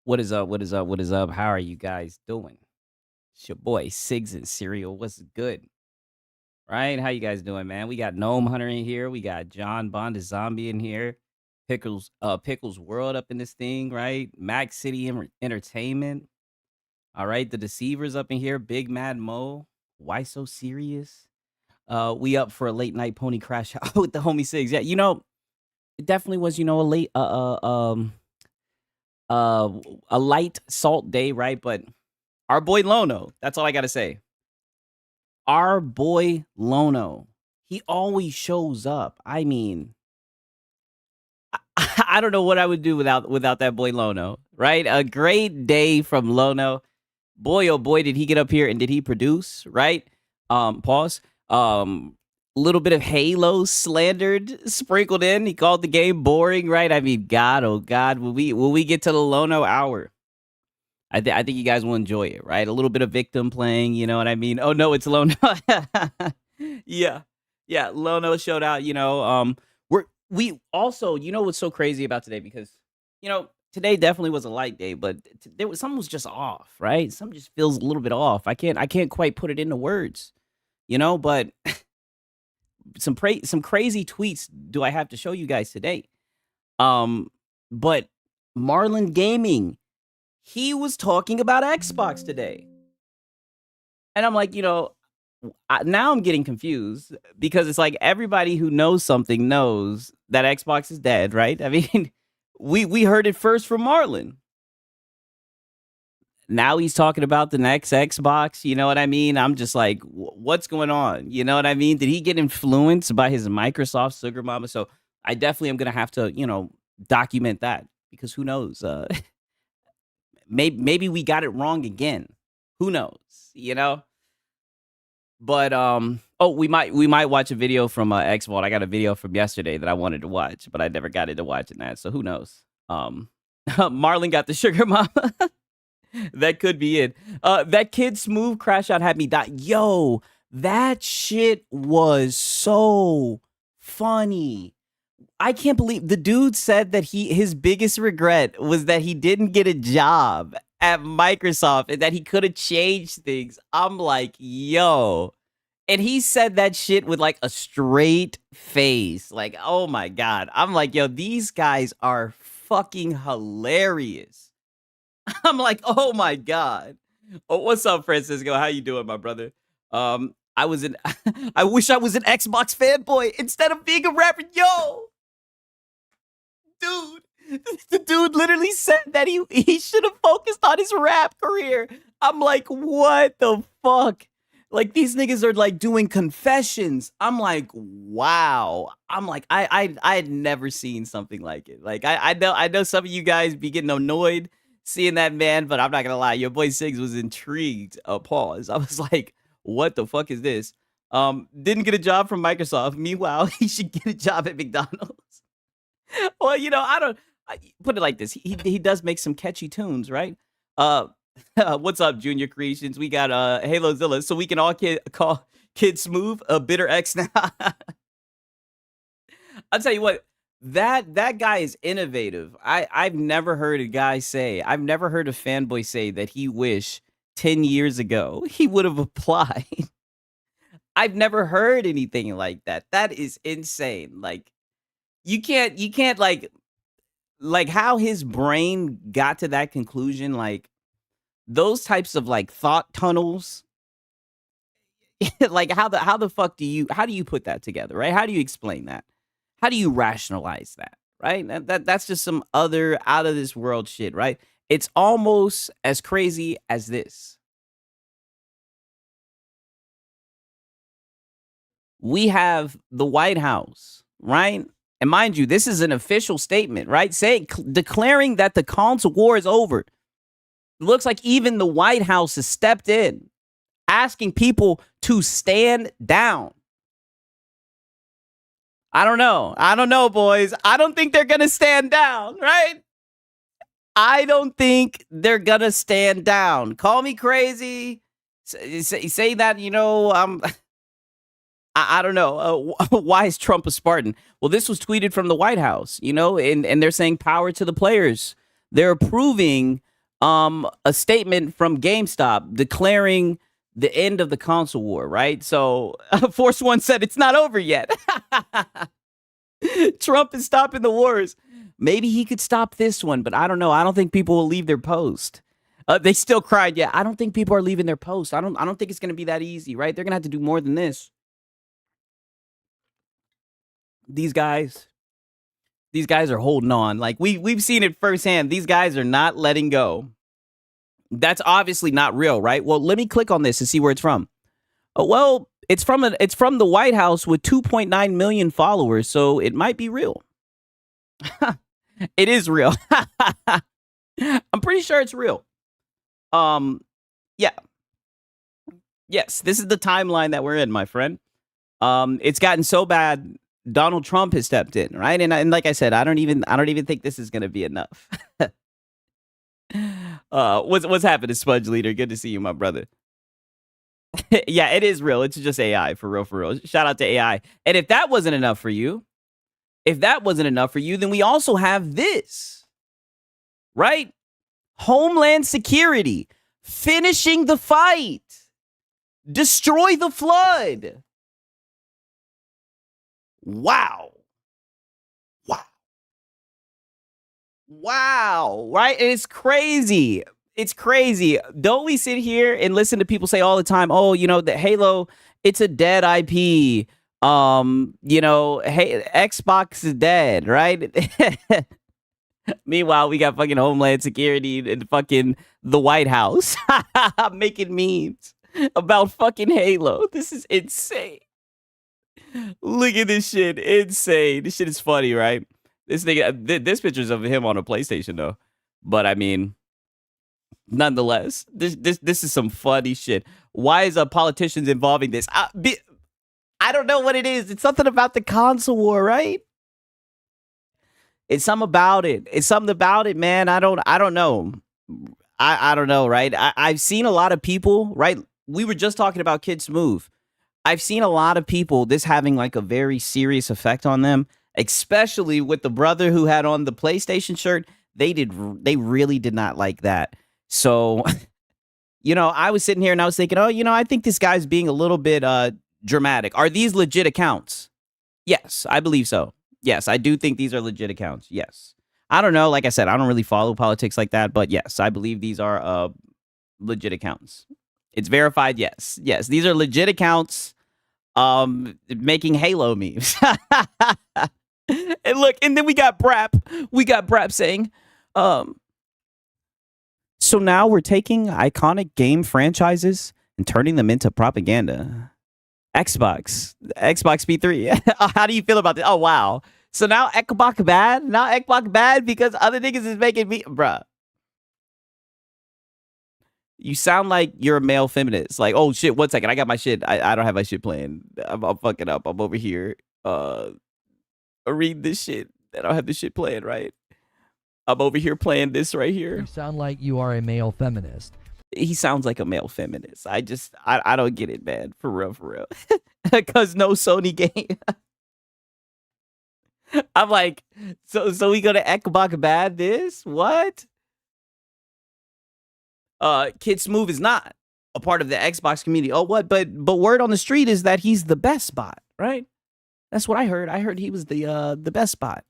What is up? What is up? What is up? How are you guys doing? It's your boy Sigs and Cereal. What's good? Right? How you guys doing, man? We got Gnome Hunter in here. We got John Bond the Zombie in here. Pickles World up in this thing, right? Mac City Entertainment. All right, the Deceivers up in here. Big Mad Mo. Why so serious? We up for a late night pony crash out with the homie Sigs. Yeah, it definitely was, a late uh a light salt day, right? But our boy Lono, that's all I gotta say. Our boy Lono, he always shows up. I mean, I don't know what I would do without that boy Lono, right? A great day from Lono. Boy, oh boy, did he get up here and did he produce, right? Pause. Little bit of Halo slandered sprinkled in. He called the game boring, right? I mean, God, oh God, will we get to the Lono hour? I think you guys will enjoy it, right? A little bit of victim playing, you know what I mean? Oh no, it's Lono. Yeah. Yeah, Lono showed out, we also, what's so crazy about today because today definitely was a light day, but there was something was just off, right? Something just feels a little bit off. I can't quite put it into words, but some crazy tweets do I have to show you guys today. But Marlon Gaming, he was talking about Xbox today. And I'm like, now I'm getting confused because it's like everybody who knows something knows that Xbox is dead, right? I mean, we heard it first from Marlon. Now he's talking about the next Xbox, you know what I mean? I'm just like, what's going on? You know what I mean? Did he get influenced by his Microsoft sugar mama? So I definitely am going to have to, document that because who knows? Maybe we got it wrong again. Who knows? But we might watch a video from X Vault. I got a video from yesterday that I wanted to watch, but I never got into watching that. So who knows? Marlon got the sugar mama. That could be it. That Kid Smooth crash out had me die. Yo, that shit was so funny. I can't believe the dude said that his biggest regret was that he didn't get a job at Microsoft and that he could have changed things. I'm like, yo. And he said that shit with like a straight face. Like, oh my God. I'm like, yo, these guys are fucking hilarious. I'm like, oh my God. Oh, what's up, Francisco? How you doing, my brother? I wish I was an Xbox fanboy instead of being a rapper. Yo, dude, the dude literally said that he should have focused on his rap career. I'm like, what the fuck? Like these niggas are like doing confessions. I'm like, wow. I'm like, I had never seen something like it. Like I know some of you guys be getting annoyed seeing that man, but I'm not gonna lie, your boy Sigs was intrigued. Pause. I was like, what the fuck is this? Didn't get a job from Microsoft. Meanwhile, he should get a job at McDonald's. Well, I put it like this. He does make some catchy tunes, right? What's up, Junior Creations? We got Halo Zilla, so we can all call Kid Smooth a bitter X now. I'll tell you what. That guy is innovative. I've never heard a fanboy say that he wish 10 years ago he would have applied. I've never heard anything like that. That is insane. Like you can't like how his brain got to that conclusion, like those types of like thought tunnels. Like how the fuck do you put that together, right? How do you explain that? How do you rationalize that, right? That's just some other out of this world shit, right? It's almost as crazy as this. We have the White House, right? And mind you, this is an official statement, right? Declaring that the console war is over. It looks like even the White House has stepped in, asking people to stand down. I don't know, boys. I don't think they're going to stand down, right? I don't think they're going to stand down. Call me crazy. Say that, I don't know. Why is Trump a Spartan? Well, this was tweeted from the White House, and they're saying power to the players. They're approving a statement from GameStop declaring the end of the console war, right? So Force One said it's not over yet. Trump is stopping the wars. Maybe he could stop this one, but I don't know. I don't think people will leave their post. They still cried. Yeah, I don't think people are leaving their post. I don't think it's going to be that easy, right? They're going to have to do more than this. These guys are holding on. Like we've seen it firsthand. These guys are not letting go. That's obviously not real, right? Well, let me click on this and see where it's from. Well, it's from the White House with 2.9 million followers, so it might be real. It is real. I'm pretty sure it's real. Yeah. Yes, this is the timeline that we're in, my friend. It's gotten so bad. Donald Trump has stepped in, right? And like I said, I don't even think this is gonna be enough. What's happening, Spudge Leader? Good to see you, my brother. Yeah, it is real. It's just AI, for real, for real. Shout out to AI. And if that wasn't enough for you, then we also have this, right? Homeland Security finishing the fight. Destroy the flood. Wow. Right? It's crazy. It's crazy. Don't we sit here and listen to people say all the time, oh, the Halo, it's a dead IP. Hey, Xbox is dead, right? Meanwhile, we got fucking Homeland Security and fucking the White House making memes about fucking Halo. This is insane. Look at this shit. Insane. This shit is funny, right? This nigga, this picture's of him on a PlayStation, though. But I mean, nonetheless, this is some funny shit. Why is politicians involving this? I don't know what it is. It's something about the console war, right? It's something about it. It's something about it, man. I don't know. I don't know, right? I've seen a lot of people, right? We were just talking about Kid Smooth. I've seen a lot of people, this having like a very serious effect on them, especially with the brother who had on the PlayStation shirt. They really did not like that. So, I was sitting here and I was thinking, oh, I think this guy's being a little bit dramatic. Are these legit accounts? Yes, I believe so. Yes, I do think these are legit accounts. Yes. I don't know. Like I said, I don't really follow politics like that. But yes, I believe these are legit accounts. It's verified. Yes. Yes, these are legit accounts making Halo memes. And look, and then we got Brap saying, so now we're taking iconic game franchises and turning them into propaganda. Xbox P3. How do you feel about this? Oh, wow. So now Xbox bad? Now Xbox bad because other niggas is making me, bruh. You sound like you're a male feminist. Like, oh shit, 1 second. I got my shit. I don't have my shit playing. I'm fucking up. I'm over here reading this shit. I don't have this shit playing, right? I'm over here playing this right here. You sound like you are a male feminist. He sounds like a male feminist. I don't get it, man. For real. Because no Sony game. I'm like, so we go to Xbox bad this? What? Kid Smooth is not a part of the Xbox community. Oh, what? But word on the street is that he's the best bot, right? That's what I heard. I heard he was the best bot.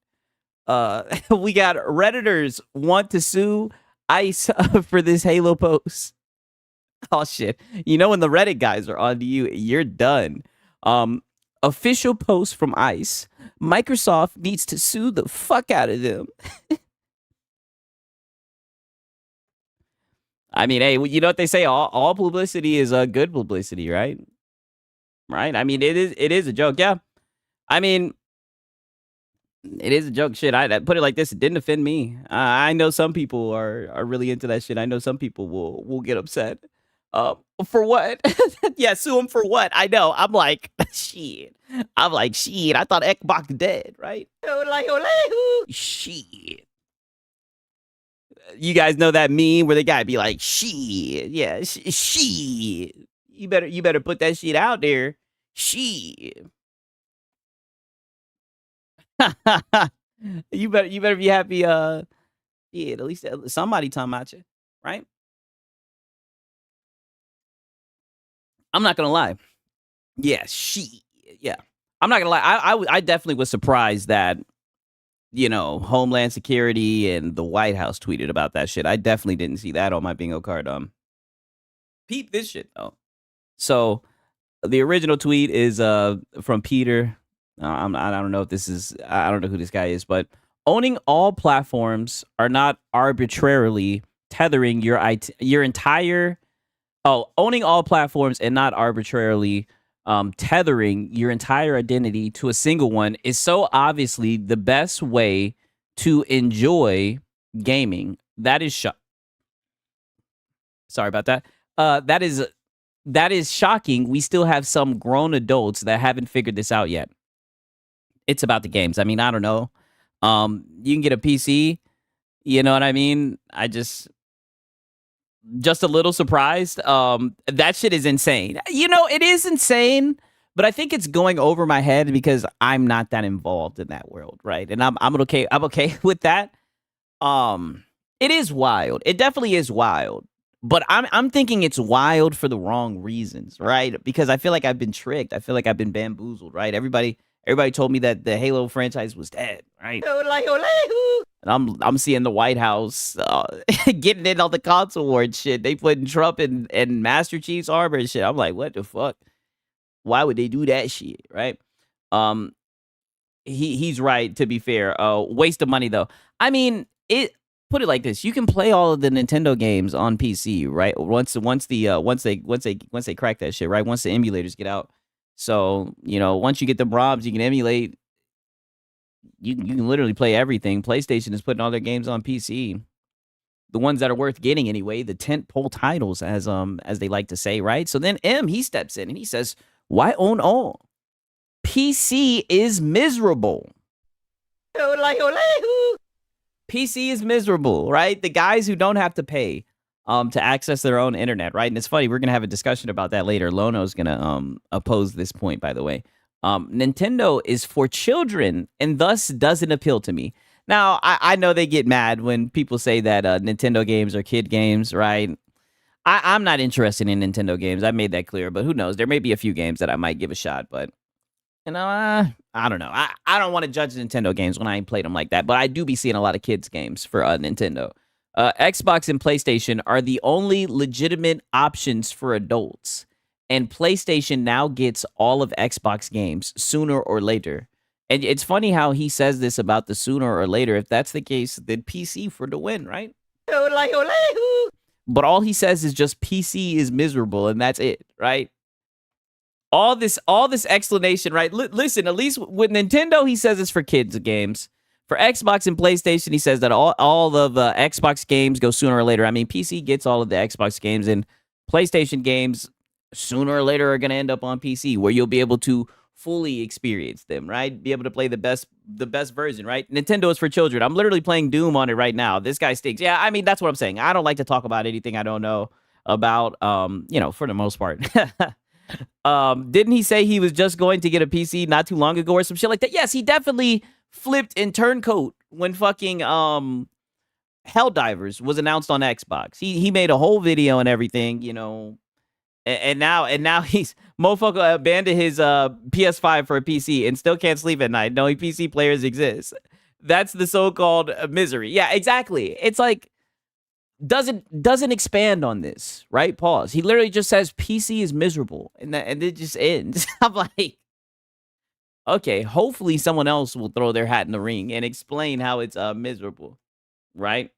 We got Redditors want to sue ICE for this Halo post. Oh shit. When the Reddit guys are on to you, you're done. Official post from ICE. Microsoft needs to sue the fuck out of them. I mean, hey, you know what they say? All publicity is good publicity, right? Right? I mean, it is a joke. Yeah. I mean, it is a joke. Shit, I put it like this. It didn't offend me. I know some people are really into that shit. I know some people will get upset. For what? Yeah, sue him for what? I know. I'm like, shit. I thought Xbox dead, right? Shit. You guys know that meme where the guy be like, shit. Yeah, shit. You better put that shit out there. Shit. You better be happy. Yeah, at least somebody talking about you. right? I'm not gonna lie. Yeah, yeah. I'm not gonna lie. I definitely was surprised that Homeland Security and the White House tweeted about that shit. I definitely didn't see that on my bingo card. Peep this shit though. So the original tweet is from Peter. I don't know if this is. I don't know who this guy is, but owning all platforms are not arbitrarily tethering your entire. Oh, owning all platforms and not arbitrarily tethering your entire identity to a single one is so obviously the best way to enjoy gaming. That is sorry about that. That is shocking. We still have some grown adults that haven't figured this out yet. It's about the games. I mean, I don't know. You can get a PC. You know what I mean? I just a little surprised. That shit is insane. It is insane, but I think it's going over my head because I'm not that involved in that world, right? And I'm okay. I'm okay with that. It is wild. It definitely is wild. But I'm thinking it's wild for the wrong reasons, right? Because I feel like I've been tricked. I feel like I've been bamboozled, right? Everybody told me that the Halo franchise was dead, right? And I'm seeing the White House getting in on the console war and shit. They putting Trump in Master Chief's armor and shit. I'm like, what the fuck? Why would they do that shit, right? He's right, to be fair. Waste of money though. I mean, put it like this: you can play all of the Nintendo games on PC, right? Once they crack that shit, right? Once the emulators get out, so once you get the ROMs, you can emulate. You can literally play everything. PlayStation is putting all their games on PC, the ones that are worth getting anyway, the tentpole titles, as they like to say, right? So then he steps in and he says, "Why own all? PC is miserable." PC is miserable, right? The guys who don't have to pay to access their own internet, right? And it's funny, we're gonna have a discussion about that later. Lono's gonna oppose this point, by the way. Nintendo is for children and thus doesn't appeal to me. Now, I know they get mad when people say that Nintendo games are kid games, right? I'm not interested in Nintendo games. I made that clear, but who knows? There may be a few games that I might give a shot, but I don't know. I don't want to judge Nintendo games when I ain't played them like that, but I do be seeing a lot of kids games for Nintendo. Xbox and PlayStation are the only legitimate options for adults, and PlayStation now gets all of Xbox games sooner or later. And it's funny how he says this about the sooner or later. If that's the case, then PC for the win, right? But all he says is just PC is miserable, and that's it, right? All this explanation, right? Listen, at least with Nintendo, he says it's for kids games. For Xbox and PlayStation, he says that all of Xbox games go sooner or later. I mean, PC gets all of the Xbox games, and PlayStation games sooner or later are going to end up on PC, where you'll be able to fully experience them, right? Be able to play the best version, right? Nintendo is for children. I'm literally playing Doom on it right now. This guy stinks. Yeah, I mean, that's what I'm saying. I don't like to talk about anything I don't know about, for the most part. Didn't he say he was just going to get a PC not too long ago or some shit like that? Yes, he definitely flipped and turncoat when fucking Helldivers was announced on Xbox. He made a whole video and everything, and now he's motherfucker abandoned his PS5 for a PC and still can't sleep at night knowing PC players exist. That's the so-called misery. Yeah, exactly. It's like doesn't expand on this, right? Pause. He literally just says PC is miserable, and it just ends. I'm like, okay, hopefully someone else will throw their hat in the ring and explain how it's miserable, right?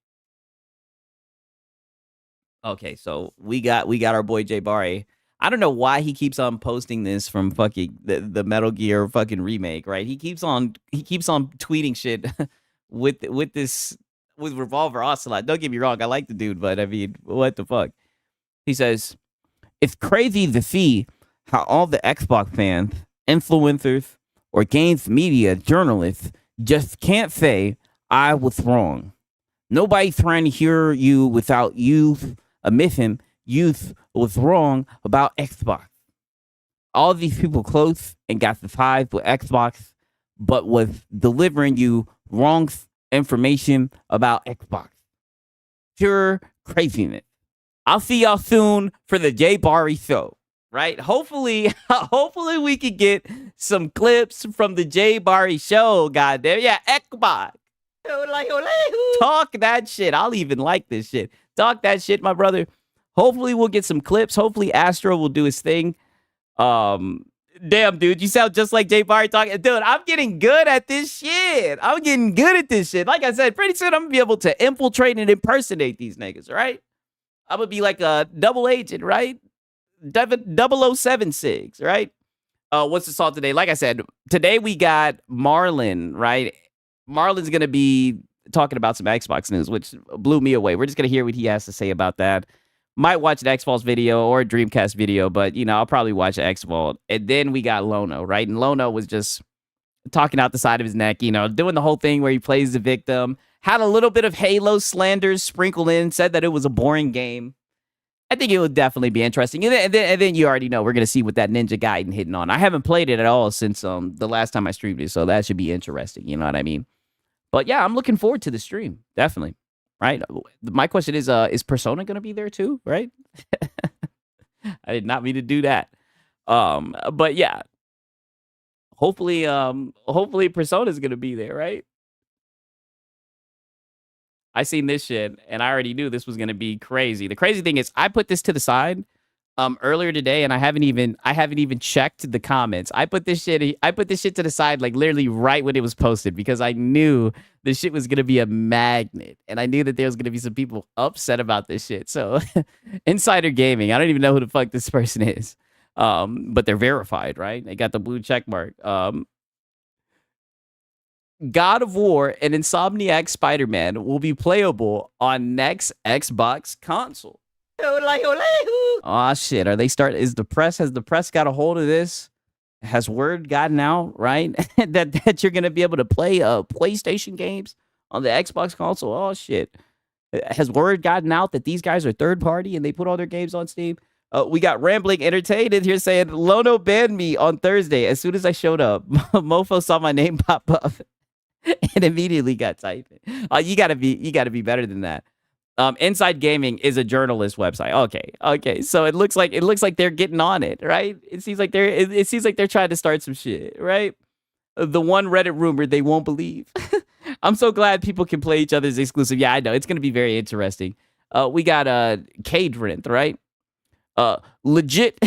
Okay, so we got our boy Jay Barry. I don't know why he keeps on posting this from fucking the Metal Gear fucking remake, right? He keeps on tweeting shit with Revolver Ocelot. Don't get me wrong, I like the dude, but I mean, what the fuck? He says, "It's crazy to see how all the Xbox fans, influencers, or games media journalists just can't say I was wrong. Nobody's trying to hear you without you admitting you was wrong about Xbox. All these people close and got the ties with Xbox, but was delivering you wrong information about Xbox. Sure, Craziness. I'll see y'all soon for the Jay Bari show. Right? Hopefully, hopefully we could get some clips from the Jay Bari show. Goddamn, yeah, Xbox. Talk that shit. I'll even like this shit. Talk that shit, my brother. Hopefully we'll get some clips. Hopefully Astro will do his thing. Damn, dude, you sound just like Jay Bari talking. Dude, I'm getting good at this shit. I'm getting good at this shit. Like I said, pretty soon I'm gonna be able to infiltrate and impersonate these niggas, right? I'm gonna be like a double agent, right? 0076, right? What's the salt today? Like I said, today we got Marlon, right? Marlon's gonna be talking about some Xbox news, which blew me away. We're just gonna hear what he has to say about that. Might watch an X-Vault video or a Dreamcast video, but I'll probably watch an X-Vault. And then we got Lono, right? And Lono was just talking out the side of his neck, doing the whole thing where he plays the victim. Had a little bit of Halo slanders sprinkled in, said that it was a boring game. I think it would definitely be interesting. And then you already know we're going to see what that Ninja Gaiden hitting on. I haven't played it at all since the last time I streamed it, so that should be interesting. You know what I mean? But yeah, I'm looking forward to the stream. Definitely. Right? My question is Persona going to be there too? Right? I did not mean to do that. But yeah. Hopefully Persona is going to be there, right? I seen this shit and I already knew this was gonna be crazy. The crazy thing is I put this to the side earlier today and I haven't even checked the comments. I put this shit to the side like literally right when it was posted because I knew this shit was gonna be a magnet and I knew that there was gonna be some people upset about this shit. So Insider Gaming, I don't even know who the fuck this person is. But they're verified, right? They got the blue check mark. God of War and Insomniac Spider-Man will be playable on next Xbox console. Oh shit! Has the press got a hold of this? Has word gotten out, right? that you're gonna be able to play PlayStation games on the Xbox console? Oh shit! Has word gotten out that these guys are third party and they put all their games on Steam? We got Rambling Entertained in here saying Lono banned me on Thursday. As soon as I showed up, Mofo saw my name pop up. And immediately got typing. You gotta be better than that. Inside Gaming is a journalist website. Okay. So it looks like they're getting on it, right? It seems like they're trying to start some shit, right? The one Reddit rumor they won't believe. I'm so glad people can play each other's exclusive. Yeah, I know it's gonna be very interesting. We got Gaiden, right? Legit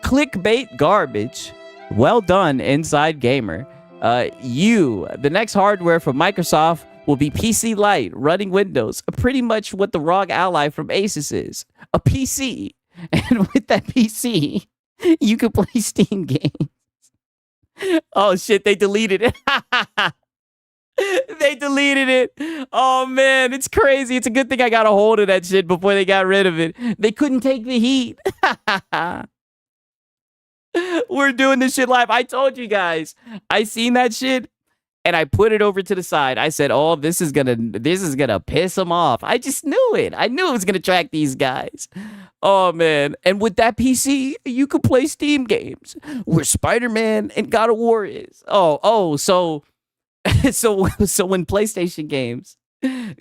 clickbait garbage. Well done, Inside Gamer. The next hardware from Microsoft will be PC Lite running Windows. Pretty much what the ROG Ally from Asus is. A PC. And with that PC, you can play Steam games. Oh shit, they deleted it. They deleted it. Oh man, it's crazy. It's a good thing I got a hold of that shit before they got rid of it. They couldn't take the heat. We're doing this shit live. I told you guys. I seen that shit and I put it over to the side. I said, "Oh, this is gonna piss them off." I just knew it. I knew it was gonna track these guys. Oh man! And with that PC, you could play Steam games where Spider-Man and God of War is. So when PlayStation games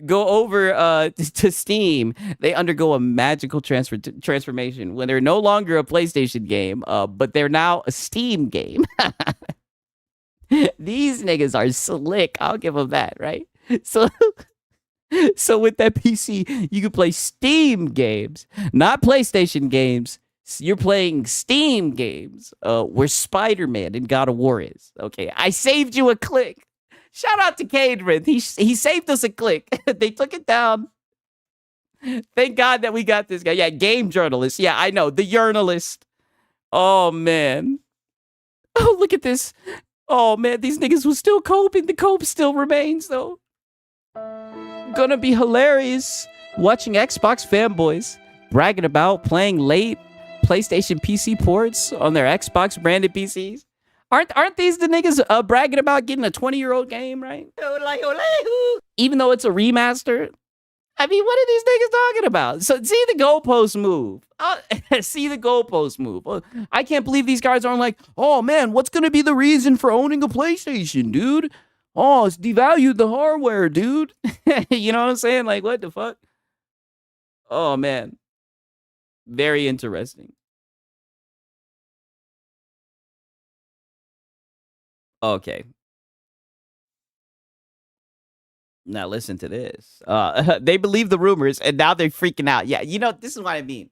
go over to Steam, they undergo a magical transformation when they're no longer a PlayStation game, but they're now a Steam game. These niggas are slick. I'll give them that, right? So with that PC, you can play Steam games, not PlayStation games. You're playing Steam games where Spider-Man and God of War is. Okay, I saved you a click. Shout out to Gaiden. He saved us a click. They took it down. Thank God that we got this guy. Yeah, game journalist. Yeah, I know. The journalist. Oh, man. Oh, look at this. Oh, man. These niggas was still coping. The cope still remains, though. Gonna be hilarious watching Xbox fanboys bragging about playing late PlayStation PC ports on their Xbox branded PCs. Aren't these the niggas bragging about getting a 20-year-old game, right? Even though it's a remaster? I mean, what are these niggas talking about? So see the goalpost move. See the goalpost move. I can't believe these guys aren't like, oh man, what's going to be the reason for owning a PlayStation, dude? Oh, it's devalued the hardware, dude. You know what I'm saying? Like, what the fuck? Oh man, very interesting. Okay, now listen to this. They believe the rumors, and now they're freaking out. Yeah, this is what I mean.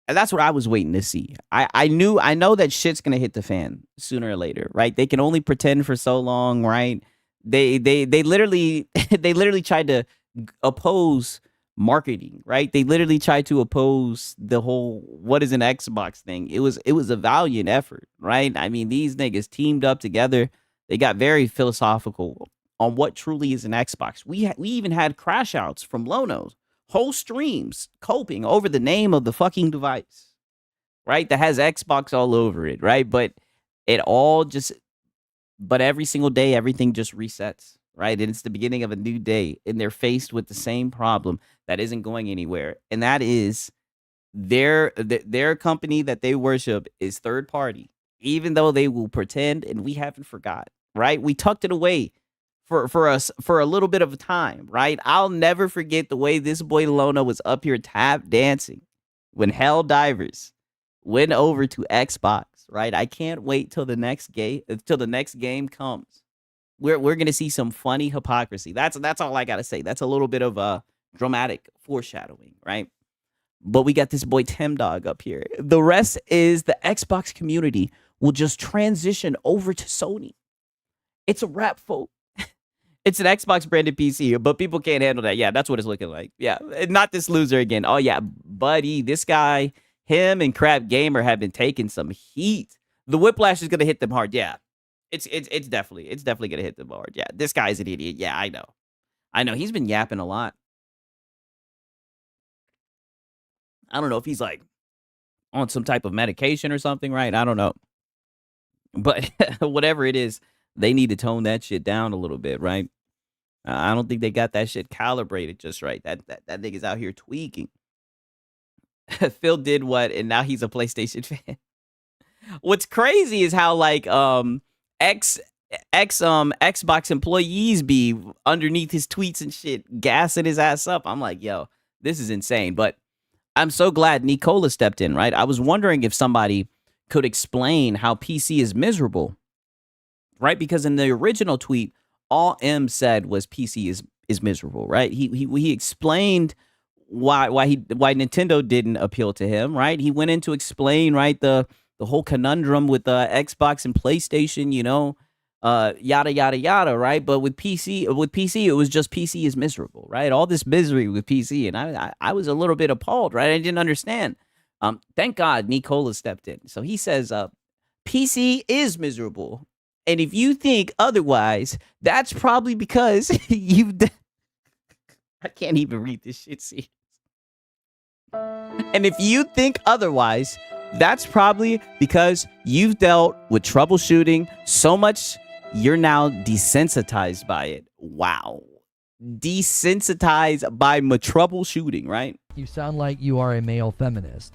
And that's what I was waiting to see. I know that shit's gonna hit the fan sooner or later, right? They can only pretend for so long, right? They literally they literally tried to oppose marketing, right? They literally tried to oppose the whole what is an Xbox thing. It was a valiant effort, right? I mean, these niggas teamed up together. They got very philosophical on what truly is an Xbox. We even had crash outs from Lonos, whole streams coping over the name of the fucking device, right? That has Xbox all over it, right? But it all just, but every single day, everything just resets, right? And it's the beginning of a new day, and they're faced with the same problem that isn't going anywhere, and that is their company that they worship is third party, even though they will pretend, and we haven't forgot, right? We tucked it away for us for a little bit of time, right? I'll never forget the way this boy Lona was up here tap dancing when Hell Divers went over to Xbox, right? I can't wait till the next game comes. We're gonna see some funny hypocrisy. That's all I gotta say. That's a little bit of a dramatic foreshadowing, right? But we got this boy Tim Dog up here. The rest is the Xbox community will just transition over to Sony. It's a wrap, folks. It's an Xbox branded PC, but people can't handle that. Yeah, that's what it's looking like. Yeah, not this loser again. Oh yeah, buddy, this guy, him and Crap Gamer have been taking some heat. The whiplash is gonna hit them hard. Yeah, it's definitely gonna hit them hard. Yeah, this guy's an idiot. Yeah, I know. He's been yapping a lot. I don't know if he's like on some type of medication or something, right? I don't know, but whatever it is, they need to tone that shit down a little bit, right? I don't think they got that shit calibrated just right. That nigga's out here tweaking. Phil did what, and now he's a PlayStation fan. What's crazy is how like Xbox employees be underneath his tweets and shit, gassing his ass up. I'm like, yo, this is insane. But I'm so glad Nicola stepped in, right? I was wondering if somebody could explain how PC is miserable, right? Because in the original tweet, all M said was PC is miserable, right? He explained why Nintendo didn't appeal to him, right? He went in to explain, right, the whole conundrum with Xbox and PlayStation, yada yada yada, right? But with PC, it was just PC is miserable, right? All this misery with PC, and I was a little bit appalled, right? I didn't understand. Thank God Nicola stepped in. So he says, PC is miserable. And if you think otherwise, that's probably because I can't even read this shit, see. And if you think otherwise, that's probably because you've dealt with troubleshooting so much, you're now desensitized by it. Wow. Desensitized by my troubleshooting, right? You sound like you are a male feminist.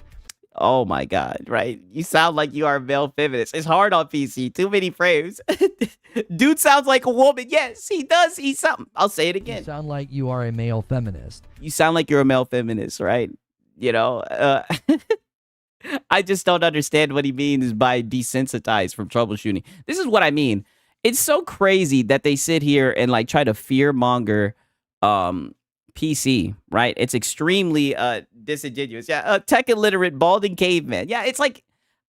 Oh my God, right? You sound like you are a male feminist. It's hard on PC. Too many frames. Dude sounds like a woman. Yes, he does. He's something. I'll say it again. You sound like you are a male feminist. You sound like you're a male feminist, right? I just don't understand what he means by desensitized from troubleshooting. This is what I mean. It's so crazy that they sit here and like try to fear monger PC, right? It's extremely disingenuous. Yeah, tech illiterate, balding caveman. Yeah, it's like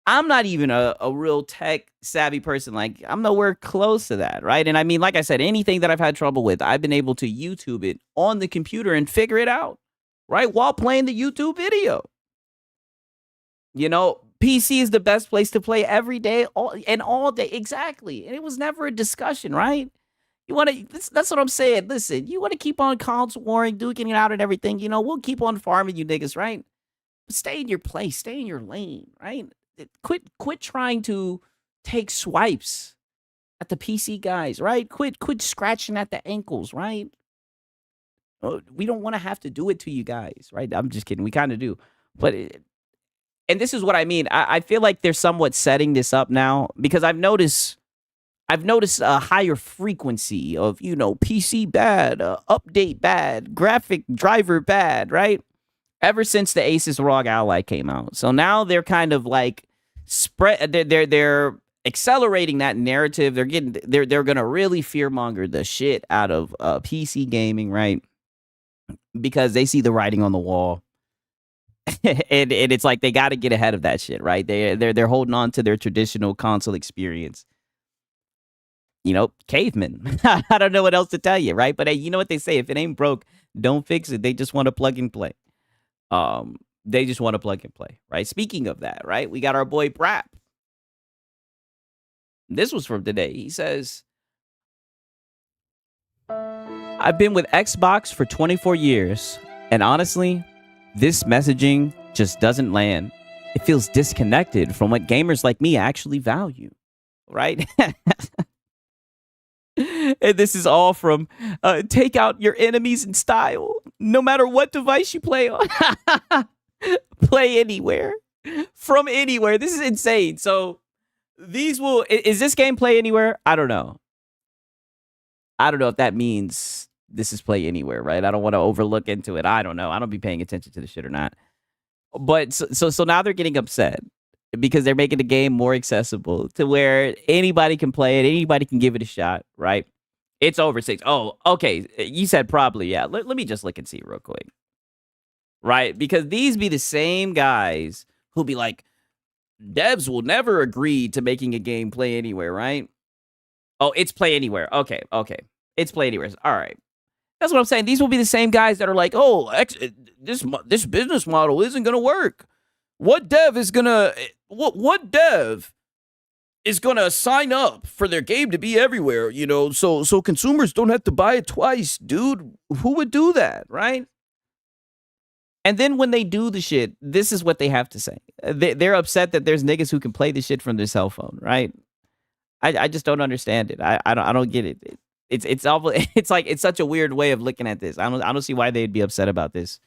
I'm not even a real tech savvy person. Like I'm nowhere close to that, right? And I mean, like I said, anything that I've had trouble with, I've been able to YouTube it on the computer and figure it out, right? While playing the YouTube video. PC is the best place to play every day all day. Exactly. And it was never a discussion, right? You want to, that's what I'm saying. Listen, you want to keep on console warring, duking it out and everything. We'll keep on farming you niggas, right? But stay in your place, stay in your lane, right? Quit trying to take swipes at the PC guys, right? Quit scratching at the ankles, right? We don't want to have to do it to you guys, right? I'm just kidding. We kind of do. But and this is what I mean. I feel like they're somewhat setting this up now because I've noticed I've noticed a higher frequency of, PC bad, update bad, graphic driver bad, right? Ever since the Asus ROG Ally came out. So now they're kind of like they're accelerating that narrative. They're gonna really fearmonger the shit out of PC gaming, right? Because they see the writing on the wall. and it's like they got to get ahead of that shit, right? They're holding on to their traditional console experience. Cavemen. I don't know what else to tell you, right? But hey, you know what they say: if it ain't broke, don't fix it. They just want to plug and play. They just want to plug and play, right? Speaking of that, right? We got our boy Brap. This was from today. He says, "I've been with Xbox for 24 years, and honestly, this messaging just doesn't land. It feels disconnected from what gamers like me actually value." Right? And this is all from take out your enemies in style, no matter what device you play on. Play anywhere, from anywhere. This is insane. So is this game play anywhere? I don't know. I don't know if that means this is play anywhere, right? I don't want to overlook into it. I don't know. I don't be paying attention to the shit or not. But so now they're getting upset because they're making the game more accessible to where anybody can play it, anybody can give it a shot, right? It's over 6. Oh, okay. You said probably, yeah. Let me just look and see real quick. Right? Because these be the same guys who'll be like, devs will never agree to making a game play anywhere, right? Oh, it's play anywhere. Okay. It's play anywhere. All right. That's what I'm saying. These will be the same guys that are like, oh, this business model isn't going to work. What dev is going to sign up for their game to be everywhere, so consumers don't have to buy it twice, dude? Who would do that, right? And then when they do the shit, this is what they have to say. They're upset that there's niggas who can play the shit from their cell phone, right? I just don't understand it. I don't get it. It's awful. It's like it's such a weird way of looking at this. I don't see why they'd be upset about this.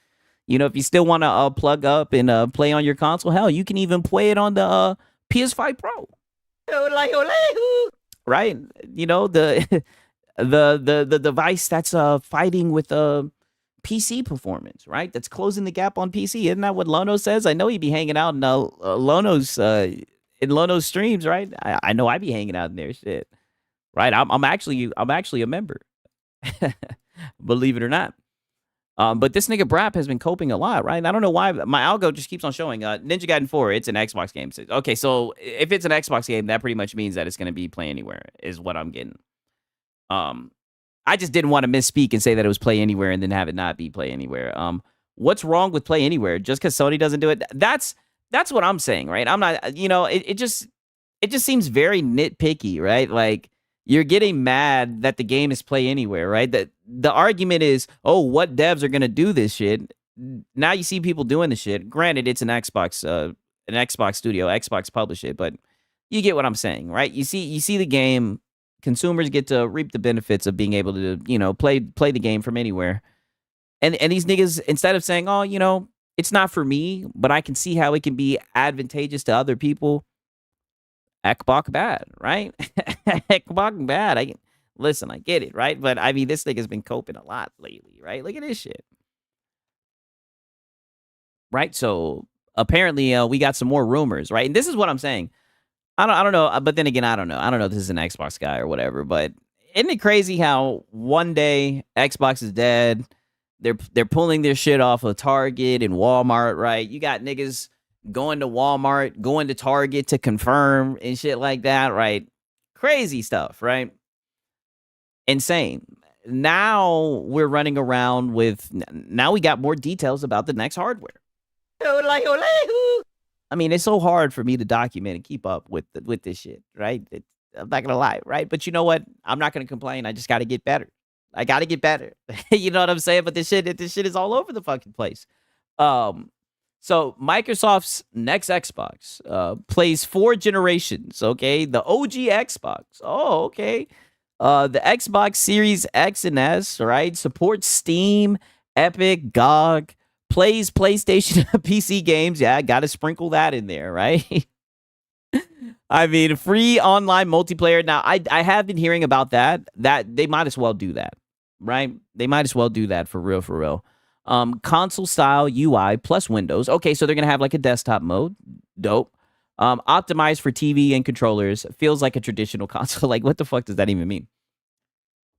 If you still want to plug up and play on your console, hell, you can even play it on the PS5 Pro. Right? The device that's fighting with PC performance, right? That's closing the gap on PC. Isn't that what Lono says? I know he'd be hanging out in Lono's streams, right? I know I be hanging out in there, shit. Right? I'm actually a member. Believe it or not. But this nigga Brap has been coping a lot, right? And I don't know why my algo just keeps on showing Ninja Gaiden 4. It's an Xbox game. Okay, so if it's an Xbox game, that pretty much means that it's going to be play anywhere, is what I'm getting. I just didn't want to misspeak and say that it was play anywhere and then have it not be play anywhere. What's wrong with play anywhere? Just because Sony doesn't do it? That's what I'm saying, right? I'm not. It just seems very nitpicky, right? Like, you're getting mad that the game is play anywhere, right? That the argument is, oh, what devs are gonna do this shit? Now you see people doing the shit. Granted, it's an Xbox studio, Xbox published it, but you get what I'm saying, right? You see the game. Consumers get to reap the benefits of being able to, play the game from anywhere. And these niggas, instead of saying, oh, it's not for me, but I can see how it can be advantageous to other people. Ekbok bad, right? Ekbok bad. I get it, right? But I mean, this nigga's been coping a lot lately, right? Look at this shit. Right? So apparently we got some more rumors, right? And this is what I'm saying. I don't know, but then again, I don't know. I don't know if this is an Xbox guy or whatever, but isn't it crazy how one day Xbox is dead? They're pulling their shit off of Target and Walmart, right? You got niggas going to Walmart, going to Target to confirm and shit like that, right? Crazy stuff, right? Insane. Now we're running around now we got more details about the next hardware. I mean, it's so hard for me to document and keep up with this shit, right? I'm not gonna lie, right? But you know what? I'm not gonna complain. I just gotta get better. I gotta get better. You know what I'm saying? But this shit is all over the fucking place. So Microsoft's next Xbox plays 4 generations, okay? The OG Xbox. Oh, okay. The Xbox Series X and S, right? Supports Steam, Epic, GOG, plays PlayStation PC games. Yeah, I got to sprinkle that in there, right? I mean, free online multiplayer. Now, I have been hearing about that. That they might as well do that, right? They might as well do that for real, for real. Console style UI plus Windows. Okay, so they're gonna have like a desktop mode. Dope. Optimized for TV and controllers. Feels like a traditional console. Like, what the fuck does that even mean?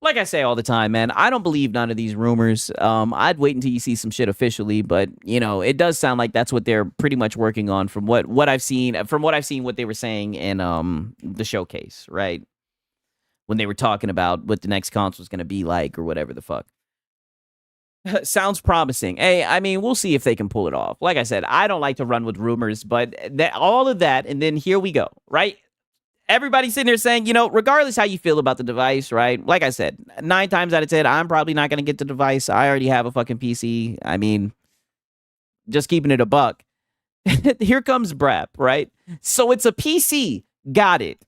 Like I say all the time, man, I don't believe none of these rumors. I'd wait until you see some shit officially, but you know, it does sound like that's what they're pretty much working on from what I've seen. From what I've seen, what they were saying in the showcase, right? When they were talking about what the next console is going to be like or whatever the fuck. Sounds promising. Hey, I mean, we'll see if they can pull it off. Like I said, I don't like to run with rumors, but all of that, and then here we go, right? Everybody's sitting there saying, you know, regardless how you feel about the device, right? Like I said, 9 times out of 10, I'm probably not going to get the device. I already have a fucking PC. I mean, just keeping it a buck. Here comes Brap, right? So it's a PC. Got it.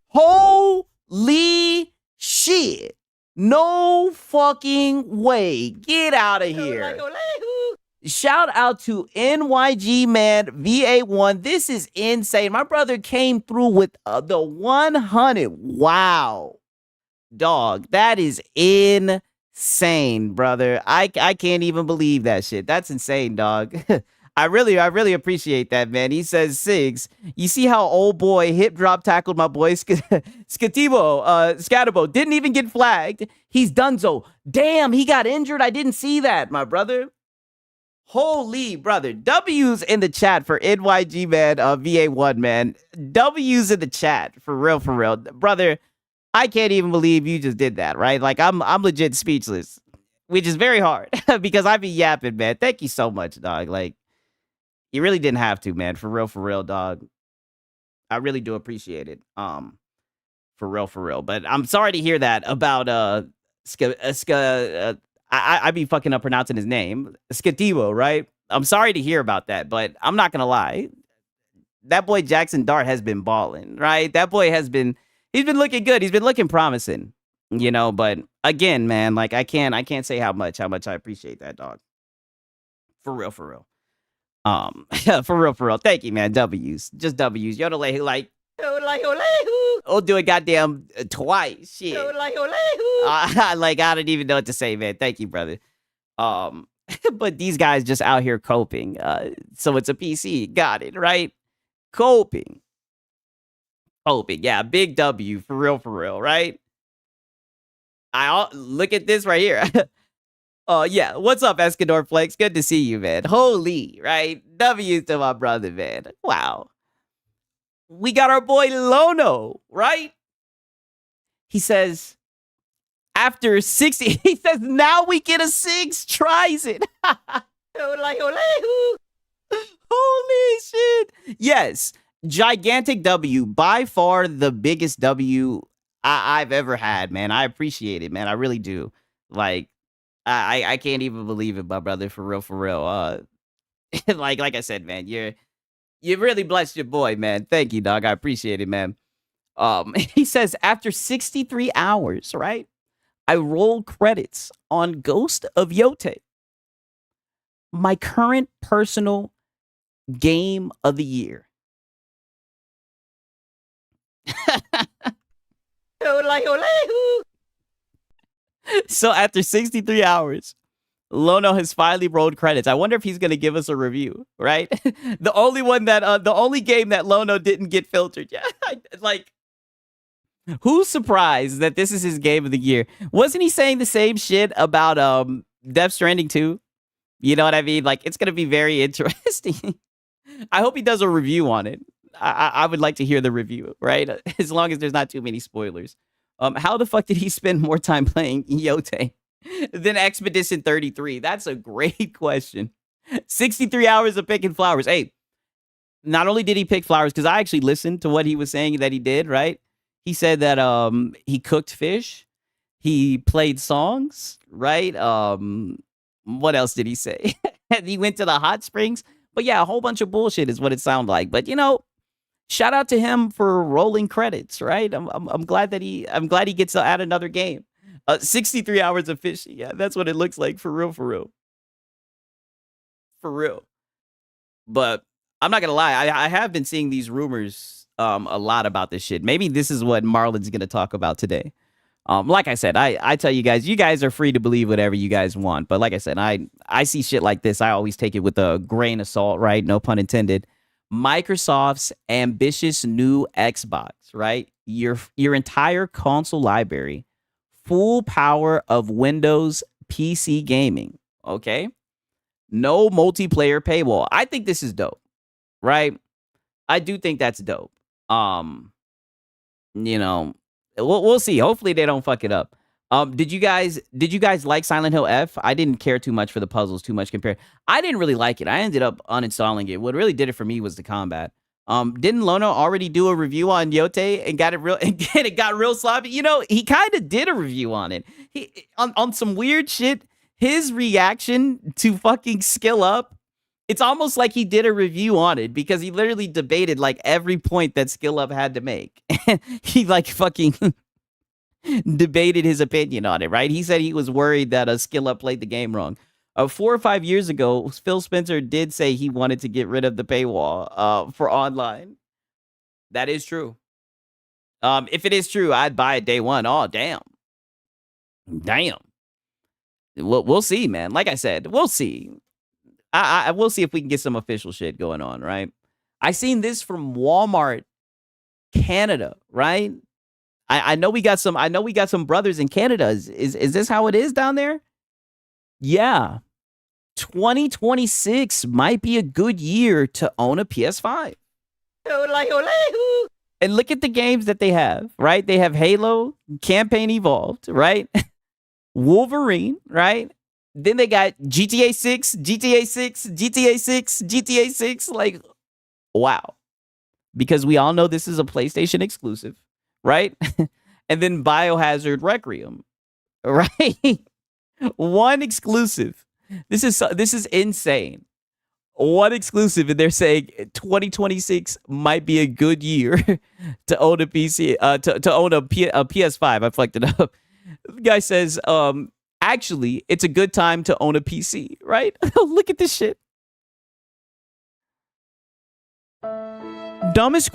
Holy shit. No fucking way. Get out of here. Shout out to NYG man VA1. This is insane. My brother came through with the 100. Wow. Dog, that is insane, brother. I can't even believe that shit. That's insane, dog. I really appreciate that, man. He says, Sigs, you see how old boy hip drop tackled my boy Scatabo didn't even get flagged. He's donezo. Damn, he got injured. I didn't see that, my brother. Holy brother. W's in the chat for NYG man VA1, man. W's in the chat for real, brother. I can't even believe you just did that, right? Like I'm legit speechless, which is very hard because I be yapping, man. Thank you so much, dog. Like you really didn't have to, man. For real, dog. I really do appreciate it. For real. But I'm sorry to hear that about I be fucking up pronouncing his name, Skativo, right? I'm sorry to hear about that, but I'm not gonna lie. That boy Jackson Dart has been balling, right? That boy he's been looking good. He's been looking promising, you know. But again, man, like I can't say how much I appreciate that, dog. For real. For real. Thank you, man. W's, just W's. Yo, like. Oh, do it goddamn twice. Shit. Like I don't even know what to say, man. Thank you, brother. But these guys just out here coping. So it's a PC. Got it, right? Coping. Yeah, big W for real, right? Look at this right here. Yeah. What's up, Escador Flex? Good to see you, man. Holy, right? W to my brother, man. Wow. We got our boy Lono, right? He says, after 60, he says, now we get a 6, tries it. Holy shit. Yes, gigantic W, by far the biggest W I've ever had, man. I appreciate it, man. I really do. Like, I can't even believe it, my brother, for real. Like I said, man, you really blessed your boy, man. Thank you, dog. I appreciate it, man. He says, after 63 hours, right? I rolled credits on Ghost of Yote. My current personal game of the year. So after 63 hours, Lono has finally rolled credits. I wonder if he's going to give us a review, right? The only game that Lono didn't get filtered yet. Like, who's surprised that this is his game of the year? Wasn't he saying the same shit about Death Stranding 2? You know what I mean? Like, it's going to be very interesting. I hope he does a review on it. I would like to hear the review, right? As long as there's not too many spoilers. How the fuck did he spend more time playing Yote than Expedition 33? That's a great question. 63 hours of picking flowers. Hey, not only did he pick flowers, because I actually listened to what he was saying that he did, right? He said that he cooked fish, he played songs, right? What else did he say? He went to the hot springs. But yeah, a whole bunch of bullshit is what it sounded like. But you know, shout out to him for rolling credits, right? I'm glad that he gets to add another game. 63 hours of fishing. Yeah, that's what it looks like for real. But I'm not gonna lie. I have been seeing these rumors a lot about this shit. Maybe this is what Marlon's gonna talk about today. Like I said, I tell you guys are free to believe whatever you guys want. But like I said, I see shit like this. I always take it with a grain of salt, right? No pun intended. Microsoft's ambitious new Xbox, right? Your entire console library, full power of Windows PC gaming. Okay, no multiplayer paywall. I think this is dope, right? I do think that's dope. You know, we'll see. Hopefully they don't fuck it up. Did you guys like Silent Hill F? I didn't care too much for the puzzles, too much compared. I didn't really like it. I ended up uninstalling it. What really did it for me was the combat. Didn't Lono already do a review on Yote and got it real and it got real sloppy? You know, he kind of did a review on it. He on some weird shit. His reaction to fucking Skill Up, it's almost like he did a review on it because he literally debated like every point that Skill Up had to make. He like fucking debated his opinion on it, right? He said he was worried that a Skill Up played the game wrong. 4 or 5 years ago, Phil Spencer did say he wanted to get rid of the paywall for online. That is true. If it is true, I'd buy it day one. Oh, damn. Damn. We'll see, man. Like I said, we'll see. We'll see if we can get some official shit going on, right? I seen this from Walmart Canada, right? I know we got some brothers in Canada. Is this how it is down there? Yeah. 2026 might be a good year to own a PS5. And look at the games that they have, right? They have Halo, Campaign Evolved, right? Wolverine, right? Then they got GTA 6, GTA 6, GTA 6, GTA 6. Like, wow. Because we all know this is a PlayStation exclusive, right? And then Biohazard Requiem, right? One exclusive. This is insane. One exclusive, and they're saying 2026 might be a good year to own a PC, to own a PS5. I fucked it up. The guy says, actually, it's a good time to own a PC, right? Look at this shit. Dumbest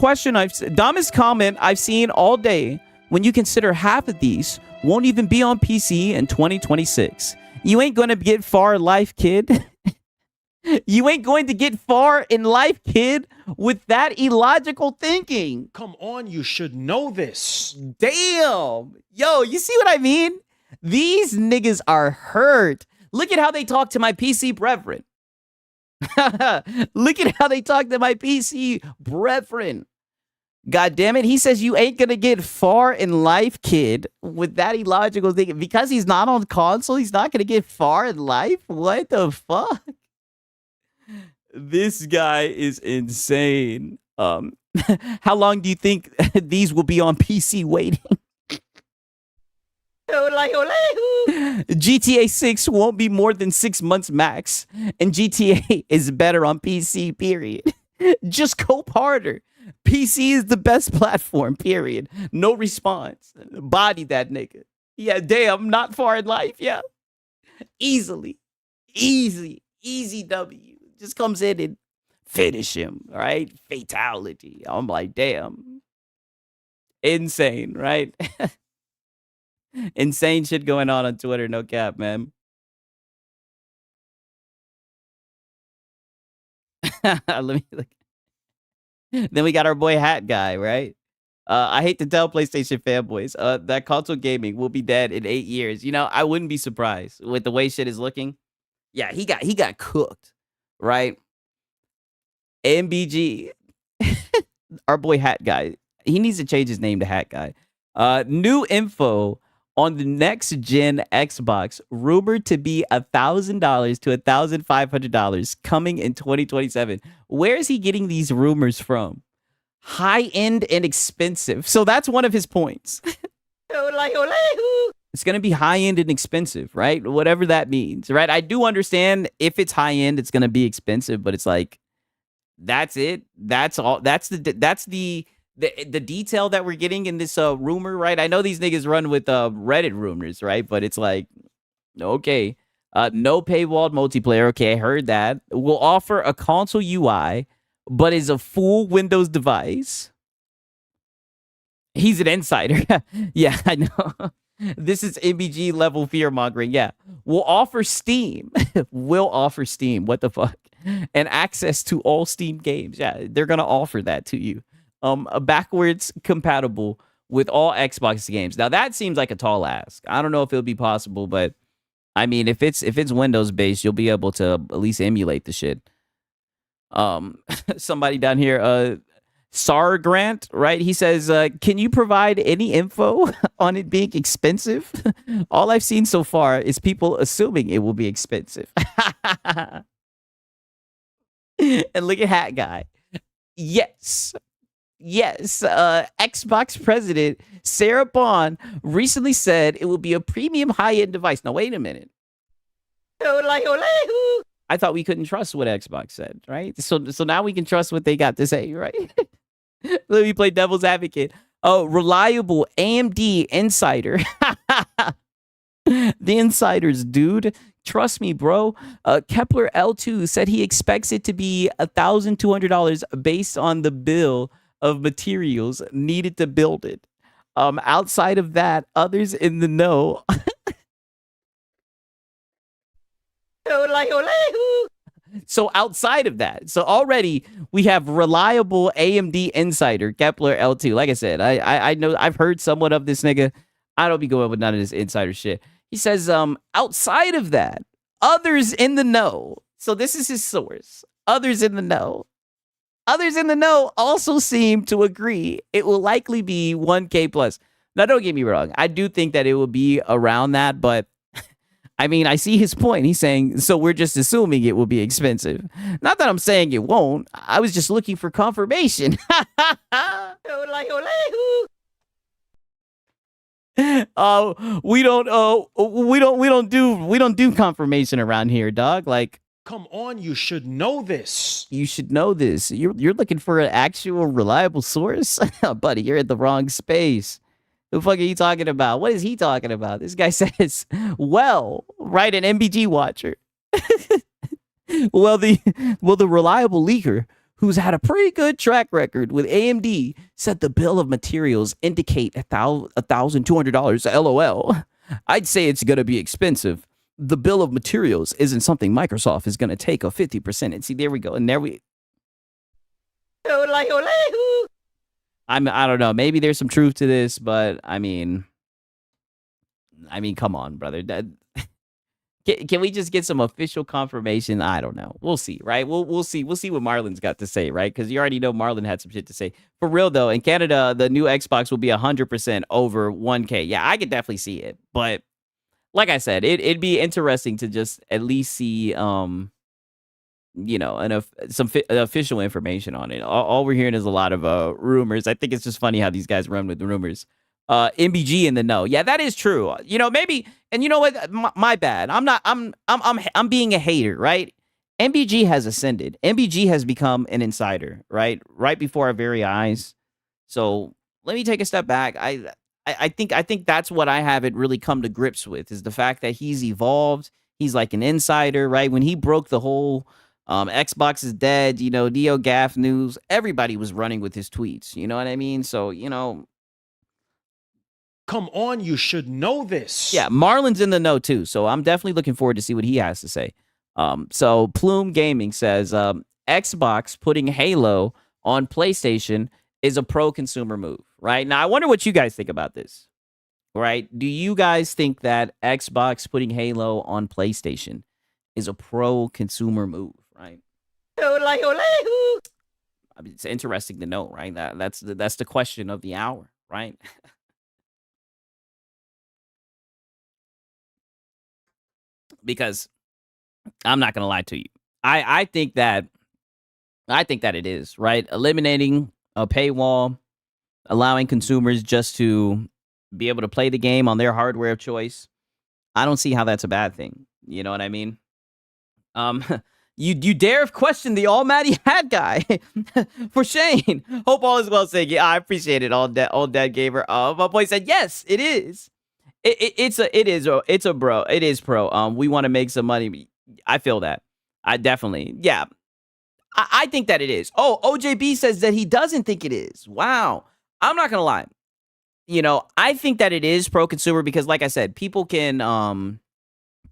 comment I've seen all day when you consider half of these won't even be on PC in 2026. You ain't going to get far in life, kid. You ain't going to get far in life, kid, with that illogical thinking. Come on, you should know this. Damn. Yo, you see what I mean? These niggas are hurt. Look at how they talk to my PC brethren. Look at how they talk to my PC brethren. God damn it. He says you ain't going to get far in life, kid, with that illogical thing. Because he's not on console, he's not going to get far in life? What the fuck? This guy is insane. How long do you think these will be on PC waiting? GTA 6 won't be more than 6 months max, and GTA is better on PC, period. Just cope harder. PC is the best platform, period. No response. Body that nigga. Yeah, damn, not far in life, yeah. Easy W. Just comes in and finish him, all right? Fatality. I'm like, damn. Insane, right? Insane shit going on Twitter, no cap, man. Let me look. Then we got our boy Hat Guy, right? I hate to tell PlayStation fanboys, that console gaming will be dead in 8 years. You know, I wouldn't be surprised with the way shit is looking. Yeah, he got cooked, right? MBG, our boy Hat Guy. He needs to change his name to Hat Guy. New info on the next gen Xbox, rumored to be $1,000 to $1,500 coming in 2027. Where is he getting these rumors from? High end and expensive. So that's one of his points. It's going to be high end and expensive, right? Whatever that means, right? I do understand if it's high end, it's going to be expensive, but it's like, that's it. That's all. That's the detail that we're getting in this rumor, right? I know these niggas run with Reddit rumors, right? But it's like, okay, no paywalled multiplayer. Okay, I heard that. We'll offer a console UI but is a full Windows device. He's an insider. Yeah, I know. This is MBG level fear mongering. Yeah. We'll offer Steam. We'll offer Steam. What the fuck? And access to all Steam games. Yeah, they're gonna offer that to you. Backwards compatible with all Xbox games. Now that seems like a tall ask. I don't know if it'll be possible, but I mean, if it's Windows based, you'll be able to at least emulate the shit. Somebody down here, Sar Grant, right? He says, can you provide any info on it being expensive? All I've seen so far is people assuming it will be expensive. And look at Hat Guy. Yes. Yes. Xbox president Sarah Bond recently said it will be a premium high-end device. Now, wait a minute. I thought we couldn't trust what Xbox said, right? So now we can trust what they got to say, right? Let me play devil's advocate. Oh, reliable AMD insider. The insiders, dude. Trust me, bro. Kepler L2 said he expects it to be $1,200 based on the bill of materials needed to build it. Outside of that, others in the know. So outside of that, so already we have reliable AMD insider Kepler L2. Like I said, I know I've heard somewhat of this nigga. I don't be going with none of this insider shit. He says, outside of that, others in the know. So this is his source. Others in the know. Others in the know also seem to agree it will likely be 1K plus. Now, don't get me wrong. I do think that it will be around that, but I mean, I see his point. He's saying, so we're just assuming it will be expensive. Not that I'm saying it won't. I was just looking for confirmation. We don't do confirmation around here, dog. Like, Come on, you should know this. you should know this. You're looking for an actual reliable source, buddy. You're in the wrong space. The fuck are you talking about? What is he talking about? This guy says, well, right, an MBG watcher. well, the reliable leaker who's had a pretty good track record with AMD said the bill of materials indicate $1,200. LOL. I'd say it's gonna be expensive. The bill of materials isn't something Microsoft is gonna take a 50%. And see, there we go. And there we. I don't know. Maybe there's some truth to this, but I mean, come on, brother. Can we just get some official confirmation? I don't know. We'll see, right? We'll see. We'll see what Marlon's got to say, right? Because you already know Marlon had some shit to say. For real though, in Canada, the new Xbox will be 100% over 1K. Yeah, I could definitely see it, but like I said, it'd be interesting to just at least see, some official information on it. All we're hearing is a lot of rumors. I think it's just funny how these guys run with the rumors. MBG in the know. Yeah, that is true. Maybe, and you know what? My bad. I'm being a hater, right? MBG has ascended. MBG has become an insider, right? Right before our very eyes. So let me take a step back. I think that's what I haven't really come to grips with is the fact that he's evolved. He's like an insider, right? When he broke the whole Xbox is dead, Neo Gaff news, everybody was running with his tweets. You know what I mean? So, Come on, you should know this. yeah, Marlon's in the know too. So I'm definitely looking forward to see what he has to say. So Plume Gaming says Xbox putting Halo on PlayStation is a pro-consumer move, right? Now, I wonder what you guys think about this, right? Do you guys think that Xbox putting Halo on PlayStation is a pro-consumer move, right? I mean, it's interesting to know, right? That's the question of the hour, right? Because I'm not gonna lie to you, I think that it is, right. Eliminating a paywall, allowing consumers just to be able to play the game on their hardware of choice. I don't see how that's a bad thing. You know what I mean? You dare question the Almighty Hat Guy for Shane. Hope all is well, saying, yeah, I appreciate it. All dead gamer. My boy said, yes, it is. It's a bro. It is pro. We want to make some money. I feel that. I definitely, yeah. I think that it is. Oh, OJB says that he doesn't think it is. Wow. I'm not going to lie. I think that it is pro-consumer because, like I said, people can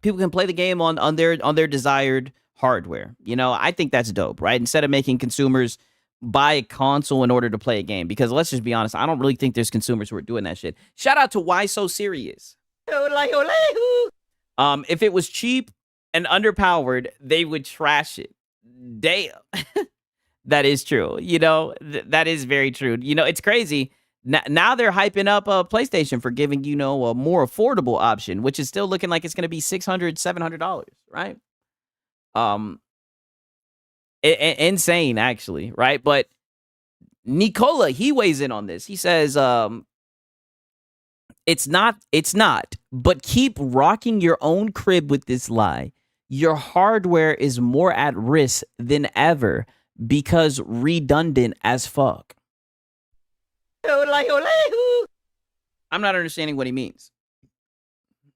play the game on their desired hardware. I think that's dope, right? Instead of making consumers buy a console in order to play a game, because let's just be honest, I don't really think there's consumers who are doing that shit. Shout out to Why So Serious. If it was cheap and underpowered, they would trash it. Damn. That is true. That is very true. It's crazy. Now they're hyping up PlayStation for giving, a more affordable option, which is still looking like it's going to be $600, $700, right? Insane, actually, right? But Nicola, he weighs in on this. He says, it's not, but keep rocking your own crib with this lie. Your hardware is more at risk than ever because redundant as fuck. I'm not understanding what he means.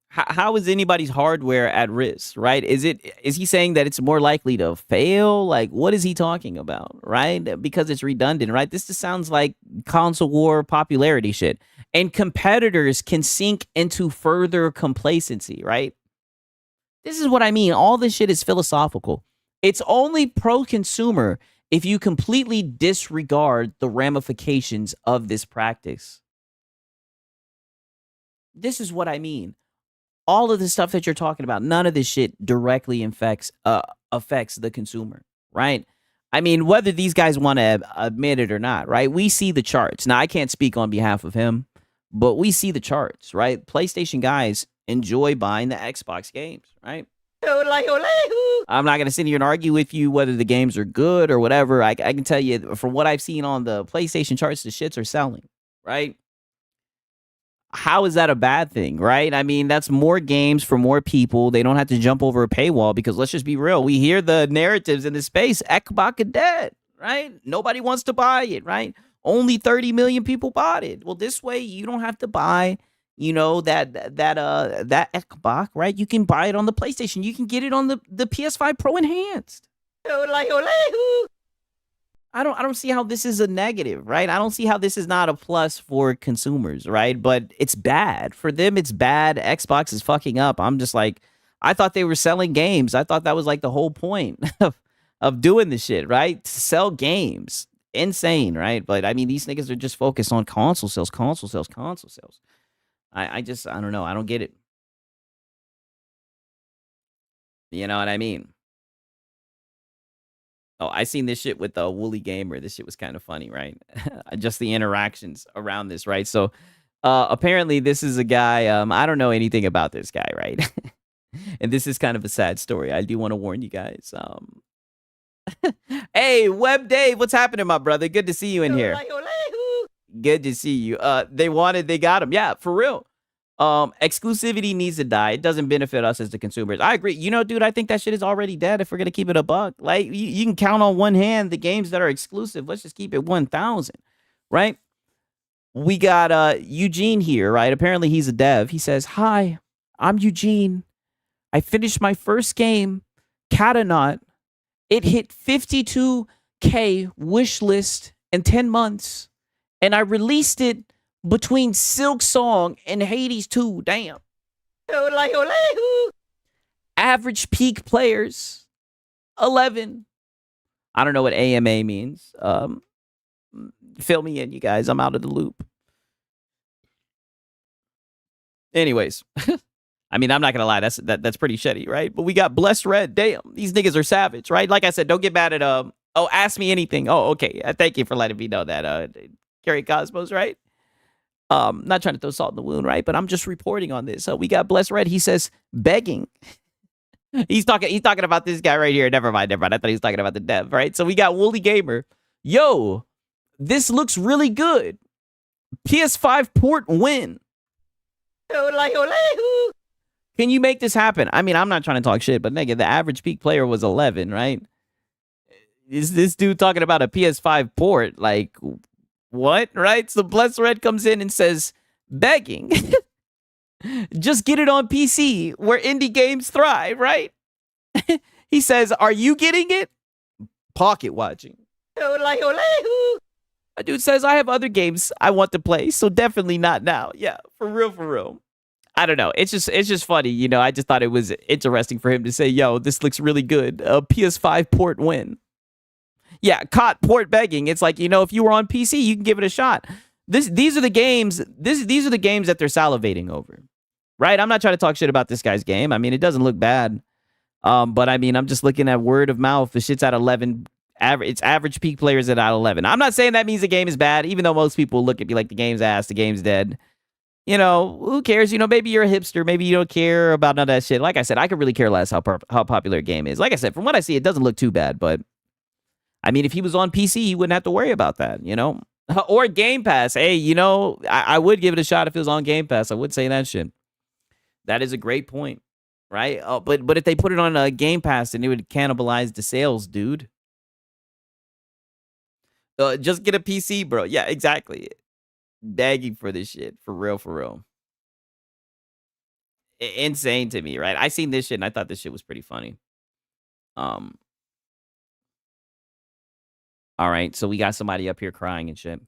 How is anybody's hardware at risk, right? Is he saying that it's more likely to fail? Like, what is he talking about, right? Because it's redundant, right? This just sounds like console war popularity shit. And competitors can sink into further complacency, right? This is what I mean. All this shit is philosophical. It's only pro-consumer if you completely disregard the ramifications of this practice. This is what I mean. All of the stuff that you're talking about, none of this shit directly affects the consumer, right? I mean, whether these guys want to admit it or not, right? We see the charts. Now, I can't speak on behalf of him, but we see the charts, right? PlayStation guys enjoy buying the Xbox games, right? I'm not going to sit here and argue with you whether the games are good or whatever. I can tell you from what I've seen on the PlayStation charts, the shits are selling, right? How is that a bad thing, right? I mean, that's more games for more people. They don't have to jump over a paywall because let's just be real. We hear the narratives in the space. Xbox is dead, right? Nobody wants to buy it, right? Only 30 million people bought it. Well, this way you don't have to buy, that Xbox, right? You can buy it on the PlayStation. You can get it on the PS5 Pro Enhanced. I don't see how this is a negative, right? I don't see how this is not a plus for consumers, right? But it's bad. For them, it's bad. Xbox is fucking up. I'm just like, I thought they were selling games. I thought that was like the whole point of doing this shit, right? To sell games. Insane, right? But I mean, these niggas are just focused on console sales. I don't know. I don't get it. You know what I mean? Oh, I seen this shit with the Woolly Gamer. This shit was kind of funny, right? Just the interactions around this, right? So apparently this is a guy, I don't know anything about this guy, right? And this is kind of a sad story. I do want to warn you guys. Hey, Web Dave, what's happening, my brother? Good to see you in here. Good to see you. They got him. Yeah, for real. Exclusivity needs to die. It doesn't benefit us as the consumers. I agree. Dude, I think that shit is already dead if we're going to keep it a buck. Like, you can count on one hand the games that are exclusive. Let's just keep it 1,000, right? We got Eugene here, right? Apparently he's a dev. He says, "Hi, I'm Eugene. I finished my first game, Catanaut. It hit 52K wish list in 10 months. And I released it between Silk Song and Hades 2. Damn. Average peak players, 11. I don't know what AMA means. Fill me in, you guys. I'm out of the loop. Anyways, I mean, I'm not gonna lie. That's pretty shitty, right? But we got Blessed Red. Damn, these niggas are savage, right? Like I said, don't get mad at Oh, ask me anything. Oh, okay. Thank you for letting me know that. Carrie Cosmos, right? Not trying to throw salt in the wound, right? But I'm just reporting on this. So we got Blessed Red. He says begging. He's talking about this guy right here. Never mind. I thought he was talking about the dev, right? So we got Woolly Gamer. Yo, this looks really good. PS5 port win. Can you make this happen? I mean, I'm not trying to talk shit, but nigga, the average peak player was 11, right? Is this dude talking about a PS5 port? Like, what, right? So Blessed Red comes in and says, begging. Just get it on PC where indie games thrive, right? He says, are you getting it? pocket watching. A dude says, I have other games I want to play, so definitely not now. Yeah, for real, for real. I don't know. It's just funny. You know, I just thought it was interesting for him to say, yo, this looks really good. A PS5 port win. Yeah, caught port begging. It's like, you know, if you were on PC, you can give it a shot. These are the games. These are the games that they're salivating over. Right? I'm not trying to talk shit about this guy's game. I mean, it doesn't look bad. But I mean, I'm just looking at word of mouth. The shit's at 11. It's average peak players at 11. I'm not saying that means the game is bad, even though most people look at me like the game's ass, the game's dead. You know, who cares? You know, maybe you're a hipster. Maybe you don't care about none of that shit. Like I said, I could really care less how popular a game is. Like I said, from what I see, it doesn't look too bad. But, I mean, if he was on PC, he wouldn't have to worry about that, you know? Or Game Pass. Hey, you know, I would give it a shot if it was on Game Pass. I would say that shit. That is a great point, right? But if they put it on a Game Pass, then it would cannibalize the sales, dude. Just get a PC, bro. Yeah, exactly. Begging for this shit. For real, for real. Insane to me, right? I seen this shit and I thought this shit was pretty funny. All right, so we got somebody up here crying and shit.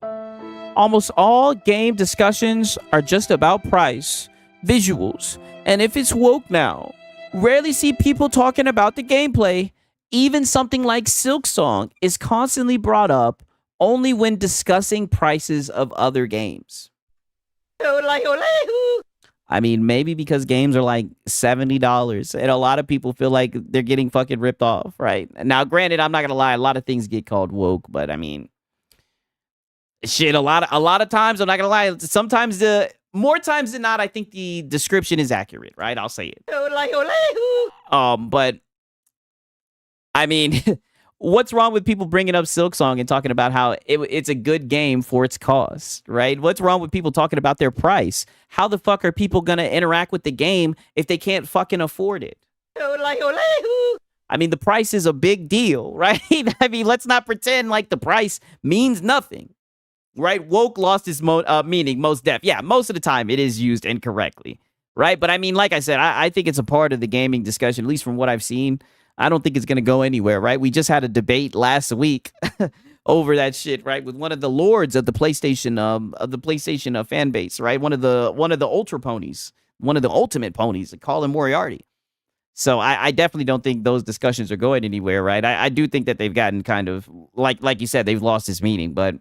Almost all game discussions are just about price, visuals, and if it's woke now. Rarely see people talking about the gameplay. Even something like Silksong is constantly brought up only when discussing prices of other games. I mean, maybe because games are like $70 and a lot of people feel like they're getting fucking ripped off, right? Now, granted, I'm not going to lie, a lot of things get called woke, but I mean, shit, a lot of times, I'm not going to lie, sometimes more times than not, I think the description is accurate, right? I'll say it. But I mean, what's wrong with people bringing up Silksong and talking about how it's a good game for its cost, right? What's wrong with people talking about their price? How the fuck are people going to interact with the game if they can't fucking afford it? I mean, the price is a big deal, right? I mean, let's not pretend like the price means nothing, right? Woke lost its meaning, most def. Yeah, most of the time it is used incorrectly, right? But I mean, like I said, I think it's a part of the gaming discussion, at least from what I've seen. I don't think it's going to go anywhere, right? We just had a debate last week over that shit, right? With one of the lords of the PlayStation fan base, right? One of the ultra ponies, one of the ultimate ponies, Colin Moriarty. So I definitely don't think those discussions are going anywhere, right? I do think that they've gotten kind of, like you said, they've lost its meaning, but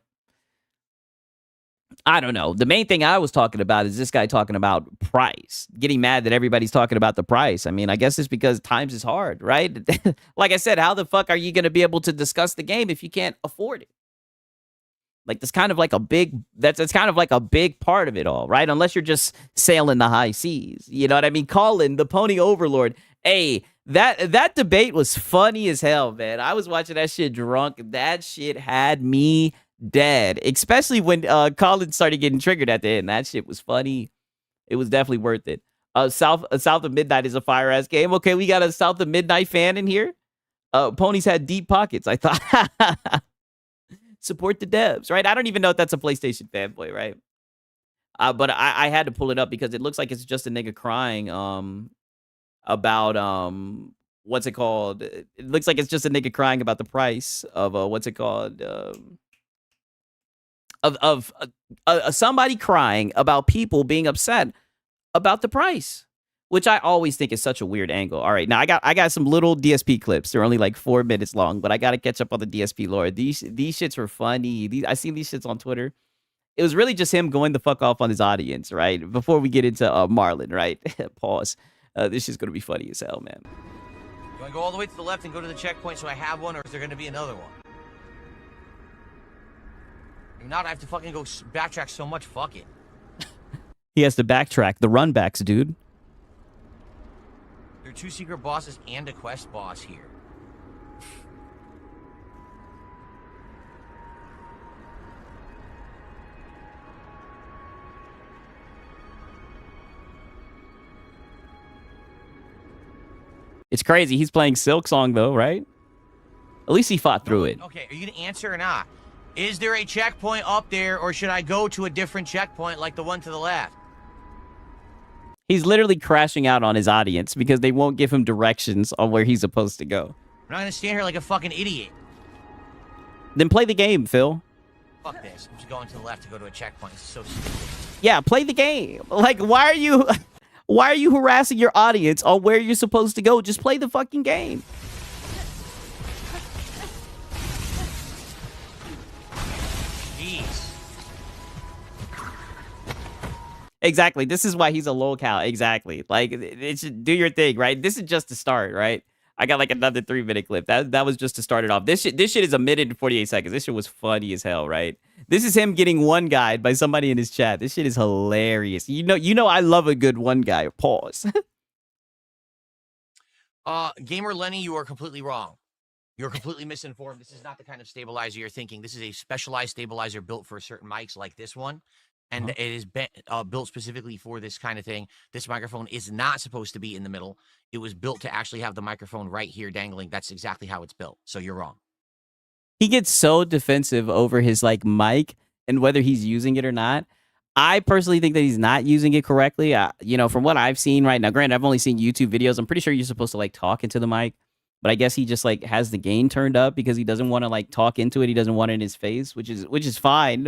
I don't know. The main thing I was talking about is this guy talking about price, getting mad that everybody's talking about the price. I mean, I guess it's because times is hard, right? Like I said, how the fuck are you going to be able to discuss the game if you can't afford it? Like that's kind of like a big part of it all, right? Unless you're just sailing the high seas. You know what I mean? Colin, the pony overlord. Hey, that debate was funny as hell, man. I was watching that shit drunk. That shit had me dead, especially when Colin started getting triggered at the end. That shit was funny. It was definitely worth it. South of Midnight is a fire ass game. Okay, we got a South of Midnight fan in here. Ponies had deep pockets. I thought support the devs, right? I don't even know if that's a PlayStation fanboy, right? But I had to pull it up because it looks like it's just a nigga crying about what's it called? It looks like it's just a nigga crying about the price of what's it called? Of somebody crying about people being upset about the price, which I always think is such a weird angle. All right, now I got some little DSP clips. They're only like 4 minutes long, but I got to catch up on the DSP lore. These shits were funny. I seen these shits on Twitter. It was really just him going the fuck off on his audience, right? Before we get into Marlon, right? Pause. This is gonna be funny as hell, man. You want to go all the way to the left and go to the checkpoint so I have one, or is there going to be another one? If not, I have to fucking go backtrack so much. Fuck it. He has to backtrack the runbacks, dude. There are 2 secret bosses and a quest boss here. It's crazy. He's playing Silksong though, right? At least he fought through it. Okay, are you going to answer or not? Is there a checkpoint up there, or should I go to a different checkpoint like the one to the left? He's literally crashing out on his audience because they won't give him directions on where he's supposed to go. I'm not gonna stand here like a fucking idiot. Then play the game, Phil. Fuck this. I'm just going to the left to go to a checkpoint. It's so stupid. Yeah, play the game. Like, why are you harassing your audience on where you're supposed to go? Just play the fucking game. Jeez. Exactly. This is why he's a lolcow. Exactly. Like, it should do your thing, right? This is just to start, right? I got like another 3-minute clip. That was just to start it off. This shit is a minute and 48 seconds. This shit was funny as hell, right? This is him getting one guyed by somebody in his chat. This shit is hilarious. You know I love a good one guy. Pause. Gamer Lenny, you are completely wrong. You're completely misinformed. This is not the kind of stabilizer you're thinking. This is a specialized stabilizer built for certain mics like this one. And it is built specifically for this kind of thing. This microphone is not supposed to be in the middle. It was built to actually have the microphone right here dangling. That's exactly how it's built. So you're wrong. He gets so defensive over his like mic and whether he's using it or not. I personally think that he's not using it correctly. From what I've seen right now, granted, I've only seen YouTube videos. I'm pretty sure you're supposed to like talk into the mic, but I guess he just like has the gain turned up because he doesn't want to like talk into it. He doesn't want it in his face, which is fine.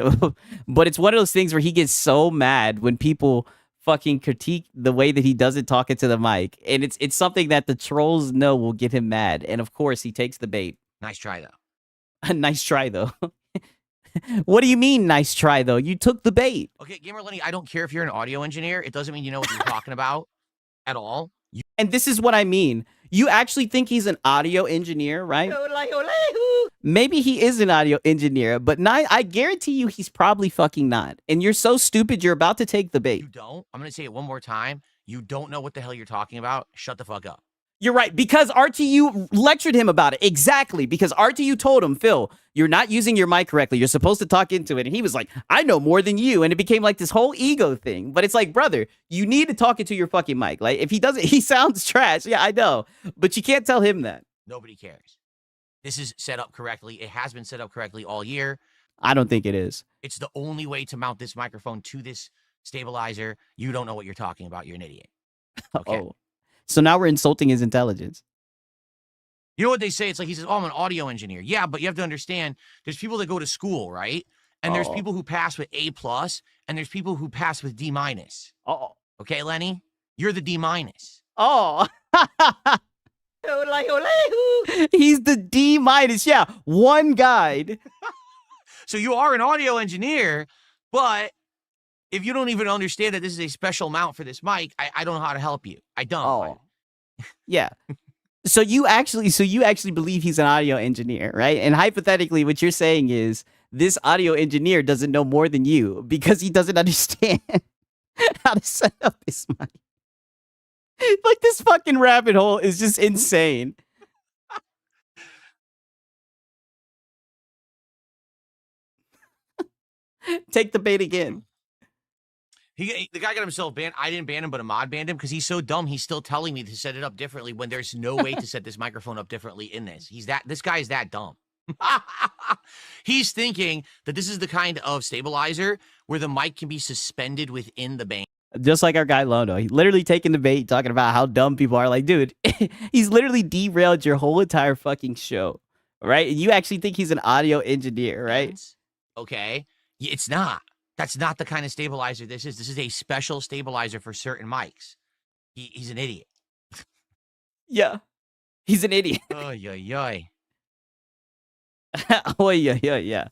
But it's one of those things where he gets so mad when people fucking critique the way that he doesn't talk into the mic, and it's something that the trolls know will get him mad. And of course, he takes the bait. Nice try, though. Nice try, though. What do you mean, nice try, though? You took the bait. Okay, Gamer Lenny, I don't care if you're an audio engineer. It doesn't mean you know what you're talking about at all. And this is what I mean. You actually think he's an audio engineer, right? Maybe he is an audio engineer, but I guarantee you he's probably fucking not. And you're so stupid, you're about to take the bait. You don't? I'm going to say it one more time. You don't know what the hell you're talking about. Shut the fuck up. You're right, because RTU lectured him about it. Exactly, because RTU told him, Phil, you're not using your mic correctly. You're supposed to talk into it. And he was like, I know more than you. And it became like this whole ego thing. But it's like, brother, you need to talk into your fucking mic. Like, if he doesn't, he sounds trash. Yeah, I know. But you can't tell him that. Nobody cares. This is set up correctly. It has been set up correctly all year. I don't think it is. It's the only way to mount this microphone to this stabilizer. You don't know what you're talking about. You're an idiot. Okay. Oh. So now we're insulting his intelligence. You know what they say? It's like he says, oh, I'm an audio engineer. Yeah, but you have to understand, there's people that go to school, right? And there's people who pass with A+, and there's people who pass with D-. Oh. Okay, Lenny? You're the D-. Oh. He's the D-. Yeah, one guide. So you are an audio engineer, but if you don't even understand that this is a special mount for this mic, I don't know how to help you. I don't. Oh. Yeah. So you actually believe he's an audio engineer, right? And hypothetically, what you're saying is this audio engineer doesn't know more than you because he doesn't understand how to set up his mic. Like, this fucking rabbit hole is just insane. Take the bait again. The guy got himself banned. I didn't ban him, but a mod banned him because he's so dumb. He's still telling me to set it up differently when there's no way to set this microphone up differently in this. This guy is that dumb. He's thinking that this is the kind of stabilizer where the mic can be suspended within the band. Just like our guy Lono. He's literally taking the bait, talking about how dumb people are. Like, dude, he's literally derailed your whole entire fucking show, right? And you actually think he's an audio engineer, right? Okay. It's not. That's not the kind of stabilizer this is. This is a special stabilizer for certain mics. He's an idiot. Yeah. He's an idiot. Oh, yeah. Oh, yeah.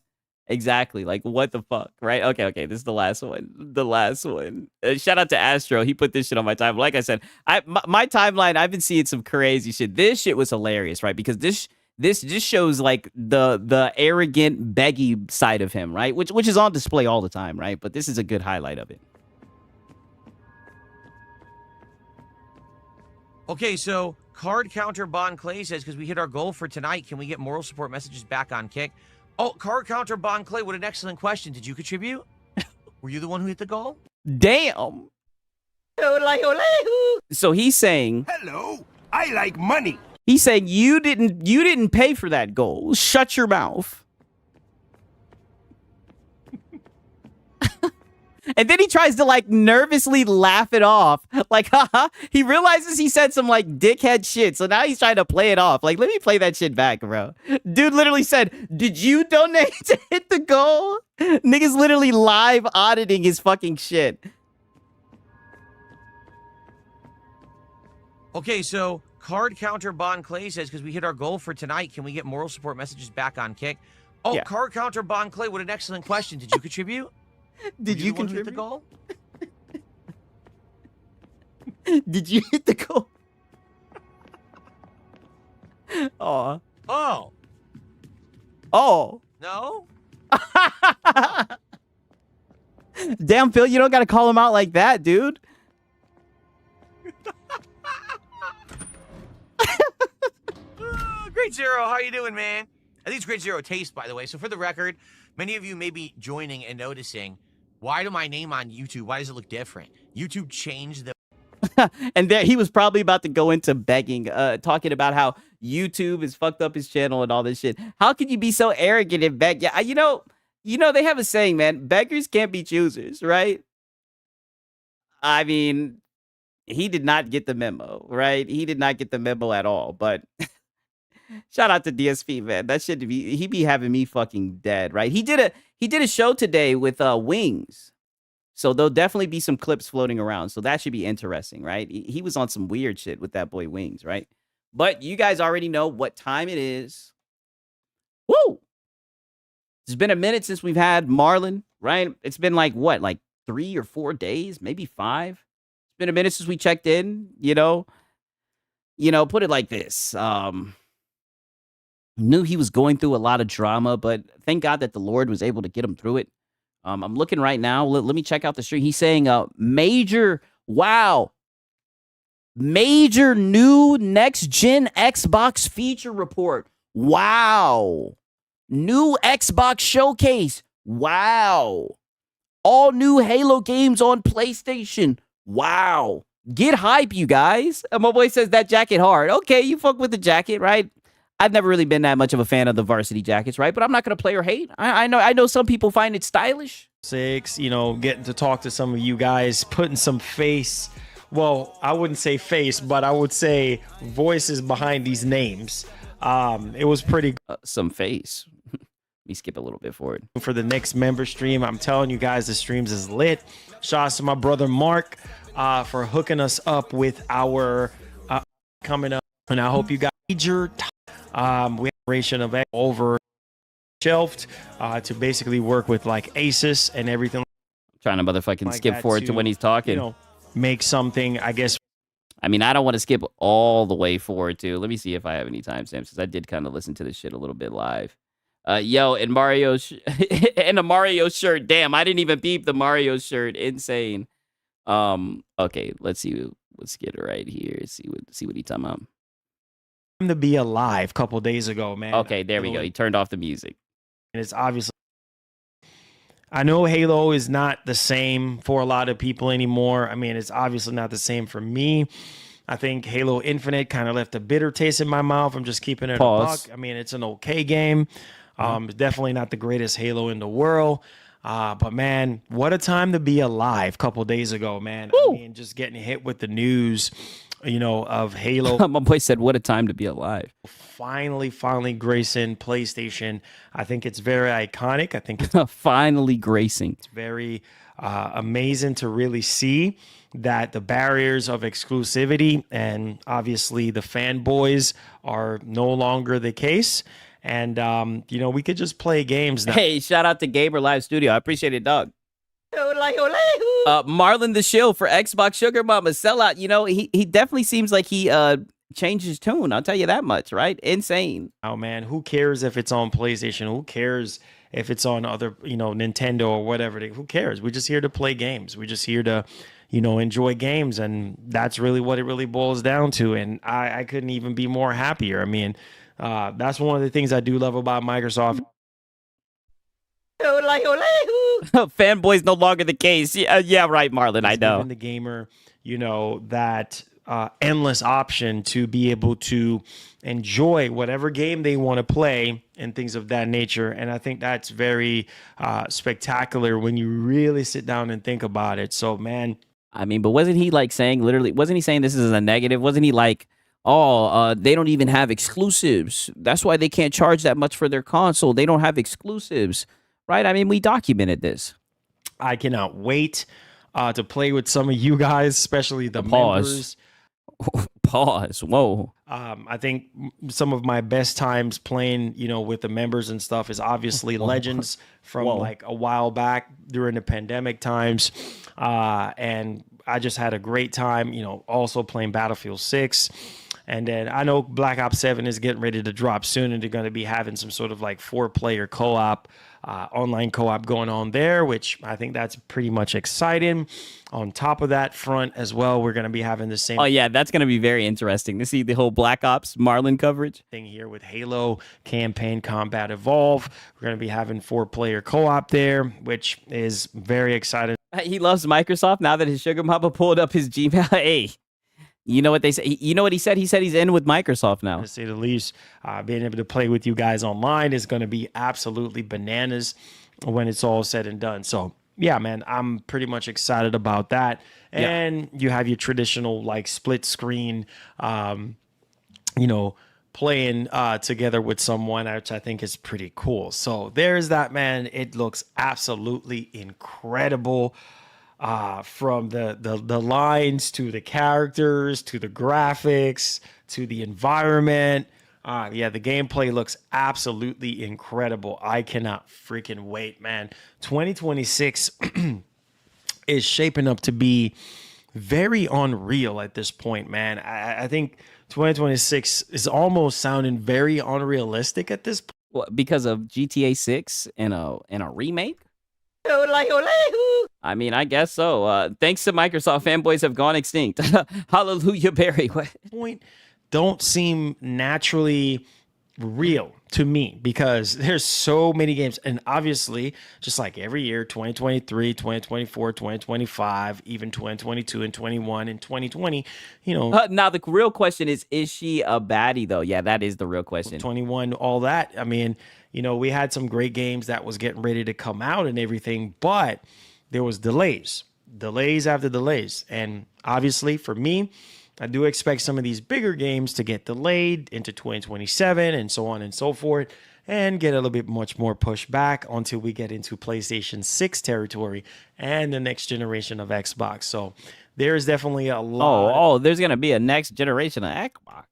Exactly. Like, what the fuck, right? Okay. This is the last one. Shout out to Astro. He put this shit on my timeline. Like I said, my timeline, I've been seeing some crazy shit. This shit was hilarious, right? Because this just shows like the arrogant, beggy side of him, right? Which is on display all the time, right? But this is a good highlight of it. Okay, so Card Counter Bon Clay says, because we hit our goal for tonight, can we get moral support messages back on Kick? Oh, Card Counter Bon Clay, what an excellent question. Did you contribute? Were you the one who hit the goal? Damn. So he's saying, hello, I like money. He's saying you didn't pay for that goal. Shut your mouth. And then he tries to like nervously laugh it off. Like, haha. He realizes he said some like dickhead shit. So now he's trying to play it off. Like, let me play that shit back, bro. Dude literally said, "Did you donate to hit the goal?" Niggas literally live auditing his fucking shit. Okay, so Card Counter Bon Clay says, because we hit our goal for tonight, can we get moral support messages back on Kick? Oh, Yeah. Card Counter Bon Clay, what an excellent question. Did you contribute? Did you the one who hit the contribute? goal? Did you hit the goal? Aw. Oh, Oh. no? Damn, Phil, you don't got to call him out like that, dude. Great Zero, how you doing, man? I think it's Great Zero Taste, by the way. So for the record, many of you may be joining and noticing, why do my name on YouTube, why does it look different? YouTube changed the And there he was probably about to go into begging, talking about how YouTube has fucked up his channel and all this shit. How can you be so arrogant and beg? Yeah, you know, they have a saying, man, beggars can't be choosers, right? I mean, he did not get the memo, right? He did not get the memo at all. But shout out to DSP, man. That shit he be having me fucking dead, right? He did a show today with Wings. So there'll definitely be some clips floating around. So that should be interesting, right? He was on some weird shit with that boy Wings, right? But you guys already know what time it is. Woo! It's been a minute since we've had Marlon, right? It's been like what, like 3 or 4 days, maybe 5. It's been a minute since we checked in, you know. Put it like this. Knew he was going through a lot of drama, but thank God that the Lord was able to get him through it. I'm looking right now. Let me check out the stream. He's saying major new next gen Xbox feature report. Wow. New Xbox showcase. Wow. All new Halo games on PlayStation. Wow. Get hype, you guys. And my boy says that jacket hard. Okay, you fuck with the jacket, right? I've never really been that much of a fan of the varsity jackets, right? But I'm not gonna play or hate. I know some people find it stylish. Getting to talk to some of you guys, putting some face. Well, I wouldn't say face, but I would say voices behind these names. It was pretty Some face. Let me skip a little bit forward. for the next member stream. I'm telling you guys, the streams is lit. Shout out to my brother Mark for hooking us up with our coming up, and I hope you got major. We have a ration of over shelved to basically work with like Asus and everything. Trying to motherfucking Like skip that forward to when he's talking. Make something, I guess. I mean, I don't want to skip all the way forward to. Let me see if I have any timestamps, because I did kind of listen to this shit a little bit live. Yo, and Mario and a Mario shirt. Damn, I didn't even beep the Mario shirt. Insane. Okay, let's see. Let's get it right here. See what he talking about. To be alive a couple days ago, man. Okay, there we go. He turned off the music. And it's obviously, I know Halo is not the same for a lot of people anymore. I mean, it's obviously not the same for me. I think Halo Infinite kind of left a bitter taste in my mouth. I'm just keeping it Pause. a buck. I mean, it's an okay game. Definitely not the greatest Halo in the world. But man, what a time to be alive a couple days ago, man. Woo. I mean, just getting hit with the news, of Halo. My boy said, "What a time to be alive." finally gracing PlayStation. I think it's very iconic. I think it's Finally gracing. very amazing to really see that the barriers of exclusivity and obviously the fanboys are no longer the case. And, we could just play games now. Hey, shout out to Gamer Live Studio. I appreciate it, dog. Marlon the Shill for Xbox Sugar Mama sellout. He definitely seems like he changed his tune. I'll tell you that much, right? Insane. Oh man, who cares if it's on PlayStation? Who cares if it's on other, Nintendo or whatever? Who cares? We're just here to play games. We're just here to, enjoy games, and that's really what it really boils down to. And I couldn't even be more happier. I mean, that's one of the things I do love about Microsoft. Fanboys no longer the case. Yeah, right, Marlon. I know. Giving the gamer, that endless option to be able to enjoy whatever game they want to play and things of that nature. And I think that's very spectacular when you really sit down and think about it. So, man. I mean, but wasn't he like saying literally, wasn't he saying this is a negative? Wasn't he like, oh, they don't even have exclusives. That's why they can't charge that much for their console. They don't have exclusives, right? I mean, we documented this. I cannot wait to play with some of you guys, especially the Pause. members. Pause. Whoa. I think some of my best times playing, with the members and stuff is obviously Legends from like a while back during the pandemic times. And I just had a great time, also playing Battlefield 6. And then I know Black Ops 7 is getting ready to drop soon, and they're going to be having some sort of like 4-player co-op, online co-op going on there, which I think that's pretty much exciting. On top of that front as well, we're going to be having the same. Oh, yeah, that's going to be very interesting to see the whole Black Ops Marlin coverage thing here with Halo Campaign Combat Evolve. We're going to be having 4-player co-op there, which is very exciting. He loves Microsoft now that his sugar mama pulled up his Gmail. Hey. You know what they say? You know what he said? He said he's in with Microsoft now. To say the least, being able to play with you guys online is going to be absolutely bananas when it's all said and done. So, yeah, man, I'm pretty much excited about that. And you have your traditional like split screen, playing together with someone, which I think is pretty cool. So there's that, man. It looks absolutely incredible. From the lines to the characters to the graphics to the environment. The gameplay looks absolutely incredible. I cannot freaking wait, man. 2026 is shaping up to be very unreal at this point, man. I think 2026 is almost sounding very unrealistic at this point. Well, because of GTA 6 and a remake? I mean, I guess so. Thanks to Microsoft, fanboys have gone extinct. Hallelujah, Barry. Point don't seem naturally real to me because there's so many games. And obviously, just like every year, 2023, 2024, 2025, even 2022 and 21 and 2020, now, the real question is she a baddie, though? Yeah, that is the real question. 21, all that. I mean, we had some great games that was getting ready to come out and everything, but there was delays after delays. And obviously for me, I do expect some of these bigger games to get delayed into 2027 and so on and so forth and get a little bit much more pushed back until we get into PlayStation 6 territory and the next generation of Xbox. So there's definitely a lot. Oh, there's going to be a next generation of Xbox.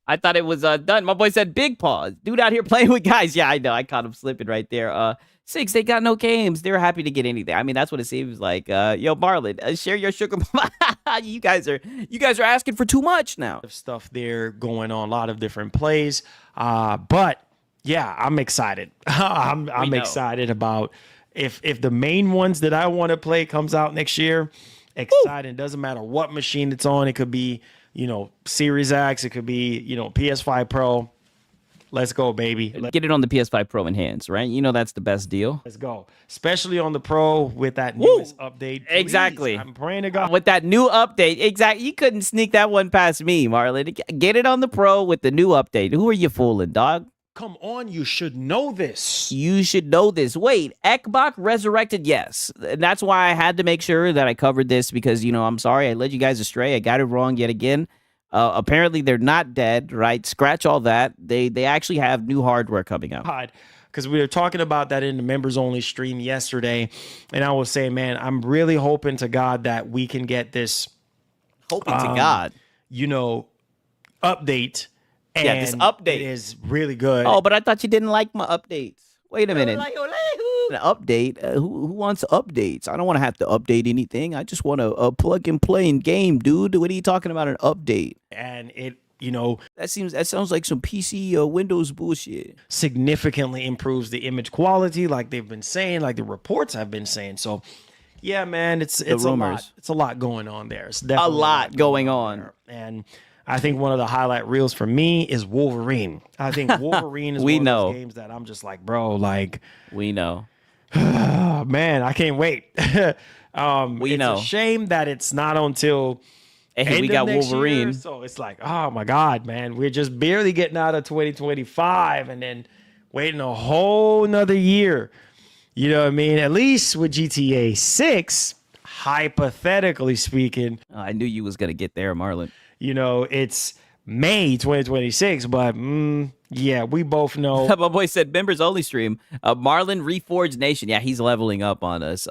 I thought it was done. My boy said big pause. Dude out here playing with guys. Yeah, I know. I caught him slipping right there. 6, they got no games. They're happy to get anything. I mean, that's what it seems like. Yo, Marlon, share your sugar. you guys are asking for too much now. Stuff there going on, a lot of different plays. But yeah, I'm excited. I'm excited about if the main ones that I want to play comes out next year. Excited. Doesn't matter what machine it's on. It could be Series X. It could be PS5 Pro. Let's go, baby. Get it on the PS5 Pro Enhanced, right? That's the best deal. Let's go. Especially on the Pro with that newest update. Please. Exactly. I'm praying to God. With that new update. Exactly. You couldn't sneak that one past me, Marlon. Get it on the Pro with the new update. Who are you fooling, dog? Come on, you should know this. You should know this. Wait, Ekbok resurrected? Yes. And that's why I had to make sure that I covered this because, I'm sorry. I led you guys astray. I got it wrong yet again. Apparently, they're not dead, right? Scratch all that. They actually have new hardware coming out. Because we were talking about that in the members-only stream yesterday, and I was saying, man, I'm really hoping to God that we can get this. Hoping to God. Update. And yeah, this update it is really good. Oh, but I thought you didn't like my updates. Wait a minute. An update? Who wants updates? I don't want to have to update anything. I just want to plug and play in game, dude. What are you talking about? An update? And it, that sounds like some PC Windows bullshit. Significantly improves the image quality, like they've been saying, like the reports have been saying. So, yeah, man, it's a lot. It's a lot going on there. It's definitely a lot going on. And I think one of the highlight reels for me is Wolverine. I think Wolverine is one of those games that I'm just like, bro, like we know. Man, I can't wait. It's a shame that it's not until Hey, end we of got next year. Wolverine. So it's like, oh my God, man, we're just barely getting out of 2025 and then waiting a whole nother year. You know what I mean? At least with GTA 6, hypothetically speaking, I knew you was gonna get there, Marlon. you know, it's May 2026, but yeah, we both know. My boy said members only stream. Marlon Reforged Nation. Yeah, he's leveling up on us.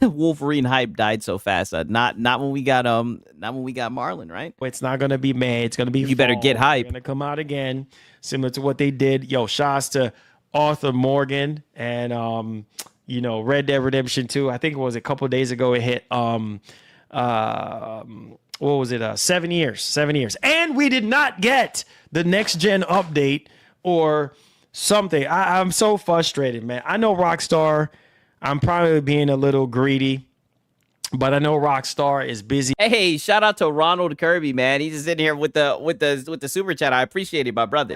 Wolverine hype died so fast. Not when we got Marlon, right? It's not gonna be May. It's gonna be. You better get hype. It's gonna come out again, similar to what they did. Yo, shouts to Arthur Morgan and you know, Red Dead Redemption 2. I think it was a couple days ago. It hit what was it? 7 years. 7 years, and we did not get the next gen update or something. I'm so frustrated, man. I know Rockstar. I'm probably being a little greedy, but I know Rockstar is busy. Hey, shout out to Ronald Kirby, man. He's just in here with the super chat. I appreciate it, my brother.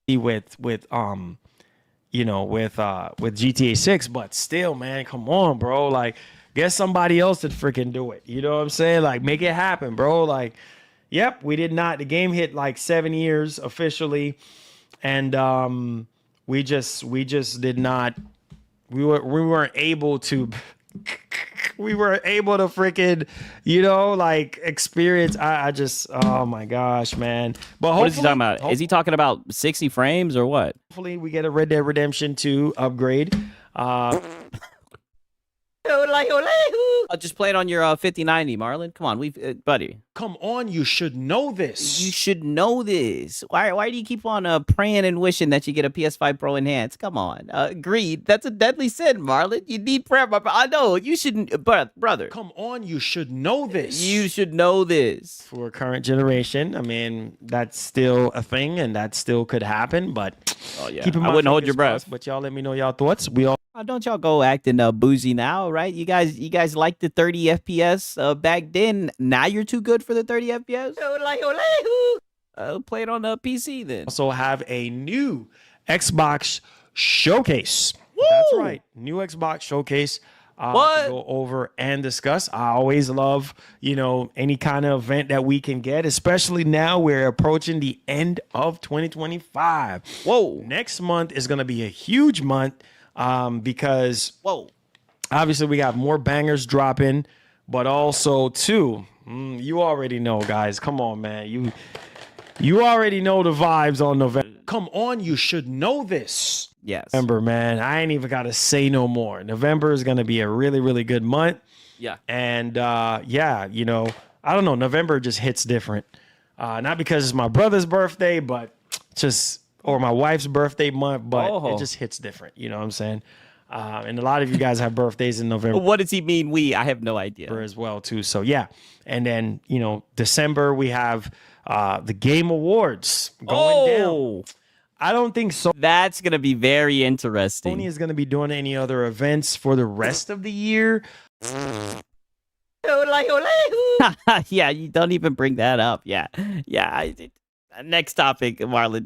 With you know, with GTA 6, but still, man, come on, bro. Like, get somebody else to freaking do it. You know what I'm saying? Like, make it happen, bro. Like, yep, we did not. The game hit like 7 years officially, and we just did not. We weren't able to. We were able to freaking, you know, like experience. I just, oh my gosh, man. But what is he talking about? Is he talking about 60 frames or what? Hopefully we get a Red Dead Redemption 2 upgrade. Just play it on your 5090, Marlon. Come on, buddy. Come on, you should know this. You should know this. Why do you keep on praying and wishing that you get a PS5 Pro Enhanced? Come on, greed. That's a deadly sin, Marlon. You need prayer, I know you shouldn't, brother. Come on, you should know this. You should know this. For current generation, I mean, that's still a thing, and that still could happen. But oh yeah, keep in mind, I wouldn't hold your breath. But y'all, let me know y'all thoughts. We all. Don't y'all go acting bougie now, right? You guys like the 30 FPS back then. Now you're too good for the 30 FPS. Play it on the PC then. Also have a new Xbox showcase. Woo! That's right, new Xbox showcase. To go over and discuss. I always love, you know, any kind of event that we can get, especially now we're approaching the end of 2025. Whoa! Next month is going to be a huge month. Because obviously we got more bangers dropping, but also too, you already know, guys. Come on, man. You already know the vibes on November. Come on, you should know this. Yes. November, man. I ain't even got to say no more. November is going to be a really, really good month. Yeah. And yeah, you know, I don't know. November just hits different. Not because it's my brother's birthday, but just. Or my wife's birthday month, but it just hits different. You know what I'm saying? And a lot of you guys have birthdays in November. What does he mean? I have no idea. As well, too. So, yeah. And then, you know, December, we have the Game Awards going down. I don't think so. That's going to be very interesting. Sony is going to be doing any other events for the rest of the year. Yeah, you don't even bring that up. Yeah. Next topic, Marlon.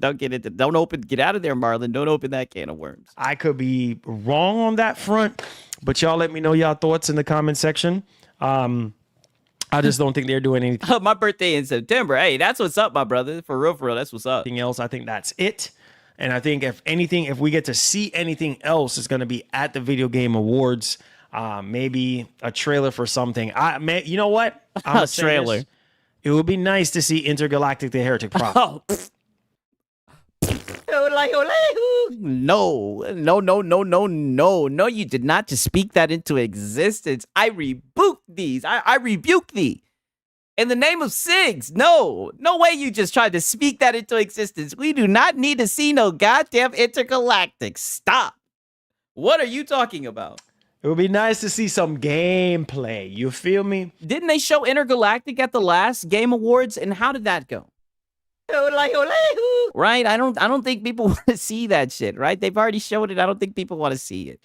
Get out of there, Marlon. Don't open that can of worms. I could be wrong on that front, but y'all let me know y'all thoughts in the comment section. I just don't think they're doing anything. My birthday in September. Hey, that's what's up, my brother. For real, that's what's up. Anything else, I think that's it. And I think if anything, if we get to see anything else, it's going to be at the Video Game Awards. Maybe a trailer for something. You know what? A trailer. It would be nice to see Intergalactic the Heretic Prophet. No, you did not just speak that into existence. I rebuke these. I rebuke thee. In the name of SIGs, no way you just tried to speak that into existence. We do not need to see no goddamn Intergalactic. Stop. What are you talking about? It would be nice to see some gameplay. You feel me? Didn't they show Intergalactic at the last Game Awards? And how did that go? Right? I don't think people want to see that shit, right? They've already showed it. I don't think people want to see it.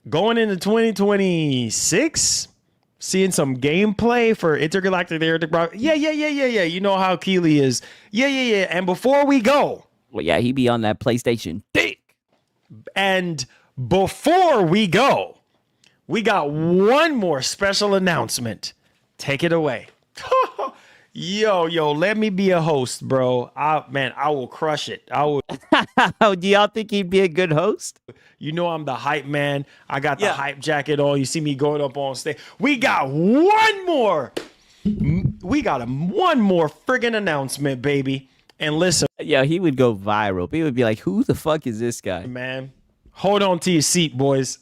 Going into 2026, seeing some gameplay for Intergalactic the Heretic Prophet. Yeah. You know how Keely is. Yeah. And before we go. Well, yeah, he be on that PlayStation dick. And before we go, we got one more special announcement Take it away. Yo, let me be a host, bro. I will crush it. I will. Do y'all think he'd be a good host? You know I'm the hype man. I got the Yeah. hype jacket on. You see me going up on stage. We got one more. We got one more friggin' announcement, baby. And listen, Yeah, he would go viral. People would be like, who the fuck is this guy? man, hold on to your seat, boys.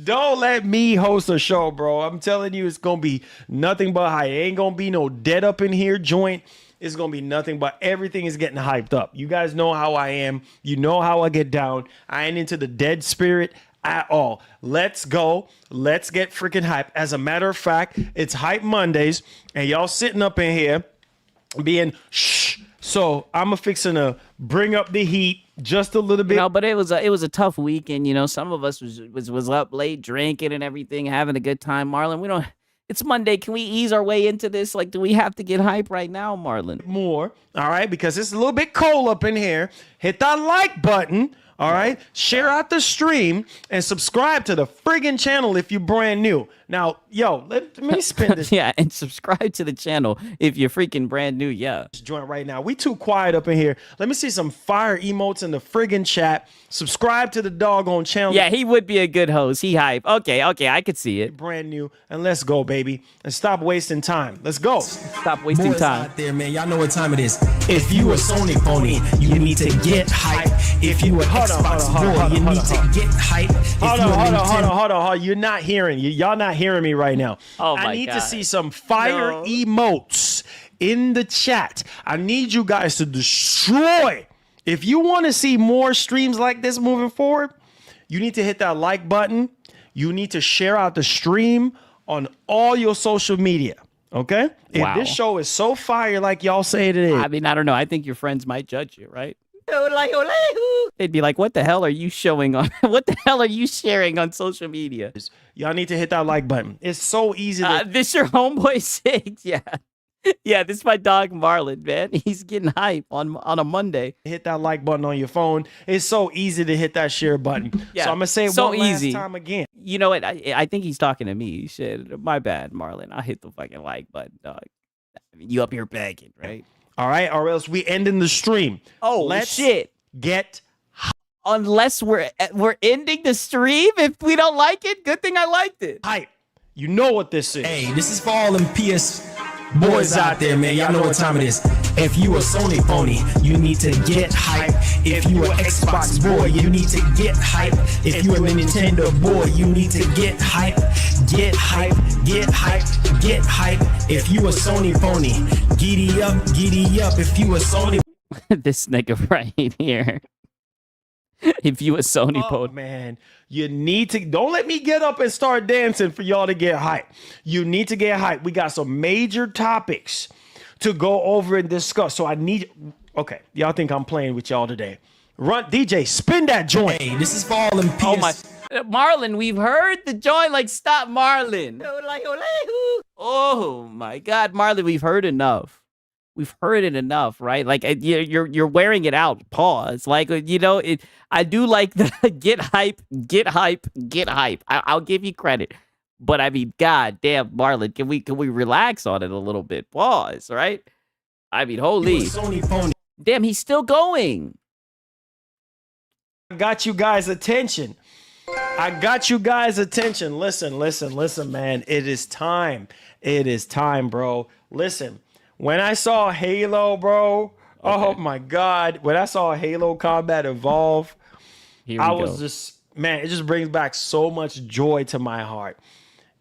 Don't let me host a show, bro. I'm telling you, it's gonna be nothing but hype. It ain't gonna be no dead up in here joint. It's gonna be nothing but everything is getting hyped up. You guys know how I am. You know how I get down. I ain't into the dead spirit at all. Let's go. Let's get freaking hype. As a matter of fact, it's Hype Mondays, and y'all sitting up in here being shh. So I'm fixing to bring up the heat just a little bit. You know, but it was a tough weekend. You know, some of us was up late drinking and everything, having a good time. Marlon, we don't. It's Monday. Can we ease our way into this? Like, do we have to get hype right now, Marlon? More, all right, because it's a little bit cold up in here. Hit that like button, all right? Share out the stream and subscribe to the friggin' channel if you're brand new. Now, yo, let me spin this Yeah, and subscribe to the channel if you're freaking brand new. Yeah. joint right now. We too quiet up in here. Let me see some fire emotes in the friggin' chat. Subscribe to the doggone channel. Yeah, he would be a good host. He hype. Okay, I could see it. Brand new, and let's go, baby, and stop wasting time. Let's go. Stop wasting Boys time. out there, man, y'all know what time it is. If you a Sony phony, you need to get hype. If you a Xbox boy, you need to get hype. Hold on. You're not hearing. Y'all not hearing me right now. Oh my I need God. to see some fire No. emotes in the chat. I need you guys to destroy. If you want to see more streams like this moving forward, you need to hit that like button. You need to share out the stream on all your social media. Okay? Wow. If this show is so fire like y'all say it is, I mean, I don't know. I think your friends might judge you, right? They'd be like, what the hell are you showing on? What the hell are you sharing on social media? y'all need to hit that like button. It's so easy to This your homeboy Six? Yeah. Yeah, this is my dog Marlon, man. He's getting hype on a Monday. hit that like button on your phone. It's so easy to hit that share button. Yeah, So I'm gonna say it so one easy. last time again. You know what? I think he's talking to me. Shit, my bad, Marlon. I'll hit the fucking like button, dog. You up here begging, right? All right, or else we ending the stream. Oh, Let's shit. get Unless we're ending the stream if we don't like it. Good thing I liked it. hype. You know what this is. Hey, this is for all them PS boys out there, man. Y'all know what time it is. If you a Sony phony, you need to get hype. If you a Xbox boy, you need to get hype. If you a Nintendo boy, you need to get hype. Get hype, get hype, get hype. If you a Sony phony, giddy up, giddy up. If you a Sony This nigga right here. If you a Sony Oh, pod. man, you need to don't let me get up and start dancing for y'all to get hype. You need to get hype. We got some major topics to go over and discuss. So I need okay. Y'all think I'm playing with y'all today. Run DJ, spin that joint. Hey, this is for all them PS Oh my, Marlon, we've heard the joint. Like, stop, Marlon. Oh my God, Marlon, we've heard enough. We've heard it enough, right? Like, you're wearing it out. Pause. Like, you know, it. I do like the get hype, get hype, get hype. I'll give you credit, but I mean, God damn, Marlon, can we relax on it a little bit? Pause, right? I mean, holy Sony phony. damn, he's still going. I got you guys' attention. I got you guys' attention. Listen, man. It is time. It is time, bro. Listen, when I saw Halo, bro, oh my God. When I saw Halo Combat Evolve, Here we I go. was just, man, it just brings back so much joy to my heart.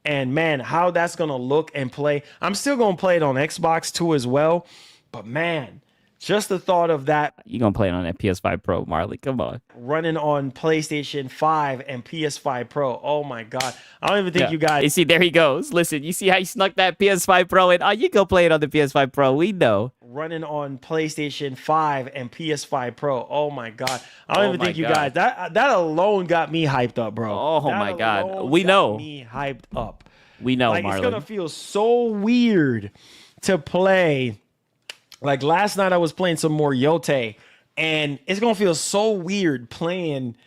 And man, how that's going to look and play. I'm still going to play it on Xbox too as well. But man, just the thought of that You gonna play it on that PS5 Pro, Marley? Come on. running on PlayStation 5 and PS5 Pro. Oh my God. I don't even think you guys You see, there he goes. Listen, you see how he snuck that PS5 Pro in? Oh, you go play it on the PS5 Pro. We know. running on PlayStation 5 and PS5 Pro. Oh my God. I don't Oh even my think you God. guys that alone got me hyped up, bro. Oh That my God. alone We got know. me hyped up. We know, Like it's Marlon. gonna feel so weird to play. Like last night I was playing some more Yote, and it's gonna feel so weird playing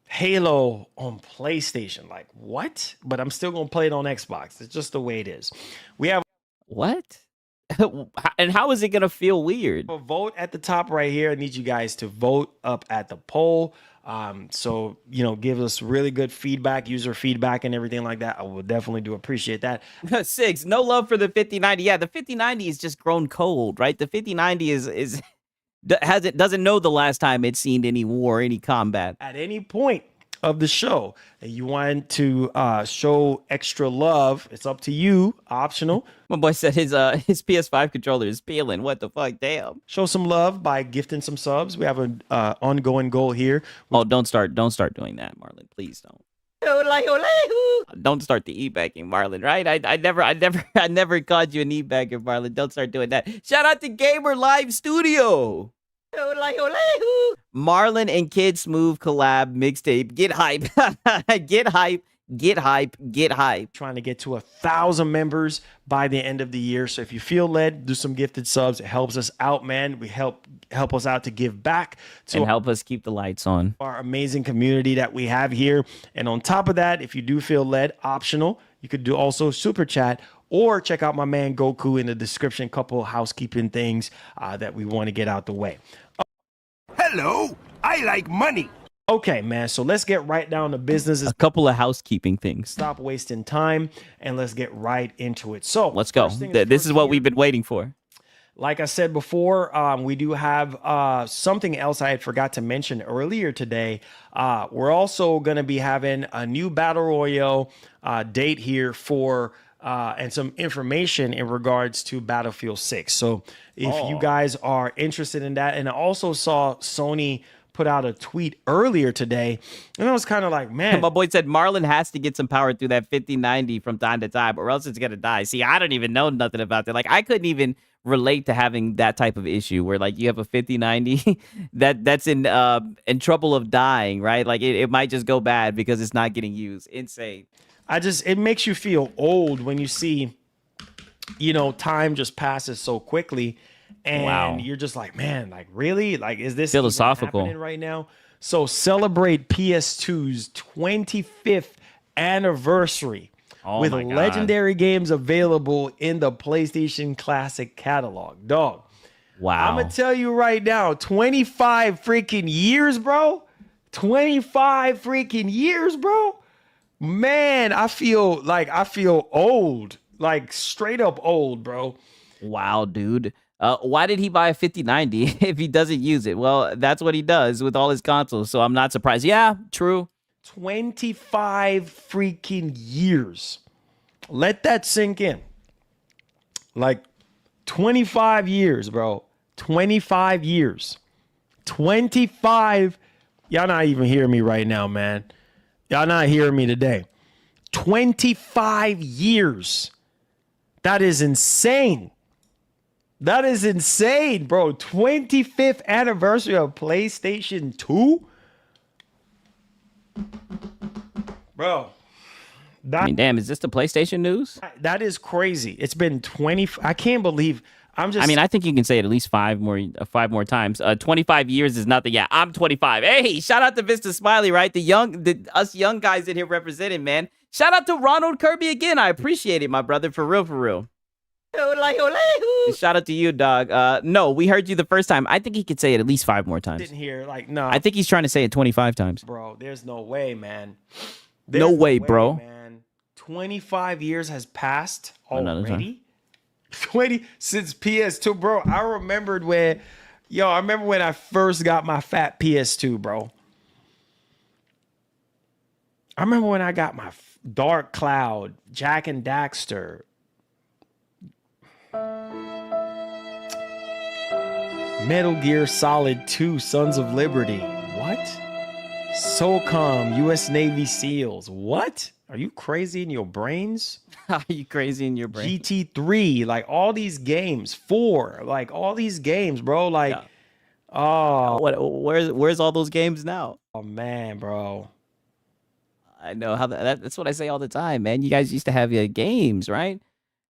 Halo on PlayStation. Like, what? But I'm still gonna play it on Xbox. It's just the way it is. We have What? And how is it gonna feel weird? a vote at the top right here. I need you guys to vote up at the poll. So give us really good feedback, user feedback, and everything like that. I will definitely do appreciate that. 6. No love for the 5090. Yeah, the 5090 is just grown cold, right? The 5090 is doesn't know the last time it's seen any war, any combat. At any point of the show that you want to show extra love, it's up to you. Optional. My boy said his PS5 controller is peeling. What the fuck? Damn. Show some love by gifting some subs. We have an ongoing goal here. Oh, don't start doing that, Marlon. Please don't. Don't start the e-bagging, Marlon, right? I never called you an e-bagger, Marlon. Don't start doing that. Shout out to Gamer Live Studio. Marlon and Kid Smooth collab mixtape. Get hype. Get hype. Get hype. Get hype. Trying to get to 1,000 members by the end of the year. So if you feel led, do some gifted subs. It helps us out, man. We help us out to give back to And help us keep the lights on. our amazing community that we have here. And on top of that, if you do feel led, optional, you could do also super chat or check out my man Goku in the description. Couple housekeeping things that we want to get out the way. Hello, I like money. Okay, man. So let's get right down to business. A couple of housekeeping things. Stop wasting time and let's get right into it. So Let's go. first things This first is what here. we've been waiting for. Like I said before, we do have something else I had forgot to mention earlier today. We're also going to be having a new Battle Royale date here for and some information in regards to Battlefield 6. So if you guys are interested in that, and I also saw Sony put out a tweet earlier today, and I was kind of like, man, My boy said Marlon has to get some power through that 5090 from time to time, or else it's gonna die. See, I don't even know nothing about that. Like, I couldn't even relate to having that type of issue where like you have a 5090 that's in trouble of dying, right? Like it might just go bad because it's not getting used. Insane. it makes you feel old when you see, time just passes so quickly. And Wow. you're just like, man, like really? Like, is this Philosophical. even happening right now? So celebrate PS2's 25th anniversary Oh with my God. legendary games available in the PlayStation Classic catalog. Dog, Wow. I'm going to tell you right now, 25 freaking years, bro. 25 freaking years, bro. Man, I feel old, like straight up old, bro. Wow, dude. Why did he buy a 5090 if he doesn't use it? Well, that's what he does with all his consoles, so I'm not surprised. Yeah, true. 25 freaking years. Let that sink in. Like 25 years, bro. 25 years. 25. Y'all not even hearing me right now, man. Y'all not hearing me today. 25 years. That is insane. That is insane, bro. 25th anniversary of PlayStation 2? Bro, I mean, damn, is this the PlayStation news? that is crazy. It's been 20. I can't believe. I think you can say it at least five more times. 25 years is nothing. Yeah, I'm 25. Hey, shout out to Vista Smiley, right? Us young guys in here representing, man. Shout out to Ronald Kirby again. I appreciate it, my brother. For real, for real. Shout out to you, dog. No, we heard you the first time. I think he could say it at least 5 more times. didn't hear no. I think he's trying to say it 25 times. Bro, there's no way, man. No way, bro. Man. 25 years has passed Another time. already. 20 since PS2, bro. I remember when I first got my fat PS2, bro. I remember when I got my Dark Cloud, Jack and Daxter. Metal Gear Solid 2, Sons of Liberty. What? SOCOM, U.S. Navy SEALs. What? Are you crazy in your brains? Are you crazy in your brain? GT3, like all these games. 4, like all these games, bro. Like, Yeah. oh Where's all those games now? man, bro. I know how that's what I say all the time, man. You guys used to have your games, right?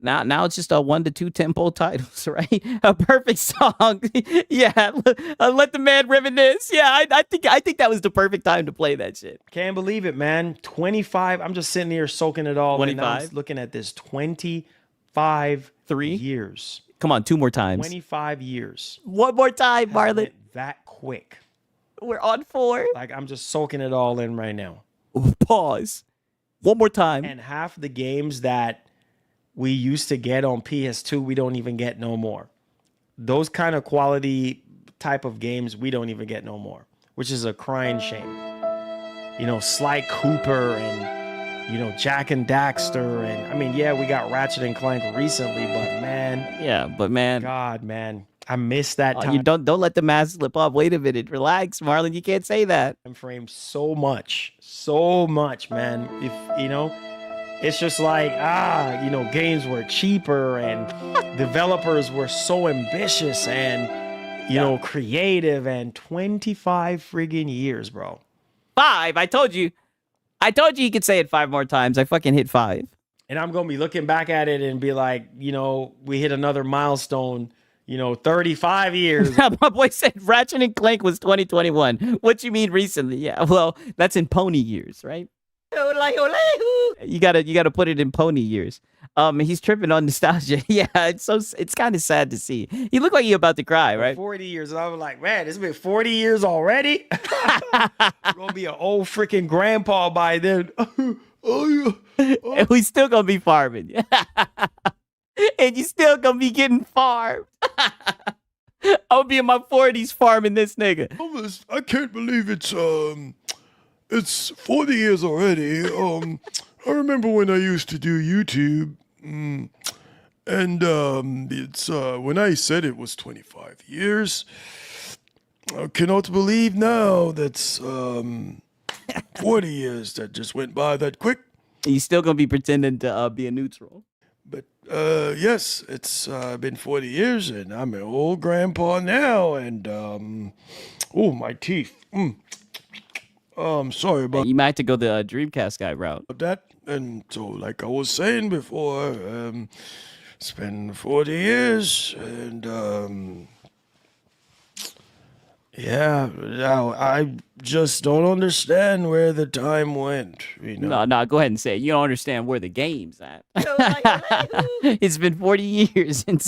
Now it's just a 1 to 2 tempo titles, right? A perfect song. Yeah, let the man reminisce. Yeah, I think that was the perfect time to play that shit. Can't believe it, man. 25. I'm just sitting here soaking it all in. Now I'm 25? looking at this 25 3? years. Come on, 2 more times. 25 years. One more time, Marlon. Went that quick. We're on 4. Like, I'm just soaking it all in right now. Pause. One more time. And half the games that we used to get on PS2, we don't even get no more. Those kind of quality type of games, we don't even get no more, which is a crying shame. You know, Sly Cooper and, you know, Jack and Daxter. And I mean, yeah, we got Ratchet and Clank recently, but man. Yeah, but man. God, man. I miss that time. You don't let the mask slip off. Wait a minute. Relax, Marlon. You can't say that. Frame so much, man. If you know, it's just like you know, games were cheaper and developers were so ambitious and you know, creative. And 25 friggin' years, bro. 5. I told you you could say it 5 more times. I fucking hit 5. And I'm gonna be looking back at it and be like, you know, we hit another milestone. You know, 35 years. My boy said Ratchet and Clank was 2021. What you mean recently? Yeah, well, that's in pony years, right? You gotta put it in pony years. He's tripping on nostalgia. Yeah, it's kind of sad to see. He looked like he about to cry, right? 40 years. And I was like, man, it's been 40 years already. I'm gonna be an old freaking grandpa by then. And we still gonna be farming. And you still gonna be getting farmed. I'll be in my 40s farming this nigga. I can't believe it's 40 years already. I remember when I used to do YouTube, and it's when I said it was 25 years. I cannot believe now that's 40 years that just went by that quick. You still gonna be pretending to be a neutral. But yes, it's been 40 years, and I'm an old grandpa now, and oh, my teeth. I'm sorry about You might have to go the Dreamcast guy route. that. And so, like I was saying before, it's been 40 years, and yeah, now I just don't understand where the time went. You know? No, go ahead and say it. You don't understand where the game's at. It's been 40 years and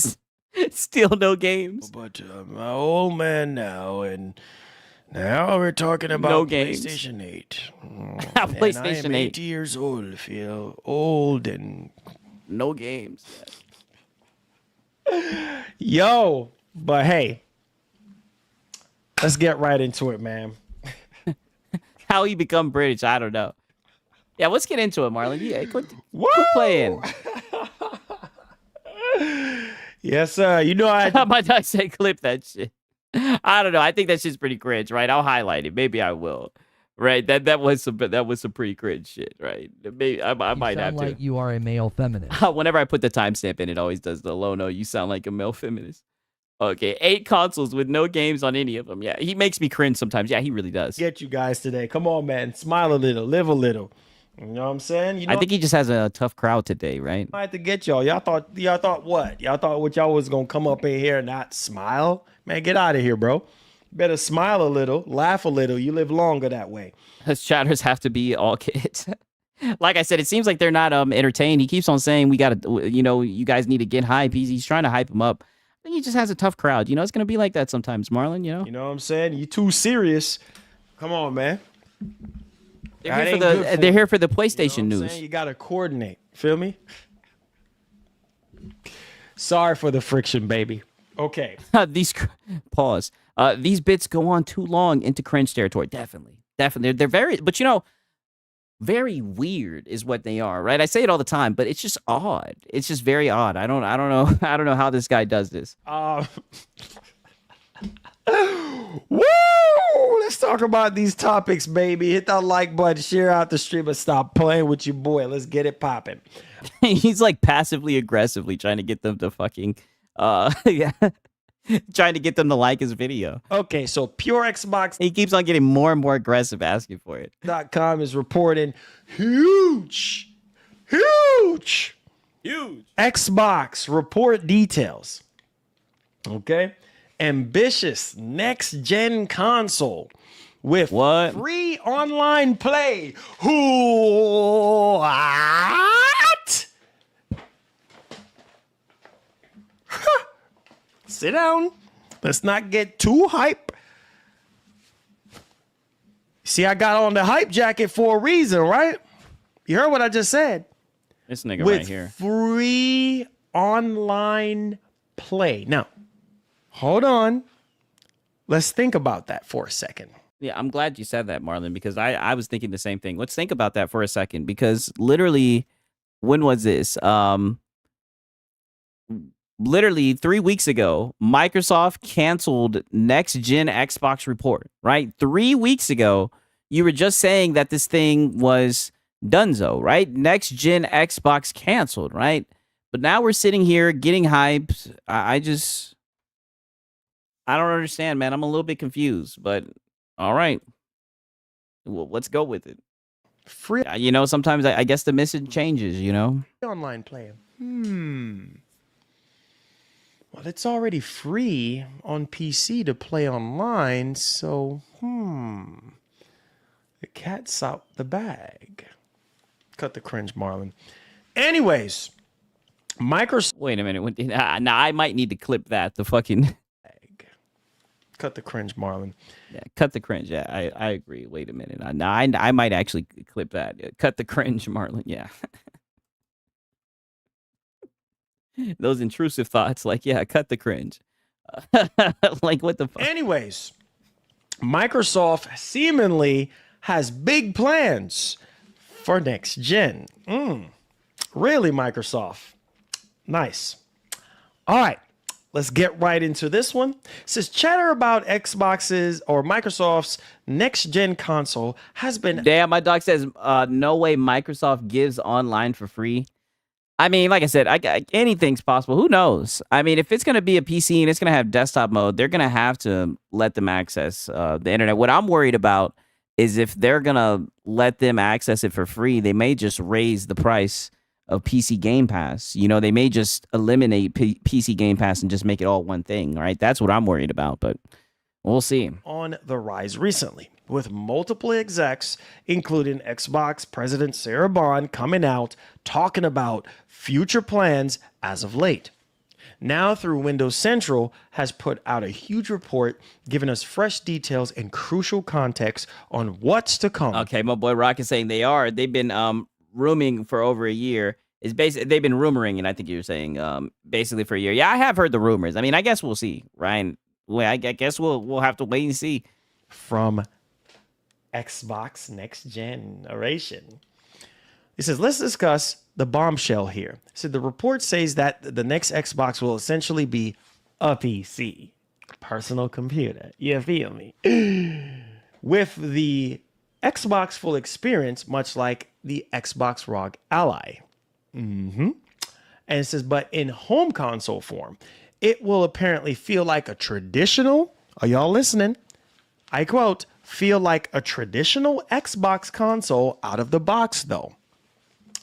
still no games. But I'm an old man now, and now we're talking about No games. PlayStation 8. PlayStation and I am 8. 80 years old, feel old and... No games. Yo, but hey, let's get right into it, man. How he become British, I don't know. Yeah, let's get into it, Marlon. Yeah, quit playing. Yes, sir. You know How about I say clip that shit? I don't know. I think that shit's pretty cringe, right? I'll highlight it. Maybe I will. Right? That was some pretty cringe shit, right? Maybe I might have sound to. like you are a male feminist. Whenever I put the timestamp in, it always does the low no. You sound like a male feminist. Okay, 8 consoles with no games on any of them. Yeah, he makes me cringe sometimes. Yeah, he really does. get you guys today. Come on, man. Smile a little, live a little. You know what I'm saying? You know, I think he just has a tough crowd today, right? I had to get y'all. Y'all thought what? Y'all thought y'all was gonna come up in here and not smile? Man, get out of here, bro. You better smile a little, laugh a little. You live longer that way. His chatters have to be all kids. Like I said, it seems like they're not entertained. He keeps on saying we gotta, you guys need to get hype. He's trying to hype them up. I think he just has a tough crowd. It's gonna be like that sometimes, Marlon. You know what I'm saying? You too serious. Come on, man. They're here for the PlayStation You know what I'm news. saying? You gotta coordinate. Feel me? Sorry for the friction, baby. Okay. Pause. These bits go on too long into cringe territory. Definitely. They're very, but very weird is what they are, right? I say it all the time, but it's just odd. It's just very odd. I don't know. I don't know how this guy does this. Woo! Let's talk about these topics, baby. Hit that like button, share out the stream, and stop playing with your boy. Let's get it popping. He's like passively aggressively trying to get them to fucking yeah. Trying to get them to like his video. Okay, so PureXbox.com He keeps on getting more and more aggressive asking for it. is reporting huge Huge. Xbox report details. Okay. Ambitious next-gen console with What? free online play. What? Sit down. Let's not get too hype. See, I got on the hype jacket for a reason, right? You heard what I just said. This nigga With right here. free online play. Now, hold on. Let's think about that for a second. Yeah, I'm glad you said that, Marlon, because I was thinking the same thing. Let's think about that for a second, because literally, when was this? Literally 3 weeks ago, Microsoft canceled next gen Xbox report, right? 3 weeks ago, you were just saying that this thing was donezo, right? Next gen Xbox canceled, right? But now we're sitting here getting hyped. I don't understand, man. I'm a little bit confused, but all right. Well, let's go with it. Free You know, sometimes I guess the message changes, you know? online play. Well, it's already free on PC to play online, so the cat's out the bag. Cut the cringe, Marlon. Anyways, Microsoft. Wait a minute. Now I might need to clip that. The fucking Cut the cringe, Marlon. yeah, cut the cringe. Yeah, I agree. Wait a minute. Now I might actually clip that. Cut the cringe, Marlon. Yeah. Those intrusive thoughts, like, yeah, cut the cringe. Like, what the fuck? Anyways, Microsoft seemingly has big plans for next gen. Really, Microsoft? Nice. All right, let's get right into this one. It says chatter about Xbox's or Microsoft's next gen console has been. Damn, my doc says, no way Microsoft gives online for free. I mean, like I said, anything's possible. Who knows? I mean, if it's going to be a PC and it's going to have desktop mode, they're going to have to let them access the internet. What I'm worried about is if they're going to let them access it for free, they may just raise the price of PC Game Pass. You know, they may just eliminate PC Game Pass and just make it all one thing, right? That's what I'm worried about, but we'll see. On the rise recently, with multiple execs, including Xbox President Sarah Bond, coming out talking about future plans as of late. Now through Windows Central has put out a huge report giving us fresh details and crucial context on what's to come. Okay, my boy Rock is saying they've been rooming for over a year. It's basically they've been rumoring, and I think you're saying basically for a year. Yeah, I have heard the rumors. I mean, I guess we'll see, Ryan. Well, I guess we'll have to wait and see. From Xbox Next Generation. It says, let's discuss the bombshell here. So the report says that the next Xbox will essentially be a PC, personal computer. You feel me? With the Xbox full experience, much like the Xbox ROG Ally. And it says, but in home console form, it will apparently feel like a traditional, are y'all listening? I quote, feel like a traditional Xbox console out of the box though.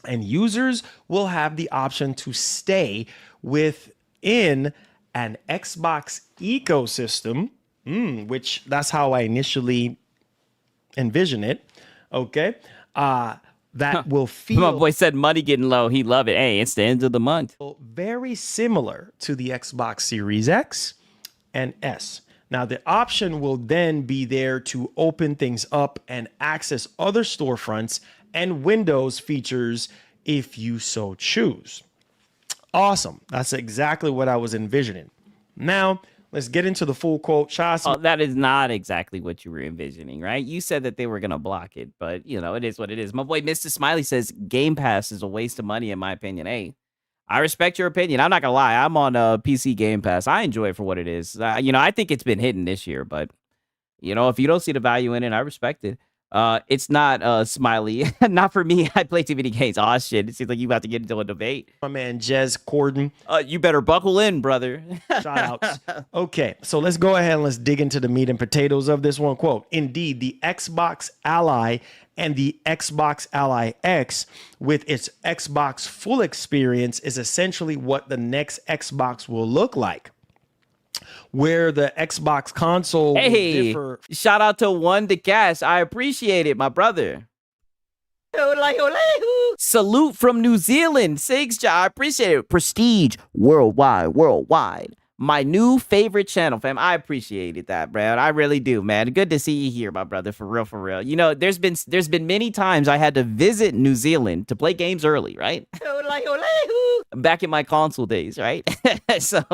And users will have the option to stay within an Xbox ecosystem, which that's how I initially envision it. Okay. That will feel My boy said money getting low. He love it. Hey, it's the end of the month. very similar to the Xbox Series X and S. Now, the option will then be there to open things up and access other storefronts and Windows features if you so choose. Awesome. That's exactly what I was envisioning. Now, let's get into the full quote. Oh, that is not exactly what you were envisioning, right? You said that they were going to block it, but, you know, it is what it is. My boy, Mr. Smiley says Game Pass is a waste of money, in my opinion. Hey, I respect your opinion. I'm not going to lie. I'm on PC Game Pass. I enjoy it for what it is. You know, I think it's been hidden this year, but, you know, if you don't see the value in it, I respect it. It's not Smiley. Not for me. I play too many games. Oh, shit. It seems like you about to get into a debate. My man, Jez Corden. You better buckle in, brother. Shout outs. Okay, so let's go ahead and let's dig into the meat and potatoes of this one. Quote, indeed, the Xbox Ally And the Xbox Ally X, with its Xbox full experience, is essentially what the next Xbox will look like. Where the Xbox console will Hey, differ. shout out to One to Cash. I appreciate it, my brother. Salute from New Zealand. Sigs, I appreciate it. Prestige worldwide. My new favorite channel, fam. I appreciated that, bro. I really do, man. Good to see you here, my brother. For real. You know, there's been many times I had to visit New Zealand to play games early, right? Back in my console days, right? So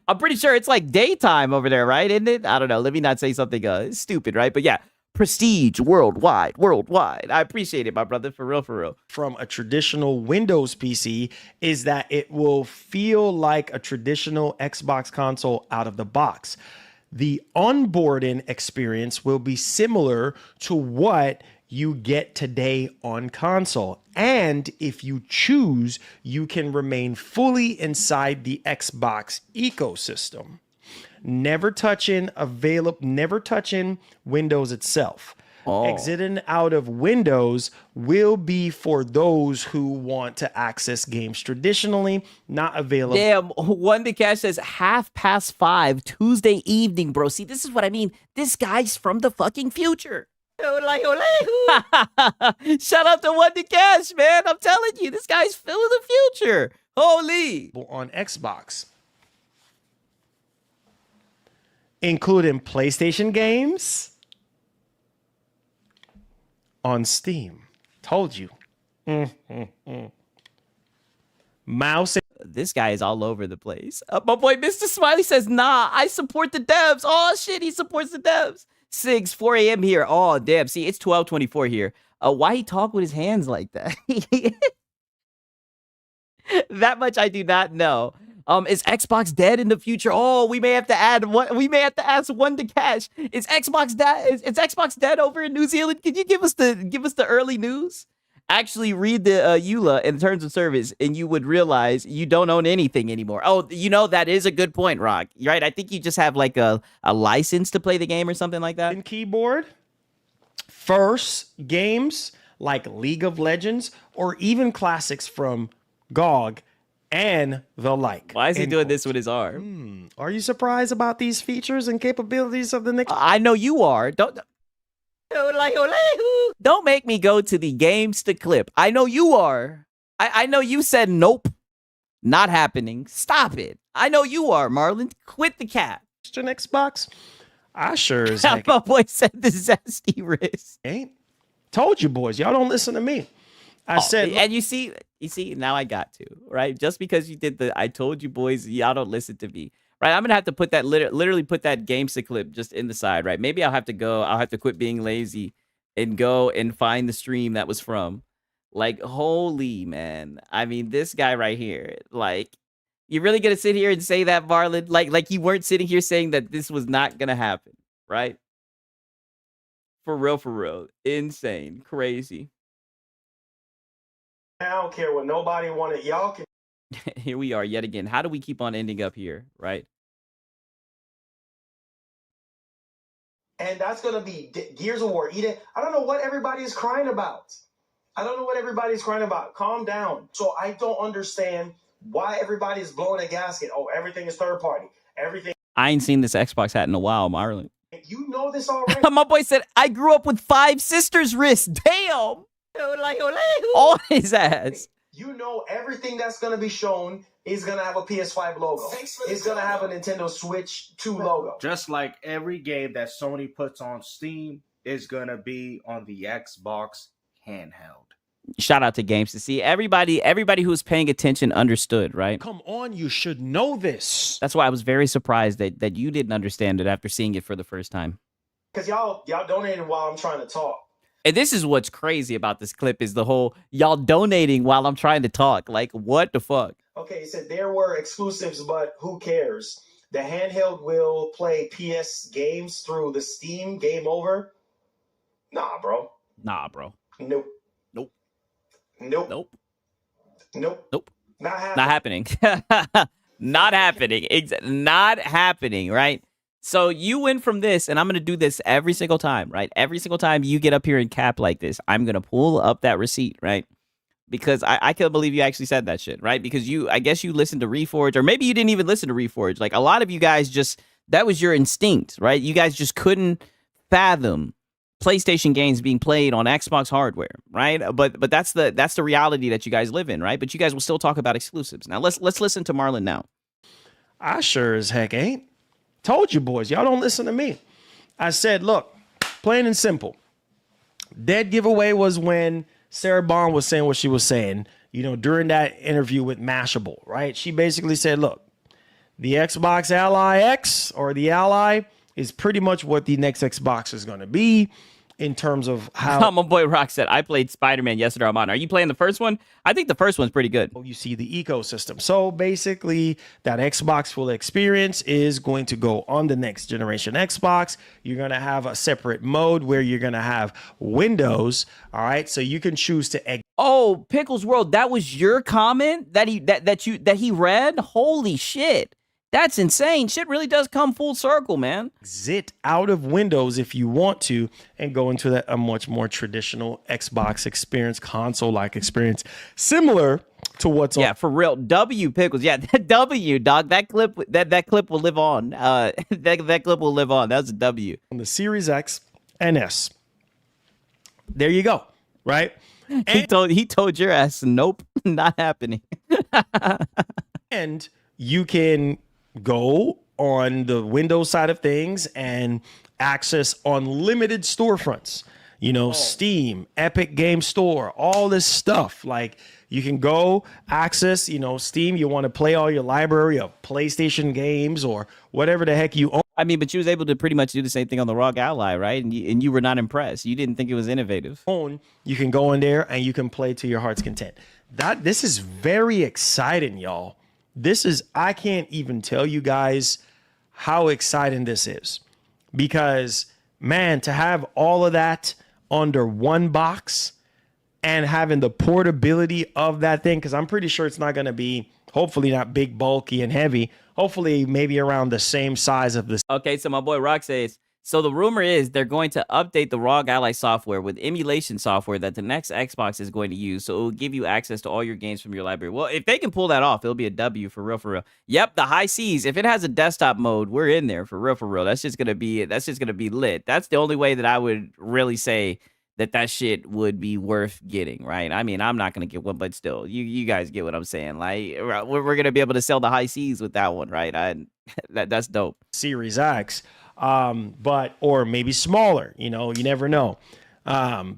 I'm pretty sure it's like daytime over there, right? Isn't it? I don't know. Let me not say something stupid, right? But yeah. Prestige worldwide. I appreciate it, my brother, for real. From a traditional Windows PC is that it will feel like a traditional Xbox console out of the box. The onboarding experience will be similar to what you get today on console. And if you choose, you can remain fully inside the Xbox ecosystem. Never touching Windows itself. Exiting out of Windows will be for those who want to access games traditionally, not available. Damn, One to Cash says 5:30 Tuesday evening, bro. See, this is what I mean. This guy's from the fucking future. Shout out to One to Cash, man. I'm telling you, this guy's feeling the future. Holy. On Xbox, including PlayStation games on Steam. Told you. Mouse. This guy is all over the place. My boy Mr. Smiley says, nah, I support the devs. Oh, shit, he supports the devs. 4 a.m. here. Oh, damn. See, it's 12:24 here. Why he talk with his hands like that? That much I do not know. Is Xbox dead in the future? Oh, we may have to add one. We may have to ask One to Cash. Is Xbox dead? Is Xbox dead over in New Zealand? Can you give us the early news? Actually, read the EULA in terms of service, and you would realize you don't own anything anymore. Oh, you know that is a good point, Rock. You're right. I think you just have like a license to play the game or something like that. And keyboard. First games like League of Legends or even classics from GOG and the like. Why is he doing this with his arm? Are you surprised about these features and capabilities of the next? I know you are. Don't make me go to the games to clip. I know you are. I know you said nope. Not happening. Stop it. I know you are, Marlon. Quit the cap. Xbox? I sure as heck My boy said the zesty wrist. ain't. Told you boys, y'all don't listen to me. I said, and you see, now I got to, right? Just because you did the I told you boys, y'all don't listen to me. Right, I'm gonna have to put that literally put that games to clip just in the side, right? Maybe I'll have to quit being lazy and go and find the stream that was from. Like, holy man. I mean, this guy right here, like, you really gonna sit here and say that, Marlon? Like you weren't sitting here saying that this was not gonna happen, right? For real. Insane. Crazy. I don't care what nobody wanted. Y'all can. Here we are yet again. How do we keep on ending up here, right? And that's going to be Gears of War. Eden. I don't know what everybody is crying about. Calm down. So I don't understand why everybody is blowing a gasket. Oh, everything is third party. Everything. I ain't seen this Xbox hat in a while, Marlon. You know this already. My boy said, I grew up with 5 sisters' wrists. Damn. On his ass. You know everything that's going to be shown is going to have a PS5 logo. It's going to have a Nintendo Switch 2 logo. Just like every game that Sony puts on Steam is going to be on the Xbox handheld. Shout out to Games to see. Everybody who's paying attention understood, right? Come on, you should know this. That's why I was very surprised that you didn't understand it after seeing it for the first time. Because y'all donated while I'm trying to talk. And this is what's crazy about this clip is the whole y'all donating while I'm trying to talk. Like, what the fuck? Okay, he said there were exclusives, but who cares? The handheld will play PS games through the Steam Game Over. Nah, bro. Nope. Nope. Not happening. Not happening. Not happening, right? So you went from this, and I'm gonna do this every single time, right? Every single time you get up here and cap like this, I'm gonna pull up that receipt, right? Because I can't believe you actually said that shit, right? Because I guess you listened to Reforge, or maybe you didn't even listen to Reforge. Like a lot of you guys that was your instinct, right? You guys just couldn't fathom PlayStation games being played on Xbox hardware, right? But that's the reality that you guys live in, right? But you guys will still talk about exclusives. Now let's listen to Marlon now. I sure as heck ain't. Told you boys, y'all don't listen to me. I said, look, plain and simple. Dead giveaway was when Sarah Bond was saying what she was saying, during that interview with Mashable, right? She basically said, look, the Xbox Ally X or the Ally is pretty much what the next Xbox is going to be in terms of how My boy Rock said, I played Spider-Man yesterday on mine. Are you playing the first one? I think the first one's pretty good. you see the ecosystem. So basically, that Xbox full experience is going to go on the next generation Xbox. You're going to have a separate mode where you're going to have Windows. All right. So you can choose to Oh, Pickles World, that was your comment that he read? Holy shit. That's insane. Shit really does come full circle, man. exit out of Windows if you want to and go into a much more traditional Xbox experience, console-like experience, similar to what's Yeah, on. for real. W Pickles. Yeah, that W, dog. That clip will live on. That clip will live on. That's a W. On the Series X and S. There you go. Right? He told your ass, nope, not happening. And you can go on the Windows side of things and access unlimited storefronts, Steam, Epic Game Store, all this stuff. Like you can go access, Steam. You want to play all your library of PlayStation games or whatever the heck you own. I mean, but you was able to pretty much do the same thing on the ROG Ally, right? And you were not impressed. You didn't think it was innovative. You can go in there and you can play to your heart's content. This is very exciting, y'all. I can't even tell you guys how exciting this is because, man, to have all of that under one box and having the portability of that thing, because I'm pretty sure it's not going to be, hopefully not big, bulky, and heavy. Hopefully maybe around the same size of this. Okay, so my boy Rock says, so the rumor is they're going to update the ROG Ally software with emulation software that the next Xbox is going to use, so it will give you access to all your games from your library. Well, if they can pull that off, it'll be a W for real, for real. Yep, the high C's. If it has a desktop mode, we're in there for real, for real. That's just gonna be lit. That's the only way that I would really say that shit would be worth getting, right? I mean, I'm not gonna get one, but still, you guys get what I'm saying. Like, we're gonna be able to sell the high C's with that one, right? That's dope. Series X, or maybe smaller, you never know. And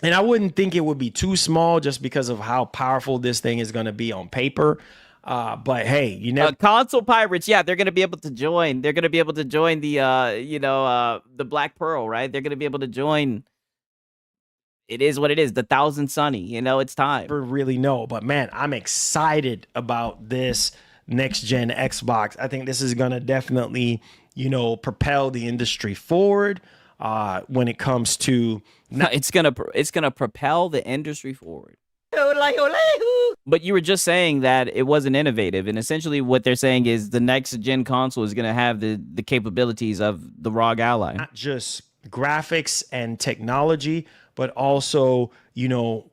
I wouldn't think it would be too small just because of how powerful this thing is going to be on paper. But hey, console pirates, yeah, they're gonna be able to join. They're gonna be able to join the Black Pearl, right? They're gonna be able to join. It is what it is. The Thousand Sunny, it's time. Never really know, but man, I'm excited about this next gen Xbox. I think this is gonna definitely, propel the industry forward. When it comes to, it's gonna propel the industry forward. But you were just saying that it wasn't innovative, and essentially what they're saying is the next gen console is going to have the capabilities of the ROG Ally. Not just graphics and technology, but also,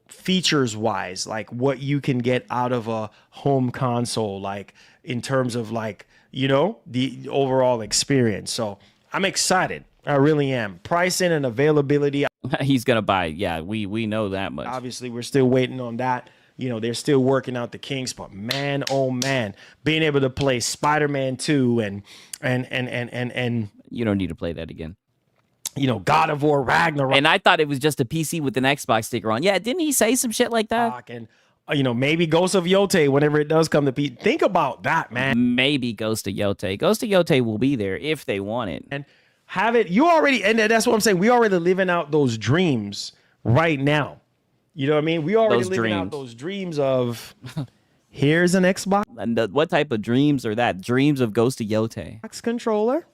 features wise, like what you can get out of a home console, like in terms of the overall experience. So I'm excited. I really am. Pricing and availability. He's going to buy. Yeah, we know that much. Obviously, we're still waiting on that. They're still working out the kinks, but man, oh man, being able to play Spider-Man 2 and you don't need to play that again. God of War Ragnarok. And I thought it was just a PC with an Xbox sticker on. Yeah, didn't he say some shit like that? And maybe Ghost of Yote whenever it does come to PC. Think about that, man. Maybe Ghost of Yote. Ghost of Yote will be there if they want it. And have it. And that's what I'm saying. We already living out those dreams right now. You know what I mean? We already living out those dreams of here's an Xbox. And what type of dreams are that? Dreams of Ghost of Yote. Xbox controller.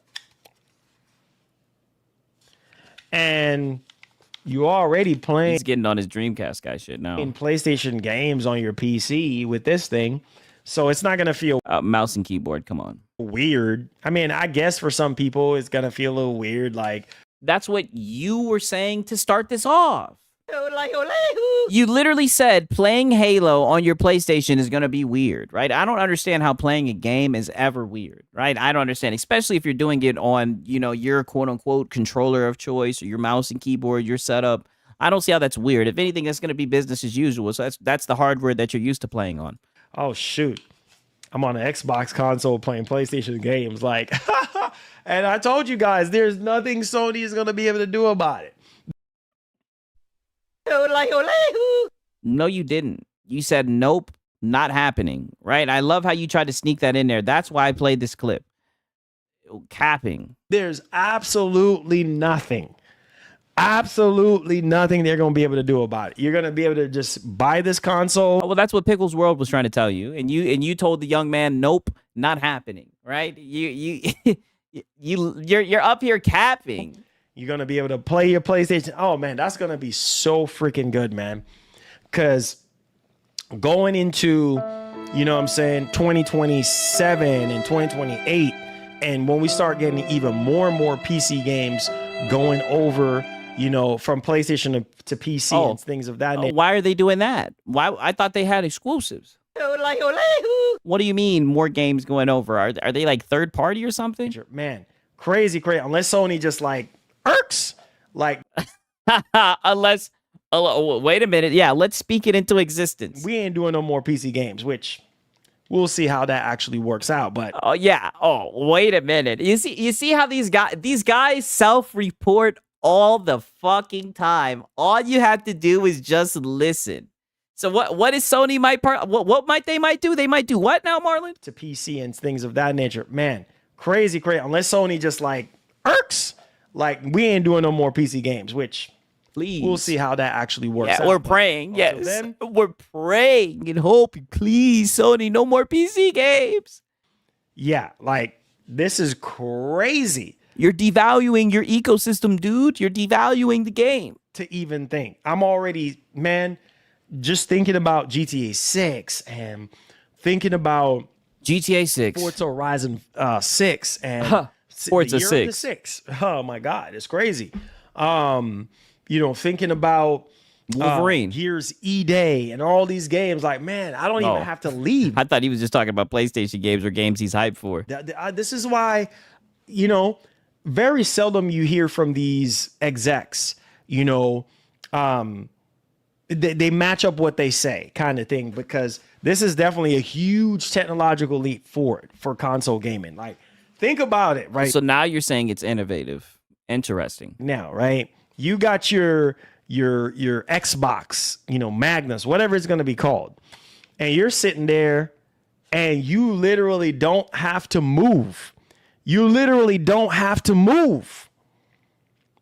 And you already playing. He's getting on his Dreamcast guy shit now. In PlayStation games on your PC with this thing. So it's not gonna feel Mouse and keyboard, come on. weird. I mean, I guess for some people it's gonna feel a little weird. Like, That's what you were saying to start this off. You literally said playing Halo on your PlayStation is going to be weird, right? I don't understand how playing a game is ever weird, right? I don't understand, especially if you're doing it on, your quote unquote controller of choice or your mouse and keyboard, your setup. I don't see how that's weird. If anything, that's going to be business as usual. So that's the hardware that you're used to playing on. oh shoot, I'm on an Xbox console playing PlayStation games. Like, and I told you guys, there's nothing Sony is gonna be able to do about it. No, you didn't. You said, nope, not happening, right? I love how you tried to sneak that in there. That's why I played this clip. Capping. There's absolutely nothing they're gonna be able to do about it. You're gonna be able to just buy this console. Well, that's what Pickles World was trying to tell you, and you told the young man, nope, not happening, right? You're up here capping. You're gonna be able to play your PlayStation. Oh man, that's gonna be so freaking good, man. Cause going into, 2027 and 2028, and when we start getting even more and more PC games going over, from PlayStation to PC and things of that nature. Why are they doing that? Why? I thought they had exclusives. What do you mean more games going over? Are they like third party or something? Man, crazy. Unless Sony just like irks, like unless. Oh, wait a minute. Yeah, let's speak it into existence. We ain't doing no more PC games, which we'll see how that actually works out. But oh yeah. Oh, wait a minute. You see how these guys self-report all the fucking time. All you have to do is just listen. So what is Sony what might do? They might do what now, Marlon? To PC and things of that nature. Man, crazy. Unless Sony just like irks, like we ain't doing no more PC games, which please. We'll see how that actually works out. Yeah, we're praying. Yes. We're praying and hoping, please, Sony, no more PC games. Yeah, like this is crazy. You're devaluing your ecosystem, dude. You're devaluing the game. To even think. I'm already, man, just thinking about GTA 6 and thinking about GTA 6. Forza Horizon 6 and Forza the year of the 6. Oh my God, it's crazy. Thinking about Wolverine, Gears E-Day, and all these games. Like, man, I don't even have to leave. I thought he was just talking about PlayStation games or games he's hyped for. This is why, very seldom you hear from these execs, they match up what they say kind of thing, because this is definitely a huge technological leap forward for console gaming. Like, think about it, right? So now you're saying it's innovative. Interesting. Now, right? You got your Xbox, Magnus, whatever it's going to be called. And you're sitting there and you literally don't have to move. You literally don't have to move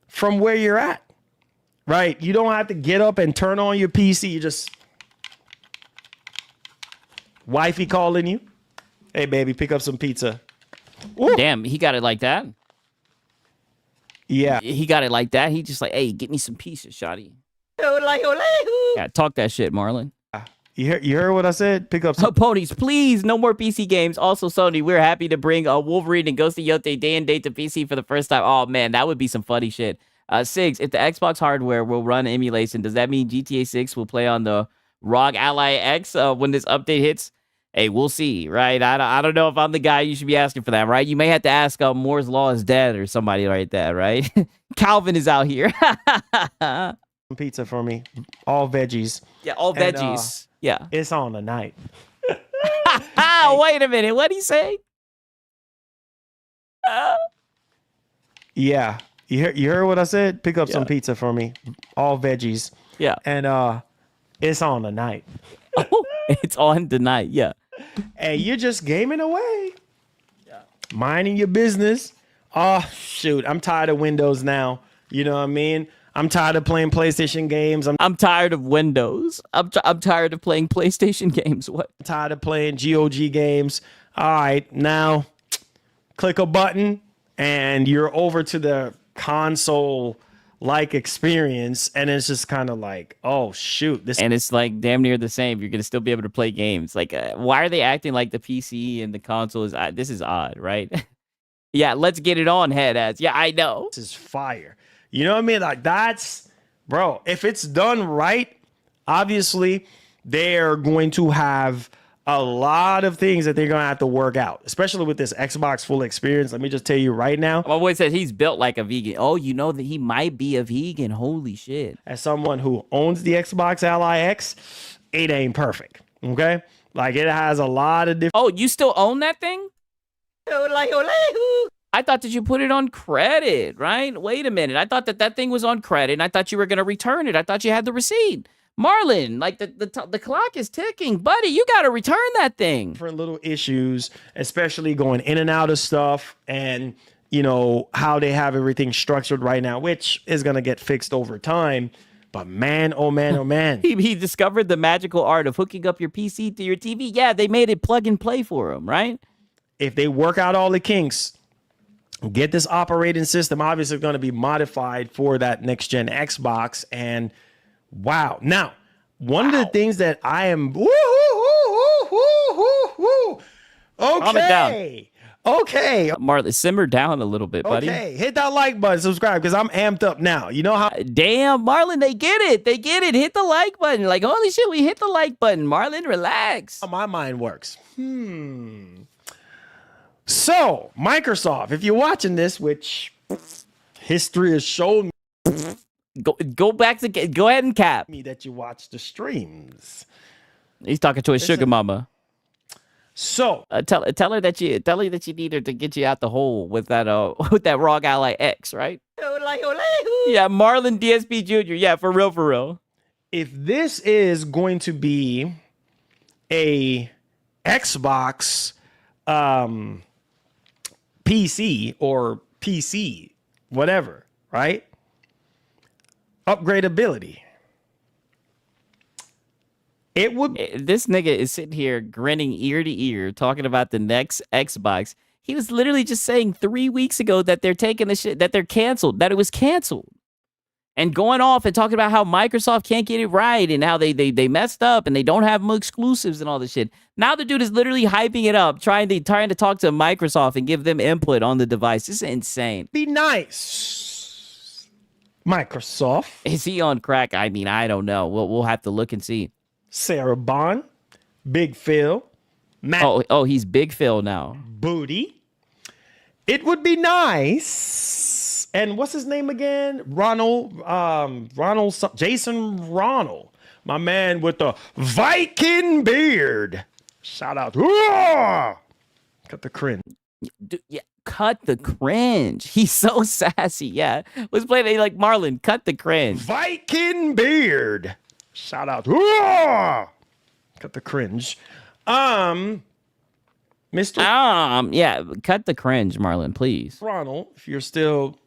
from where you're at, right? You don't have to get up and turn on your PC. You just, wifey calling you. Hey, baby, pick up some pizza. Ooh. Damn, he got it like that? Yeah. He got it like that. He just like, hey, get me some pieces, shawty. Yeah, talk that shit, Marlon. You heard what I said? Pick up some ponies, please. No more PC games. Also, Sony, we're happy to bring Wolverine and Ghost of Yote day and date to PC for the first time. Oh, man, that would be some funny shit. Sigs, if the Xbox hardware will run emulation, does that mean GTA 6 will play on the ROG Ally X when this update hits? Hey, we'll see, right? I don't know if I'm the guy you should be asking for that, right? You may have to ask Moore's Law is dead or somebody like that, right? Calvin is out here. Pizza for me. All veggies. Yeah, all veggies. Yeah. It's on tonight. Wait a minute. What'd he say? Yeah. You heard what I said? Pick up some pizza for me. All veggies. Yeah. And it's on tonight. Oh, it's on tonight. Yeah. And you're just gaming away. Yeah. Minding your business. Oh, shoot. I'm tired of Windows now. You know what I mean? I'm tired of playing PlayStation games. I'm tired of Windows. I'm tired of playing PlayStation games. What? I'm tired of playing GOG games. All right, now click a button and you're over to the console like experience, and it's just kind of like, oh shoot, this. And it's like damn near the same. You're gonna still be able to play games. Like, why are they acting like the PC and the console is? This is odd, right? Yeah, let's get it on, head ass. Yeah, I know. This is fire. You know what I mean? Like that's, bro. If it's done right, obviously they're going to have a lot of things that they're going to have to work out, especially with this Xbox full experience. Let me just tell you right now. My boy said he's built like a vegan. Oh, you know that he might be a vegan. Holy shit. As someone who owns the Xbox Ally X, it ain't perfect. Okay? Like it has a lot of different. Oh, you still own that thing? I thought that you put it on credit, right? Wait a minute. I thought that that thing was on credit, and I thought you were going to return it. I thought you had the receipt. Marlon, like the clock is ticking. Buddy, you got to return that thing. Different little issues, especially going in and out of stuff and, you know, how they have everything structured right now, which is going to get fixed over time. But man, oh man, oh man. He discovered the magical art of hooking up your PC to your TV. Yeah, they made it plug and play for him, right? If they work out all the kinks, get this operating system obviously going to be modified for that next gen Xbox. And wow. Now, one of the things that I am Calm it down. Okay. Marlon, simmer down a little bit, buddy. Okay. Hit that like button, subscribe, because I'm amped up now. You know how Damn, Marlon, they get it. They get it. Hit the like button. Like, holy shit, we hit the like button. Marlon, relax. my mind works. So, Microsoft, if you're watching this, which history has shown Go back to go ahead and cap. me that you watch the streams. He's talking to his sugar mama. So, Tell her that you need her to get you out the hole with that with that ROG Ally X, right? Yeah, Marlon DSP Jr. Yeah, for real. if this is going to be a Xbox PC or PC, whatever, right? Upgradability. It would. This nigga is sitting here grinning ear to ear, talking about the next Xbox. He was literally just saying 3 weeks ago that they're taking the shit, that they're canceled, that it was canceled. And going off and talking about how Microsoft can't get it right and how they messed up and they don't have more exclusives and all this shit. Now the dude is literally hyping it up, trying to talk to Microsoft and give them input on the device. This is insane. Be nice, Microsoft. Is he on crack? I mean, I don't know. We'll have to look and see. Sarah Bond, Big Phil, Matt Oh, he's Big Phil now. Booty. It would be nice. And what's his name again? Jason Ronald, my man with the Viking beard. Shout out. Cut the cringe. Dude, yeah, cut the cringe. He's so sassy. Yeah, was playing like Marlon. Cut the cringe. Viking beard. Shout out. Cut the cringe. Mr. Yeah, cut the cringe, Marlon, please. Ronald, if you're still,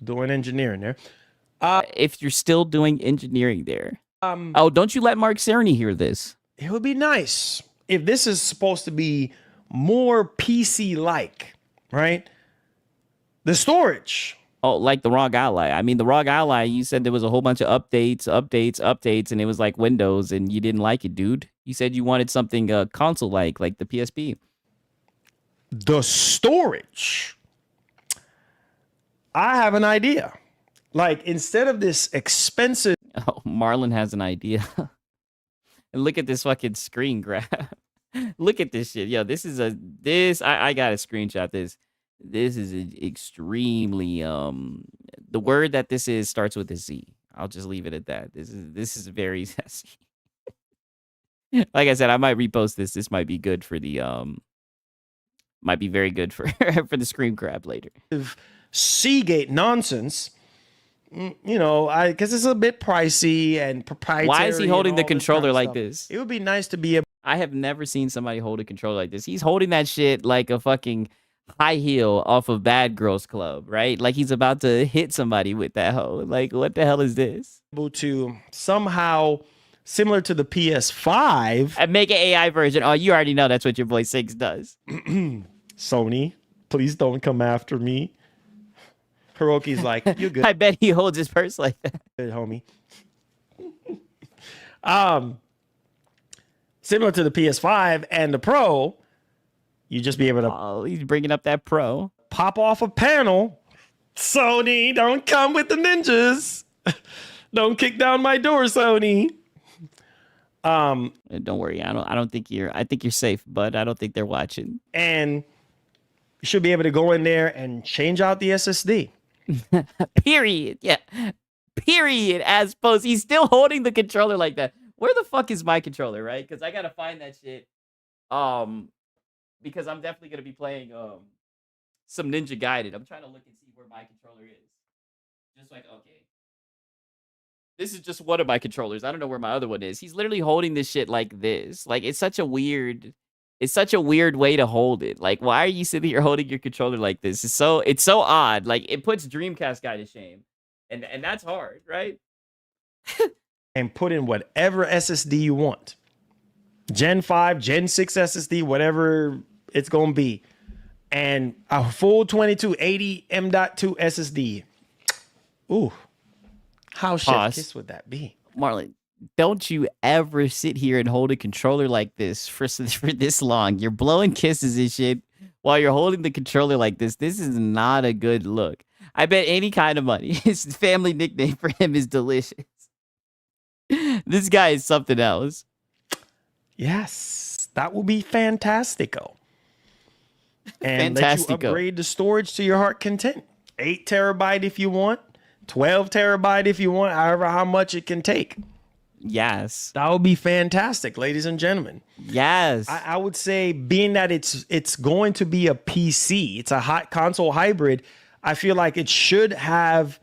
doing engineering there. If you're still doing engineering there. Don't you let Mark Cerny hear this. It would be nice if this is supposed to be more PC-like, right? The storage. Oh, like the ROG Ally. I mean, the ROG Ally, you said there was a whole bunch of updates, and it was like Windows, and you didn't like it, dude. You said you wanted something console-like the PSP. The storage. I have an idea. Like, instead of this expensive... Oh, Marlon has an idea. And look at this fucking screen grab. Look at this shit. Yo, I gotta screenshot this. This is extremely the word that this is starts with a Z. I'll just leave it at that. This is very sassy. Like I said, I might repost this. This might be good for the might be very good for for the screen grab later. Seagate nonsense. Because it's a bit pricey and proprietary. Why is he holding the this kind controller of like stuff. this? It would be nice to be able. I have never seen somebody hold a controller like this. He's holding that shit like a fucking high heel off of Bad Girls Club, right? Like he's about to hit somebody with that hoe. Like, what the hell is this? Able to somehow, similar to the PS5, and make an AI version. Oh, you already know that's what your boy Six does. Sony, please don't come after me. Hiroki's like, "You good, I bet he holds his purse like that. homie." Similar to the PS5 and the Pro, you just be able to Oh, he's bringing up that Pro. pop off a panel. Sony, don't come with the ninjas. Don't kick down my door, Sony. Don't worry, I don't think I think you're safe, but I don't think they're watching. And you should be able to go in there and change out the SSD. Period. Yeah. Period. As opposed, he's still holding the controller like that. Where the fuck is my controller, right? Because I gotta find that shit. Because I'm definitely gonna be playing some Ninja Gaiden. I'm trying to look and see where my controller is. Just like, okay. This is just one of my controllers. I don't know where my other one is. He's literally holding this shit like this. Like, it's such a weird way to hold it. Like, why are you sitting here holding your controller like this? It's so odd. Like, it puts Dreamcast guy to shame. And that's hard, right? And put in whatever SSD you want. Gen 5, Gen 6 SSD, whatever it's going to be. And a full 2280 M.2 SSD. Ooh. How chef kiss would that be? Marlon, don't you ever sit here and hold a controller like this for this long. You're blowing kisses and shit while you're holding the controller like this. This is not a good look. I bet any kind of money his family nickname for him is Delicious. This guy is something else. Yes, that will be fantastico. And let you upgrade the storage to your heart content. 8 terabyte if you want, 12 terabyte if you want, however how much it can take. Yes. That would be fantastic, ladies and gentlemen. Yes. I would say, being that it's going to be a PC, it's a hot console hybrid, I feel like it should have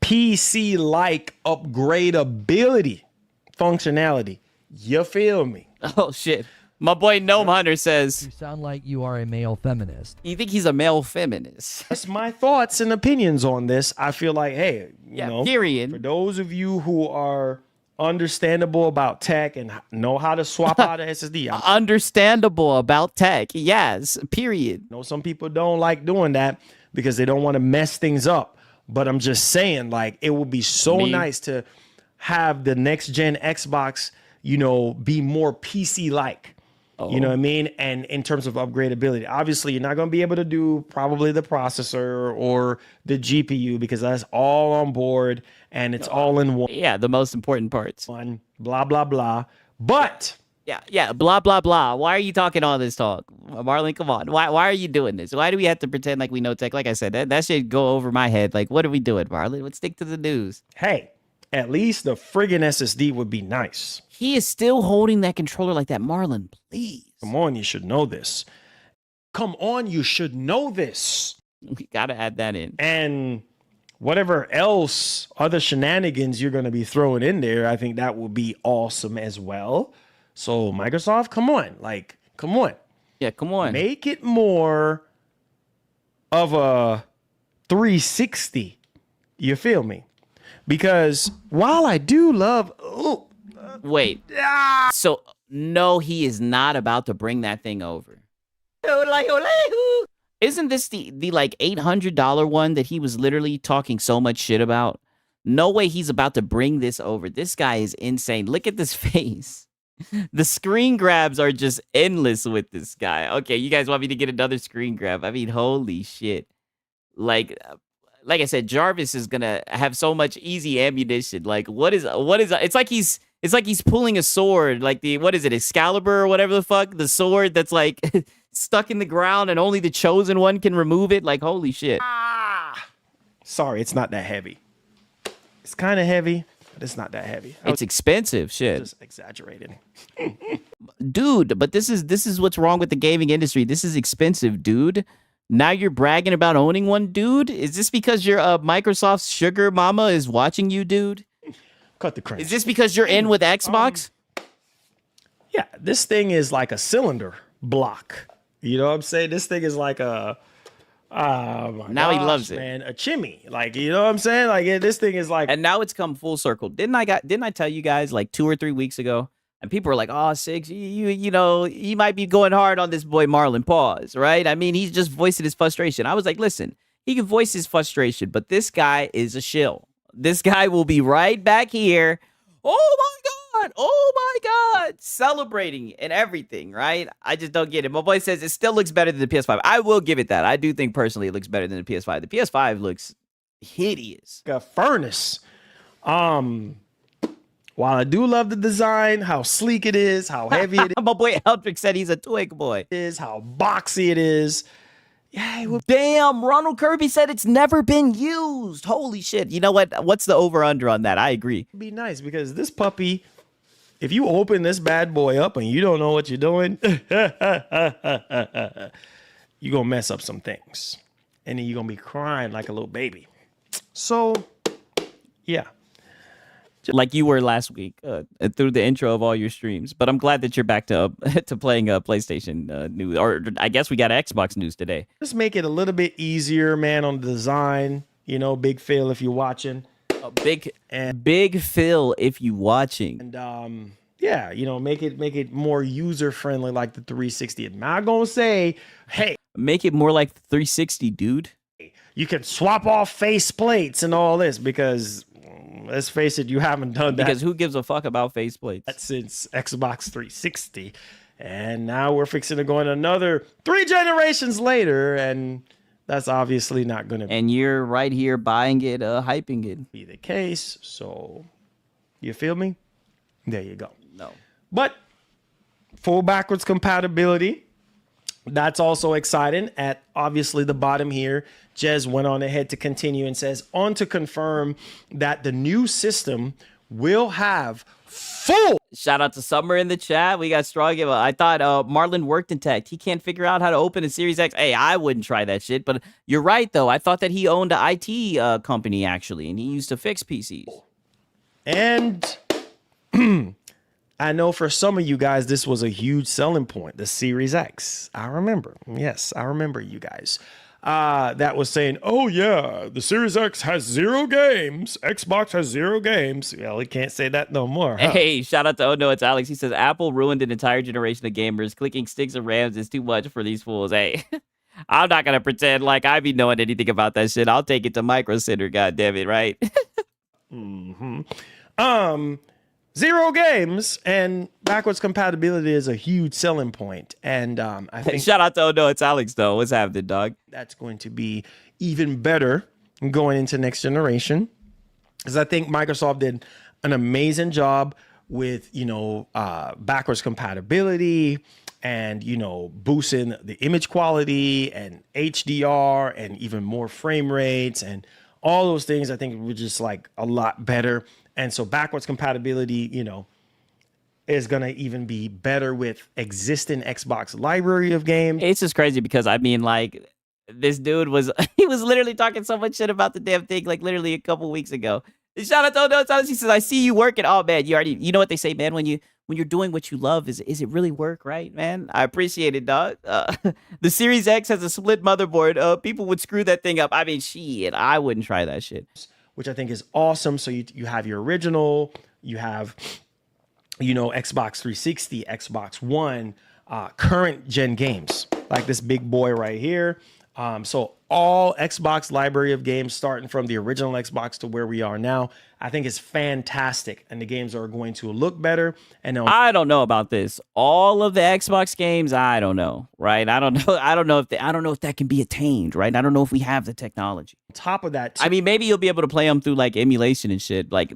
PC-like upgradability functionality. You feel me? Oh, shit. My boy Gnome Hunter says, You sound like you are a male feminist. you think he's a male feminist? That's my thoughts and opinions on this. I feel like, hey, you know, period. for those of you who are understandable about tech and know how to swap out an SSD. Understandable about tech. Yes, period. I know some people don't like doing that because they don't want to mess things up. But I'm just saying, like, it would be so nice to have the next gen Xbox, you know, be more PC-like. You know what I mean? And in terms of upgradability, obviously you're not going to be able to do probably the processor or the GPU because that's all on board and it's all in one. Yeah, the most important parts. One, blah, blah, blah. But yeah, blah, blah, blah. Why are you talking all this talk? Marlon, come on. Why are you doing this? Why do we have to pretend like we know tech? Like I said, that should go over my head. Like, what are we doing, Marlon? Let's stick to the news. Hey, at least the friggin' SSD would be nice. He is still holding that controller like that. Marlon, please. Come on, you should know this. Come on, you should know this. We got to add that in. And whatever else, other shenanigans you're going to be throwing in there, I think that will be awesome as well. So Microsoft, come on. Like, come on. Yeah, come on. Make it more of a 360. You feel me? Because while I do love... Wait. So, no, he is not about to bring that thing over. Isn't this the like $800 one that he was literally talking so much shit about? No way he's about to bring this over. This guy is insane. Look at this face. The screen grabs are just endless with this guy. Okay, you guys want me to get another screen grab? I mean, holy shit. Like I said, Jarvis is gonna have so much easy ammunition. Like, what is it's like he's pulling a sword, like what is it, Excalibur or whatever the fuck, the sword that's like stuck in the ground and only the chosen one can remove it. Like, holy shit. Sorry, it's not that heavy. It's kind of heavy, but it's not that heavy. It's expensive, shit. Just exaggerated. Dude, but this is what's wrong with the gaming industry. This is expensive, dude. Now you're bragging about owning one, dude? Is this because your Microsoft's sugar mama is watching you, dude? Cut the crunch. Is this because you're in with Xbox? Yeah, this thing is like a cylinder block. You know what I'm saying? This thing is like a... now he loves it, man. A chimney, like, you know what I'm saying? Like, this thing is like... And now it's come full circle. Didn't I tell you guys like 2 or 3 weeks ago? And people were like, "Oh, Six, you know, you might be going hard on this boy Marlon." Pause, right? I mean, he's just voicing his frustration. I was like, listen, he can voice his frustration, but this guy is a shill. This guy will be right back here. Oh my God. Oh my God. Celebrating and everything, right? I just don't get it. My boy says it still looks better than the PS5. I will give it that. I do think personally it looks better than the PS5. The PS5 looks hideous. A furnace. While I do love the design, how sleek it is, how heavy it My boy Eldrick said he's a twig boy. is, how boxy it is. Yeah, it would Damn, Ronald Kirby said it's never been used. Holy shit. You know what? What's the over-under on that? I agree. be nice because this puppy, if you open this bad boy up and you don't know what you're doing, you're going to mess up some things. And then you're going to be crying like a little baby. So, yeah. Like you were last week through the intro of all your streams. But I'm glad that you're back to to playing PlayStation news. Or I guess we got Xbox news today. Just make it a little bit easier, man, on the design. You know, Big Phil, if you're watching. Big Phil, if you watching. And yeah, you know, make it more user friendly like the 360. I'm not gonna say, hey, Make it more like the 360, dude. you can swap off face plates and all this because let's face it, you haven't done that Because who gives a fuck about faceplates? since Xbox 360. And now we're fixing to go in another 3 generations later, and that's obviously not gonna And you're right here buying it, hyping it. be the case. So you feel me? There you go. No. But full backwards compatibility, that's also exciting. At obviously the bottom here, Jez went on ahead to continue and says, on to confirm that the new system will have full. Shout out to Summer in the chat. We got strong. I thought Marlon worked in tech. He can't figure out how to open a Series X. Hey, I wouldn't try that shit. But you're right, though. I thought that he owned an IT company, actually, and he used to fix PCs. And I know for some of you guys, this was a huge selling point, the Series X. I remember. Yes, I remember you guys. That was saying, oh yeah, the Series X has 0 games. Xbox has 0 games. Well, we can't say that no more. Huh? Hey, shout out to Oh No, it's Alex. He says, Apple ruined an entire generation of gamers. Clicking sticks and rams is too much for these fools. Hey, I'm not going to pretend like I be knowing anything about that shit. I'll take it to Micro Center, goddammit, right? 0 games and backwards compatibility is a huge selling point. And I think Shout out to Oh No, it's Alex, though. What's happening, dog? that's going to be even better going into next generation, because I think Microsoft did an amazing job with, you know, backwards compatibility and, you know, boosting the image quality and HDR and even more frame rates and all those things. I think were just like a lot better. And so backwards compatibility, you know, is going to even be better with existing Xbox library of games. It's just crazy because, I mean, like, this dude was, he was literally talking so much shit about the damn thing, like, literally a couple weeks ago. Shout out to Oh No, it's Alex. He says, I see you working. Oh, man, you know what they say, man, when you're doing what you love, is it really work, right, man? I appreciate it, dog. The Series X has a split motherboard. People would screw that thing up. I mean, shit, I wouldn't try that shit. Which I think is awesome. So you have your original, you have, you know, Xbox 360, Xbox One, current gen games, like this big boy right here. So all Xbox library of games starting from the original Xbox to where we are now, I think is fantastic. And the games are going to look better. And I don't know about this. All of the Xbox games, I don't know, right? I don't know if that can be attained, right? I don't know if we have the technology. on top of that, I mean, maybe you'll be able to play them through like emulation and shit, like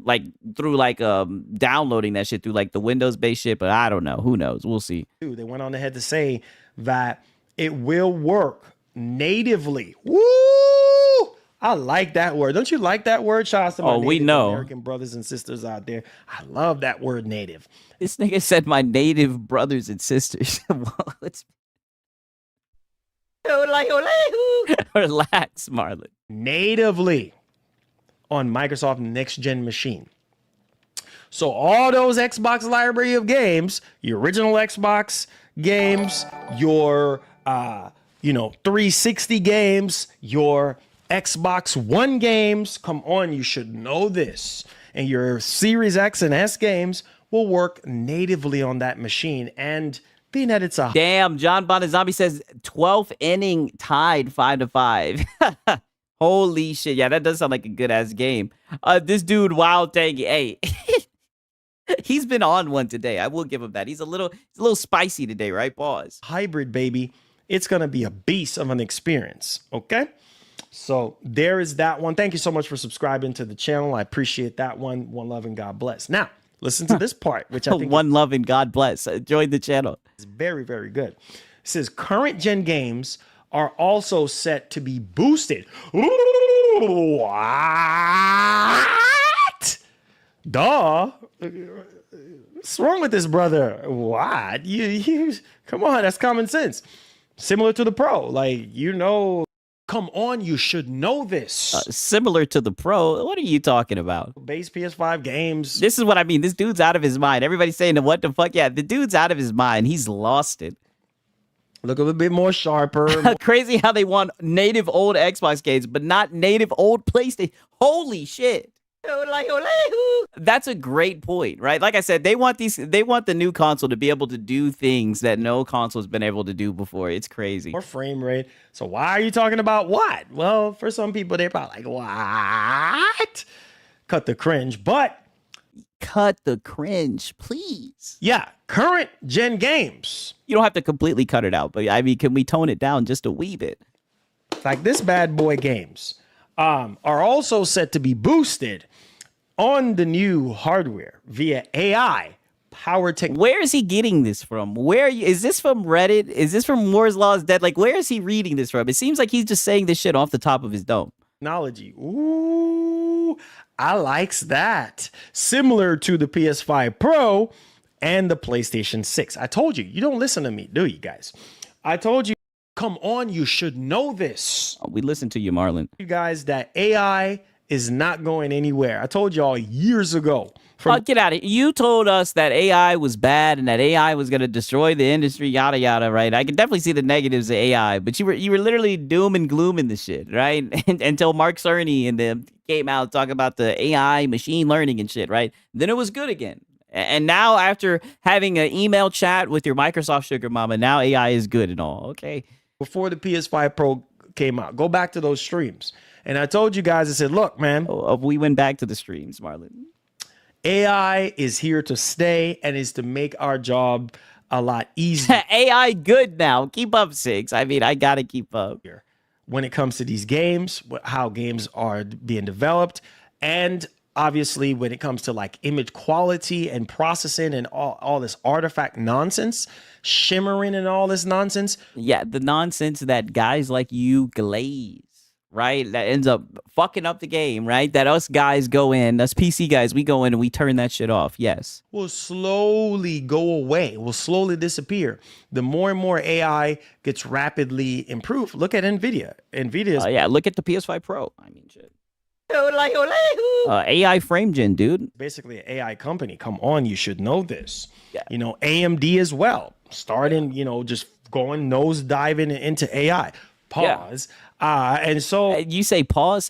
through like downloading that shit through like the Windows-based shit, but I don't know. Who knows? We'll see. they went on ahead to say that it will work natively. Woo! I like that word. Don't you like that word? Shout out to my we native know. American brothers and sisters out there. I love that word, native. This nigga said my native brothers and sisters. Relax, Marlon. Natively on Microsoft next gen machine. So all those Xbox library of games, your original Xbox games, your 360 games, your Xbox One games, come on, you should know this. And your Series X and S games will work natively on that machine. And being that it's a Damn, John Bonazambi says 12th inning tied 5-5. Holy shit. Yeah, that does sound like a good ass game. This dude, Wild Tangy, hey. He's been on one today. I will give him that. He's a little spicy today, right? Pause. Hybrid, baby. It's going to be a beast of an experience. Okay. So there is that one. Thank you so much for subscribing to the channel. I appreciate that one. One love and God bless. Now, listen to this part, which I think One love and God bless. Join the channel. is very, very good. It says current gen games are also set to be boosted. Ooh, what? Duh. What's wrong with this brother? What? You come on, that's common sense. Similar to the Pro. Like, come on, you should know this. Similar to the Pro. What are you talking about? Base PS5 games. This is what I mean. This dude's out of his mind. Everybody's saying, what the fuck? Yeah, the dude's out of his mind. He's lost it. Look a little bit more sharper. Crazy how they want native old Xbox games, but not native old PlayStation. Holy shit. That's a great point, right? Like I said, they want the new console to be able to do things that no console has been able to do before. It's crazy. More frame rate. So why are you talking about what? Well, for some people, they're probably like, what? Cut the cringe, but cut the cringe, please. Yeah, current gen games. You don't have to completely cut it out, but I mean, can we tone it down just a wee bit? Like this bad boy games are also set to be boosted on the new hardware via AI powered tech. Where is he getting this from? Is this from Reddit? Is this from Moore's Law is Dead? Like, where is he reading this from? It seems like he's just saying this shit off the top of his dome. Technology. Ooh, I likes that. Similar to the PS5 Pro and the PlayStation 6. I told you, you don't listen to me, do you guys? I told you, come on, you should know this. We listen to you, Marlon. You guys, that AI is not going anywhere. I told y'all years ago. Get out of here. You told us that AI was bad and that AI was going to destroy the industry, yada, yada, right? I can definitely see the negatives of AI, but you were literally doom and gloom in this shit, right? Until Mark Cerny and them came out talking about the AI, machine learning and shit, right? Then it was good again. And now after having an email chat with your Microsoft sugar mama, now AI is good and all, okay? Before the PS5 Pro came out, go back to those streams. And I told you guys, I said, look, man. We went back to the streams, Marlon. AI is here to stay and is to make our job a lot easier. AI good now. Keep up, Six. I mean, I got to keep up. When it comes to these games, how games are being developed, and obviously when it comes to like image quality and processing and all this artifact nonsense, shimmering and all this nonsense. Yeah, the nonsense that guys like you glaze. Right? That ends up fucking up the game, right? That us guys go in, us PC guys, we go in and we turn that shit off. Yes. Will slowly go away, will slowly disappear. The more and more AI gets rapidly improved. Look at NVIDIA. NVIDIA's yeah, look at the PS5 Pro. I mean, shit. AI frame gen, dude. Basically an AI company. Come on, you should know this. Yeah. You know, AMD as well. Starting, just going nose diving into AI. Pause. Yeah. And so you say pause.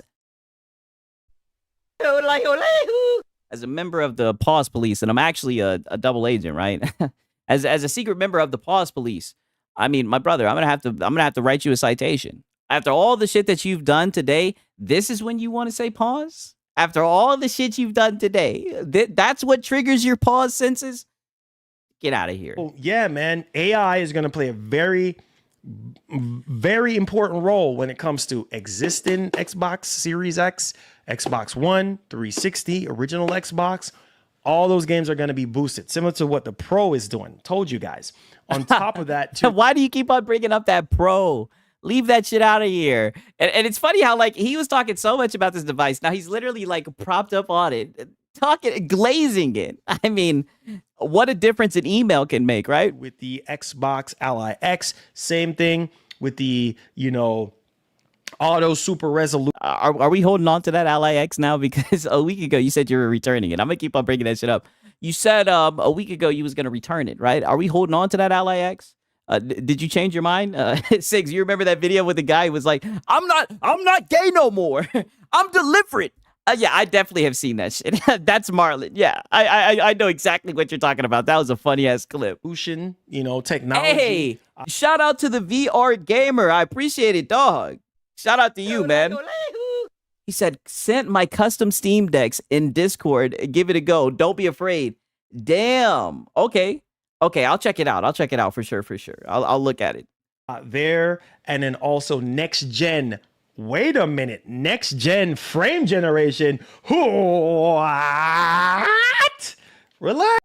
As a member of the Pause Police, and I'm actually a double agent, right? as a secret member of the Pause Police, I mean, my brother, I'm gonna have to write you a citation. After all the shit that you've done today, this is when you want to say pause? After all the shit you've done today, that's what triggers your pause senses? Get out of here. Well, yeah, man. AI is gonna play a very important role when it comes to existing Xbox Series X, Xbox One, 360, original Xbox. All those games are going to be boosted, similar to what the Pro is doing. Told you guys. On top of that, too. Why do you keep on bringing up that Pro? Leave that shit out of here. And it's funny how, like, he was talking so much about this device. Now he's literally, like, propped up on it, glazing it. I mean, what a difference an email can make, right? With the Xbox Ally X, same thing with the, auto super resolution. Are we holding on to that Ally X now? Because a week ago you said you were returning it. I'm gonna keep on bringing that shit up. You said a week ago you was gonna return it, right? Are we holding on to that Ally X? Did you change your mind? Six, you remember that video with the guy who was like, I'm not gay no more. I'm deliberate. Yeah, I definitely have seen that shit. That's Marlon. Yeah, I know exactly what you're talking about. That was a funny ass clip. Technology. Hey, shout out to the VR gamer. I appreciate it, dog. Shout out to you, man. He said, sent my custom Steam decks in Discord. Give it a go. Don't be afraid. Damn. Okay. I'll check it out. For sure. I'll look at it. There, and then also next gen. Wait a minute. Next gen frame generation. What? Relax.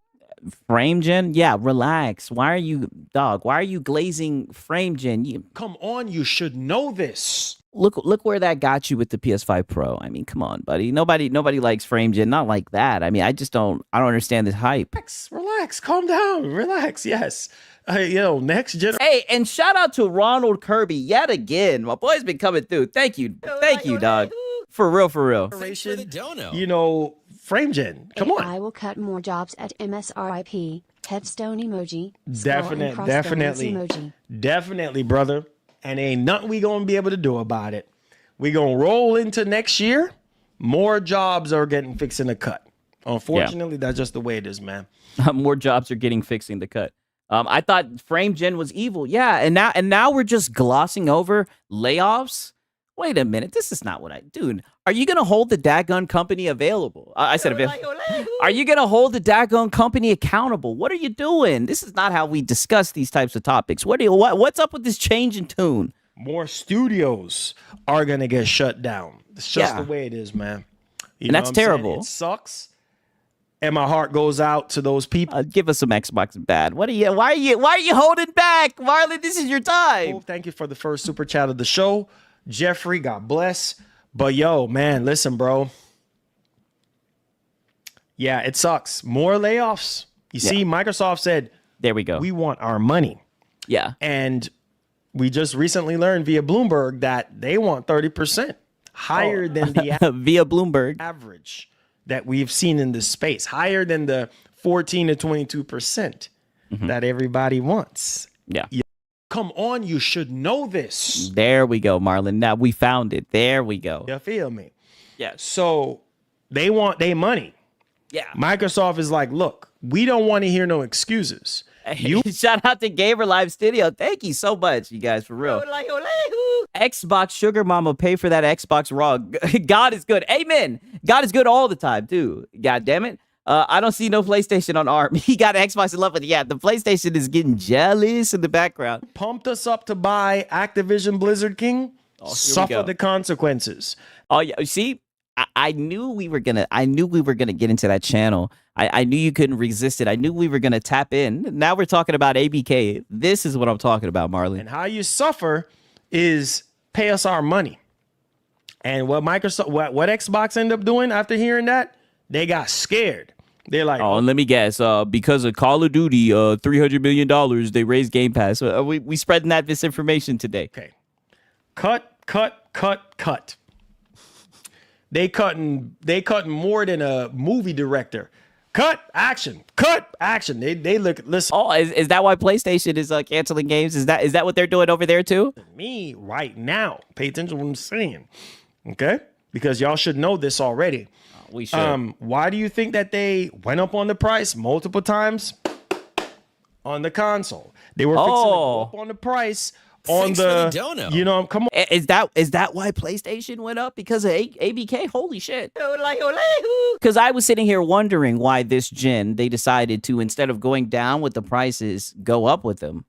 Frame gen? Yeah, relax. Why are you glazing frame gen? Come on, you should know this. Look where that got you with the PS5 Pro. I mean, come on, buddy. Nobody likes frame gen, not like that. I mean, I don't understand this hype. Relax, calm down, relax. Yes. Next gen. Hey, and shout out to Ronald Kirby yet again. My boy's been coming through. Thank you, dog. For real. Frame gen. Come on. I will cut more jobs at MSRIP. Headstone emoji. Definitely, brother. And ain't nothing we gonna be able to do about it. We gonna roll into next year. More jobs are getting fixing the cut. Unfortunately, that's just the way it is, man. More jobs are getting fixing the cut. I thought frame gen was evil. Yeah, and now we're just glossing over layoffs. Wait a minute, this is not what dude. Are you gonna hold the daggone company available? I said available. Are you gonna hold the daggone company accountable? What are you doing? This is not how we discuss these types of topics. What's up with this change in tune? More studios are gonna get shut down. It's just the way it is, man. And that's terrible. It sucks. And my heart goes out to those people. Give us some Xbox bad. Why are you holding back, Marlon? This is your time. Oh, thank you for the first super chat of the show. Jeffrey, God bless. But yo, man, listen, bro. Yeah, it sucks. More layoffs. You see, Microsoft said, there we go. We want our money. Yeah. And we just recently learned via Bloomberg that they want 30% higher than the via Bloomberg average that we've seen in this space, higher than the 14 to 22% that everybody wants. Yeah. Come on, you should know this. There we go, Marlon. Now we found it. There we go. You feel me? Yeah. So they want their money. Yeah. Microsoft is like, look, we don't want to hear no excuses. Shout out to Gamer Live Studio. Thank you so much, you guys, for real. Xbox Sugar Mama, pay for that Xbox Raw. God is good. Amen. God is good all the time, too. God damn it. I don't see no PlayStation on ARM. He got Xbox in love with it. Yeah, the PlayStation is getting jealous in the background. Pumped us up to buy Activision Blizzard King. Suffer the consequences. Oh yeah, see, I knew we were gonna get into that channel. I knew you couldn't resist it. I knew we were gonna tap in. Now we're talking about ABK. This is what I'm talking about, Marlon. And how you suffer is pay us our money. And what Xbox ended up doing after hearing that, they got scared. They're like, and let me guess, because of Call of Duty, $300 million, they raised Game Pass. We spreading that misinformation today. Okay. Cut. They cutting more than a movie director. Cut action. They listen. Oh, is that why PlayStation is canceling games? Is that what they're doing over there too? Me right now. Pay attention to what I'm saying. Okay? Because y'all should know this already. We should. Why do you think that they went up on the price multiple times on the console? They were fixing to go up on the price on the come on. Is that why PlayStation went up? Because of ABK? Holy shit. Because I was sitting here wondering why this gen they decided to, instead of going down with the prices, go up with them.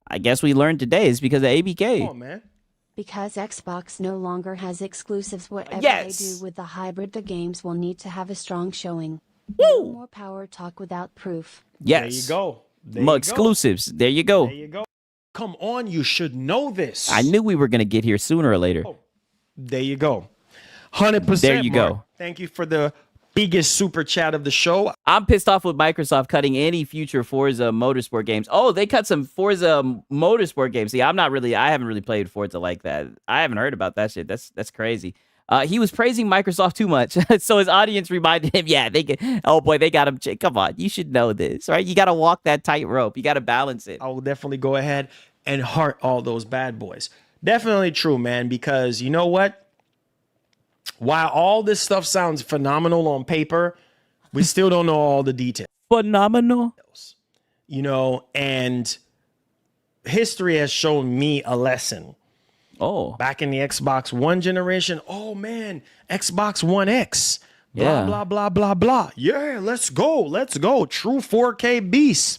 I guess we learned today is because of ABK. Come on, man. Because Xbox no longer has exclusives, whatever they do with the hybrid, the games will need to have a strong showing. No more power talk without proof. Yes. There you go. More exclusives. There you go. There you go. Come on, you should know this. I knew we were going to get here sooner or later. There you go. 100%. There you go. Thank you for the biggest super chat of the show. I'm pissed off with Microsoft cutting any future Forza Motorsport games. Oh, they cut some Forza Motorsport games. See, I haven't really played Forza like that. I haven't heard about that shit. That's crazy. He was praising Microsoft too much, so his audience reminded him, they got him. Come on, you should know this, right? You got to walk that tightrope. You got to balance it. I will definitely go ahead and heart all those bad boys. Definitely true, man, because you know what? While all this stuff sounds phenomenal on paper, we still don't know all the details. Phenomenal. And history has shown me a lesson. Oh, back in the Xbox One generation. Oh man, Xbox One X. Blah, yeah. blah, blah, blah, blah. Yeah, let's go. Let's go. True 4K beasts.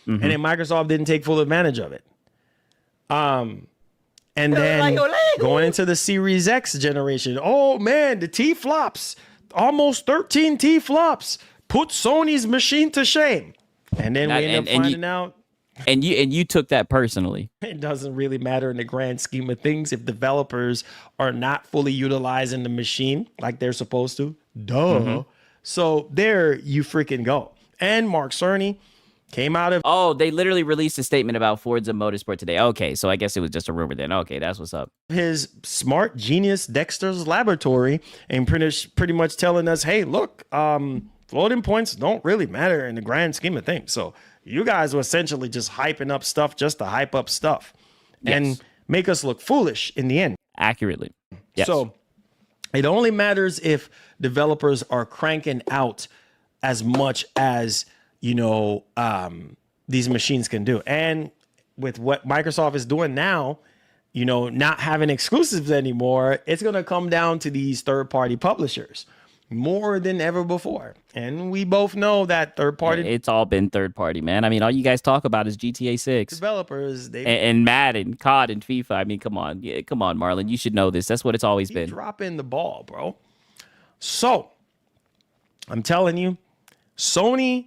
And then Microsoft didn't take full advantage of it. And then going into the Series X generation. Oh man, the T flops. Almost 13 T flops. Put Sony's machine to shame. And then we end up finding out. And you took that personally. It doesn't really matter in the grand scheme of things if developers are not fully utilizing the machine like they're supposed to. Duh. So there you freaking go. And Mark Cerny came out of... Oh, they literally released a statement about Forza Motorsport today. Okay, so I guess it was just a rumor then. Okay, that's what's up. his smart genius Dexter's laboratory and pretty much telling us, hey, look, floating points don't really matter in the grand scheme of things. So you guys were essentially just hyping up stuff just to hype up stuff and make us look foolish in the end. Accurately. Yes. So it only matters if developers are cranking out as much as, these machines can do. And with what Microsoft is doing now, not having exclusives anymore, it's going to come down to these third-party publishers more than ever before. And we both know that third-party... It's all been third-party, man. I mean, all you guys talk about is GTA 6. Developers, and Madden, COD, and FIFA. I mean, come on. Yeah, come on, Marlon. You should know this. That's what it's always been. Dropping the ball, bro. So, I'm telling you, Sony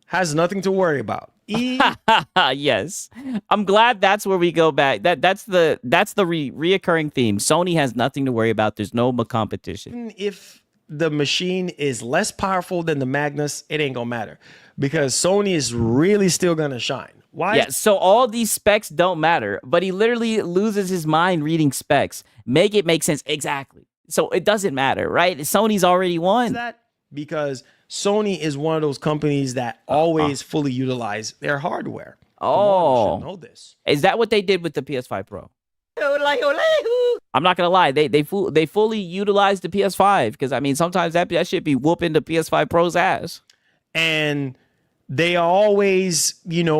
has nothing to worry about. Yes, I'm glad that's where we go back. That's the reoccurring theme. Sony has nothing to worry about. There's no competition. If the machine is less powerful than the Magnus, it ain't gonna matter because Sony is really still gonna shine. Why? Yeah, so all these specs don't matter, but he literally loses his mind reading specs. Make it make sense. Exactly. So it doesn't matter, right? Sony's already won. That because Sony is one of those companies that always fully utilize their hardware. Oh, should know this. Is that what they did with the PS5 Pro? I'm not gonna lie, they fully utilized the PS5 because I mean sometimes that should be whooping the PS5 Pro's ass. And they always,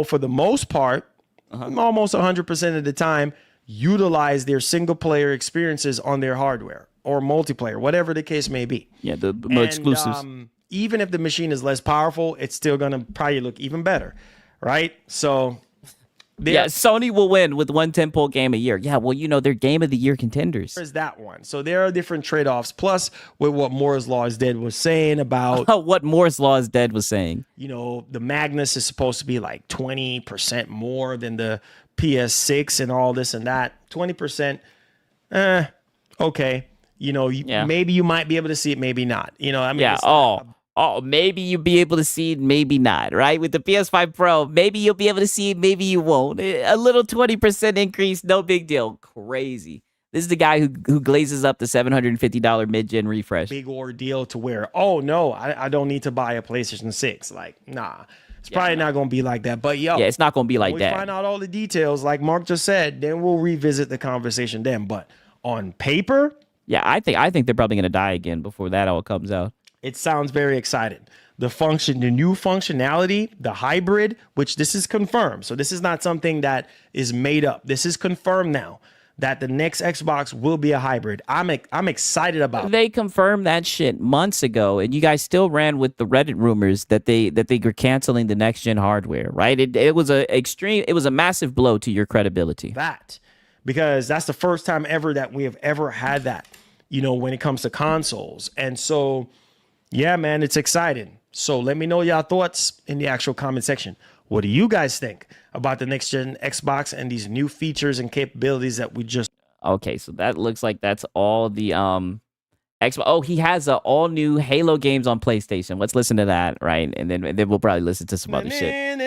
for the most part, almost 100% of the time, utilize their single player experiences on their hardware or multiplayer, whatever the case may be. Yeah, the exclusives. Even if the machine is less powerful, it's still going to probably look even better, right? So, yeah, Sony will win with one tentpole game a year. Yeah, well, they're game of the year contenders. There's that one. So there are different trade-offs. Plus, with what Moore's Law is Dead was saying about... what Moore's Law is Dead was saying. The Magnus is supposed to be like 20% more than the PS6 and all this and that. 20%, okay. Maybe you might be able to see it, maybe not. Maybe you'll be able to see it, maybe not, right? With the PS5 Pro, maybe you'll be able to see it, maybe you won't. A little 20% increase, no big deal. Crazy. This is the guy who glazes up the $750 mid-gen refresh. Big ordeal to where, I don't need to buy a PlayStation 6. Like, nah. It's probably not going to be like that. But, it's not going to be like that. When we find out all the details, like Mark just said, then we'll revisit the conversation then. But on paper... Yeah, I think they're probably going to die again before that all comes out. It sounds very exciting. The new functionality, the hybrid, which this is confirmed. So this is not something that is made up. This is confirmed now that the next Xbox will be a hybrid. I'm excited about it. They confirmed that shit months ago, and you guys still ran with the Reddit rumors that they were canceling the next gen hardware, right? It was a massive blow to your credibility. Because that's the first time ever that we have ever had that, when it comes to consoles. And so, yeah, man, it's exciting. So let me know your thoughts in the actual comment section. What do you guys think about the next gen Xbox and these new features and capabilities that we just... Okay, so that looks like that's all the Xbox. Oh, he has all new Halo games on PlayStation. Let's listen to that, right? And then we'll probably listen to some other shit.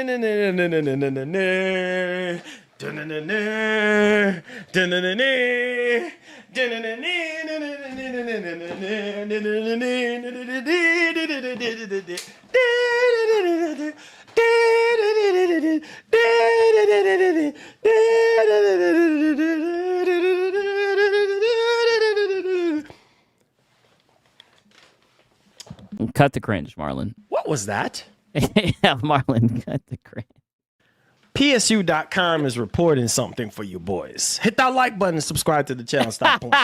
Cut the cringe, Marlon. What was that? Yeah, Marlon, cut the cringe. PSU.com is reporting something for you boys. Hit that like button and subscribe to the channel. Stop playing.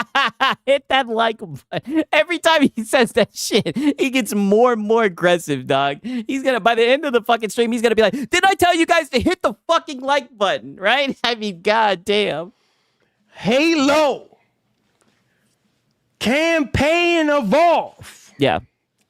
Hit that like button. Every time he says that shit, he gets more and more aggressive, dog. He's gonna, by the end of the fucking stream, he's gonna be like, didn't I tell you guys to hit the fucking like button, right? I mean, goddamn. Halo Campaign Evolve. Yeah.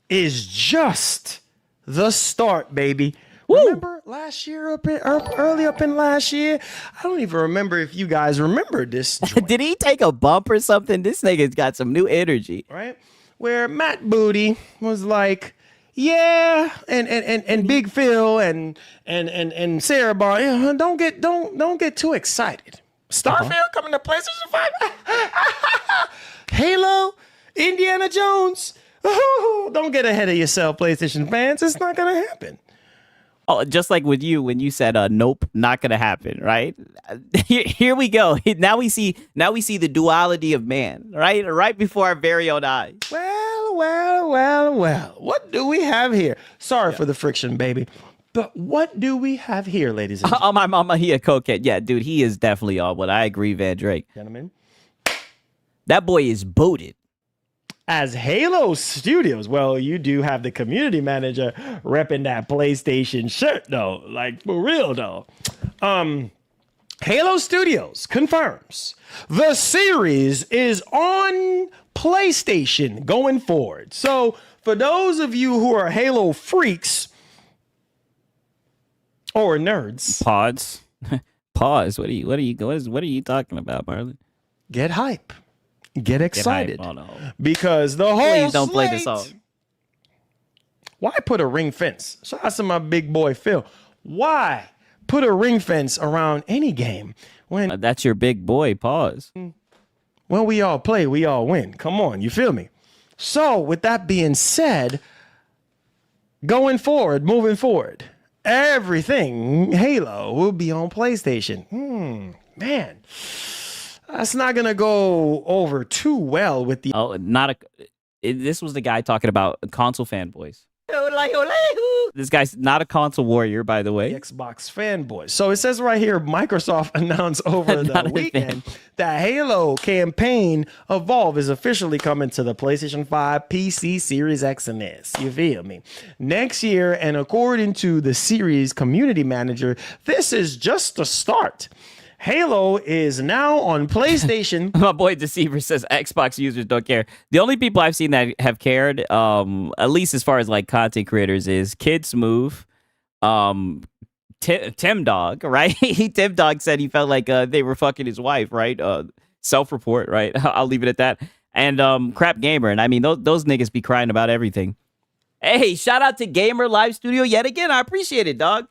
Is just the start, baby. Remember last year early up in last year? I don't even remember if you guys remember this. Did he take a bump or something? This nigga's got some new energy. Right? Where Matt Booty was like, yeah, and Big Phil and Sarah Bar, don't get too excited. Starfield coming to PlayStation 5. Halo, Indiana Jones. Don't get ahead of yourself, PlayStation fans. It's not gonna happen. Oh, just like with you when you said, "Nope, not gonna happen." Right? Here we go. Now we see the duality of man. Right before our very own eyes. Well. What do we have here? Sorry for the friction, baby. But what do we have here, ladies and gentlemen? Oh, my mama, he a cokehead. Yeah, dude, he is definitely on one. I agree, Van Drake. Gentlemen, that boy is boated. As Halo Studios, well, you do have the community manager repping that PlayStation shirt, though. Like, for real, though. Halo Studios confirms the series is on PlayStation going forward. So, for those of you who are Halo freaks or nerds, pause. What are you talking about, Marlon? Get hype. Get excited. Oh, no. Because the whole Please don't play this song. Why put a ring fence? Shout out to my big boy Phil. Why put a ring fence around any game when that's your big boy? Pause. When we all play, we all win. Come on, you feel me? So with that being said, moving forward, everything Halo will be on PlayStation. Man. That's not going to go over too well with the... Oh, this was the guy talking about console fanboys. This guy's not a console warrior, by the way. The Xbox fanboys. So it says right here, Microsoft announced over the weekend that Halo Campaign Evolve is officially coming to the PlayStation 5, PC, Series X, and S. You feel me? Next year, and according to the series community manager, this is just the start. Halo is now on PlayStation. My boy Deceiver says Xbox users don't care. The only people I've seen that have cared, at least as far as like content creators, is Kid Smooth, Tim Dog, right? Tim Dog said he felt like they were fucking his wife, right? Self-report, right? I'll leave it at that. And Crap Gamer, and I mean those niggas be crying about everything. Hey, shout out to Gamer Live Studio yet again. I appreciate it, dog.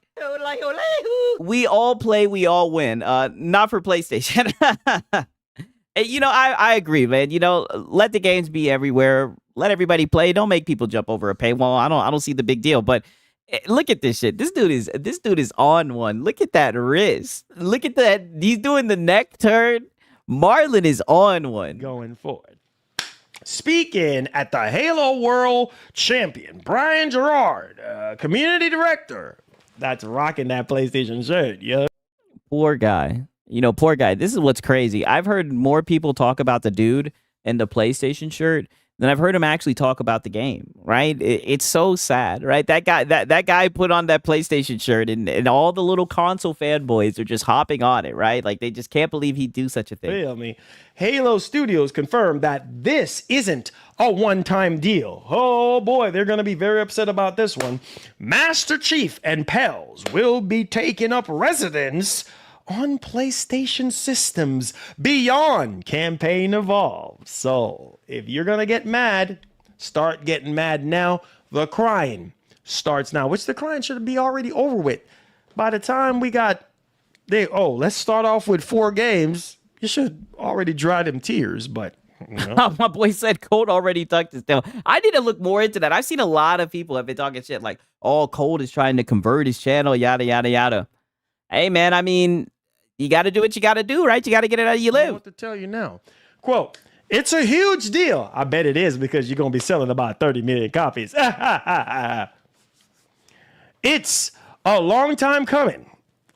We all play, we all win. Not for PlayStation. You know, I agree, man. You know, let the games be everywhere. Let everybody play. Don't make people jump over a paywall. I don't see the big deal. But look at this shit. This dude is on one. Look at that wrist. Look at that. He's doing the neck turn. Marlon is on one. Going forward. Speaking at the Halo World Champion, Brian Gerard, community director, that's rocking that PlayStation shirt, yo. Poor guy. You know, poor guy. This is what's crazy. I've heard more people talk about the dude in the PlayStation shirt than I've heard him actually talk about the game, right? It's so sad, right? That guy put on that PlayStation shirt and all the little console fanboys are just hopping on it, right? Like they just can't believe he'd do such a thing. Feel me? Halo Studios confirmed that this isn't a one-time deal. Oh boy, they're going to be very upset about this one. Master Chief and Pels will be taking up residence on PlayStation systems beyond Campaign Evolve. So if you're going to get mad, start getting mad now. The crying starts now, which the crying should be already over with. By the time we got, let's start off with 4 games. You should already dry them tears, but... You know. My boy said Colt already tucked his tail. I need to look more into that. I've seen a lot of people have been talking shit like, oh, Colt is trying to convert his channel, yada, yada, yada. Hey, man, I mean... You got to do what you got to do, right? You got to get it out of your live. I know what to tell you now. Quote, it's a huge deal. I bet it is because you're going to be selling about 30 million copies. It's a long time coming.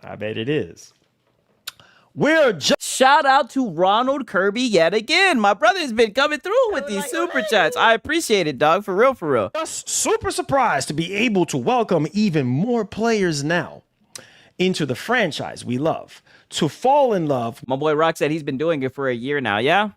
I bet it is. We're just Shout out to Ronald Kirby yet again. My brother's been coming through with these super chats. I appreciate it, dog. For real, for real. just super surprised to be able to welcome even more players now into the franchise we love, to fall in love. My boy Rock said he's been doing it for a year now, yeah?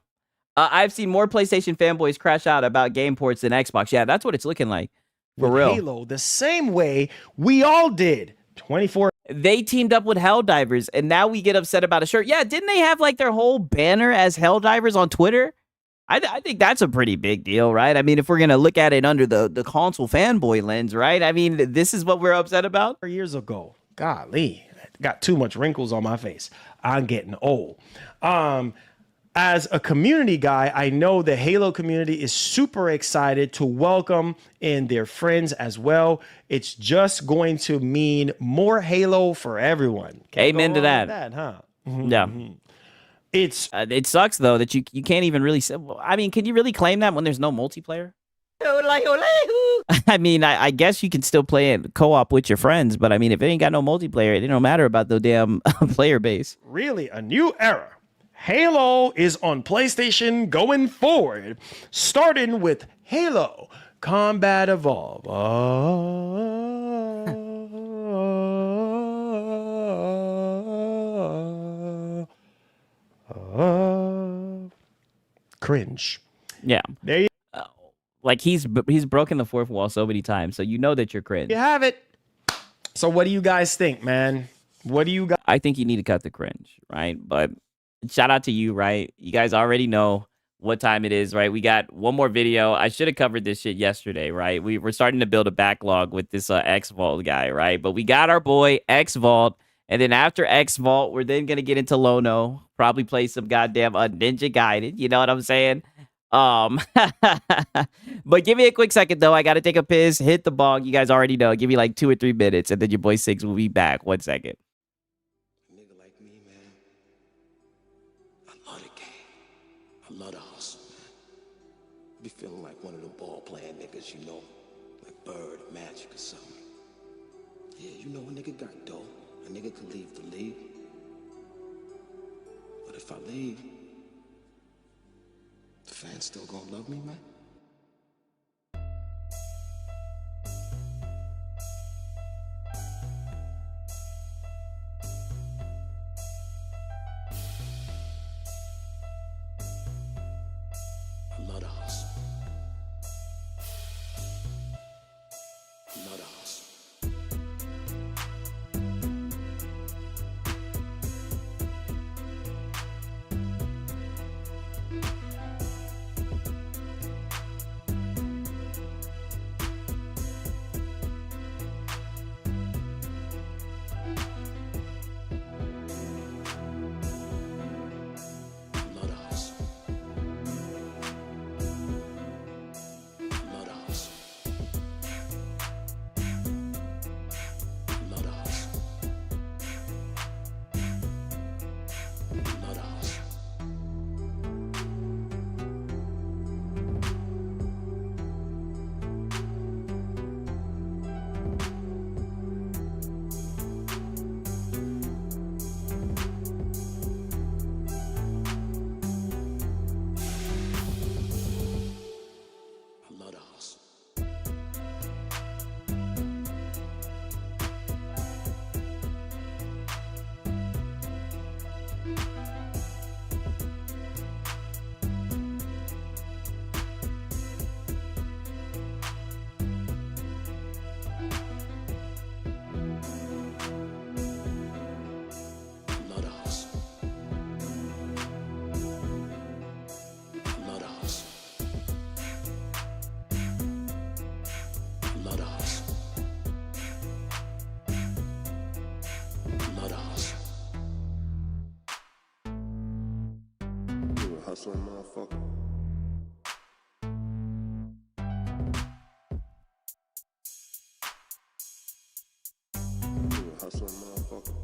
I've seen more PlayStation fanboys crash out about game ports than Xbox. Yeah, that's what it's looking like. For with real. Halo the same way we all did 24. They teamed up with Helldivers, and now we get upset about a shirt. Yeah, didn't they have like their whole banner as Helldivers on Twitter? I think that's a pretty big deal, right? I mean, if we're going to look at it under the console fanboy lens, right? I mean, this is what we're upset about? Years ago. Golly, got too much wrinkles on my face. I'm getting old. As a community guy, I know the Halo community is super excited to welcome in their friends as well. It's just going to mean more Halo for everyone. Can't Amen go to wrong that. with huh? Yeah. It's It sucks, though, that you can't even really say, well, I mean, can you really claim that when there's no multiplayer? I mean, I guess you can still play it co-op with your friends, but I mean, if it ain't got no multiplayer, it don't matter about the damn player base. really a new era. Halo is on PlayStation going forward, starting with Halo Combat Evolve. Cringe. Yeah. There you Like, he's broken the fourth wall so many times, so you know that you're cringe. have it. So what do you guys think, man? What do you guys? I think you need to cut the cringe, right? But shout out to you, right? You guys already know what time it is, right? We got one more video. I should have covered this shit yesterday, right? We're starting to build a backlog with this X Vault guy, right? But we got our boy X Vault, and then after X Vault, we're then gonna get into Lono, probably play some goddamn Ninja Gaiden. You know what I'm saying? But give me a quick second though. I gotta take a piss, hit the bong. You guys already know. Give me like 2 or 3 minutes, and then your boy Six will be back. 1 second. Nigga like me, man. I love the game. I love the hustle, man. Be feeling like one of the ball playing niggas, you know, like Bird, Magic, or something. Yeah, you know, a nigga got dough. A nigga can leave the league. But if I leave, the fans still gonna love me, man. I love the hustle. I love the hustle. Hustling motherfucker. You a hustling motherfucker.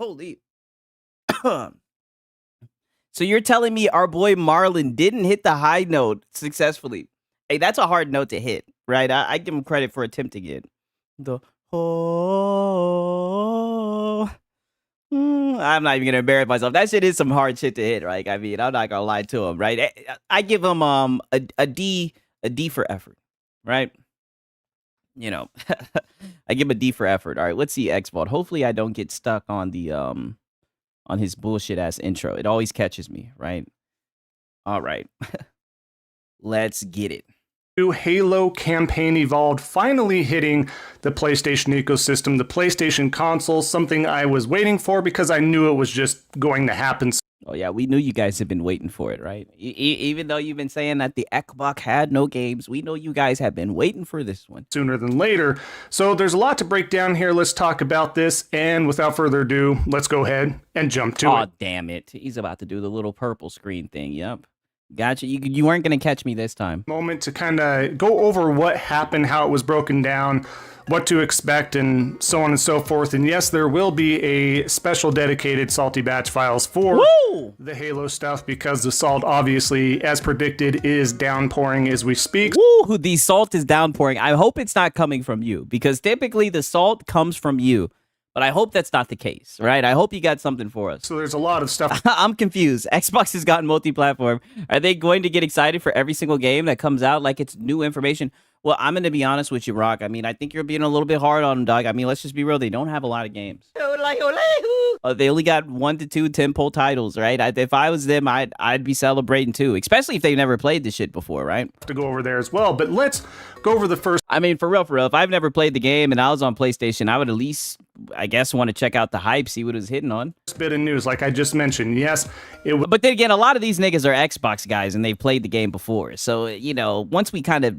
Holy. So you're telling me our boy Marlon didn't hit the high note successfully? Hey, that's a hard note to hit, right? I give him credit for attempting it. The I'm not even gonna embarrass myself. That shit is some hard shit to hit, right? I mean, I'm not gonna lie to him, right? I give him a D for effort, right? You know, I give him a D for effort. All right, let's see X-Vault. Hopefully, I don't get stuck on the on his bullshit ass intro. It always catches me, right? All right, let's get it. New Halo campaign evolved, finally hitting the PlayStation ecosystem, the PlayStation console, something I was waiting for because I knew it was just going to happen. Oh yeah, we knew you guys have been waiting for it, right? Even though you've been saying that the Xbox had no games, we know you guys have been waiting for this one. Sooner than later. So there's a lot to break down here. Let's talk about this. And without further ado, let's go ahead and jump to it. Oh, damn it. He's about to do the little purple screen thing. Yep. Gotcha. You weren't going to catch me this time. Moment to kind of go over what happened, how it was broken down, what to expect, and so on and so forth. And yes, there will be a special dedicated Salty Batch Files for the Halo stuff because the salt, obviously, as predicted, is downpouring as we speak. Woo! The salt is downpouring. I hope it's not coming from you because typically the salt comes from you. But I hope that's not the case, right? I hope you got something for us. So there's a lot of stuff. I'm confused. Xbox has gotten multi-platform. Are they going to get excited for every single game that comes out like it's new information? Well, I'm going to be honest with you, Rock. I mean, I think you're being a little bit hard on them, dog. I mean, let's just be real. They don't have a lot of games. They only got 1 to 2 tentpole titles, right? If I was them, I'd be celebrating too, especially if they've never played this shit before, right? To go over there as well, but let's go over the first. I mean, for real, if I've never played the game and I was on PlayStation, I would at least, I guess, want to check out the hype, see what it was hitting on. Bit of news, like I just mentioned, yes, but then again, a lot of these niggas are Xbox guys and they've played the game before, so you know, once we kind of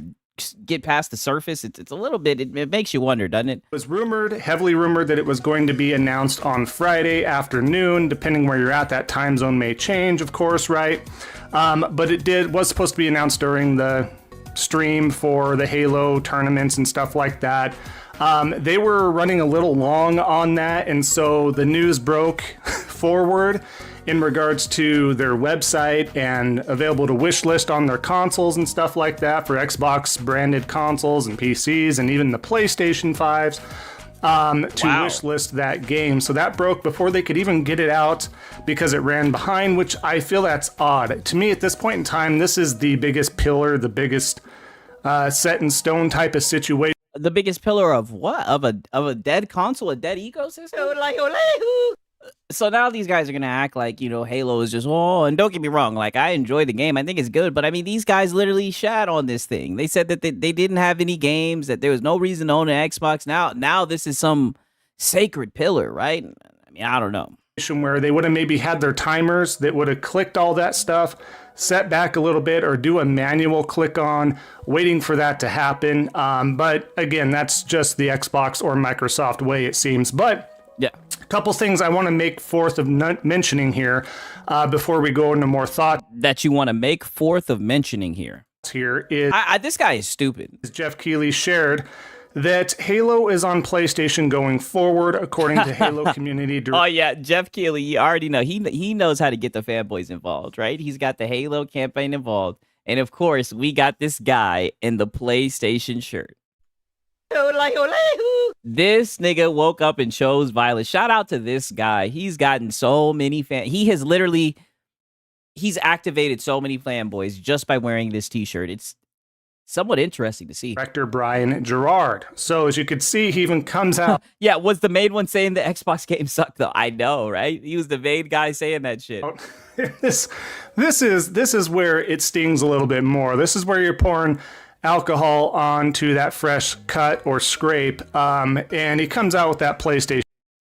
get past the surface, it's a little bit, it makes you wonder, doesn't it? It was heavily rumored that it was going to be announced on Friday afternoon, depending where you're at. That time zone may change, of course, right? But it was supposed to be announced during the stream for the Halo tournaments and stuff like that. They were running a little long on that, and so the news broke forward in regards to their website and available to wish list on their consoles and stuff like that for Xbox branded consoles and PCs and even the PlayStation 5s to wish list that game. So that broke before they could even get it out because it ran behind, which I feel that's odd. To me, at this point in time, this is the biggest pillar, the biggest set in stone type of situation. The biggest pillar of what? Of a dead console, a dead ecosystem? So now these guys are gonna act like, you know, Halo is just, and don't get me wrong, like I enjoy the game, I think it's good, but I mean, these guys literally shat on this thing. They said that they didn't have any games, that there was no reason to own an Xbox. Now this is some sacred pillar, right? I mean, I don't know. Where they would have maybe had their timers that would have clicked all that stuff, set back a little bit, or do a manual click on, waiting for that to happen. But again, that's just the Xbox or Microsoft way, it seems. But yeah, a couple things I want to make forth of mentioning here before we go into more thought. That you want to make forth of mentioning here. Here is this guy is stupid. Jeff Keighley shared that Halo is on PlayStation going forward, according to Halo Community Director. Oh yeah, Jeff Keighley, you already know. He knows how to get the fanboys involved, right? He's got the Halo campaign involved. And of course, we got this guy in the PlayStation shirt. This nigga woke up and chose violence. Shout out to this guy. He's gotten so many he's activated so many fanboys just by wearing this t-shirt. It's somewhat interesting to see. Director Brian Gerard. So as you could see, he even comes out. Yeah, was the main one saying the Xbox game sucked though? I know, right? He was the main guy saying that shit. This is where it stings a little bit more. This is where you're pouring alcohol onto that fresh cut or scrape, and he comes out with that PlayStation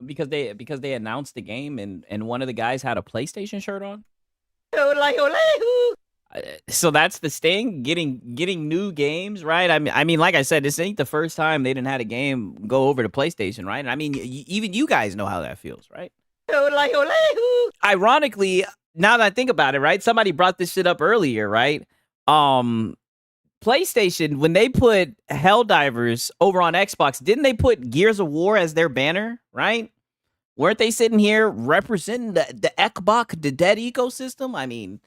because they announced the game and one of the guys had a PlayStation shirt on. So that's the sting, getting new games, right? I mean, like I said, this ain't the first time they didn't had a game go over to PlayStation, right? I mean, even you guys know how that feels, right? Ironically, now that I think about it, right? Somebody brought this shit up earlier, right? PlayStation, when they put Helldivers over on Xbox, didn't they put Gears of War as their banner, right? Weren't they sitting here representing the Ekbok, the dead ecosystem? I mean,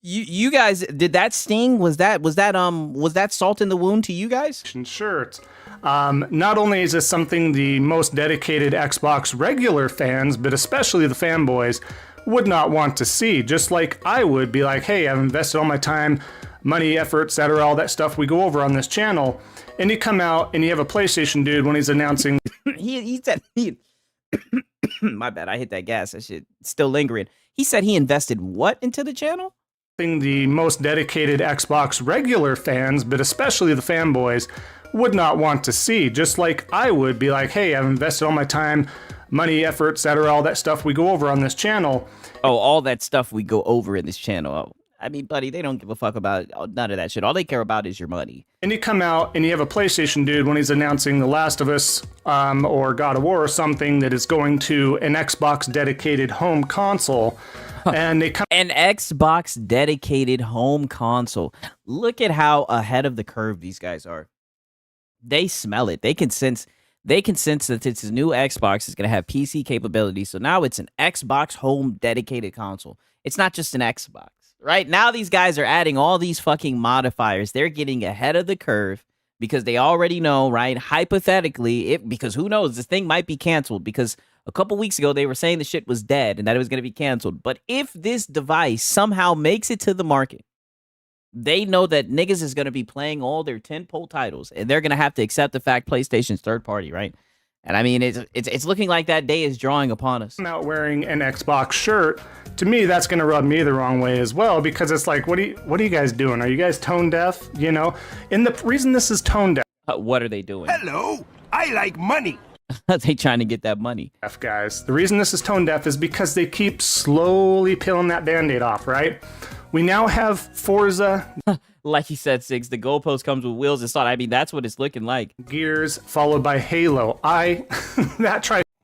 you guys, did that sting? Was that salt in the wound to you guys? Shirts. Not only is this something the most dedicated Xbox regular fans, but especially the fanboys, would not want to see. Just like I would be like, hey, I've invested all my time, money, effort, etc., all that stuff we go over on this channel, and you come out and you have a PlayStation dude when he's announcing. he said he. My bad, I hit that gas. That shit still lingering. He said he invested what into the channel? The most dedicated Xbox regular fans, but especially the fanboys, would not want to see. Just like I would be like, hey, I've invested all my time, money, effort, etc., all that stuff we go over on this channel. Oh, all that stuff we go over in this channel. Oh, I mean, buddy, they don't give a fuck about none of that shit. All they care about is your money. And you come out and you have a PlayStation dude when he's announcing The Last of Us or God of War or something that is going to an Xbox dedicated home console. And they come an Xbox dedicated home console. Look at how ahead of the curve these guys are. They smell it. They can sense that this new Xbox is going to have PC capability. So now it's an Xbox home dedicated console. It's not just an Xbox, right? Now these guys are adding all these fucking modifiers. They're getting ahead of the curve because they already know, right? Hypothetically, because who knows, this thing might be canceled because a couple weeks ago they were saying the shit was dead and that it was going to be canceled. But if this device somehow makes it to the market, they know that niggas is going to be playing all their tentpole titles and they're going to have to accept the fact PlayStation's third party, right? And I mean, it's looking like that day is drawing upon us. I'm out wearing an Xbox shirt. To me, that's going to rub me the wrong way as well, because it's like, what are you guys doing? Are you guys tone deaf? You know, and the reason this is tone deaf. What are they doing? Hello, I like money. They trying to get that money. Guys, the reason this is tone deaf is because they keep slowly peeling that Band-Aid off, right? We now have Forza. Like he said, Six, the goalpost comes with wheels and salt. I mean, that's what it's looking like. Gears, followed by Halo.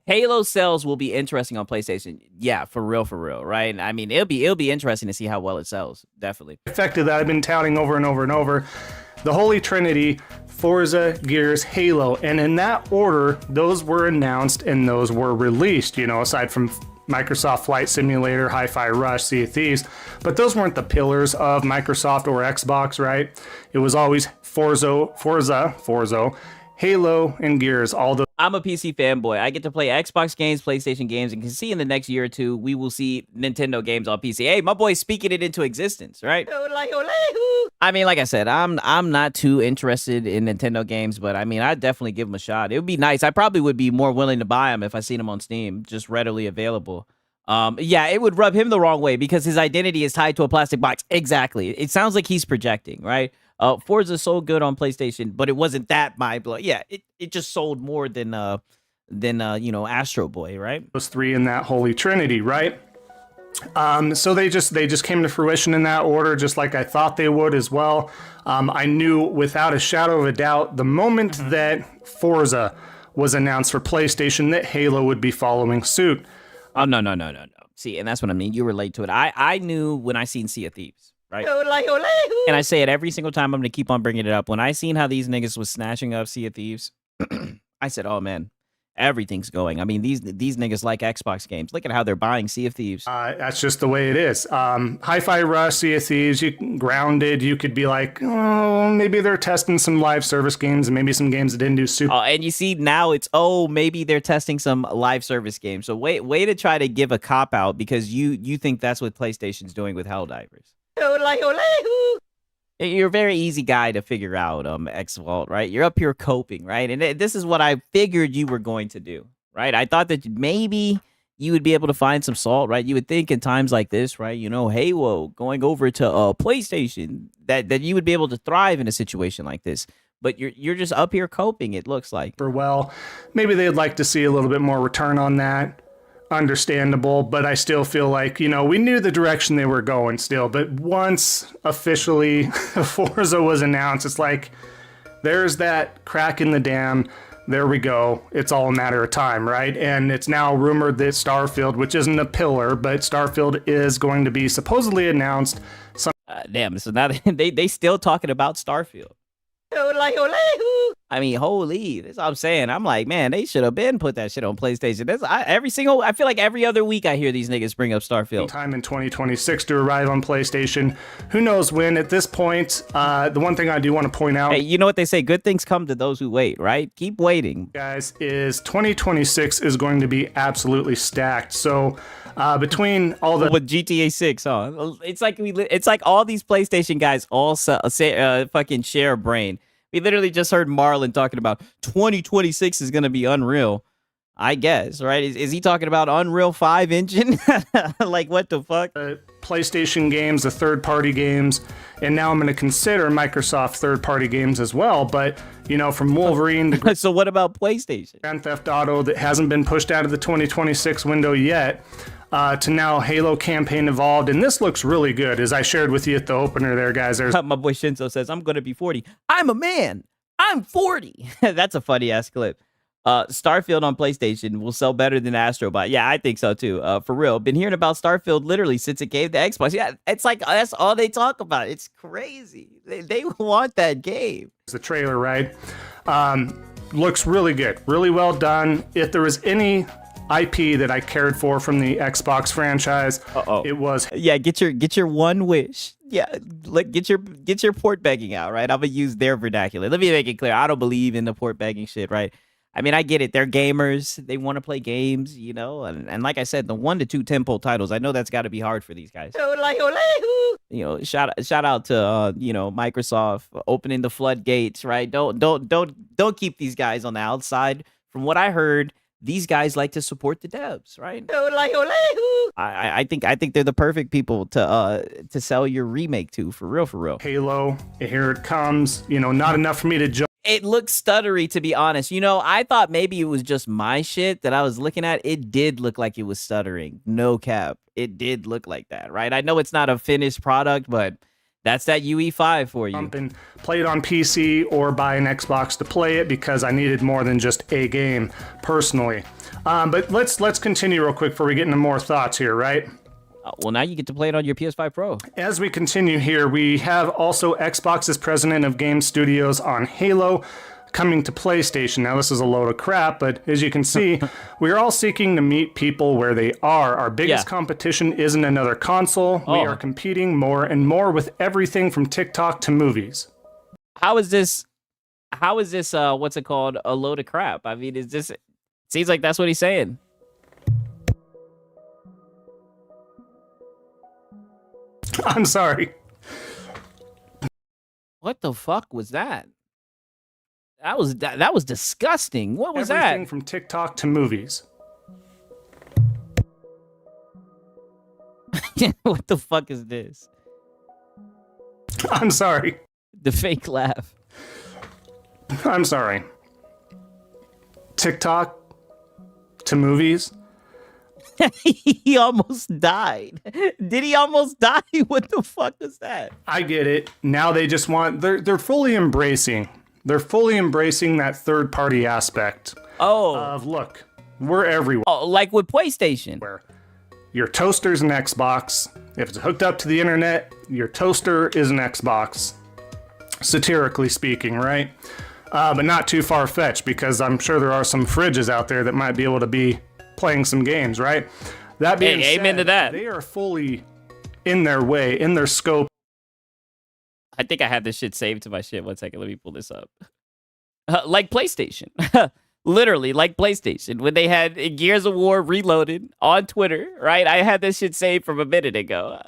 Halo sales will be interesting on PlayStation. Yeah, for real, right? I mean, it'll be interesting to see how well it sells. Definitely. Effective that I've been touting over and over and over. The Holy Trinity, Forza, Gears, Halo. And in that order, those were announced and those were released, you know, aside from Microsoft Flight Simulator, Hi-Fi Rush, Sea of Thieves. But those weren't the pillars of Microsoft or Xbox, right? It was always Forza, Halo, and Gears. All the I'm a PC fanboy. I get to play Xbox games, PlayStation games, and can see in the next year or two, we will see Nintendo games on PC. Hey, my boy's speaking it into existence, right? I mean, like I said, I'm not too interested in Nintendo games, but I mean, I'd definitely give them a shot. It would be nice. I probably would be more willing to buy them if I seen them on Steam, just readily available. Yeah, it would rub him the wrong way because his identity is tied to a plastic box. Exactly. It sounds like he's projecting, right? Forza sold good on PlayStation, but it wasn't that mind-blowing. Yeah, it just sold more than you know, Astro Boy, right? Those three in that Holy Trinity, right? So they just came to fruition in that order, just like I thought they would as well. I knew without a shadow of a doubt the moment that Forza was announced for PlayStation that Halo would be following suit. Oh, no. See, and that's what I mean. You relate to it. I knew when I seen Sea of Thieves, right? And I say it every single time. I'm going to keep on bringing it up. When I seen how these niggas was snatching up Sea of Thieves, I said, oh, man, everything's going. I mean, these niggas like Xbox games. Look at how they're buying Sea of Thieves. That's just the way it is. Hi-Fi Rush, Sea of Thieves, Grounded, you could be like, oh, maybe they're testing some live service games and maybe some games that didn't do super. And you see now it's, oh, maybe they're testing some live service games. So way to try to give a cop-out because you think that's what PlayStation's doing with Helldivers. You're a very easy guy to figure out, X-Vault, right? You're up here coping, right? And this is what I figured you were going to do, right? I thought that maybe you would be able to find some salt, right? You would think in times like this, right? You know, Halo going over to PlayStation, that you would be able to thrive in a situation like this. But you're just up here coping, it looks like. Well, maybe they'd like to see a little bit more return on that. Understandable, but I still feel like, you know, we knew the direction they were going still, but once officially Forza was announced, it's like there's that crack in the dam. There we go. It's all a matter of time, right? And it's now rumored that Starfield, which isn't a pillar, but Starfield is going to be supposedly announced. Damn, so now they still talking about Starfield. I mean, holy, that's what I'm saying. I'm like, man, they should have been put that shit on PlayStation. I feel like every other week I hear these niggas bring up Starfield. Time in 2026 to arrive on PlayStation. Who knows when? At this point, the one thing I do want to point out, hey, you know what they say? Good things come to those who wait, right? Keep waiting, guys. Is 2026 is going to be absolutely stacked. So between all the with GTA 6, huh? It's like all these PlayStation guys all fucking share a brain. We literally just heard Marlon talking about 2026 is going to be Unreal, I guess, right? Is he talking about Unreal 5 engine? Like, what the fuck? PlayStation games, the third-party games, and now I'm going to consider Microsoft third-party games as well. But, you know, from Wolverine to so what about PlayStation? Grand Theft Auto that hasn't been pushed out of the 2026 window yet, to now Halo campaign evolved, and this looks really good, as I shared with you at the opener there, guys. There's my boy Shinzo says, I'm going to be 40. I'm a man. I'm 40. That's a funny-ass clip. Starfield on PlayStation will sell better than Astrobot. Yeah, I think so, too. For real. Been hearing about Starfield literally since it gave the Xbox. Yeah, it's like, that's all they talk about. It's crazy. They want that game. The trailer, right? Looks really good. Really well done. If there was any IP that I cared for from the Xbox franchise, it was get your one wish. Yeah, like get your port begging out, right? I'm gonna use their vernacular. Let me make it clear. I don't believe in the port begging shit, right? I mean, I get it. They're gamers. They want to play games, you know. And like I said, the 1 to 2 tentpole titles. I know that's got to be hard for these guys. You know, shout out to you know, Microsoft opening the floodgates, right? Don't keep these guys on the outside. From what I heard, these guys like to support the devs, right? I think they're the perfect people to sell your remake to, for real. Halo, here it comes. You know, not enough for me to jump. It looks stuttery, to be honest. You know, I thought maybe it was just my shit that I was looking at. It did look like it was stuttering. No cap. It did look like that, right? I know it's not a finished product, but that's that UE5 for you. And play it on PC or buy an Xbox to play it, because I needed more than just a game personally. But let's continue real quick before we get into more thoughts here, right? Well, now you get to play it on your PS5 Pro. As we continue here, we have also Xbox's president of game studios on Halo coming to PlayStation. Now, this is a load of crap, but as you can see, we're all seeking to meet people where they are. Our biggest competition isn't another console. We are competing more and more with everything from TikTok to movies. How is this, what's it called, a load of crap? I mean, seems like that's what he's saying. I'm sorry. What the fuck was that? That was disgusting. What was Everything that? from TikTok to movies. What the fuck is this? I'm sorry. The fake laugh. I'm sorry. TikTok to movies. He almost died. Did he almost die? What the fuck is that? I get it. Now they just want, they're fully embracing that third party aspect. Of look, we're everywhere. Oh, like with PlayStation. Where your toaster's an Xbox. If it's hooked up to the internet, your toaster is an Xbox. Satirically speaking, right? But not too far-fetched, because I'm sure there are some fridges out there that might be able to be playing some games, right? That being said, amen to that. They are fully in their way, in their scope. I think I have this shit saved to my shit. 1 second, let me pull this up. Like PlayStation. Literally, like PlayStation. When they had Gears of War Reloaded on Twitter, right? I had this shit saved from a minute ago.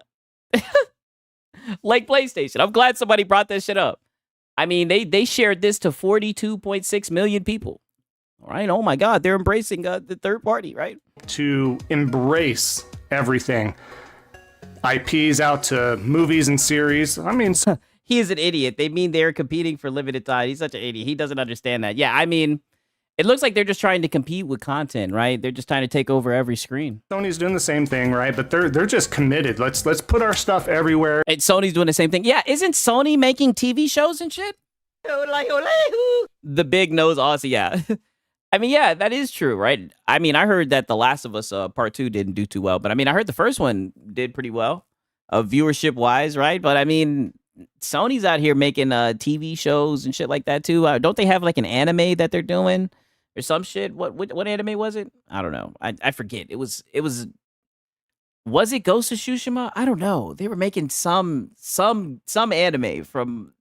Like PlayStation. I'm glad somebody brought that shit up. I mean, they shared this to 42.6 million people. All right. Oh my God, they're embracing the third party, right? To embrace everything. IPs out to movies and series. I mean, he is an idiot. They mean they're competing for limited time. He's such an idiot. He doesn't understand that. Yeah, I mean, it looks like they're just trying to compete with content, right? They're just trying to take over every screen. Sony's doing the same thing, right? But they're just committed. Let's put our stuff everywhere. And Sony's doing the same thing. Yeah, isn't Sony making TV shows and shit? The big nose Aussie, yeah. I mean, yeah, that is true, right? I mean, I heard that The Last of Us Part 2 didn't do too well, but I mean, I heard the first one did pretty well, viewership-wise, right? But I mean, Sony's out here making TV shows and shit like that too. Don't they have like an anime that they're doing or some shit? What anime was it? I don't know. I forget. It was it Ghost of Tsushima? I don't know. They were making some anime from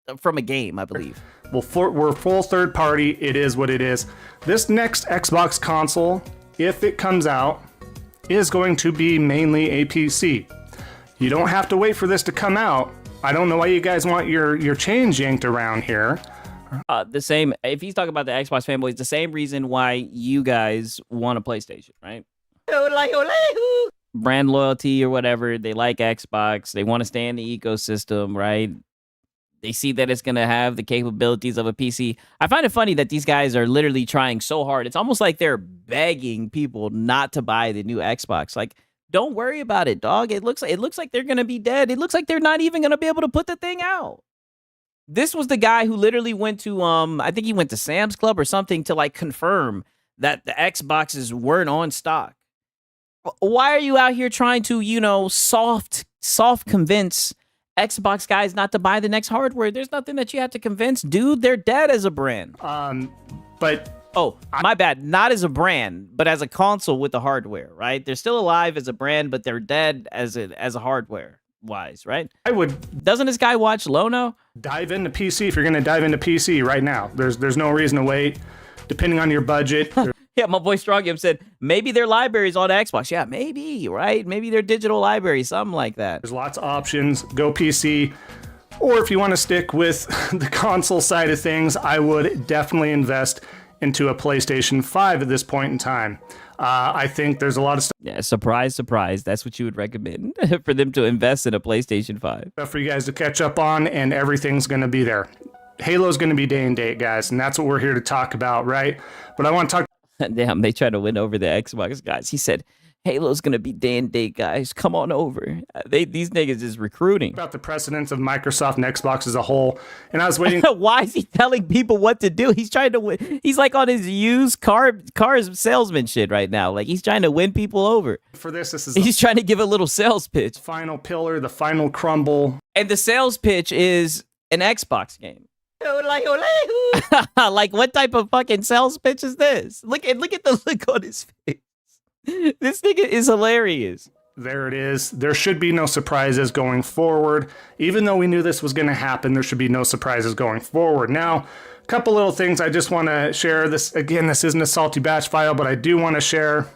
a game, I believe. Well, we're full third party. It is what it is. This next Xbox console, if it comes out, is going to be mainly a PC. You don't have to wait for this to come out. I don't know why you guys want your chains yanked around here. The same, if he's talking about the Xbox fanboys, the same reason why you guys want a PlayStation, right? Brand loyalty or whatever. They like Xbox. They want to stay in the ecosystem, right? They see that it's going to have the capabilities of a PC. I find it funny that these guys are literally trying so hard. It's almost like they're begging people not to buy the new Xbox. Like, don't worry about it, dog. It looks like they're going to be dead. It looks like they're not even going to be able to put the thing out. This was the guy who literally went to, I think he went to Sam's Club or something to like confirm that the Xboxes weren't on stock. Why are you out here trying to, soft convince Xbox guys not to buy the next hardware? There's nothing that you have to convince, dude. They're dead as a brand. But my bad. Not as a brand, but as a console with the hardware, right? They're still alive as a brand, but they're dead as a hardware wise, right? Doesn't this guy watch Lono? Dive into PC if you're going to dive into PC right now. There's no reason to wait. Depending on your budget. Yeah, my boy Strongham said maybe their library's on Xbox. Yeah, maybe, right? Maybe their digital library, something like that. There's lots of options. Go PC. Or if you want to stick with the console side of things, I would definitely invest into a PlayStation 5 at this point in time. I think there's a lot of stuff. Yeah, surprise, surprise. That's what you would recommend for them to invest in a PlayStation 5. Stuff for you guys to catch up on, and everything's going to be there. Halo's going to be day and date, guys, and that's what we're here to talk about, right? But I want to talk. Damn, they try to win over the Xbox guys. He said, Halo's going to be day and date, guys. Come on over. These niggas is recruiting. About the precedence of Microsoft and Xbox as a whole. And I was waiting. Why is he telling people what to do? He's trying to win. He's like on his used cars salesman shit right now. Like he's trying to win people over. For this is he's trying to give a little sales pitch. Final pillar, the final crumble. And the sales pitch is an Xbox game. Like what type of fucking sales pitch is this? Look at the look on his face. This nigga is hilarious. There it is. There should be no surprises going forward. Even though we knew this was going to happen, there should be no surprises going forward. Now, a couple little things I just want to share. This again, this isn't a salty batch file, but I do want to share.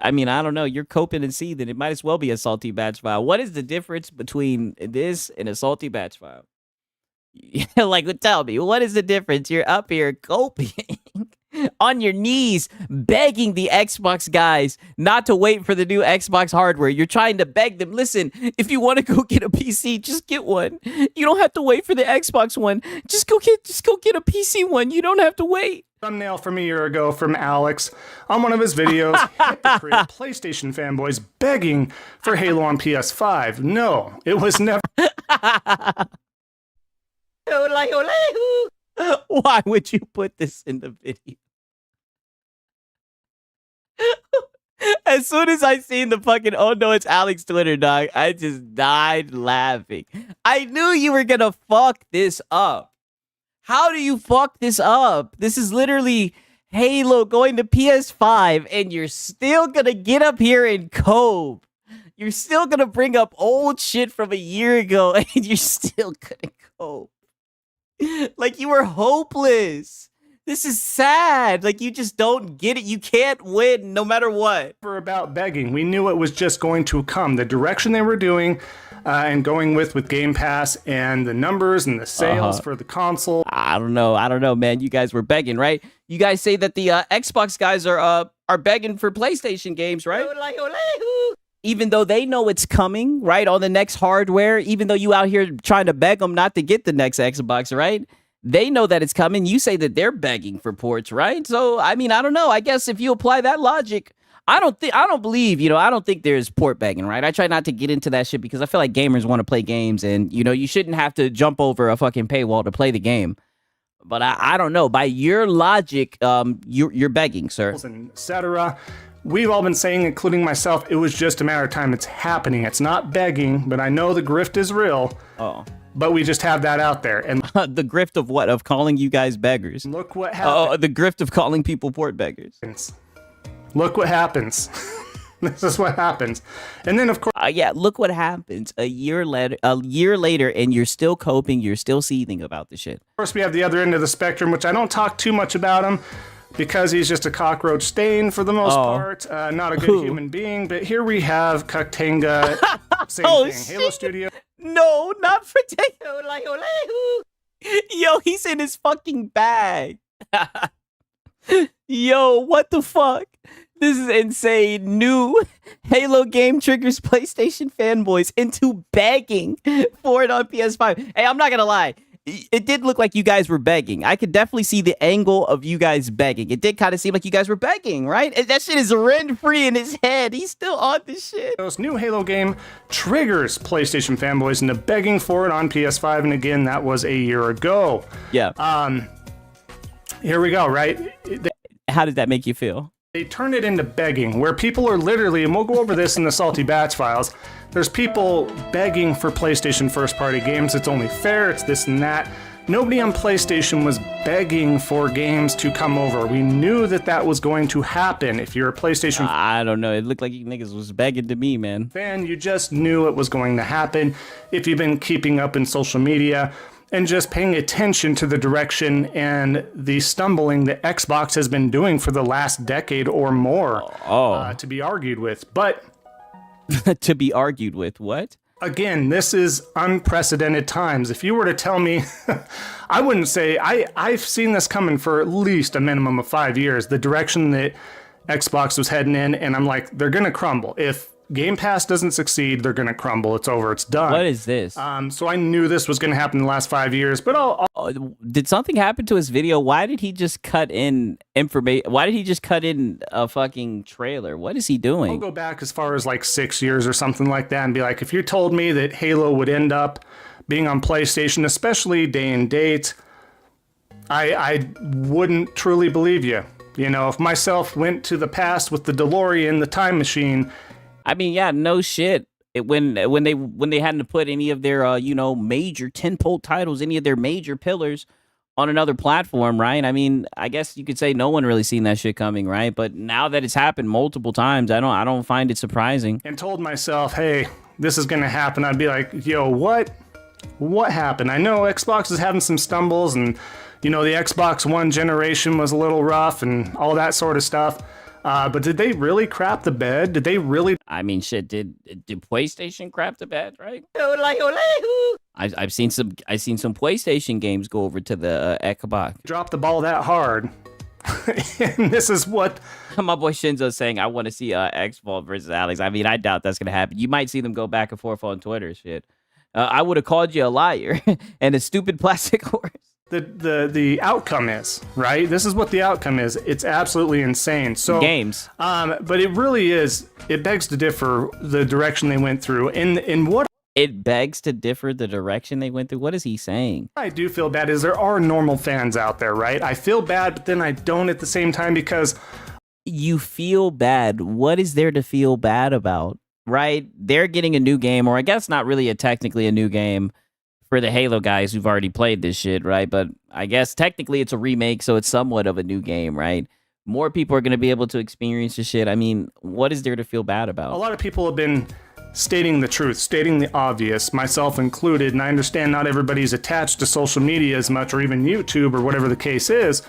I mean, I don't know. You're coping and seething. It might as well be a salty batch file. What is the difference between this and a salty batch file? Like, tell me, what is the difference? You're up here coping on your knees, begging the Xbox guys not to wait for the new Xbox hardware. You're trying to beg them, listen, if you want to go get a PC, just get one. You don't have to wait for the Xbox one. Just go get a PC one. You don't have to wait. Thumbnail from a year ago from Alex on one of his videos. Hypocrite PlayStation fanboys begging for Halo on PS5. No, it was never. Why would you put this in the video? As soon as I seen the fucking, oh no, it's Alex Twitter, dog, I just died laughing. I knew you were gonna fuck this up. How do you fuck this up? This is literally Halo going to PS5, and you're still gonna get up here and cope. You're still gonna bring up old shit from a year ago, and you're still gonna cope. Like you were hopeless. This is sad. Like you just don't get it. You can't win no matter what. For about begging, we knew it was just going to come. The direction they were doing and going with Game Pass and the numbers and the sales for the console. I don't know, man. You guys were begging, right? You guys say that the Xbox guys are begging for PlayStation games, right? Even though they know it's coming, right, on the next hardware, even though you out here trying to beg them not to get the next Xbox, right? They know that it's coming. You say that they're begging for ports, right? So, I mean, I don't know. I guess if you apply that logic, I don't think there's port begging, right? I try not to get into that shit because I feel like gamers want to play games and, you shouldn't have to jump over a fucking paywall to play the game. But I don't know. By your logic, you're begging, sir. Etc. we've all been saying, including myself, it was just a matter of time. It's happening. It's not begging, but I know the grift is real. Oh. But we just have that out there. And the grift of what? Of calling you guys beggars. Look what happens. Oh, the grift of calling people port beggars. Look what happens. This is what happens. And then, of course... yeah, look what happens. A year later, and you're still coping. You're still seething about the shit. Of course, we have the other end of the spectrum, which I don't talk too much about him because he's just a cockroach stain for the most part. Not a good human being. But here we have Kaktanga. Same thing. Halo Studio. No, not for Yo, he's in his fucking bag. Yo, what the fuck? This is insane. New Halo game triggers PlayStation fanboys into begging for it on PS5. Hey, I'm not gonna lie. It did look like you guys were begging. I could definitely see the angle of you guys begging. It did kind of seem like you guys were begging, right? And that shit is rent-free in his head. He's still on this shit. This new Halo game triggers PlayStation fanboys into begging for it on PS5. And again, that was a year ago. Yeah. Here we go, right? How did that make you feel? They turn it into begging, where people are literally, and we'll go over this in the Salty Batch files, there's people begging for PlayStation first-party games. It's only fair, it's this and that. Nobody on PlayStation was begging for games to come over. We knew that that was going to happen. If you're a PlayStation... I don't know. It looked like you niggas was begging to me, man. Fan, you just knew it was going to happen. If you've been keeping up in social media and just paying attention to the direction and the stumbling that Xbox has been doing for the last decade or more, to be argued with. But to be argued with what? Again, this is unprecedented times. If you were to tell me, I wouldn't say, I've seen this coming for at least a minimum of 5 years, the direction that Xbox was heading in, and I'm like, they're going to crumble. If Game Pass doesn't succeed, they're going to crumble. It's over. It's done. What is this? So I knew this was going to happen in the last 5 years, but did something happen to his video? Why did he just cut in information? Why did he just cut in a fucking trailer? What is he doing? I'll go back as far as like 6 years or something like that and be like, if you told me that Halo would end up being on PlayStation, especially day and date, I wouldn't truly believe you. You know, if myself went to the past with the DeLorean, the time machine. I mean, yeah, no shit. When they hadn't put any of their major tentpole titles, any of their major pillars on another platform, right? I mean, I guess you could say no one really seen that shit coming, right? But now that it's happened multiple times, I don't find it surprising. And told myself, hey, this is gonna happen. I'd be like, yo, what happened? I know Xbox is having some stumbles, and the Xbox One generation was a little rough and all that sort of stuff. But did they really crap the bed? Did they really? I mean, shit. Did PlayStation crap the bed? Right? I've seen some PlayStation games go over to the Xbox. Drop the ball that hard. And this is what my boy Shinzo's saying. I want to see Xbox versus Alex. I mean, I doubt that's gonna happen. You might see them go back and forth on Twitter. Shit. I would have called you a liar and a stupid plastic horse. The outcome is, right? This is what the outcome is. It's absolutely insane. So games. But it really is, it begs to differ the direction they went through. In what it begs to differ the direction they went through. What is he saying? I do feel bad is there are normal fans out there, right? I feel bad, but then I don't at the same time because you feel bad. What is there to feel bad about? Right? They're getting a new game, or I guess not really technically a new game for the Halo guys who've already played this shit, right? But I guess technically it's a remake, so it's somewhat of a new game, right? More people are going to be able to experience this shit. I mean, what is there to feel bad about? A lot of people have been stating the truth, stating the obvious, myself included, and I understand not everybody's attached to social media as much, or even YouTube, or whatever the case is.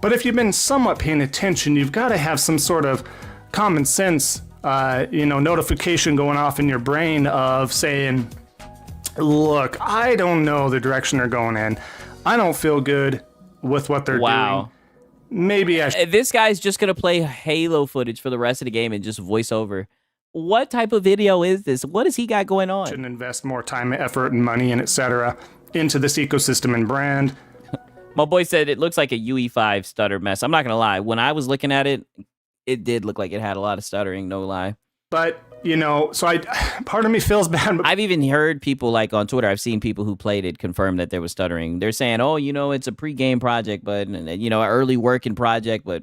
But if you've been somewhat paying attention, you've got to have some sort of common sense, notification going off in your brain of saying, look, I don't know the direction they're going in. I don't feel good with what they're doing. Maybe I should. This guy's just going to play Halo footage for the rest of the game and just voice over. What type of video is this? What has he got going on? Shouldn't invest more time, effort, and money, and etc. into this ecosystem and brand. My boy said it looks like a UE5 stutter mess. I'm not going to lie. When I was looking at it, it did look like it had a lot of stuttering, no lie. But so part of me feels bad. But I've even heard people like on Twitter, I've seen people who played it confirm that there was stuttering. They're saying, oh, it's a pre-game project, but, an early working project, but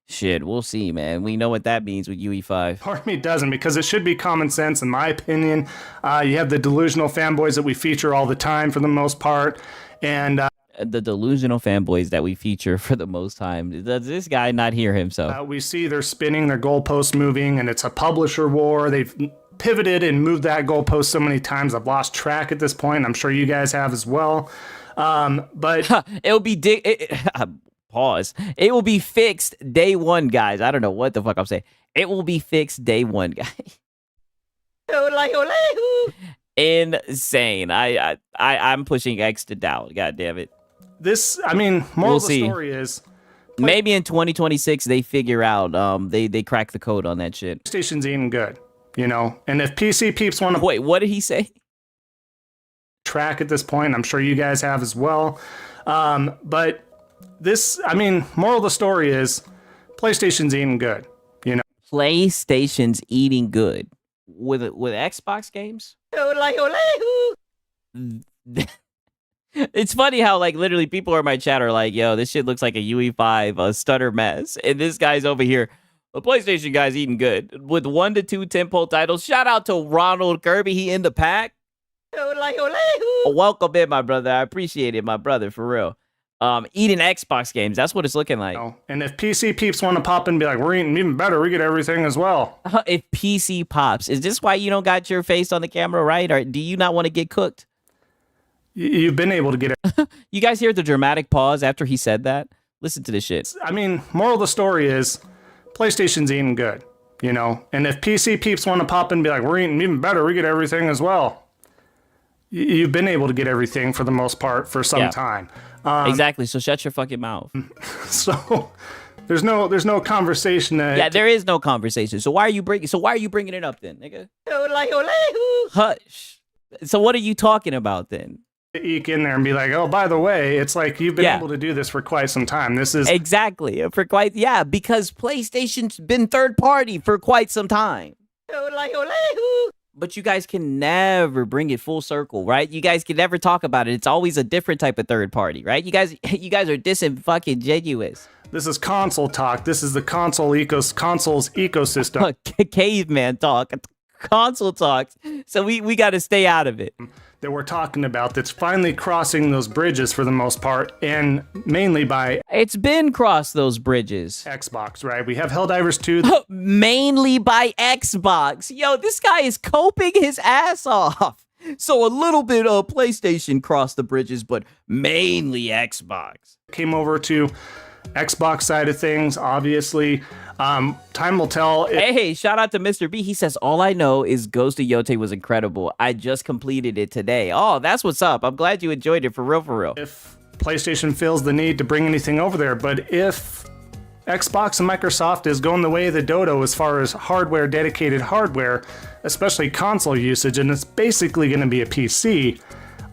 Shit, we'll see, man. We know what that means with UE5. Part of me doesn't, because it should be common sense, in my opinion. You have the delusional fanboys that we feature all the time for the most part. And the delusional fanboys that we feature for the most time. Does this guy not hear himself? we see they're spinning, their goalposts moving, and it's a publisher war. They've pivoted and moved that goalpost so many times. I've lost track at this point. I'm sure you guys have as well. But it'll be pause. It will be fixed day one, guys. I don't know what the fuck I'm saying. It will be fixed day one, guys. Insane. I'm pushing X to down. God damn it. This, I mean, moral of the story is maybe in 2026 they figure out they crack the code on that shit. PlayStation's even good, you know. And if PC peeps want to wait, what did he say? Track at this point, I'm sure you guys have as well. But this, I mean, moral of the story is PlayStation's eating good, you know. PlayStation's eating good with Xbox games. It's funny how like literally people in my chat are like, "Yo, this shit looks like a UE5 stutter mess," and this guy's over here. The PlayStation guy's eating good with 1 to 2 tentpole titles. Shout out to Ronald Kirby. He in the pack. Welcome in, my brother. I appreciate it, my brother, for real. Eating Xbox games. That's what it's looking like. And if PC peeps want to pop in and be like, we're eating even better, we get everything as well. If PC pops, is this why you don't got your face on the camera, right? Or do you not want to get cooked? You've been able to get it. You guys hear the dramatic pause after he said that? Listen to this shit. I mean, moral of the story is PlayStation's eating good, you know. And if PC peeps want to pop in and be like, we're eating even better, we get everything as well. You've been able to get everything for the most part for some time. Exactly. So shut your fucking mouth. So there's no conversation. Yeah, there is no conversation. So why are you bringing it up then, nigga? Hush. So what are you talking about then? Eke in there and be like, oh, by the way, it's like you've been able to do this for quite some time. This is exactly because PlayStation's been third party for quite some time. But you guys can never bring it full circle, right? You guys can never talk about it. It's always a different type of third party, right? You guys are disingenuous. This is console talk. This is the console's ecosystem. Caveman talk. Console talks. So we got to stay out of it. That we're talking about that's finally crossing those bridges for the most part, and mainly by it's been crossed those bridges. Xbox, right? We have Helldivers 2 mainly by Xbox. Yo, this guy is coping his ass off. So a little bit of PlayStation crossed the bridges, but mainly Xbox. Came over to Xbox side of things, obviously. Time will tell. Hey, shout out to Mr. B. He says, all I know is Ghost of Yote was incredible. I just completed it today. Oh, that's what's up. I'm glad you enjoyed it for real. If PlayStation feels the need to bring anything over there, but if Xbox and Microsoft is going the way of the dodo as far as hardware, dedicated hardware, especially console usage, and it's basically going to be a PC,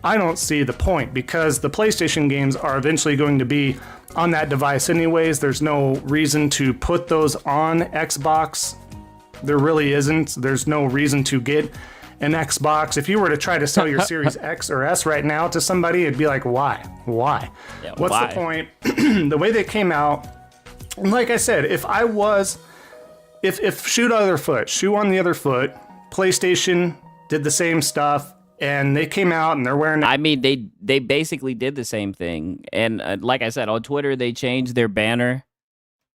I don't see the point, because the PlayStation games are eventually going to be on that device anyways. There's no reason to put those on Xbox. There really isn't. There's no reason to get an Xbox. If you were to try to sell your Series X or S right now to somebody, it'd be like, why? Yeah, what's the point? The way they came out, and like I said, if shoe on the other foot, PlayStation did the same stuff, and they came out and they're wearing. I mean, they basically did the same thing. And like I said, on Twitter, they changed their banner,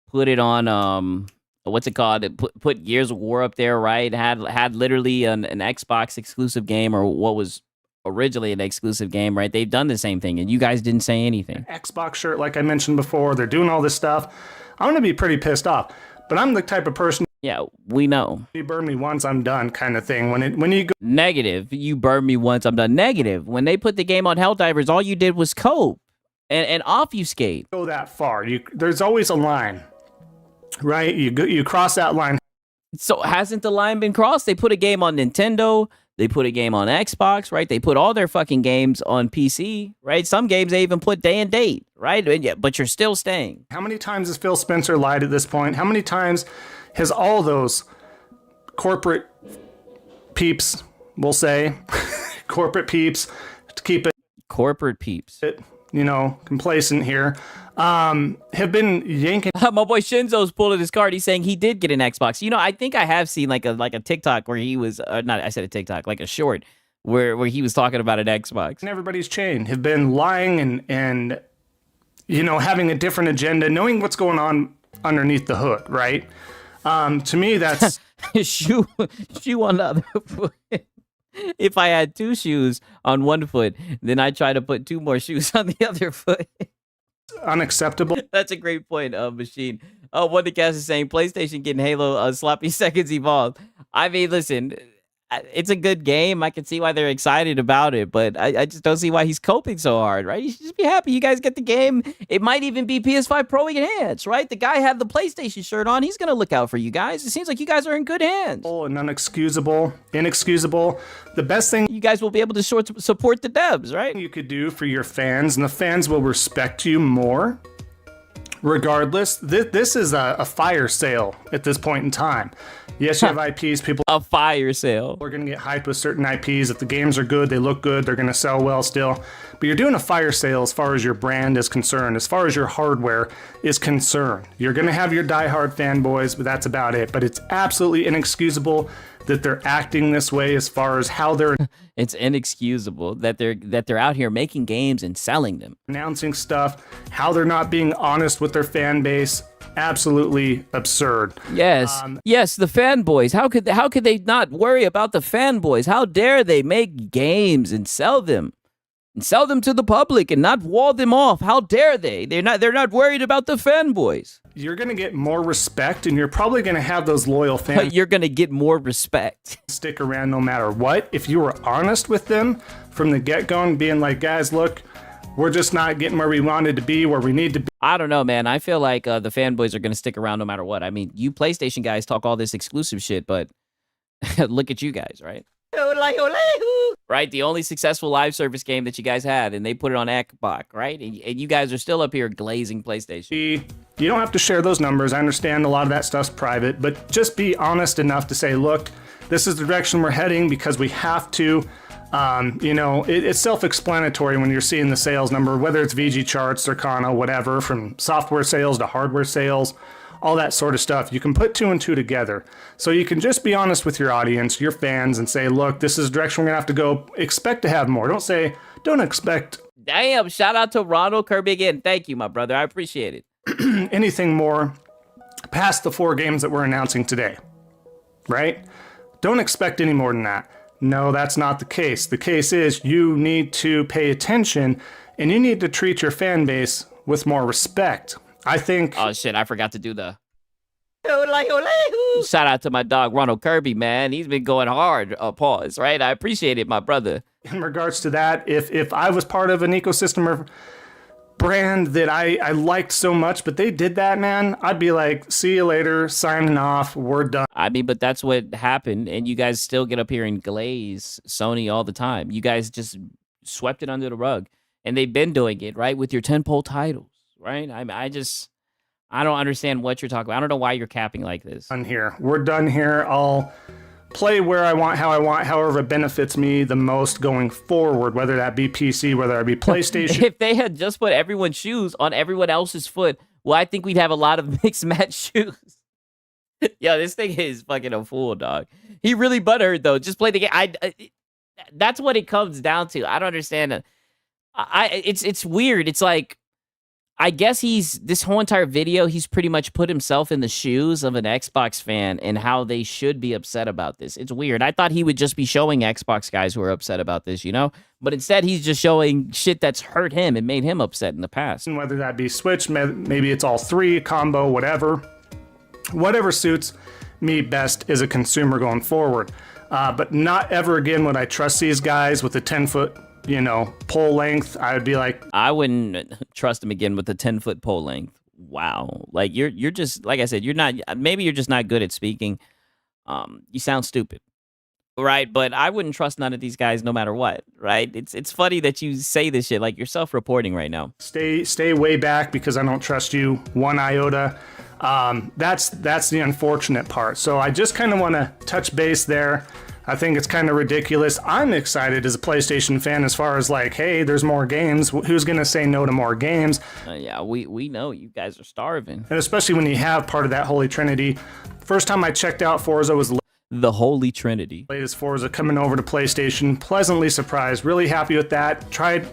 put it on what's it called? Put Gears of War up there, right? Had literally an Xbox exclusive game, or what was originally an exclusive game, right? They've done the same thing, and you guys didn't say anything. Xbox shirt, like I mentioned before, they're doing all this stuff. I'm gonna be pretty pissed off, but I'm the type of person. Yeah, we know. You burn me once, I'm done, kind of thing. When you go negative, you burn me once, I'm done. Negative. When they put the game on Helldivers, all you did was cope and obfuscate. Go that far. There's always a line, right? You cross that line. So hasn't the line been crossed? They put a game on Nintendo. They put a game on Xbox, right? They put all their fucking games on PC, right? Some games they even put day and date, right? But you're still staying. How many times has Phil Spencer lied at this point? How many times has all those corporate peeps, we'll say, corporate peeps, to keep it... Corporate peeps. you know, complacent here, have been yanking. My boy Shinzo's pulling his card. He's saying he did get an Xbox. You know, I think I have seen like a TikTok where he was not. I said a TikTok, like a short where he was talking about an Xbox. And everybody's chain have been lying and you know, having a different agenda, knowing what's going on underneath the hood, right? To me, that's shoe on the other foot. If I had 2 shoes on one foot, then I try to put 2 more shoes on the other foot. unacceptable. That's a great point, Machine. Oh, Wonder Cast is saying PlayStation getting Halo sloppy seconds evolved. I mean, listen, it's a good game. I can see why they're excited about it, but I just don't see why he's coping so hard, right? You should just be happy you guys get the game. It might even be PS5 Pro Enhanced, right? The guy had the PlayStation shirt on. He's going to look out for you guys. It seems like you guys are in good hands. And inexcusable. The best thing you guys will be able to support the devs, right? You could do for your fans, and the fans will respect you more. Regardless, this is a fire sale at this point in time. Yes, you have IPs. People a fire sale. We're gonna get hyped with certain IPs. If the games are good, they look good, they're gonna sell well still. But you're doing a fire sale as far as your brand is concerned, as far as your hardware is concerned. You're gonna have your diehard fanboys, but that's about it. But it's absolutely inexcusable that they're acting this way as far as how they're it's inexcusable that they're out here making games and selling them, announcing stuff, how they're not being honest with their fan base. Absolutely absurd. Yes, yes, the fanboys. How could they not worry about the fanboys? How dare they make games and sell them to the public and not wall them off? How dare they? They're not worried about the fanboys. You're gonna get more respect, and you're probably gonna have those loyal fans. You're gonna get more respect. Stick around no matter what. If you were honest with them from the get-go and being like, guys, look, we're just not getting where we wanted to be, where we need to be. I don't know, man. I feel like the fanboys are going to stick around no matter what. I mean, you PlayStation guys talk all this exclusive shit, but look at you guys, right? Right? The only successful live service game that you guys had, and they put it on Xbox, right? And you guys are still up here glazing PlayStation. You don't have to share those numbers. I understand a lot of that stuff's private, but just be honest enough to say, look, this is the direction we're heading because we have to. You know, it's self-explanatory when you're seeing the sales number, whether it's VG charts, Circana, whatever, from software sales to hardware sales, all that sort of stuff. You can put 2 and 2 together. So you can just be honest with your audience, your fans, and say, look, this is the direction we're going to have to go. Expect to have more. Don't expect. Damn, shout out to Ronald Kirby again. Thank you, my brother. I appreciate it. Anything more past the 4 games that we're announcing today, right? Don't expect any more than that. No, that's not the case. The case is you need to pay attention and you need to treat your fan base with more respect. I think... Oh, shit, I forgot to do the... Shout out to my dog, Ronald Kirby, man. He's been going hard. Pause, right? I appreciate it, my brother. In regards to that, if I was part of an ecosystem or brand that I liked so much, but they did that, man, I'd be like, see you later, signing off, we're done. I mean, but that's what happened, and you guys still get up here and glaze Sony all the time. You guys just swept it under the rug, and they've been doing it, right, with your tentpole titles, right? I don't understand what you're talking about. I don't know why you're capping like this. We're done here. I'll play where I want, how I want, however it benefits me the most going forward, whether that be PC, whether that be PlayStation. If they had just put everyone's shoes on everyone else's foot, well, I think we'd have a lot of mixed match shoes. Yo, this thing is fucking a fool, dog. He really butthurt, though. Just play the game. That's what it comes down to. I don't understand it. It's weird. It's like, I guess this whole entire video, he's pretty much put himself in the shoes of an Xbox fan and how they should be upset about this. It's weird. I thought he would just be showing Xbox guys who are upset about this, you know? But instead, he's just showing shit that's hurt him and made him upset in the past. And whether that be Switch, maybe it's all 3, combo, whatever. Whatever suits me best as a consumer going forward. But not ever again would I trust these guys with a 10-foot pole length. I would be like, I wouldn't trust him again with a 10-foot pole length. Wow. Like you're just, like I said, maybe you're just not good at speaking. You sound stupid. Right. But I wouldn't trust none of these guys no matter what. Right. It's funny that you say this shit like you're self-reporting right now. Stay way back because I don't trust you one iota. That's the unfortunate part. So I just kind of want to touch base there. I think it's kind of ridiculous. I'm excited as a PlayStation fan as far as like, hey, there's more games. Who's going to say no to more games? Yeah, we know you guys are starving. And especially when you have part of that Holy Trinity. First time I checked out Forza was the Holy Trinity. Latest Forza coming over to PlayStation. Pleasantly surprised. Really happy with that. Tried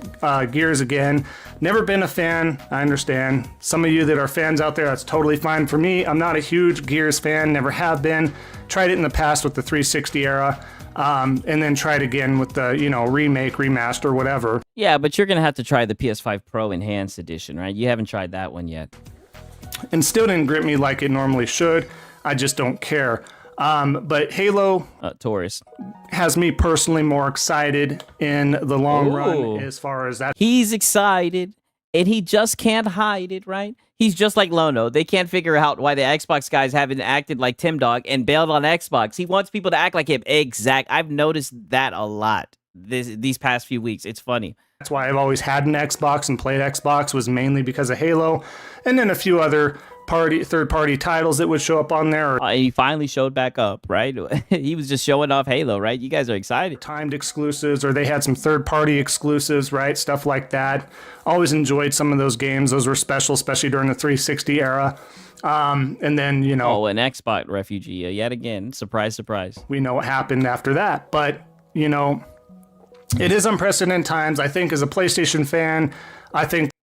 Gears again. Never been a fan. I understand. Some of you that are fans out there, that's totally fine. For me, I'm not a huge Gears fan. Never have been. Tried it in the past with the 360 era. And then tried again with the, remake, remaster, whatever. Yeah, but you're going to have to try the PS5 Pro Enhanced Edition, right? You haven't tried that one yet. And still didn't grip me like it normally should. I just don't care. But Halo Taurus has me personally more excited in the long run as far as that. He's excited, and he just can't hide it, right? He's just like Lono. They can't figure out why the Xbox guys haven't acted like Tim Dog and bailed on Xbox. He wants people to act like him. I've noticed that a lot these past few weeks. It's funny. That's why I've always had an Xbox and played Xbox, was mainly because of Halo, and then a few other third-party titles that would show up on there. He finally showed back up, right? He was just showing off Halo, right? You guys are excited. Timed exclusives, or they had some third-party exclusives, right? Stuff like that. Always enjoyed some of those games. Those were special, especially during the 360 era. And then, Oh, an Xbox refugee yet again. Surprise, surprise. We know what happened after that. But, it is unprecedented times. I think as a PlayStation fan,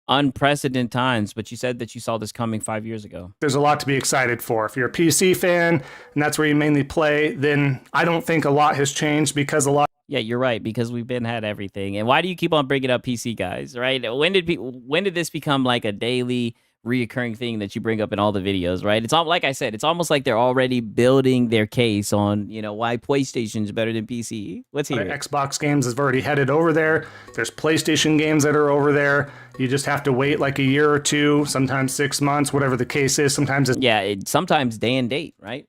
unprecedented times, but you said that you saw this coming 5 years ago. There's a lot to be excited for. If you're a PC fan and that's where you mainly play, then I don't think a lot has changed because a lot. Yeah, you're right, because we've had everything. And why do you keep on bringing up PC guys, right? When did this become like a daily reoccurring thing that you bring up in all the videos, right? It's all, like I said, it's almost like they're already building their case on, why PlayStation's better than PC. Let's hear it. Xbox games have already headed over there. There's PlayStation games that are over there. You just have to wait like a year or two, sometimes 6 months, whatever the case is. Sometimes it's sometimes day and date, right?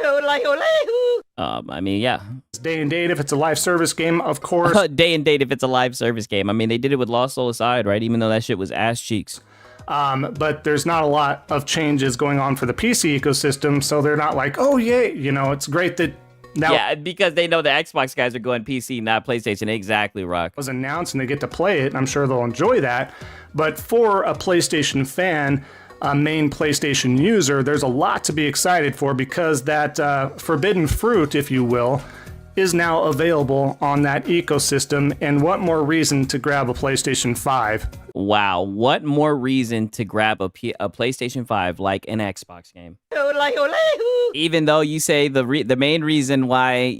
I mean, yeah. It's day and date if it's a live service game, of course. Day and date if it's a live service game. I mean, they did it with Lost Soul Aside, right? Even though that shit was ass cheeks. But there's not a lot of changes going on for the PC ecosystem, so they're not like, oh, yay, it's great that now. Yeah, because they know the Xbox guys are going PC, not PlayStation. Exactly, Rock. Was announced and they get to play it, and I'm sure they'll enjoy that. But for a PlayStation fan, a main PlayStation user, there's a lot to be excited for because that forbidden fruit, if you will, is now available on that ecosystem. And what more reason to grab a PlayStation 5? Wow, what more reason to grab a PlayStation 5 like an Xbox game? Even though you say the main reason why,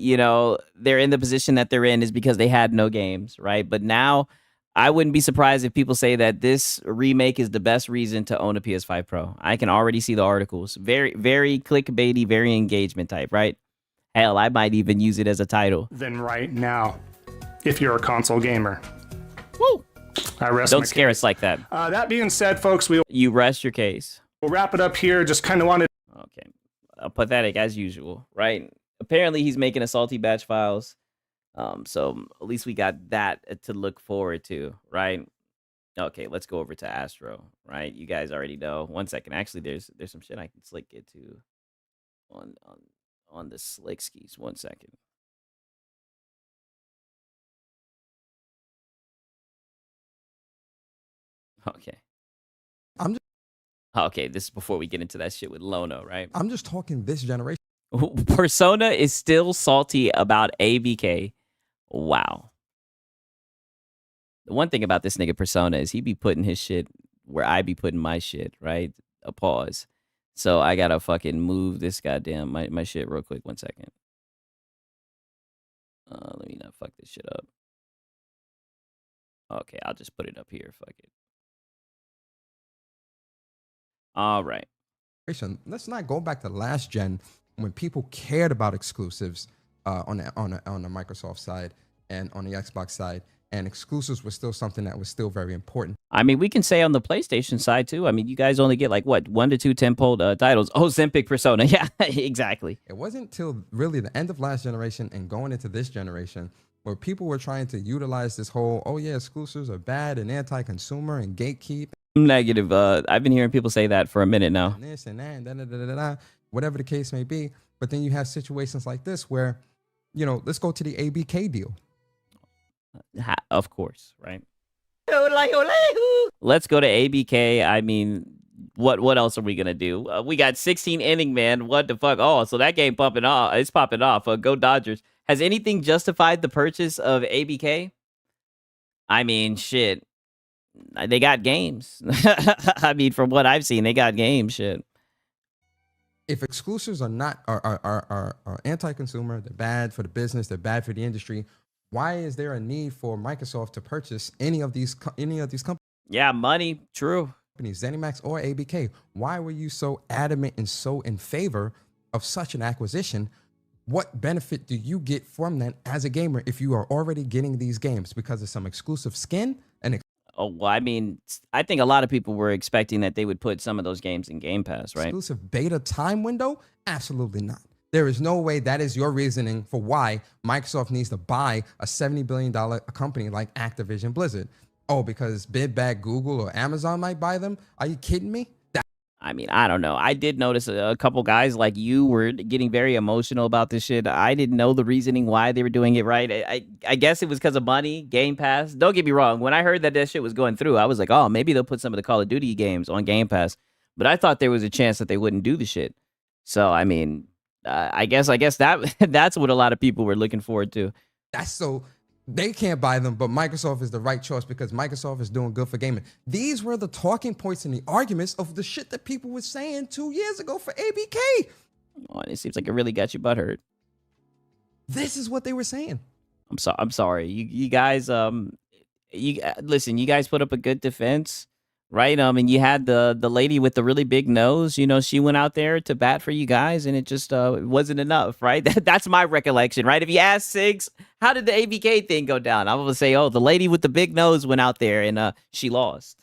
they're in the position that they're in is because they had no games, right? But now I wouldn't be surprised if people say that this remake is the best reason to own a PS5 Pro. I can already see the articles. Very, very clickbaity, very engagement type, right? Hell, I might even use it as a title. Then right now, if you're a console gamer. Woo! Don't scare case. Us like that. That being said, folks, you rest your case. We'll wrap it up here. Just kind of wanted. Okay, pathetic as usual, right? Apparently, he's making a salty batch files. So at least we got that to look forward to, right? Okay, let's go over to Astro, right? You guys already know. 1 second. Actually, there's some shit I can slick get to on the slick skis. 1 second. Okay. Okay, this is before we get into that shit with Lono, right? I'm just talking this generation. Persona is still salty about ABK. Wow. The one thing about this nigga Persona is he be putting his shit where I be putting my shit, right? A pause. So I gotta fucking move this goddamn my shit real quick. 1 second. Let me not fuck this shit up. Okay, I'll just put it up here. Fuck it. All right. Let's not go back to last gen when people cared about exclusives on the Microsoft side and on the Xbox side, and exclusives were still something that was still very important. I mean, we can say on the PlayStation side too. I mean, you guys only get like what 1 to 2 tentpole titles. Oh, Zempic Persona. Yeah, exactly. It wasn't till really the end of last generation and going into this generation where people were trying to utilize this whole, oh yeah, exclusives are bad and anti-consumer and gatekeep. Negative. I've been hearing people say that for a minute now. And this and that, and whatever the case may be. But then you have situations like this where let's go to the ABK deal. Of course, right? Let's go to ABK. I mean, what else are we gonna do? We got 16 inning, man. What the fuck? Oh, so that game popping off. It's popping off. Go Dodgers. Has anything justified the purchase of ABK? I mean, shit. They got games. I mean, from what I've seen, they got games. Shit. If exclusives are anti-consumer, they're bad for the business, they're bad for the industry. Why is there a need for Microsoft to purchase any of these companies? Yeah, money. True. ZeniMax or ABK. Why were you so adamant and so in favor of such an acquisition? What benefit do you get from that as a gamer if you are already getting these games because of some exclusive skin and Oh, well, I mean, I think a lot of people were expecting that they would put some of those games in Game Pass, right? exclusive beta time window? Absolutely not. There is no way that is your reasoning for why Microsoft needs to buy a $70 billion company like Activision Blizzard. Oh, because big bad Google or Amazon might buy them? Are you kidding me? I mean, I don't know. I did notice a couple guys like you were getting very emotional about this shit. I didn't know the reasoning why they were doing it, right? I guess it was because of money, Game Pass. Don't get me wrong. When I heard that shit was going through, I was like, oh, maybe they'll put some of the Call of Duty games on Game Pass. But I thought there was a chance that they wouldn't do the shit. So, I mean, I guess that that's what a lot of people were looking forward to. That's so they can't buy them, but Microsoft is the right choice because Microsoft is doing good for gaming. These were the talking points and the arguments of the shit that people were saying 2 years ago for ABK. Oh, it seems like it really got you butthurt. This is what they were saying. I'm sorry. You guys listen, you guys put up a good defense, right? And you had the lady with the really big nose, she went out there to bat for you guys and it just wasn't enough, right? That's my recollection, right? If you ask Sigs, how did the ABK thing go down? I'm going to say, oh, the lady with the big nose went out there and she lost.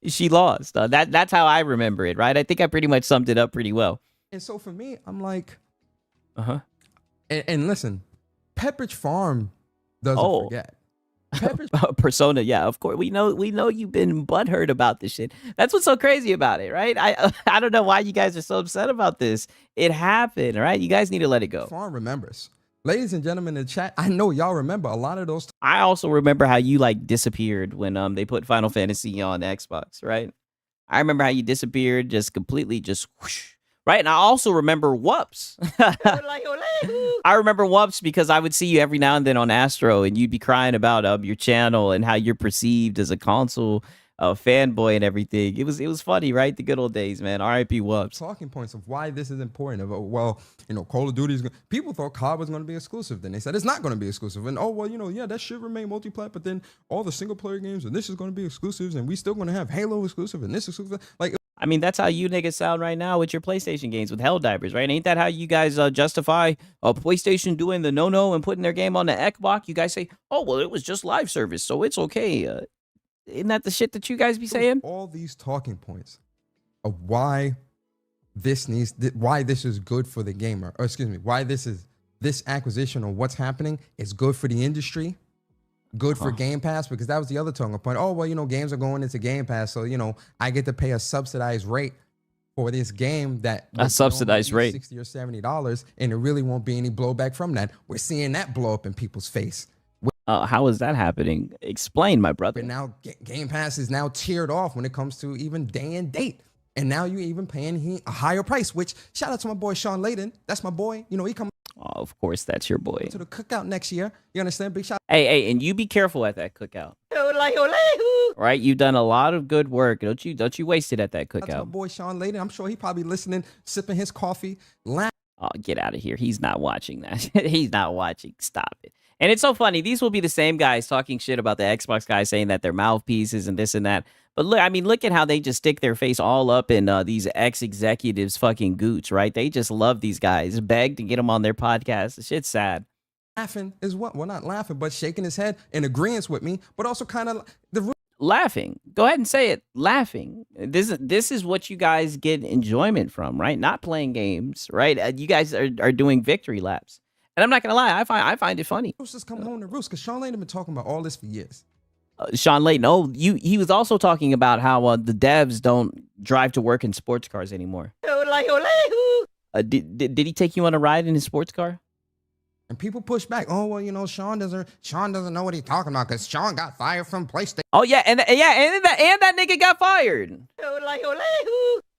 She lost. That's how I remember it, right? I think I pretty much summed it up pretty well. And so for me, I'm like, uh-huh. And listen, Pepperidge Farm doesn't forget. Persona, yeah, of course. We know you've been butthurt about this shit. That's what's so crazy about it, right? I don't know why you guys are so upset about this. It happened, right? You guys need to let it go. Farm remembers. Ladies and gentlemen in the chat, I know y'all remember a lot of those. I also remember how you disappeared when they put Final Fantasy on Xbox, right? I remember how you disappeared, just completely, just whoosh, right? And I also remember Whoops. I remember Whoops because I would see you every now and then on Astro, and you'd be crying about your channel and how you're perceived as a console fanboy and everything. It was funny, right? The good old days, man. R.I.P. Whoops. Talking points of why this is important. Well, Call of Duty is. People thought COD was going to be exclusive. Then they said it's not going to be exclusive. And that should remain multiplayer. But then all the single player games and this is going to be exclusives, and we still going to have Halo exclusive and this exclusive. I mean, that's how you niggas sound right now with your PlayStation games with Helldivers, right? Ain't that how you guys justify PlayStation doing the no and putting their game on the Xbox? You guys say, oh, well, it was just live service, so it's okay. Isn't that the shit that you guys be saying? All these talking points of why this is good for the gamer, or excuse me, why this acquisition or what's happening is good for the industry. Good for Game Pass, because that was the other talking point. Oh, well, games are going into Game Pass, so, I get to pay a subsidized rate for this game that a subsidized rate, $60 or $70, and it really won't be any blowback from that. We're seeing that blow up in people's face. How is that happening? Explain, my brother. But now Game Pass is now tiered off when it comes to even day and date. And now you're even paying a higher price, which shout out to my boy, Sean Layden. That's my boy. He come. Oh, of course, that's your boy. To the cookout next year. You understand? Big shout. Hey, and you be careful at that cookout. Right? You've done a lot of good work. Don't you waste it at that cookout. My boy, Sean Layden. I'm sure he probably listening, sipping his coffee. Oh, get out of here. He's not watching that. He's not watching. Stop it. And it's so funny. These will be the same guys talking shit about the Xbox guys saying that they're mouthpieces and this and that. But look at how they just stick their face all up in these ex-executives fucking gooch, right? They just love these guys, beg to get them on their podcast. The shit's sad. Laughing is what? Well, not laughing, but shaking his head in agreement with me, but also kind of laughing. Go ahead and say it. Laughing. This is what you guys get enjoyment from, right? Not playing games, right? You guys are doing victory laps. And I'm not going to lie, I find it funny. Roosters come home to roost, because Sean Layden been talking about all this for years. Sean Layden, he was also talking about how the devs don't drive to work in sports cars anymore. Did he take you on a ride in his sports car? And people push back. Oh, well, you know, Sean doesn't know what he's talking about because Sean got fired from PlayStation. Oh yeah, and that nigga got fired.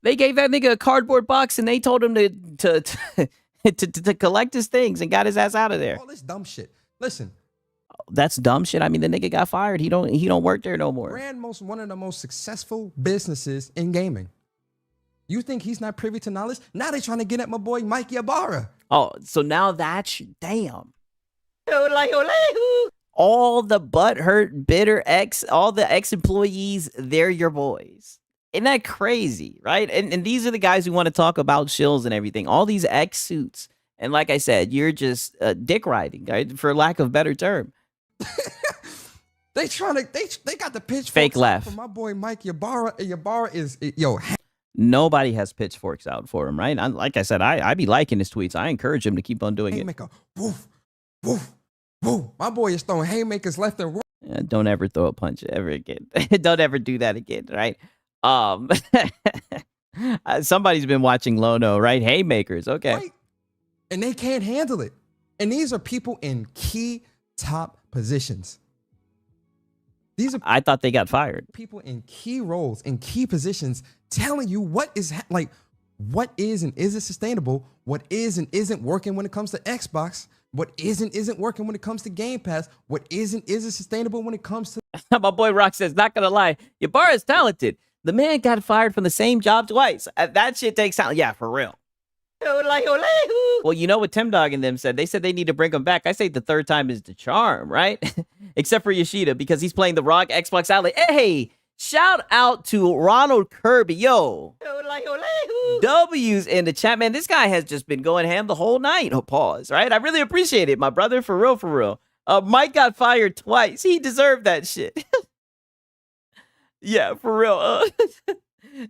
They gave that nigga a cardboard box and they told him to collect his things and got his ass out of there. All this dumb shit. Listen, that's dumb shit. I mean, the nigga got fired. He don't work there no more. One of the most successful businesses in gaming. You think he's not privy to knowledge? Now they trying to get at my boy Mike Ybarra. Oh, so now that's damn. All the butthurt, bitter all the ex-employees, they're your boys. Isn't that crazy, right? And these are the guys who want to talk about shills and everything. All these ex-suits. And like I said, you're just dick riding, right? For lack of a better term. They got the pitchforks fake laugh for my boy Mike Ybarra. Ybarra is nobody has pitchforks out for him, right? Like I said, I be liking his tweets. I encourage him to keep on doing haymaker. Woof, woof, woof. My boy is throwing haymakers left and right. Don't ever throw a punch ever again. Don't ever do that again, right? Somebody's been watching Lono, right? Haymakers, okay. Right. And they can't handle it. And these are people in key top positions. I thought they got fired. People in key roles, in key positions, telling you what is and isn't sustainable, what is and isn't working when it comes to Xbox, what isn't working when it comes to Game Pass, what isn't sustainable when it comes to. My boy Rock says, not gonna lie, Ybarra is talented. The man got fired from the same job twice. That shit takes talent. Yeah, for real. Well, you know what Tim Dog and them said? They said they need to bring him back. I say the third time is the charm, right? Except for Yoshida, because he's playing the ROG Xbox Alley. Hey, shout out to Ronald Kirby. Yo. W's in the chat, man. This guy has just been going ham the whole night. Oh, pause, right? I really appreciate it, my brother. For real, for real. Mike got fired twice. He deserved that shit. Yeah, for real.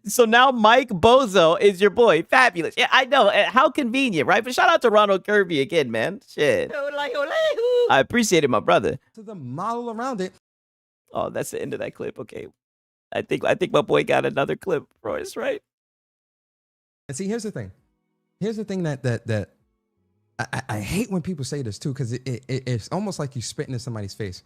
So now Mike Bozo is your boy. Fabulous. Yeah, I know. How convenient, right? But shout out to Ronald Kirby again, man. Shit. I appreciate it, my brother. To the model around it. Oh, that's the end of that clip. Okay. I think my boy got another clip, Royce, right? And see, here's the thing. Here's the thing that I hate when people say this too, because it's almost like you spitting in somebody's face.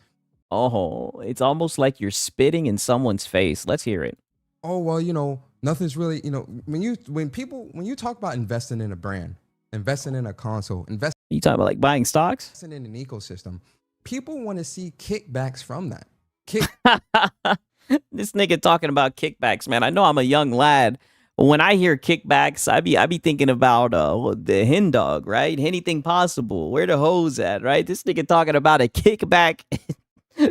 Oh, it's almost like you're spitting in someone's face. Let's hear it. Oh, well, you know, nothing's really, you know, when you talk about investing in a brand, investing in a console, you talking about like buying stocks? Investing in an ecosystem, people want to see kickbacks from that. This nigga talking about kickbacks, man. I know I'm a young lad. When I hear kickbacks, I be thinking about the hen dog, right? Anything possible. Where the hoes at, right? This nigga talking about a kickback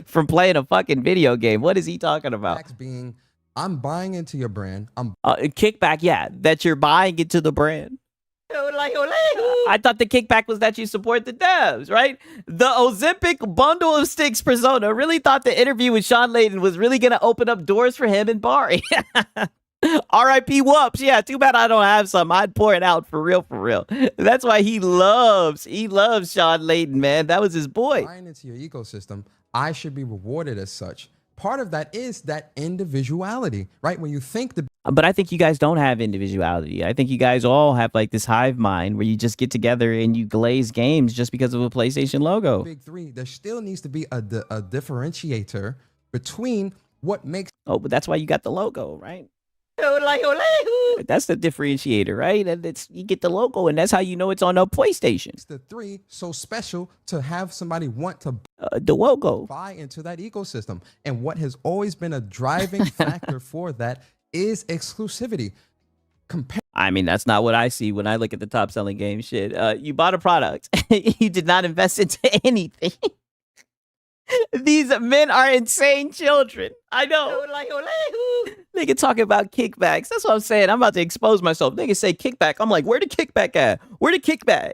from playing a fucking video game. What is he talking about? Being, I'm buying into your brand. Kickback, yeah, that you're buying into the brand. I thought the kickback was that you support the devs, right? The Ozempic bundle of sticks persona really thought the interview with Sean Layden was really going to open up doors for him and Bari. R.I.P. Whoops. Yeah, too bad I don't have some. I'd pour it out for real, for real. That's why he loves Sean Layden, man. That was his boy. Buying into your ecosystem, I should be rewarded as such. Part of that is that individuality, right? When you think But I think you guys don't have individuality. I think you guys all have like this hive mind where you just get together and you glaze games just because of a PlayStation logo. Big three, there still needs to be a differentiator between what makes. Oh, but that's why you got the logo, right? That's the differentiator, right? And you get the logo, and that's how you know it's on a PlayStation. It's the three so special to have somebody want to the logo buy into that ecosystem. And what has always been a driving factor for that is exclusivity. I mean, that's not what I see when I look at the top selling game shit. You bought a product. You did not invest into anything. These men are insane children. I know. Nigga talking about kickbacks. That's what I'm saying. I'm about to expose myself. Nigga say kickback. I'm like, where the kickback at? Where the kickback?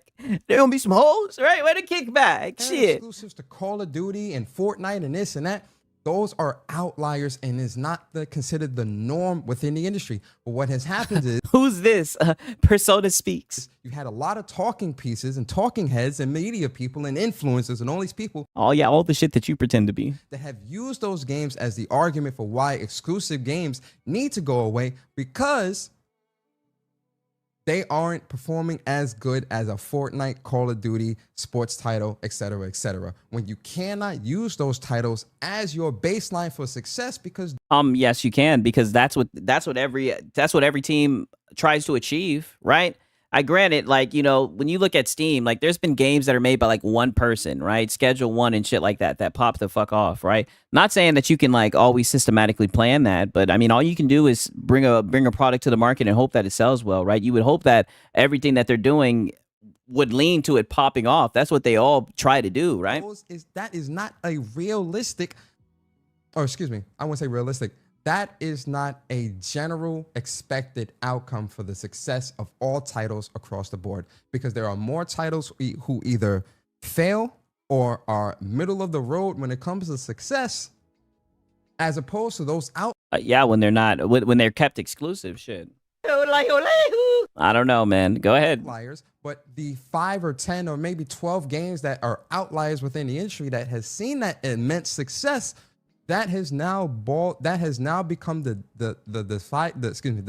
There gonna be some hoes, right? Where the kickback? Shit. Exclusives to Call of Duty and Fortnite and this and that. Those are outliers and is not considered the norm within the industry. But what has happened is... Who's this? Persona Speaks. You had a lot of talking pieces and talking heads and media people and influencers and all these people... Oh, yeah, all the shit that you pretend to be. ...that have used those games as the argument for why exclusive games need to go away because they aren't performing as good as a Fortnite, Call of Duty, sports title, etc., etc. When you cannot use those titles as your baseline for success, because yes, you can, because that's what every team tries to achieve, right? I granted, like, you know, when you look at Steam, like, there's been games that are made by like one person, right? Schedule One and shit like that pop the fuck off, right? Not saying that you can like always systematically plan that, but I mean, all you can do is bring a product to the market and hope that it sells well, right? You would hope that everything that they're doing would lean to it popping off. That's what they all try to do, right? That is not a realistic, or excuse me, I won't say realistic. That is not a general expected outcome for the success of all titles across the board, because there are more titles who either fail or are middle of the road when it comes to success, as opposed to those out. Yeah, when they're not, when they're kept exclusive, shit. I don't know, man. Go ahead. Outliers, but the 5 or 10 or maybe 12 games that are outliers within the industry that has seen that immense success, that has now become the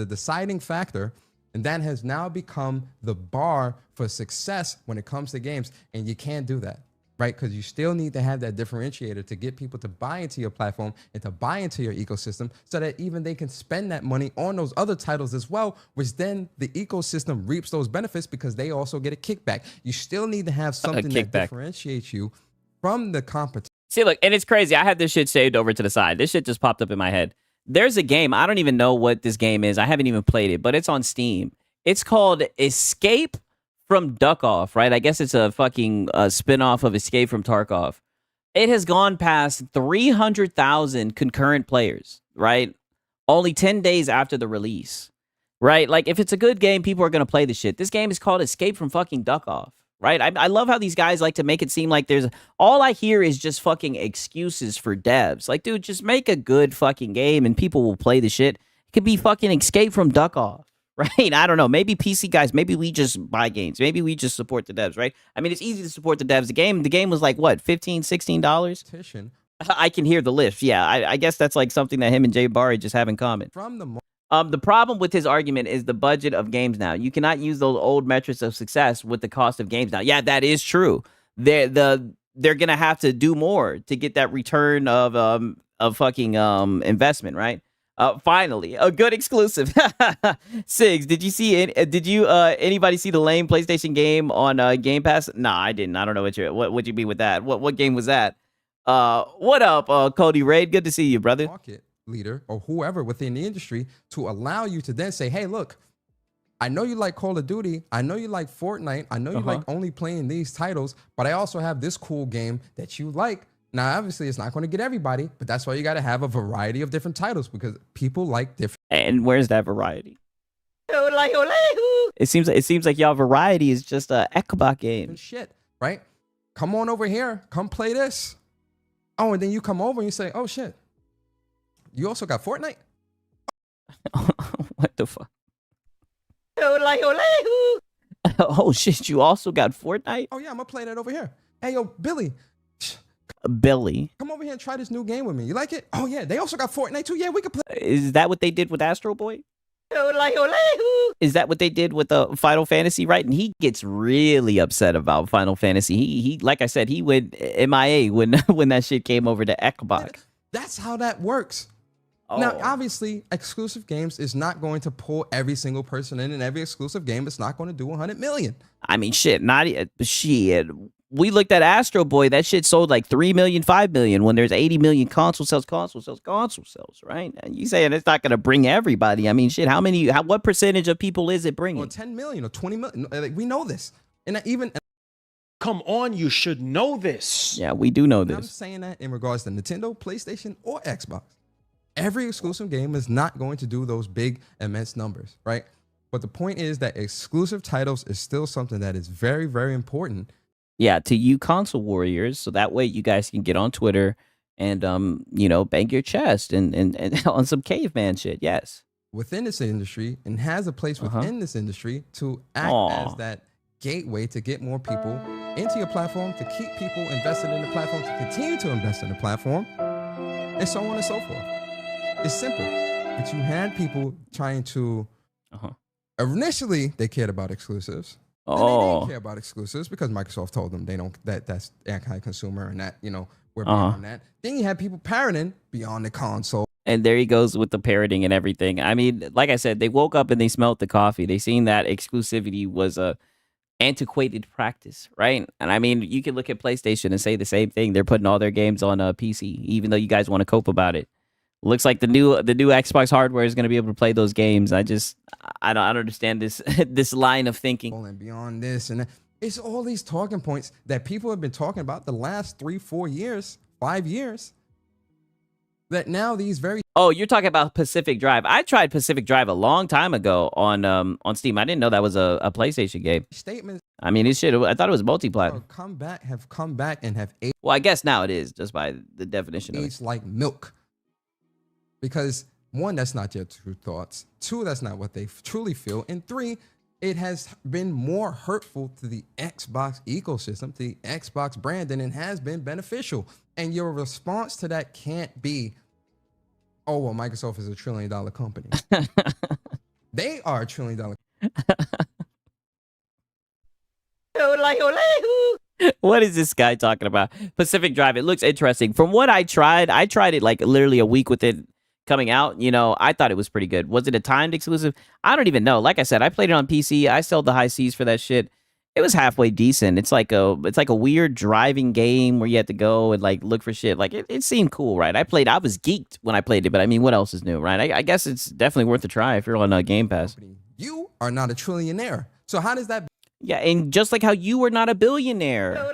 deciding factor, and that has now become the bar for success when it comes to games. And you can't do that, right? Because you still need to have that differentiator to get people to buy into your platform and to buy into your ecosystem, so that even they can spend that money on those other titles as well, which then the ecosystem reaps those benefits because they also get a kickback. You still need to have something that differentiates you from the competition. See, look, and it's crazy. I had this shit saved over to the side. This shit just popped up in my head. There's a game. I don't even know what this game is. I haven't even played it, but it's on Steam. It's called Escape from Duck-Off, right? I guess it's a fucking spin-off of Escape from Tarkov. It has gone past 300,000 concurrent players, right? Only 10 days after the release, right? Like, if it's a good game, people are going to play the shit. This game is called Escape from fucking Duck-Off. Right? I love how these guys like to make it seem like there's all I hear is just fucking excuses for devs. Like, dude, just make a good fucking game and people will play the shit. It could be fucking Escape from Duck-Off, right? I don't know. Maybe PC guys, maybe we just buy games. Maybe we just support the devs, right? I mean, it's easy to support the devs. The game was like, what, $15, $16? I can hear the lift. Yeah, I guess that's like something that him and Jay Barry just have in common. The problem with his argument is the budget of games now. You cannot use those old metrics of success with the cost of games now. Yeah, that is true. They're gonna have to do more to get that return of fucking investment, right? Finally, a good exclusive. Sigs, did you see it? Did you anybody see the lame PlayStation game on Game Pass? Nah, I didn't. I don't know what you mean with that. What game was that? What up, Cody Raid? Good to see you, brother. Market leader or whoever within the industry to allow you to then say, hey, look, I know you like Call of Duty, I know you like Fortnite, I know you like only playing these titles, but I also have this cool game that you like. Now, obviously, it's not going to get everybody, but that's why you got to have a variety of different titles, because people like different. And where's that variety? It seems like y'all variety is just a Xbox game. Shit, right? Come on over here, come play this. Oh, and then you come over and you say, oh shit, you also got Fortnite? What the fuck? Oh shit, you also got Fortnite? Oh yeah, I'm gonna play that over here. Hey yo, Billy. Come over here and try this new game with me. You like it? Oh yeah, they also got Fortnite too. Yeah, we can play. Is that what they did with Astro Boy? Is that what they did with Final Fantasy, right? And he gets really upset about Final Fantasy. He like I said, he went MIA when that shit came over to Xbox. That's how that works. Now, obviously, exclusive games is not going to pull every single person in, and every exclusive game is not going to do 100 million. I mean, shit. We looked at Astro Boy. That shit sold like 3 million, 5 million. When there's 80 million console sales, right? And you saying it's not going to bring everybody? I mean, shit. What percentage of people is it bringing? Or 10 million or 20 million. Like, we know this, and even. Come on, you should know this. Yeah, we do know this. I'm saying that in regards to Nintendo, PlayStation, or Xbox. Every exclusive game is not going to do those big, immense numbers, right? But the point is that exclusive titles is still something that is very, very important. Yeah, to you console warriors, so that way you guys can get on Twitter and bang your chest and on some caveman shit. Yes. Within this industry, and has a place within this industry to act as that gateway to get more people into your platform, to keep people invested in the platform, to continue to invest in the platform, and so on and so forth. It's simple, but you had people trying to Initially, they cared about exclusives. Then they didn't care about exclusives because Microsoft told them they don't that's anti-consumer and that we're beyond that. Then you had people parroting beyond the console. And there he goes with the parroting and everything. I mean, like I said, they woke up and they smelled the coffee. They seen that exclusivity was a antiquated practice, right? And I mean, you can look at PlayStation and say the same thing. They're putting all their games on a PC, even though you guys want to cope about it. Looks like the new Xbox hardware is going to be able to play those games. I don't understand this this line of thinking. And beyond this and that. It's all these talking points that people have been talking about the last 3, 4 years, 5 years. That now these very you're talking about Pacific Drive. I tried Pacific Drive a long time ago on Steam. I didn't know that was a PlayStation game. Statements. I mean, I thought it was multi-platform. Have come back and have aged. Well, I guess now it is just by the definition of it. It's like milk. Because 1, that's not their true thoughts. 2, that's not what they truly feel. And 3, it has been more hurtful to the Xbox ecosystem, to the Xbox brand, than it has been beneficial. And your response to that can't be, oh, well, Microsoft is $1 trillion company. They are $1 trillion. What is this guy talking about? Pacific Drive. It looks interesting. From what I tried it like literally a week with it coming out. I thought it was pretty good. Was it a timed exclusive? I don't even know. Like I said, I played it on PC. I sold the high C's for that shit. It was halfway decent. It's like a weird driving game where you have to go and like look for shit. Like it seemed cool, right? I was geeked when I played it, but I mean, what else is new, right? I guess it's definitely worth a try if you're on Game Pass. You are not a trillionaire. So how does that? Yeah, and just like how you were not a billionaire.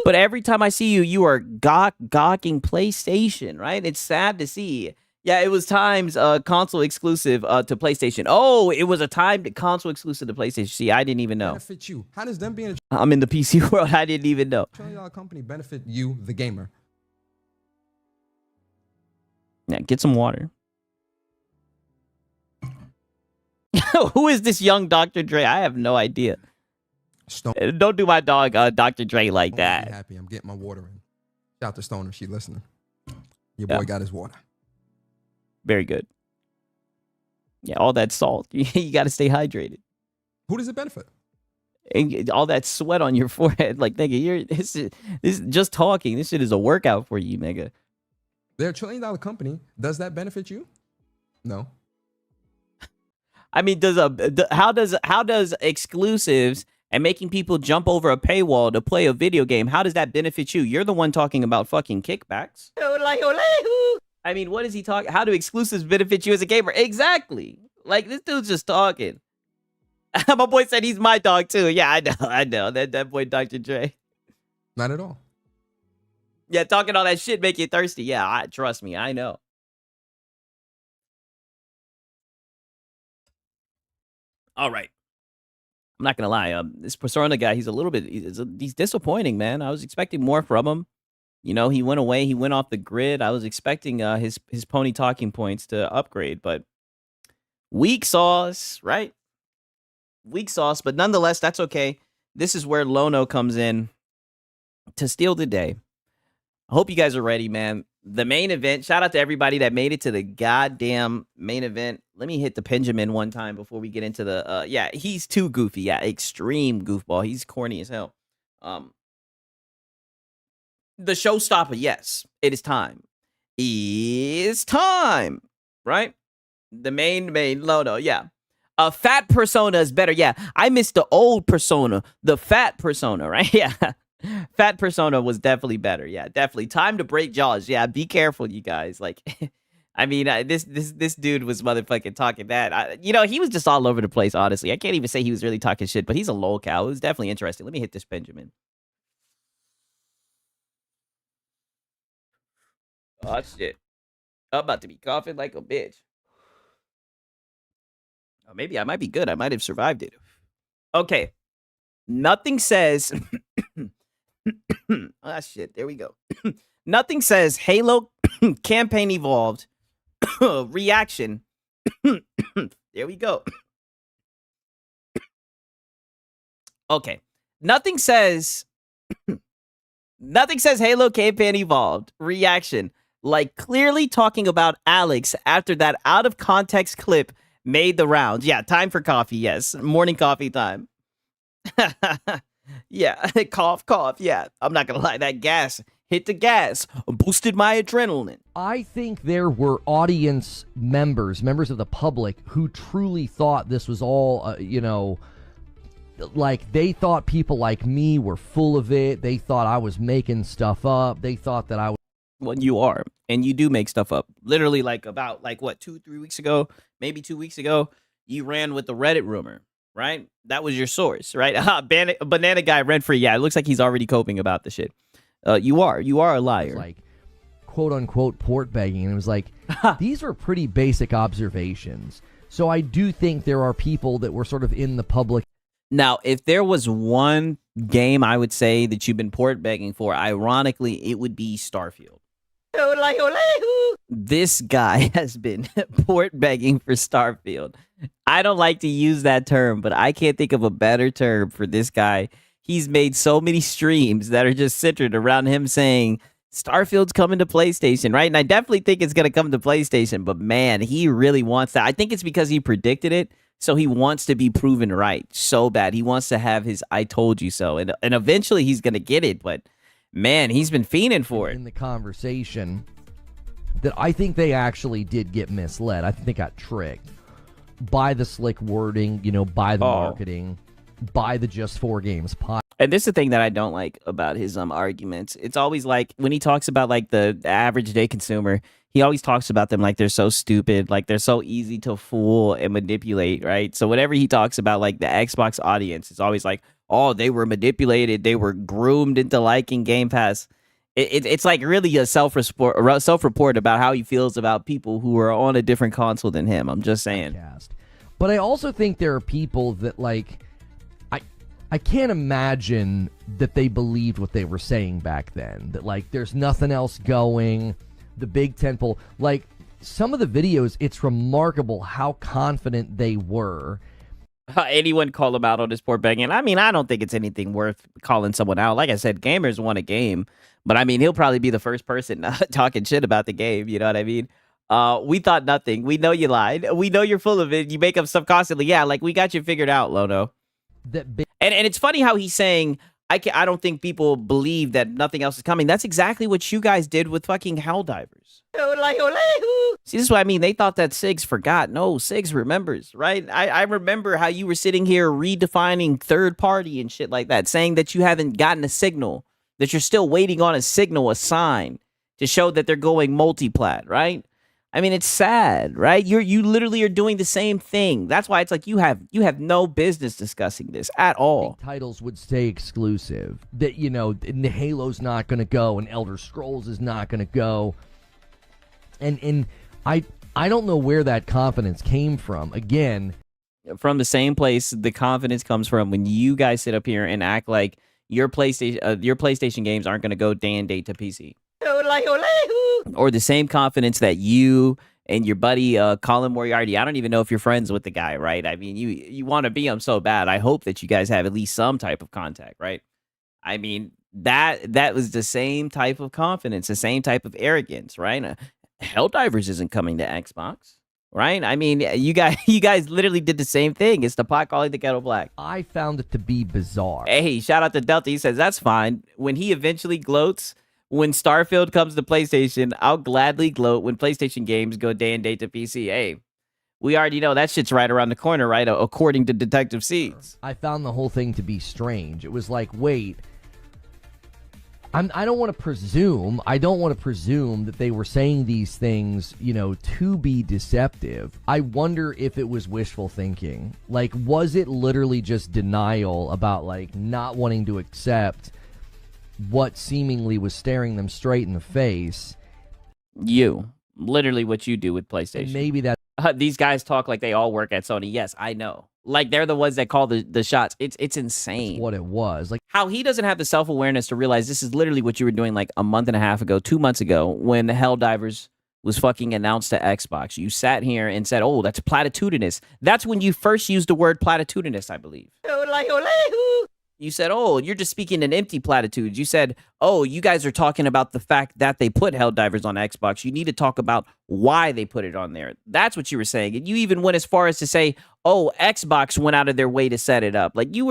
But every time I see you, you are gawking PlayStation, right? It's sad to see. Yeah, it was times console exclusive to PlayStation. Oh, it was a timed console exclusive to PlayStation. See, I didn't even know. Benefit you. How does them being I'm in the PC world. I didn't even know. $1 trillion company benefit you, the gamer? Yeah, get some water. Who is this young Dr. Dre? I have no idea. Don't do my dog Dr. Dre like that. Be happy. I'm getting my water in. Shout out to Stoner. She listening. Your boy got his water. Very good. Yeah, all that salt. You got to stay hydrated. Who does it benefit? And all that sweat on your forehead. Like, nigga, this is just talking. This shit is a workout for you, nigga. They're $1 trillion company. Does that benefit you? No. I mean, how does exclusives and making people jump over a paywall to play a video game, how does that benefit you? You're the one talking about fucking kickbacks. I mean, what is he talking? How do exclusives benefit you as a gamer? Exactly. Like, this dude's just talking. My boy said he's my dog too. Yeah, I know. That boy Dr. Dre. Not at all. Yeah, talking all that shit make you thirsty. Yeah, trust me, I know. All right. I'm not gonna lie. This Persona guy, he's disappointing, man. I was expecting more from him. He went away. He went off the grid. I was expecting his pony talking points to upgrade, but weak sauce, right? Weak sauce, but nonetheless, that's okay. This is where Lono comes in to steal the day. I hope you guys are ready, man. The main event. Shout out to everybody that made it to the goddamn main event. Let me hit the Benjamin one time before we get into the. Yeah, he's too goofy. Yeah, extreme goofball. He's corny as hell. The showstopper, yes, it is time. It's time, right? The main Lono, yeah. Fat Persona is better, yeah. I missed the old Persona, the fat Persona, right? Yeah, Fat Persona was definitely better, yeah, definitely. Time to break jaws, yeah. Be careful, you guys. Like, I mean, this dude was motherfucking talking that. He was just all over the place. Honestly, I can't even say he was really talking shit, but he's a lol cow. It was definitely interesting. Let me hit this Benjamin. Oh, shit. I'm about to be coughing like a bitch. Oh, maybe I might be good. I might have survived it. Okay. Nothing says... ah, shit. There we go. Nothing says Halo campaign evolved. Reaction. There we go. Okay. Nothing says Halo campaign evolved. Reaction. Like clearly talking about Alex after that out of context clip Made the rounds. Yeah, time for coffee. Yes, morning coffee time. Yeah, cough, cough. Yeah, I'm not gonna lie. That gas hit the gas, boosted my adrenaline. I think there were audience members of the public, who truly thought this was all, like they thought people like me were full of it. They thought I was making stuff up. They thought that I was. Well, you are, and you do make stuff up. Literally, about 2-3 weeks ago, maybe 2 weeks ago, you ran with the Reddit rumor, right? That was your source, right? Banana guy rent free. Yeah, it looks like he's already coping about the shit. You are a liar. Like, quote unquote port begging, and it was like these were pretty basic observations. So I do think there are people that were sort of in the public. Now, if there was one game I would say that you've been port begging for, ironically, it would be Starfield. This guy has been port begging for Starfield. I don't like to use that term, but I can't think of a better term for this guy. He's made so many streams that are just centered around him saying Starfield's coming to PlayStation, right? And I definitely think it's going to come to PlayStation, but man, he really wants that. I think it's because he predicted it, so he wants to be proven right so bad. He wants to have his I told you so, and eventually he's going to get it, but man, he's been fiending for it. In the conversation, that I think they actually did get misled. I think they got tricked by the slick wording, by the marketing, by the just 4 games pie. And this is the thing that I don't like about his arguments. It's always like when he talks about like the average day consumer, he always talks about them like they're so stupid, like they're so easy to fool and manipulate, right? So whenever he talks about like the Xbox audience, it's always like, oh, they were manipulated, they were groomed into liking Game Pass. It's like really a self-report about how he feels about people who are on a different console than him. I'm just saying. But I also think there are people that like, I can't imagine that they believed what they were saying back then. That like there's nothing else going. The big tentpole, like some of the videos, it's remarkable how confident they were. Anyone call him out on his port begging? I mean, I don't think it's anything worth calling someone out. Like I said, gamers want a game, but I mean, he'll probably be the first person talking shit about the game. You know what I mean? We thought nothing. We know you lied. We know you're full of it. You make up stuff constantly. Yeah, like we got you figured out, Lono. And it's funny how he's saying, I don't think people believe that nothing else is coming. That's exactly what you guys did with fucking Helldivers. See, this is what I mean. They thought that Sigs forgot. No, Sigs remembers, right? I remember how you were sitting here redefining third party and shit like that, saying that you haven't gotten a signal, that you're still waiting on a signal, a sign to show that they're going multi-plat, right? I mean, it's sad, right? You literally are doing the same thing. That's why it's like you have no business discussing this at all. Titles would stay exclusive. That and the Halo's not going to go, and Elder Scrolls is not going to go. And I don't know where that confidence came from. Again, from the same place the confidence comes from when you guys sit up here and act like your PlayStation games aren't going to go day and date to PC. Or the same confidence that you and your buddy Colin Moriarty, I don't even know if you're friends with the guy, right? I mean, you want to be him so bad. I hope that you guys have at least some type of contact, right? I mean, that was the same type of confidence, the same type of arrogance, right? Helldivers isn't coming to Xbox, right? I mean, you guys literally did the same thing. It's the pot calling the kettle black. I found it to be bizarre. Hey, shout out to Delta. He says, that's fine. When he eventually gloats, when Starfield comes to PlayStation, I'll gladly gloat when PlayStation games go day and date to PC. Hey, we already know that shit's right around the corner, right? According to Detective Seeds. I found the whole thing to be strange. It was like, wait, I don't want to presume. I don't want to presume that they were saying these things, to be deceptive. I wonder if it was wishful thinking. Like, was it literally just denial about, like, not wanting to accept what seemingly was staring them straight in the face? Literally what you do with PlayStation. And maybe that these guys talk like they all work at Sony. Yes, I know. Like they're the ones that call the shots. It's insane. That's what it was. Like how he doesn't have the self-awareness to realize this is literally what you were doing like a month and a half ago, 2 months ago, when Helldivers was fucking announced to Xbox. You sat here and said, oh, that's platitudinous. That's when you first used the word platitudinous, I believe. You said, oh, you're just speaking in empty platitudes. You said, oh, you guys are talking about the fact that they put Helldivers on Xbox. You need to talk about why they put it on there. That's what you were saying. And you even went as far as to say, oh, Xbox went out of their way to set it up. Like you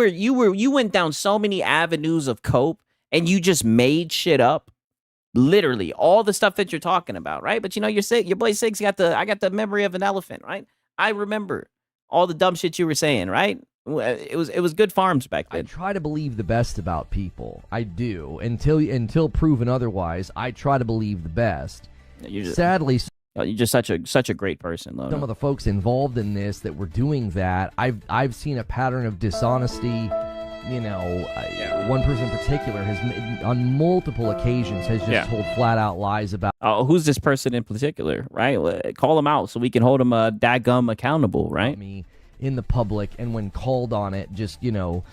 went down so many avenues of cope and you just made shit up. Literally all the stuff that you're talking about, right? But you know, your boy Sig's I got the memory of an elephant, right? I remember all the dumb shit you were saying, right? It was good farms back then. I try to believe the best about people. I do. Until proven otherwise, I try to believe the best. Sadly, you're just such a great person, Lono. Some of the folks involved in this that were doing that, I've seen a pattern of dishonesty. You know, one person in particular has, on multiple occasions, has just told flat out lies about. Who's this person in particular, right? Call him out so we can hold him daggum accountable, right? Me in the public, and when called on it, just, you know,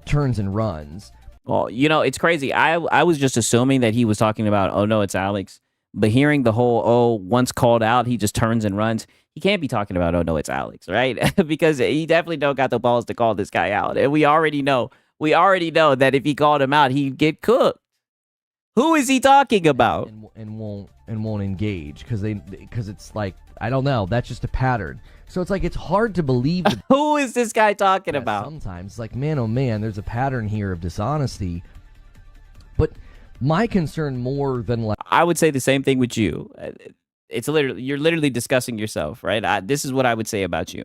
turns and runs. Well, you know, it's crazy. I was just assuming that he was talking about, oh no, it's Alex. But hearing the whole, once called out, he just turns and runs. He can't be talking about, oh no, it's Alex, right? Because he definitely don't got the balls to call this guy out. And we already know that if he called him out, he'd get cooked. Who is he talking about? And won't engage because it's like, I don't know. That's just a pattern. So it's like, it's hard to believe. Who is this guy talking about? Sometimes it's like, man, oh man, there's a pattern here of dishonesty. But my concern more than like, I would say the same thing with you. You're literally discussing yourself, right? This is what I would say about you.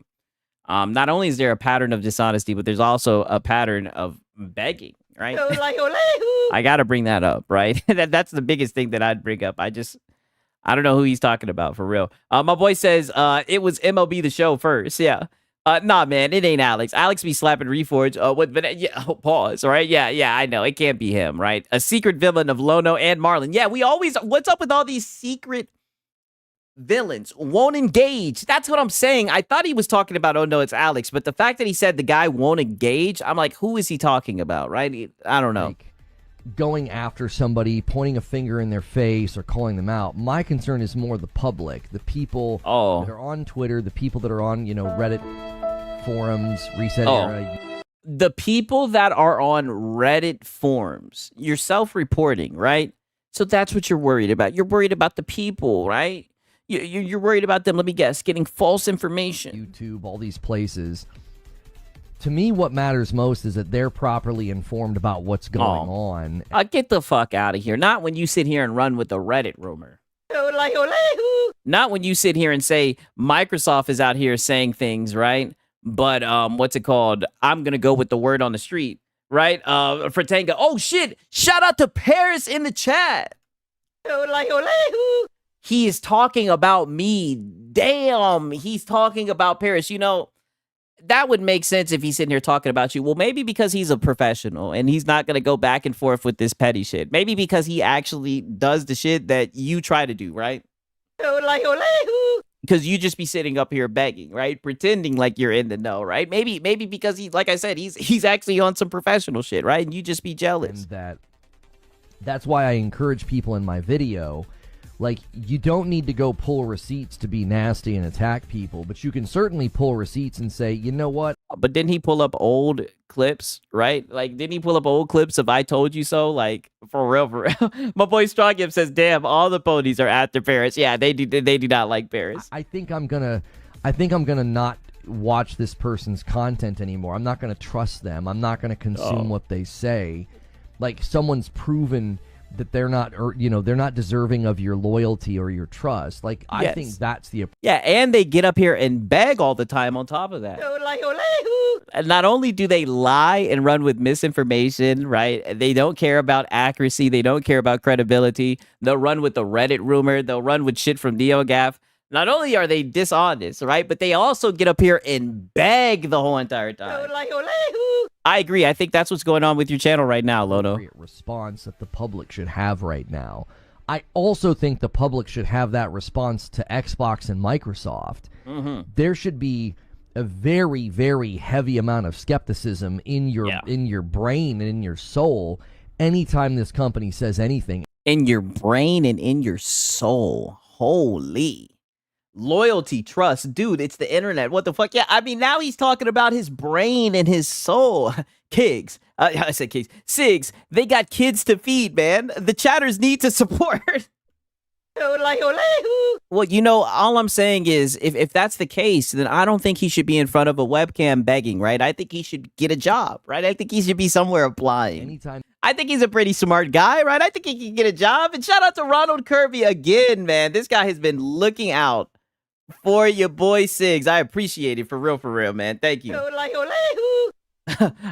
Not only is there a pattern of dishonesty, but there's also a pattern of begging, right? I got to bring that up, right? That's the biggest thing that I'd bring up. I don't know who he's talking about for real. My boy says it was MLB The Show first. Yeah. Nah, man, it ain't Alex. Alex be slapping Reforge. Pause. All right. Yeah, I know. It can't be him, right? A secret villain of Lono and Marlon. Yeah, what's up with all these secret villains? Won't engage. That's what I'm saying. I thought he was talking about, oh no, it's Alex. But the fact that he said the guy won't engage, I'm like, who is he talking about, right? I don't know. Like, going after somebody, pointing a finger in their face or calling them out. My concern is more the public, the people that are on Twitter, the people that are on, you know, Reddit forums, Reset Era. The people that are on Reddit forums, you're self-reporting, right? So that's what you're worried about. You're worried about the people, right? You're worried about them, let me guess, getting false information. YouTube, all these places. To me, what matters most is that they're properly informed about what's going on. Get the fuck out of here. Not when you sit here and run with the Reddit rumor. Not when you sit here and say Microsoft is out here saying things, right? But what's it called? I'm going to go with the word on the street, right? Fratanga. Oh, shit. Shout out to Paris in the chat. He is talking about me. Damn. He's talking about Paris. You know, that would make sense if he's sitting here talking about you. Well, maybe because he's a professional and he's not going to go back and forth with this petty shit. Maybe because he actually does the shit that you try to do, right? Because you just be sitting up here begging, right? Pretending like you're in the know, right? Maybe because he, like I said, he's actually on some professional shit, right? And you just be jealous. And that's why I encourage people in my video. Like, you don't need to go pull receipts to be nasty and attack people, but you can certainly pull receipts and say, you know what? But didn't he pull up old clips, right? Like, didn't he pull up old clips of I told you so? Like, for real, for real. My boy Strongyip says, damn, all the ponies are after Paris. Yeah, they do not like Paris. I think I'm gonna not watch this person's content anymore. I'm not gonna trust them. I'm not gonna consume what they say. Like, someone's proven that they're not, or they're not deserving of your loyalty or your trust. Like, I think that's the and they get up here and beg all the time on top of that. And not only do they lie and run with misinformation, right? They don't care about accuracy. They don't care about credibility. They'll run with the Reddit rumor. They'll run with shit from NeoGaf. Not only are they dishonest, right? But they also get up here and beg the whole entire time. I agree. I think that's what's going on with your channel right now, Lono. Response that the public should have right now. I also think the public should have that response to Xbox and Microsoft. There should be a very, very heavy amount of skepticism in your brain and in your soul anytime this company says anything. In your brain and in your soul. Holy. Loyalty, trust, dude, it's the internet. What the fuck? Yeah, I mean, now he's talking about his brain and his soul. Kiggs, I said kids. Sigs, they got kids to feed, man. The chatters need to support. Well, you know, all I'm saying is if that's the case, then I don't think he should be in front of a webcam begging, right? I think he should get a job, right? I think he should be somewhere applying. Anytime. I think he's a pretty smart guy, right? I think he can get a job. And shout out to Ronald Kirby again, man. This guy has been looking out for your boy Sigs. I appreciate it for real, man. Thank you.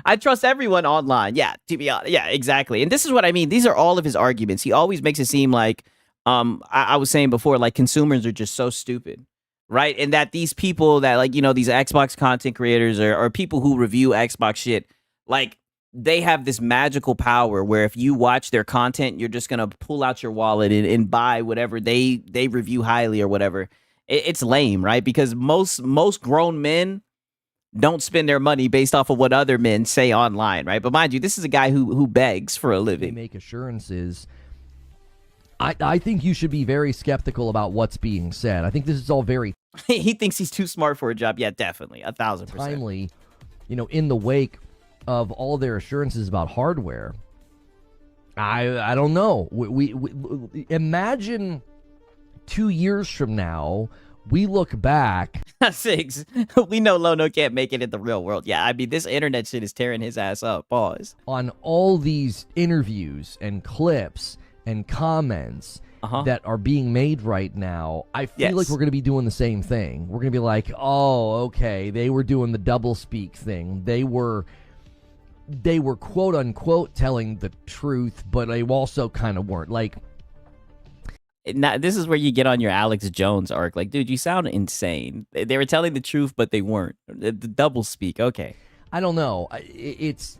I trust everyone online. Yeah, to be honest. Yeah, exactly. And this is what I mean. These are all of his arguments. He always makes it seem like, I was saying before, like consumers are just so stupid, right? And that these people that like, you know, these Xbox content creators or people who review Xbox shit, like they have this magical power where if you watch their content, you're just going to pull out your wallet and buy whatever they review highly or whatever. It's lame, right? Because most grown men don't spend their money based off of what other men say online, right? But mind you, this is a guy who begs for a living. They make assurances. I think you should be very skeptical about what's being said. I think this is all very he thinks he's too smart for a job. Yeah, definitely. 1,000%. timely, you know, in the wake of all their assurances about hardware. I don't know. We imagine 2 years from now, we look back. Six. We know Lono can't make it in the real world. Yeah, I mean, this internet shit is tearing his ass up. Pause. On all these interviews and clips and comments that are being made right now, I feel like we're going to be doing the same thing. We're going to be like, oh, okay, they were doing the double speak thing. They were quote unquote telling the truth, but they also kind of weren't. Like, now, this is where you get on your Alex Jones arc. Like, dude, you sound insane. They were telling the truth, but they weren't. The double speak. Okay. I don't know. It's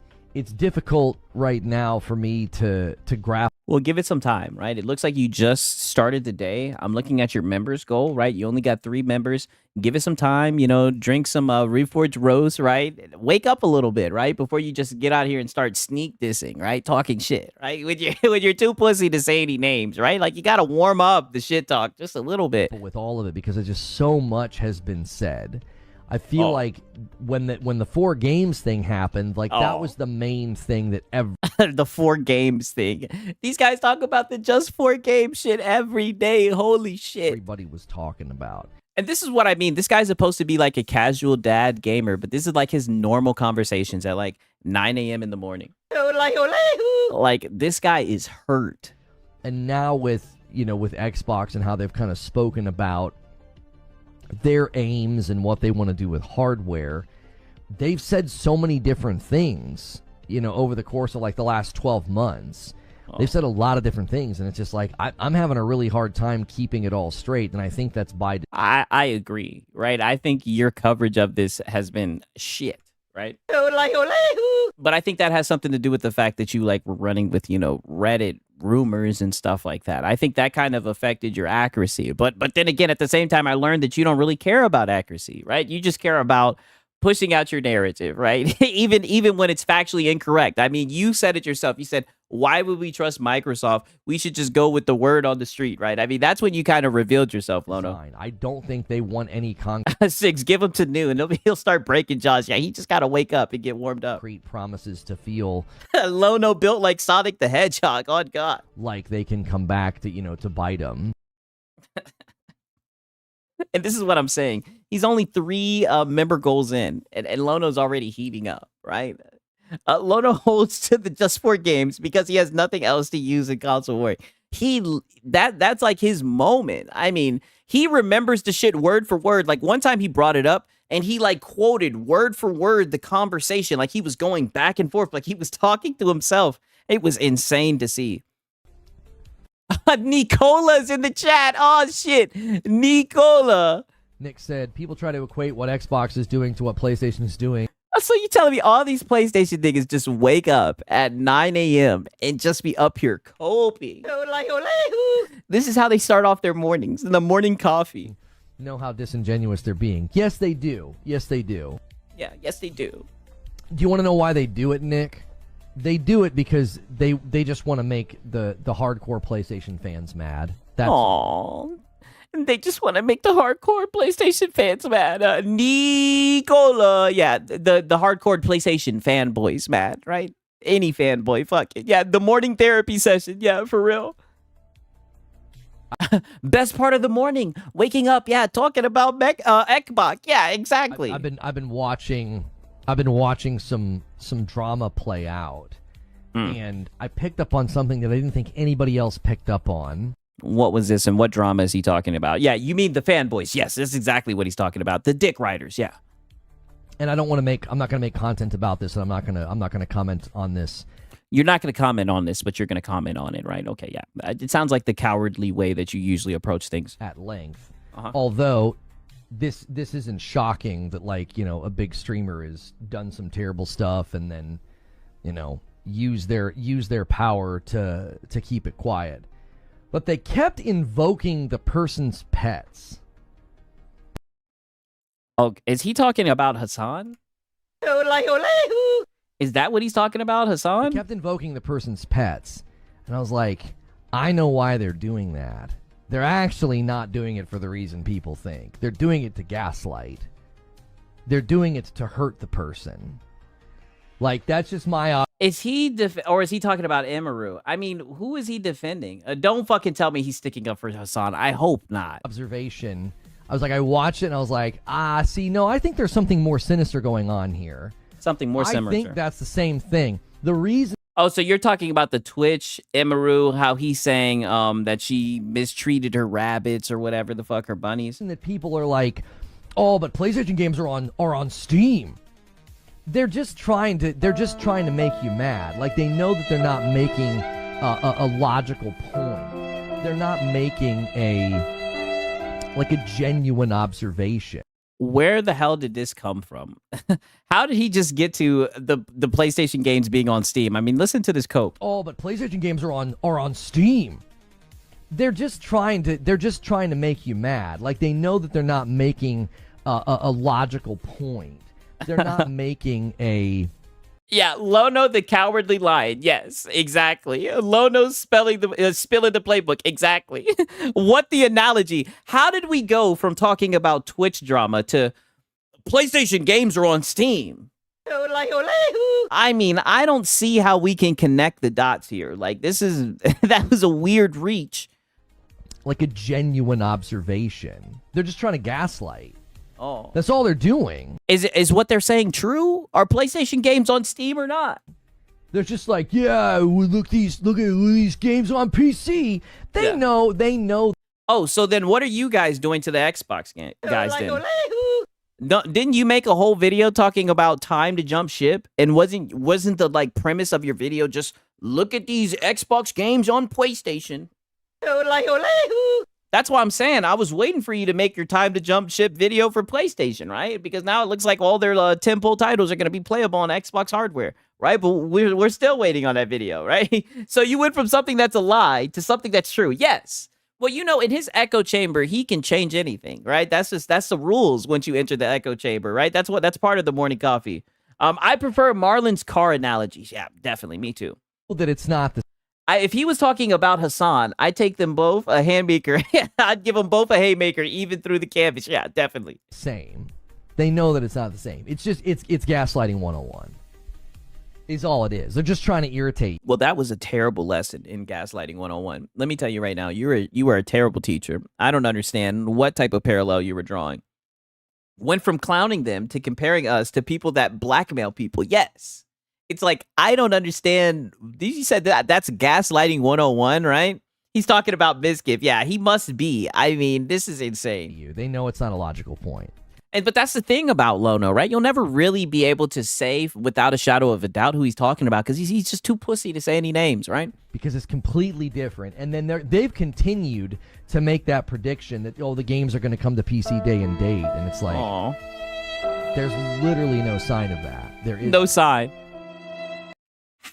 difficult right now for me to grasp. Well, give it some time, right? It looks like you just started the day. I'm looking at your members goal, right? You only got 3 members. Give it some time, you know, drink some Reforged Rose, right? Wake up a little bit, right? Before you just get out here and start sneak dissing, right? Talking shit, right? With your too pussy to say any names, right? Like you got to warm up the shit talk just a little bit. With all of it, because it's just so much has been said. I feel like when the 4 games thing happened, like that was the main thing that the 4 games thing. These guys talk about the just 4 game shit every day. Holy shit. Everybody was talking about. And this is what I mean. This guy's supposed to be like a casual dad gamer, but this is like his normal conversations at like 9 a.m. in the morning. Like this guy is hurt. And now with Xbox and how they've kind of spoken about their aims and what they want to do with hardware, they've said so many different things, over the course of like the last 12 months. They've said a lot of different things, and it's just like I'm having a really hard time keeping it all straight, and I think that's by I agree, right? I think your coverage of this has been shit, right? But I think that has something to do with the fact that you were running with, Reddit rumors and stuff like that. I think that kind of affected your accuracy. But then again, at the same time, I learned that you don't really care about accuracy, right? You just care about pushing out your narrative, right? even when it's factually incorrect. I mean, you said it yourself. You said, why would we trust Microsoft? We should just go with the word on the street, right? I mean, that's when you kind of revealed yourself, Lono. I don't think they want any Six, give him to New, and he'll start breaking jaws. Yeah, he just got to wake up and get warmed up. Concrete promises to feel Lono built like Sonic the Hedgehog. Oh, God. Like they can come back to bite him. And this is what I'm saying. He's only 3 member goals in, and Lono's already heating up, right? Lono holds to the just 4 games because he has nothing else to use in console war. That's like his moment. I mean, he remembers the shit word for word. Like one time he brought it up and he quoted word for word the conversation. Like he was going back and forth, like he was talking to himself. It was insane to see. Nicola's in the chat. Oh, shit. Nicola. Nick said, people try to equate what Xbox is doing to what PlayStation is doing. So you telling me all these PlayStation niggas just wake up at 9 a.m. and just be up here coping? This is how they start off their mornings, in the morning coffee. You know how disingenuous they're being. Yes, they do. Yes, they do. Yeah, yes, they do. Do you want to know why they do it, Nick? They do it because they just want to make the hardcore PlayStation fans mad. Aww. They just want to make the hardcore PlayStation fans mad. Nicola. Yeah, the hardcore PlayStation fanboys mad, right? Any fanboy, fuck it. Yeah, the morning therapy session. Yeah, for real. Best part of the morning, waking up. Yeah, talking about Xbox. Yeah, exactly. I've been watching some drama play out, and I picked up on something that I didn't think anybody else picked up on. What was this, and what drama is he talking about? Yeah, you mean the fanboys? Yes, that's exactly what he's talking about. The dick riders. Yeah. And I'm not going to make content about this, and I'm not going to comment on this. You're not going to comment on this, but you're going to comment on it, right? Okay, yeah. It sounds like the cowardly way that you usually approach things. At length. Although this isn't shocking that, like, you know, a big streamer has done some terrible stuff and then, you know, use their power to keep it quiet. But they kept invoking the person's pets. Oh, is he talking about Hassan? Is that what he's talking about, Hassan? They kept invoking the person's pets. And I was like, I know why they're doing that. They're actually not doing it for the reason people think. They're doing it to gaslight. They're doing it to hurt the person. Like, that's just my... Is he or is he talking about Emaru? I mean, who is he defending? Don't fucking tell me he's sticking up for Hassan. I hope not. Observation. I was like, I watched it and I was like, see, no, I think there's something more sinister going on here. Something more similar. I think that's the same thing. The reason... Oh, so you're talking about the Twitch, Emaru, how he's saying that she mistreated her rabbits or whatever the fuck, her bunnies? And that people are like, oh, but PlayStation games are on Steam. They're just trying to make you mad. Like, they know that they're not making a logical point. They're not making a genuine observation. Where the hell did this come from? How did he just get to the PlayStation games being on Steam? I mean, listen to this cope. Oh, but PlayStation games are on Steam. They're just trying to make you mad. Like, they know that they're not making a logical point. They're not making a... Yeah, Lono the Cowardly Lion. Yes, exactly. Lono's spilling the playbook. Exactly. What the analogy? How did we go from talking about Twitch drama to PlayStation games are on Steam? I mean, I don't see how we can connect the dots here. Like, that was a weird reach. Like a genuine observation. They're just trying to gaslight. Oh. That's all they're doing. Is what they're saying true? Are PlayStation games on Steam or not? They're just like, yeah, look at these games on PC. They know. Oh, so then what are you guys doing to the Xbox guys then? Didn't you make a whole video talking about time to jump ship? And wasn't the like premise of your video just look at these Xbox games on PlayStation? That's why I'm saying I was waiting for you to make your time to jump ship video for PlayStation, right? Because now it looks like all their tentpole titles are going to be playable on Xbox hardware, right? But we're still waiting on that video, right? So you went from something that's a lie to something that's true. Yes. Well, you know, in his echo chamber, he can change anything, right? That's the rules once you enter the echo chamber, right? That's part of the morning coffee. I prefer Marlon's car analogies. Yeah, definitely. Me too. That it's not the... If he was talking about Hassan, I'd take them both a haymaker. I'd give them both a haymaker even through the canvas. Yeah, definitely. Same. They know that it's not the same. It's just, it's gaslighting 101. Is all it is. They're just trying to irritate. Well, that was a terrible lesson in gaslighting 101. Let me tell you right now, you were a terrible teacher. I don't understand what type of parallel you were drawing. Went from clowning them to comparing us to people that blackmail people. Yes. It's like, I don't understand. You said that's gaslighting 101, right? He's talking about Biscuit. Yeah, he must be. I mean, this is insane. They know it's not a logical point. But that's the thing about Lono, right? You'll never really be able to say without a shadow of a doubt who he's talking about because he's just too pussy to say any names, right? Because it's completely different. And then they've continued to make that prediction that, the games are going to come to PC day and date. And it's like, there's literally no sign of that. There is no sign.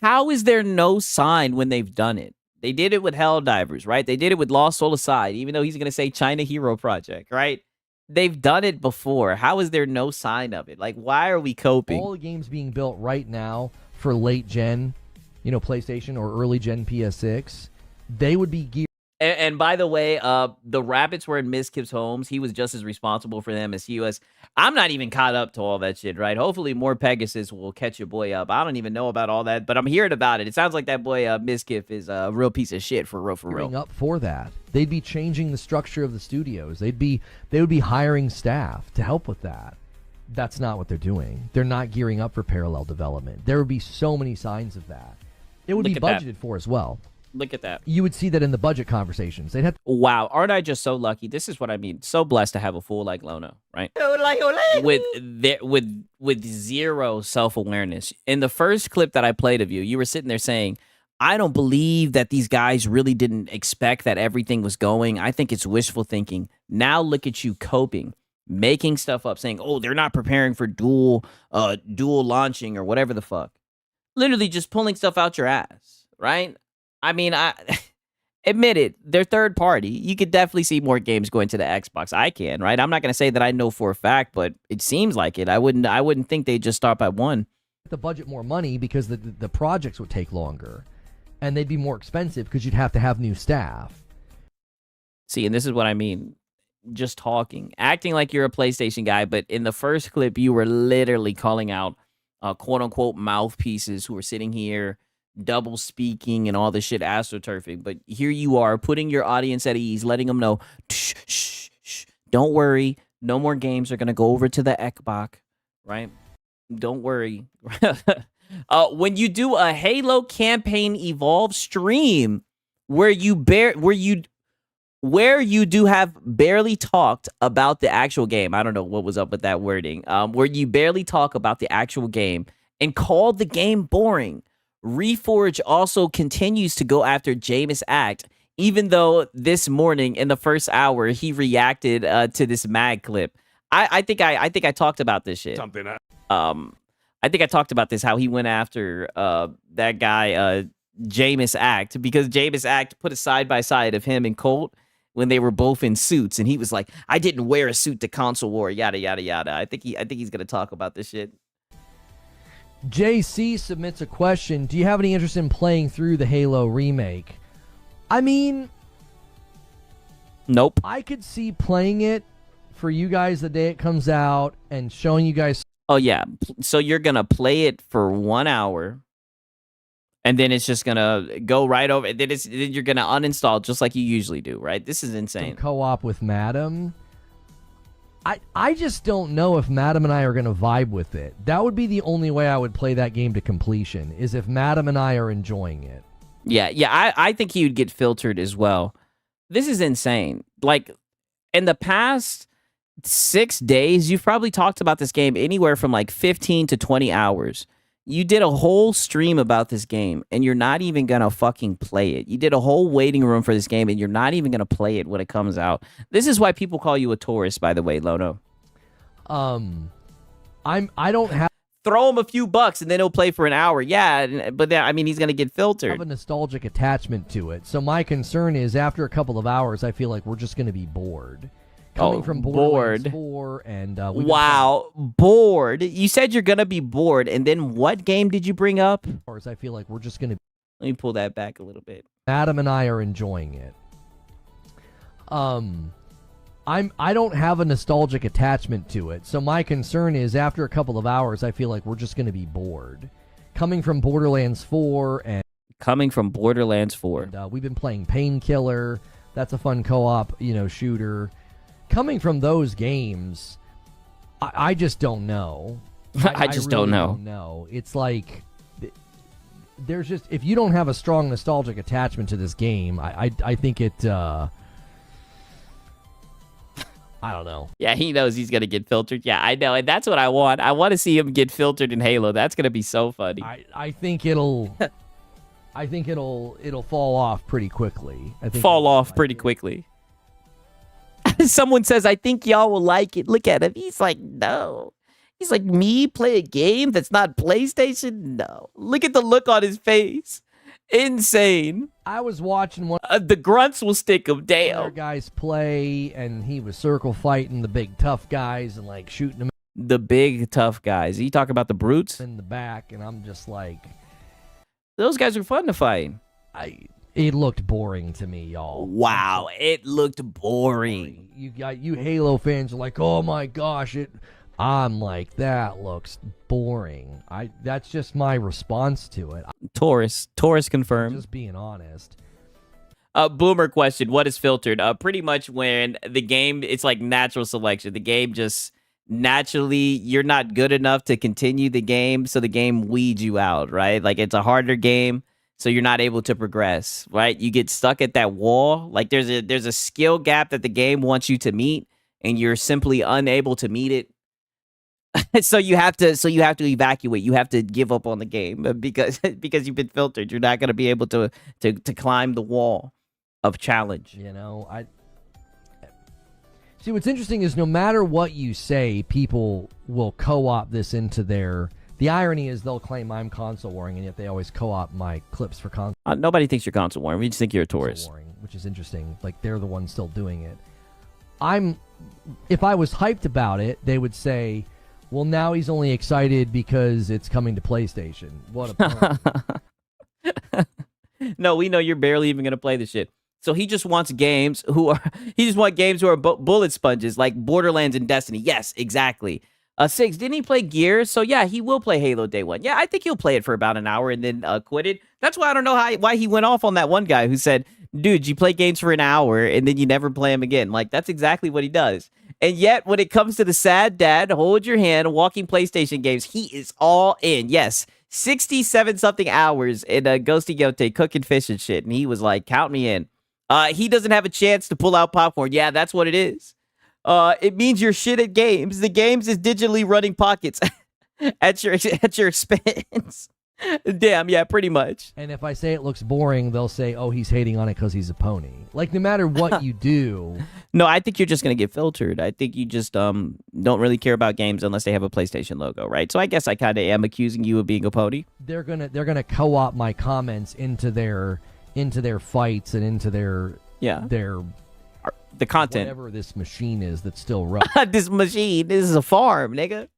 How is there no sign when they've done it? They did it with Helldivers, right? They did it with Lost Soul Aside, even though he's going to say China Hero Project, right? They've done it before. How is there no sign of it? Like, why are we coping? All the games being built right now for late gen, PlayStation or early gen PS6, they would be geared. And by the way, the rabbits were in Miss Kip's homes. He was just as responsible for them as he was. I'm not even caught up to all that shit, right? Hopefully more Pegasus will catch your boy up. I don't even know about all that, but I'm hearing about it. It sounds like that boy Miss Kip is a real piece of shit for real, for real. Up for that. They'd be changing the structure of the studios. They would be hiring staff to help with that. That's not what they're doing. They're not gearing up for parallel development. There would be so many signs of that. It would be budgeted for as well. Look at that. You would see that in the budget conversations. They'd have wow, aren't I just so lucky? This is what I mean. So blessed to have a fool like Lono, right? With zero self-awareness. In the first clip that I played of you, you were sitting there saying, I don't believe that these guys really didn't expect that everything was going. I think it's wishful thinking. Now look at you coping, making stuff up, saying, oh, they're not preparing for dual launching or whatever the fuck. Literally just pulling stuff out your ass, right? I mean, I admit it, they're third party. You could definitely see more games going to the Xbox. I can, right? I'm not going to say that I know for a fact, but it seems like it. I wouldn't think they'd just start by one. the budget more money because the projects would take longer and they'd be more expensive because you'd have to have new staff. See, and this is what I mean. Just talking, acting like you're a PlayStation guy, but in the first clip, you were literally calling out quote-unquote mouthpieces who were sitting here double speaking and all this shit astroturfing. But here you are putting your audience at ease, letting them know, shh, shh, shh, don't worry, no more games are going to go over to the Xbox, right? Don't worry. When you do a Halo campaign evolve stream where you do have barely talked about the actual game. I don't know what was up with that wording. Where you barely talk about the actual game and called the game boring. Reforge also continues to go after Jameis Act, even though this morning in the first hour he reacted to this mag clip. I think I talked about this shit. I think I talked about this, how he went after that guy Jameis Act, because Jameis Act put a side by side of him and Colt when they were both in suits, and he was like, I didn't wear a suit to console war, yada yada yada. I think he's gonna talk about this shit. JC submits a question. Do you have any interest in playing through the Halo remake? I mean, nope. I could see playing it for you guys the day it comes out and showing you guys. Oh yeah, so you're gonna play it for 1 hour, and then it's just gonna go right over. Then you're gonna uninstall just like you usually do, right? This is insane. Co-op with Madam. I just don't know if Madam and I are gonna vibe with it. That would be the only way I would play that game to completion, is if Madam and I are enjoying it. Yeah. I think he would get filtered as well. This is insane. Like, in the past 6 days, you've probably talked about this game anywhere from like 15 to 20 hours. You did a whole stream about this game, and you're not even going to fucking play it. You did a whole waiting room for this game, and you're not even going to play it when it comes out. This is why people call you a tourist, by the way, Lono. I don't have... Throw him a few bucks, and then he'll play for an hour. Yeah, but then, I mean, he's going to get filtered. I have a nostalgic attachment to it. So my concern is, after a couple of hours, I feel like we're just going to be bored. Coming from Borderlands 4 and wow, bored. You said you're gonna be bored, and then what game did you bring up? I feel like we're just gonna. Let me pull that back a little bit. Adam and I are enjoying it. I don't have a nostalgic attachment to it, so my concern is, after a couple of hours, I feel like we're just gonna be bored. Coming from Borderlands 4 and we've been playing Painkiller. That's a fun co-op, shooter. Coming from those games, I just don't know. I just really don't know. It's like, there's just, if you don't have a strong nostalgic attachment to this game, I think it, I don't know. Yeah, he knows he's going to get filtered. Yeah, I know, and that's what I want. I want to see him get filtered in Halo. That's going to be so funny. I think it'll fall off pretty quickly. Quickly. Someone says, I think y'all will like it. Look at him. He's like, no. He's like, me play a game that's not PlayStation? No. Look at the look on his face. Insane. I was watching one. The grunts will stick him. Damn. Other guys play, and he was circle fighting the big tough guys and like shooting them. The big tough guys. You talk about the brutes? In the back, and I'm just like, those guys are fun to fight. It looked boring to me, y'all. Wow, it looked boring. You Halo fans are like, oh my gosh, I'm like, that looks boring. That's just my response to it. Taurus confirmed. Just being honest. Boomer question, what is filtered? Pretty much when the game, it's like natural selection. The game just naturally, you're not good enough to continue the game, so the game weeds you out, right? Like it's a harder game, so you're not able to progress, right? You get stuck at that wall. Like there's a skill gap that the game wants you to meet, and you're simply unable to meet it. So you have to evacuate. You have to give up on the game because you've been filtered. You're not going to be able to climb the wall of challenge. You know, see, what's interesting is no matter what you say, people will co-op this into their... The irony is they'll claim I'm console warring, and yet they always co-op my clips for console. Nobody thinks you're console warring. We just think you're a Taurus. Warring, which is interesting. Like, they're the ones still doing it. If I was hyped about it, they would say, well, now he's only excited because it's coming to PlayStation. What a punk. No, we know you're barely even going to play the shit. So he just wants games who are bullet sponges like Borderlands and Destiny. Yes, exactly. Six, didn't he play Gears? So yeah, he will play Halo day one. Yeah, I think he'll play it for about an hour and then quit it. That's why I don't know why he went off on that one guy who said, dude, you play games for an hour and then you never play them again. Like, that's exactly what he does. And yet, when it comes to the sad dad, hold your hand, walking PlayStation games, he is all in. Yes, 67-something hours in Ghosty Yote cooking fish and shit. And he was like, count me in. He doesn't have a chance to pull out popcorn. Yeah, that's what it is. It means you're shit at games. The games is digitally running pockets at your expense. Damn, yeah, pretty much. And if I say it looks boring, they'll say, oh, he's hating on it because he's a pony. Like, no matter what you do. No, I think you're just going to get filtered. I think you just don't really care about games unless they have a PlayStation logo, right? So I guess I kind of am accusing you of being a pony. They're gonna co-op my comments into their fights and into their the content. Whatever this machine is that's still running. This is a farm, nigga.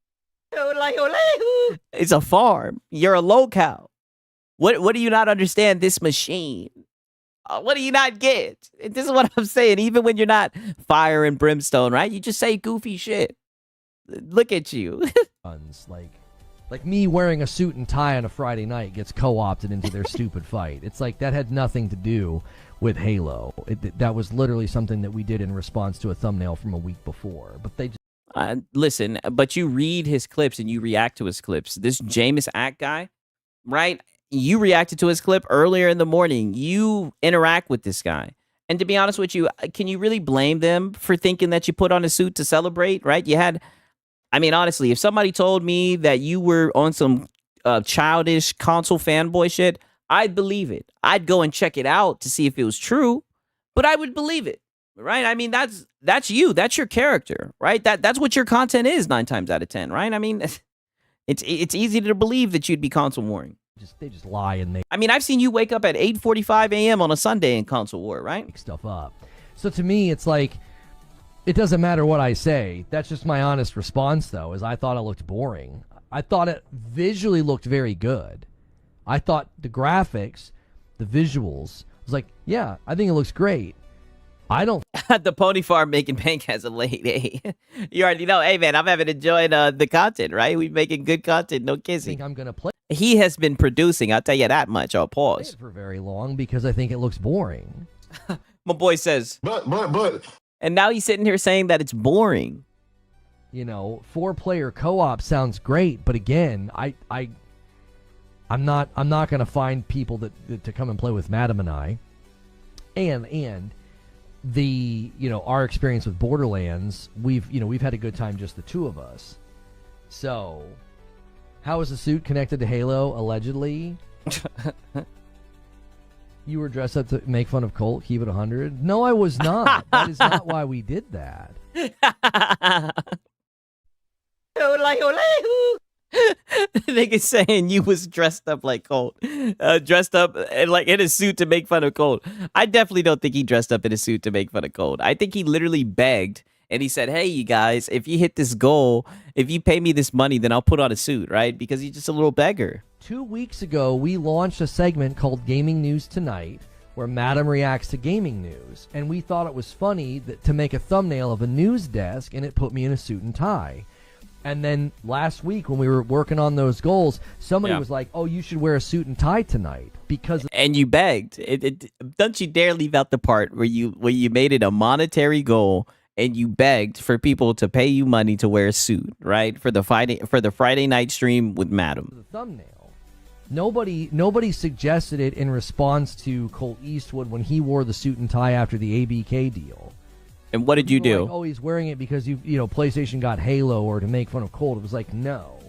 It's a farm. You're a locale. What do you not understand? This machine. What do you not get? This is what I'm saying. Even when you're not fire and brimstone, right? You just say goofy shit. Look at you. Like me wearing a suit and tie on a Friday night gets co-opted into their stupid fight. It's like that had nothing to do with Halo. That was literally something that we did in response to a thumbnail from a week before. But they just... Listen, but you read his clips and you react to his clips. This Jameis Act guy, right? You reacted to his clip earlier in the morning. You interact with this guy. And to be honest with you, can you really blame them for thinking that you put on a suit to celebrate, right? Honestly, if somebody told me that you were on some childish console fanboy shit, I'd believe it. I'd go and check it out to see if it was true, but I would believe it, right? I mean, that's you. That's your character, right? That's what your content is 9 times out of 10, right? I mean, it's easy to believe that you'd be console warring. They just lie and make... I've seen you wake up at 8:45 a.m. on a Sunday in console war, right? Make stuff up. So to me, it's like, it doesn't matter what I say. That's just my honest response, though, is I thought it looked boring. I thought it visually looked very good. I thought the graphics, the visuals, I was like, yeah, I think it looks great. I don't... The Pony Farm making bank has a late A. You already know, hey, man, I'm having enjoyed the content, right? We're making good content, no kissing. I think I'm going to play. He has been producing, I'll tell you that much. I'll pause. For very long because I think it looks boring. My boy says... But... And now he's sitting here saying that it's boring. You know, 4-player co-op sounds great, but again, I'm not going to find people that to come and play with Madam and I. And the, our experience with Borderlands, we've had a good time, just the two of us. So, how is the suit connected to Halo, allegedly? You were dressed up to make fun of Colt, keep it 100? No, I was not. That is not why we did that. Nigga saying you was dressed up like Colt. Dressed up like in a suit to make fun of Colt. I definitely don't think he dressed up in a suit to make fun of Colt. I think he literally begged and he said, hey, you guys, if you hit this goal, if you pay me this money, then I'll put on a suit, right? Because he's just a little beggar. 2 weeks ago, we launched a segment called Gaming News Tonight, where Madam reacts to gaming news, and we thought it was funny to make a thumbnail of a news desk, and it put me in a suit and tie. And then last week when we were working on those goals, somebody was like, "Oh, you should wear a suit and tie tonight because." And you begged. Don't you dare leave out the part where you made it a monetary goal and you begged for people to pay you money to wear a suit, right? For the Friday night stream with Madam. The thumbnail. Nobody suggested it in response to Colt Eastwood when he wore the suit and tie after the ABK deal. And what did you do? Like, oh, he's wearing it because PlayStation got Halo, or to make fun of Colt. It was like, no.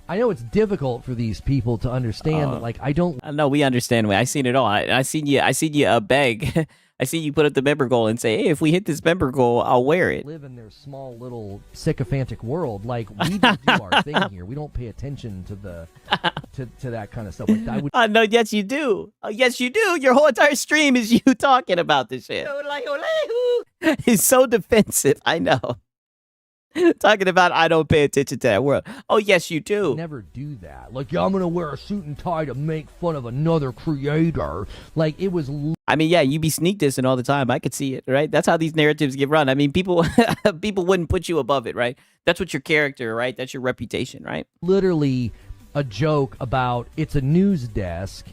I know it's difficult for these people to understand that. Like, I don't. No, we understand. I seen it all. I seen you beg. I see you put up the member goal and say, "Hey, if we hit this member goal, I'll wear it." Live in their small little sycophantic world. Like, we just do our thing here. We don't pay attention to the to that kind of stuff. Like that. No, yes, you do. Yes, you do. Your whole entire stream is you talking about this shit. He's so defensive. I know. Talking about I don't pay attention to that world. Oh, yes, you do. Never do that. Like, yeah, I'm going to wear a suit and tie to make fun of another creator. Like, it was... I mean, yeah, you be sneak dissing all the time. I could see it, right? That's how these narratives get run. I mean, people wouldn't put you above it, right? That's what your character, right? That's your reputation, right? Literally a joke about it's a news desk.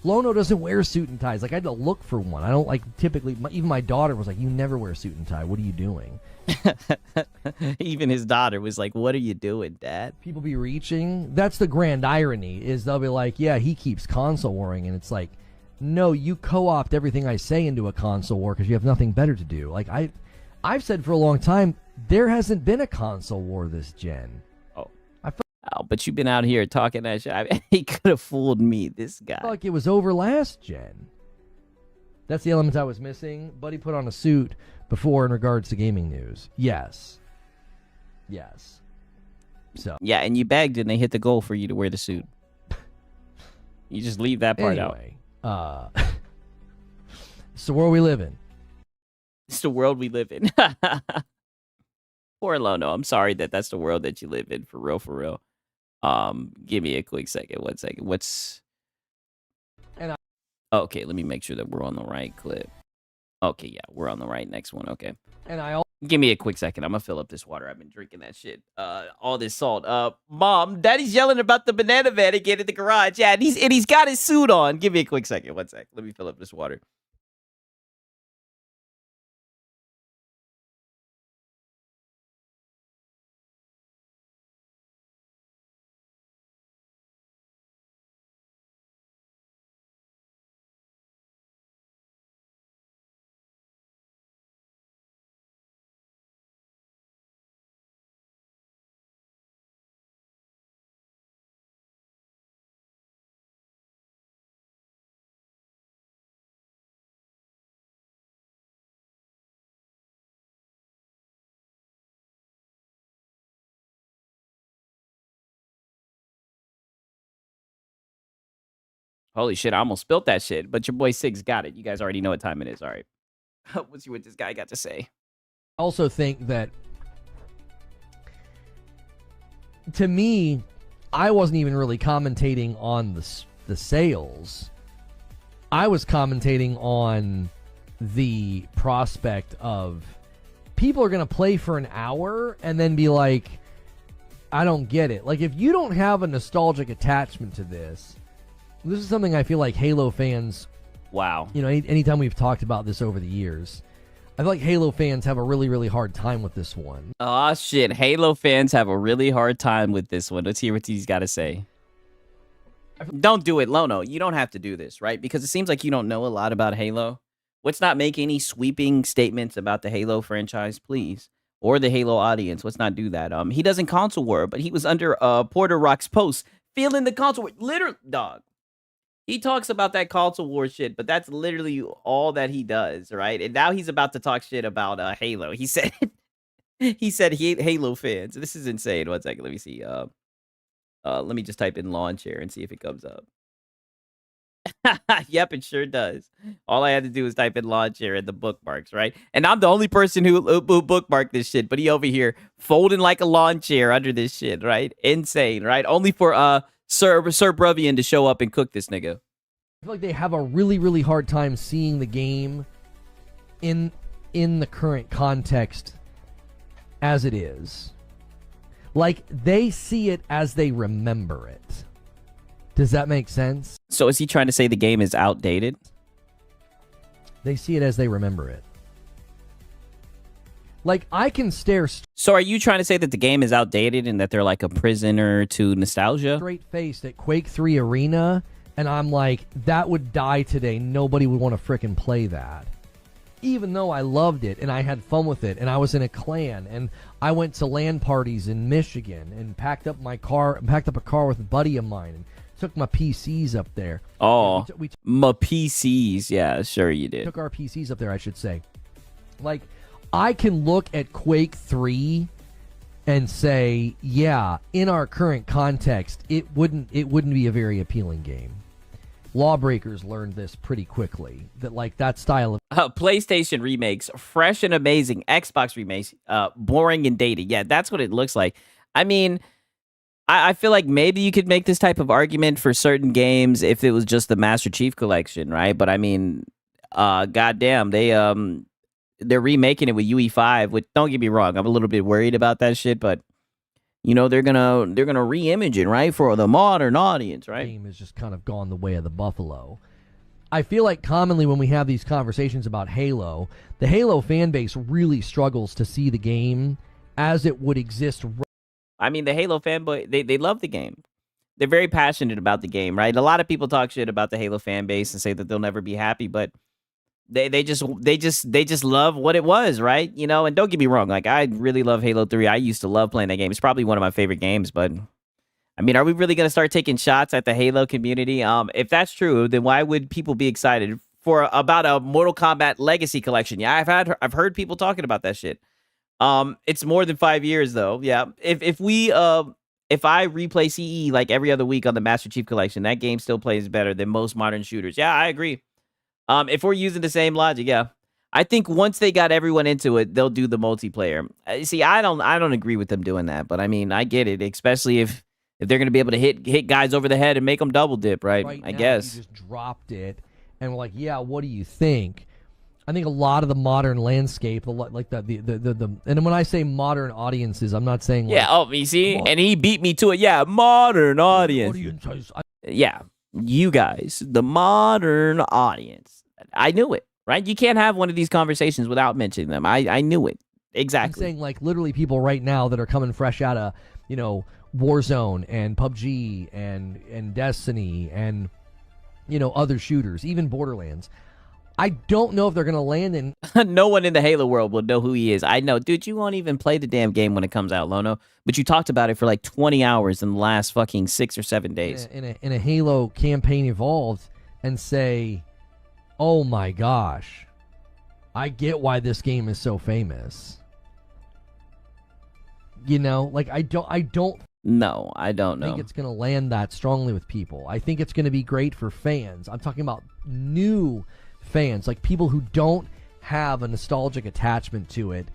Lono doesn't wear suit and ties. Like, I had to look for one. I don't, like, typically... Even my daughter was like, you never wear a suit and tie. What are you doing? Even his daughter was like, "What are you doing, Dad?" People be reaching. That's the grand irony, is they'll be like, "Yeah, he keeps console warring," and it's like, no, you co-opt everything I say into a console war because you have nothing better to do. Like I've said for a long time, there hasn't been a console war this gen. But you've been out here talking that shit. I mean, he could have fooled me, this guy. Like, it was over last gen. That's the element I was missing. Buddy put on a suit before in regards to gaming news. Yes. So. Yeah, and you begged and they hit the goal for you to wear the suit. You just leave that part out. It's the world we live in. It's the world we live in. Poor Lono. I'm sorry that's the world that you live in, for real. Give me a quick second. 1 second. Okay, let me make sure that we're on the right clip. Okay, yeah, we're on the right next one. Okay. And give me a quick second. I'm gonna fill up this water. I've been drinking that shit. All this salt. Mom, Daddy's yelling about the banana van again in the garage. Yeah, and he's got his suit on. Give me a quick second. 1 sec. Let me fill up this water. Holy shit, I almost spilt that shit, but your boy Sig's got it. You guys already know what time it is. All right. Let's see what this guy got to say. I also think that, to me, I wasn't even really commentating on the sales. I was commentating on the prospect of people are going to play for an hour and then be like, I don't get it. Like, if you don't have a nostalgic attachment to this is something I feel like Halo fans... Wow. You know, anytime we've talked about this over the years, I feel like Halo fans have a really, really hard time with this one. Oh, shit. Halo fans have a really hard time with this one. Let's hear what he's got to say. Don't do it, Lono. You don't have to do this, right? Because it seems like you don't know a lot about Halo. Let's not make any sweeping statements about the Halo franchise, please. Or the Halo audience. Let's not do that. He doesn't console war, but he was under Porter Rock's post feeling the console war. Literally, dog. He talks about that console war shit, but that's literally all that he does, right? And now he's about to talk shit about Halo. He said he hate Halo fans. This is insane. 1 second, let me see. Let me just type in lawn chair and see if it comes up. Yep, it sure does. All I had to do was type in lawn chair and the bookmarks, right? And I'm the only person who bookmarked this shit, but he over here folding like a lawn chair under this shit, right? Insane, right? Only for Sir Bruvian to show up and cook this nigga. I feel like they have a really, really hard time seeing the game in the current context as it is. Like, they see it as they remember it. Does that make sense? So is he trying to say the game is outdated? They see it as they remember it. Like, I can stare So are you trying to say that the game is outdated and that they're like a prisoner to nostalgia? straight-faced at Quake 3 Arena, and I'm like, that would die today. Nobody would want to frickin' play that. Even though I loved it, and I had fun with it, and I was in a clan, and I went to LAN parties in Michigan, and packed up a car with a buddy of mine, and took my PCs up there. Oh, we my PCs. Yeah, sure you did. took our PCs up there, I should say. Like, I can look at Quake 3 and say, yeah, in our current context, it wouldn't be a very appealing game. Lawbreakers learned this pretty quickly, that like that style of PlayStation remakes, fresh and amazing. Xbox remakes, boring and dated. Yeah, that's what it looks like. I mean, I feel like maybe you could make this type of argument for certain games if it was just the Master Chief Collection, right? But I mean, goddamn, they're remaking it with UE5. Which, don't get me wrong, I'm a little bit worried about that shit, but you know, they're gonna re-image it, right, for the modern audience, right? Game has just kind of gone the way of the buffalo. I feel like commonly when we have these conversations about Halo, the Halo fan base really struggles to see the game as it would exist. I mean, the Halo fanboy, they love the game. They're very passionate about the game, right? A lot of people talk shit about the Halo fan base and say that they'll never be happy, but they just love what it was, right? You know, and don't get me wrong, like, I really love Halo 3. I used to love playing that game. It's probably one of my favorite games, but I mean, are we really going to start taking shots at the Halo community? If that's true, then why would people be excited for about a Mortal Kombat Legacy collection? Yeah, I've heard people talking about that shit. It's more than 5 years though. Yeah. If I replay CE like every other week on the Master Chief Collection, that game still plays better than most modern shooters. Yeah, I agree. If we're using the same logic, yeah. I think once they got everyone into it, they'll do the multiplayer. See, I don't agree with them doing that, but I mean, I get it, especially if they're going to be able to hit guys over the head and make them double dip, right? I guess. You just dropped it, and we're like, yeah, what do you think? I think a lot of the modern landscape, like the and when I say modern audiences, I'm not saying like, yeah. Oh, you see, and he beat me to it. Yeah, modern audience. Yeah, you guys, the modern audience. I knew it, right? You can't have one of these conversations without mentioning them. I knew it exactly. I'm saying like literally people right now that are coming fresh out of Warzone and PUBG and Destiny and other shooters, even Borderlands. I don't know if they're going to land in... No one in the Halo world will know who he is. I know. Dude, you won't even play the damn game when it comes out, Lono. But you talked about it for like 20 hours in the last fucking 6 or 7 days. In a Halo campaign evolved and say, oh my gosh, I get why this game is so famous. Like I don't... No, I don't know. I think it's going to land that strongly with people. I think it's going to be great for fans. I'm talking about new fans, like people who don't have a nostalgic attachment to it.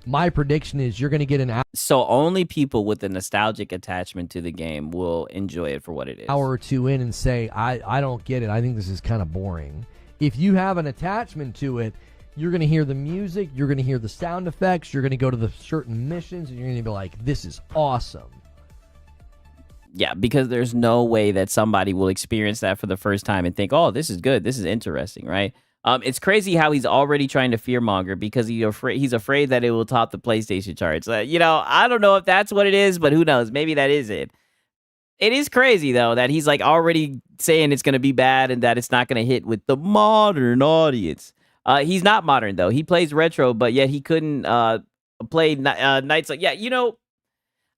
My prediction is you're going to get so only people with a nostalgic attachment to the game will enjoy it for what it is. Hour or two in and say, I don't get it. I think this is kind of boring. If you have an attachment to it, you're going to hear the music, you're going to hear the sound effects, you're going to go to the certain missions, and you're going to be like, this is awesome. Yeah, because there's no way that somebody will experience that for the first time and think, oh, this is good, this is interesting, right? It's crazy how he's already trying to fearmonger because he's afraid that it will top the PlayStation charts. I don't know if that's what it is, but who knows? Maybe that is it. It is crazy, though, that he's like already saying it's going to be bad and that it's not going to hit with the modern audience. He's not modern, though. He plays retro, but yet he couldn't play Nights like... Yeah,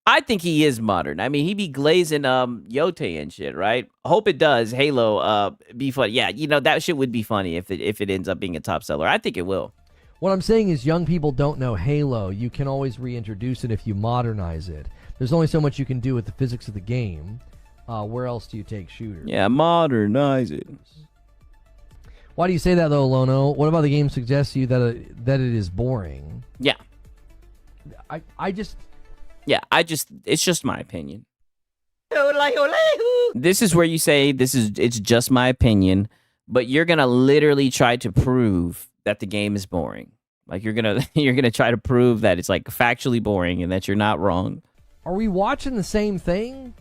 I think he is modern. I mean, he be glazing Yote and shit, right? Hope it does. Halo be fun. Yeah, that shit would be funny if it ends up being a top seller. I think it will. What I'm saying is young people don't know Halo. You can always reintroduce it if you modernize it. There's only so much you can do with the physics of the game. Where else do you take shooters? Yeah, modernize it. Why do you say that, though, Lono? What about the game suggests to you that it is boring? Yeah. I just... Yeah, it's just my opinion. This is where you say it's just my opinion, but you're gonna literally try to prove that the game is boring. Like you're gonna try to prove that it's like factually boring and that you're not wrong. Are we watching the same thing?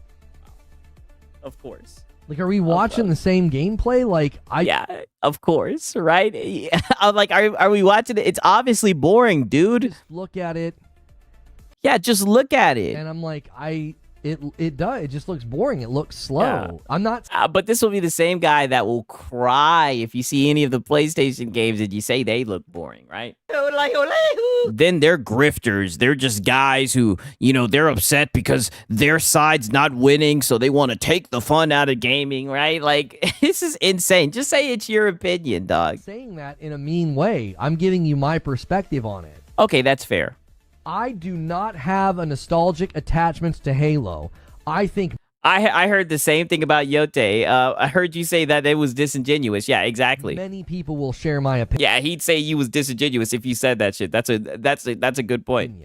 Of course. Like, are we watching the same gameplay? Like, yeah, of course, right? Yeah. I'm like, are we watching it? It's obviously boring, dude. Just look at it. Yeah, just look at it. And I'm like, it does. It just looks boring. It looks slow. Yeah. I'm not. But this will be the same guy that will cry if you see any of the PlayStation games and you say they look boring, right? Then they're grifters. They're just guys who, they're upset because their side's not winning, so they want to take the fun out of gaming, right? Like, this is insane. Just say it's your opinion, dog. Saying that in a mean way. I'm giving you my perspective on it. Okay, that's fair. I do not have a nostalgic attachment to Halo. I think I heard the same thing about Yote. I heard you say that it was disingenuous. Yeah, exactly. Many people will share my opinion. Yeah, he'd say you was disingenuous if you said that shit. That's a good point.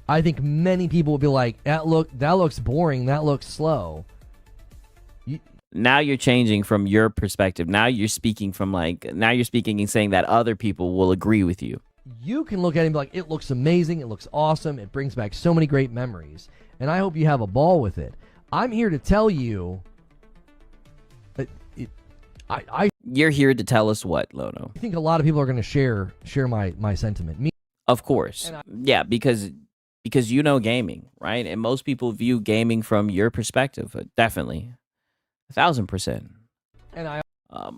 I think many people will be like, that looks boring. That looks slow. Now you're changing from your perspective. Now you're speaking and saying that other people will agree with you. You can look at it and be like, it looks amazing, it looks awesome, it brings back so many great memories, and I hope you have a ball with it. I'm here to tell you that You're here to tell us what, Lono? I think a lot of people are going to share my sentiment. Of course. Yeah, because gaming, right? And most people view gaming from your perspective. Definitely. 1,000%. And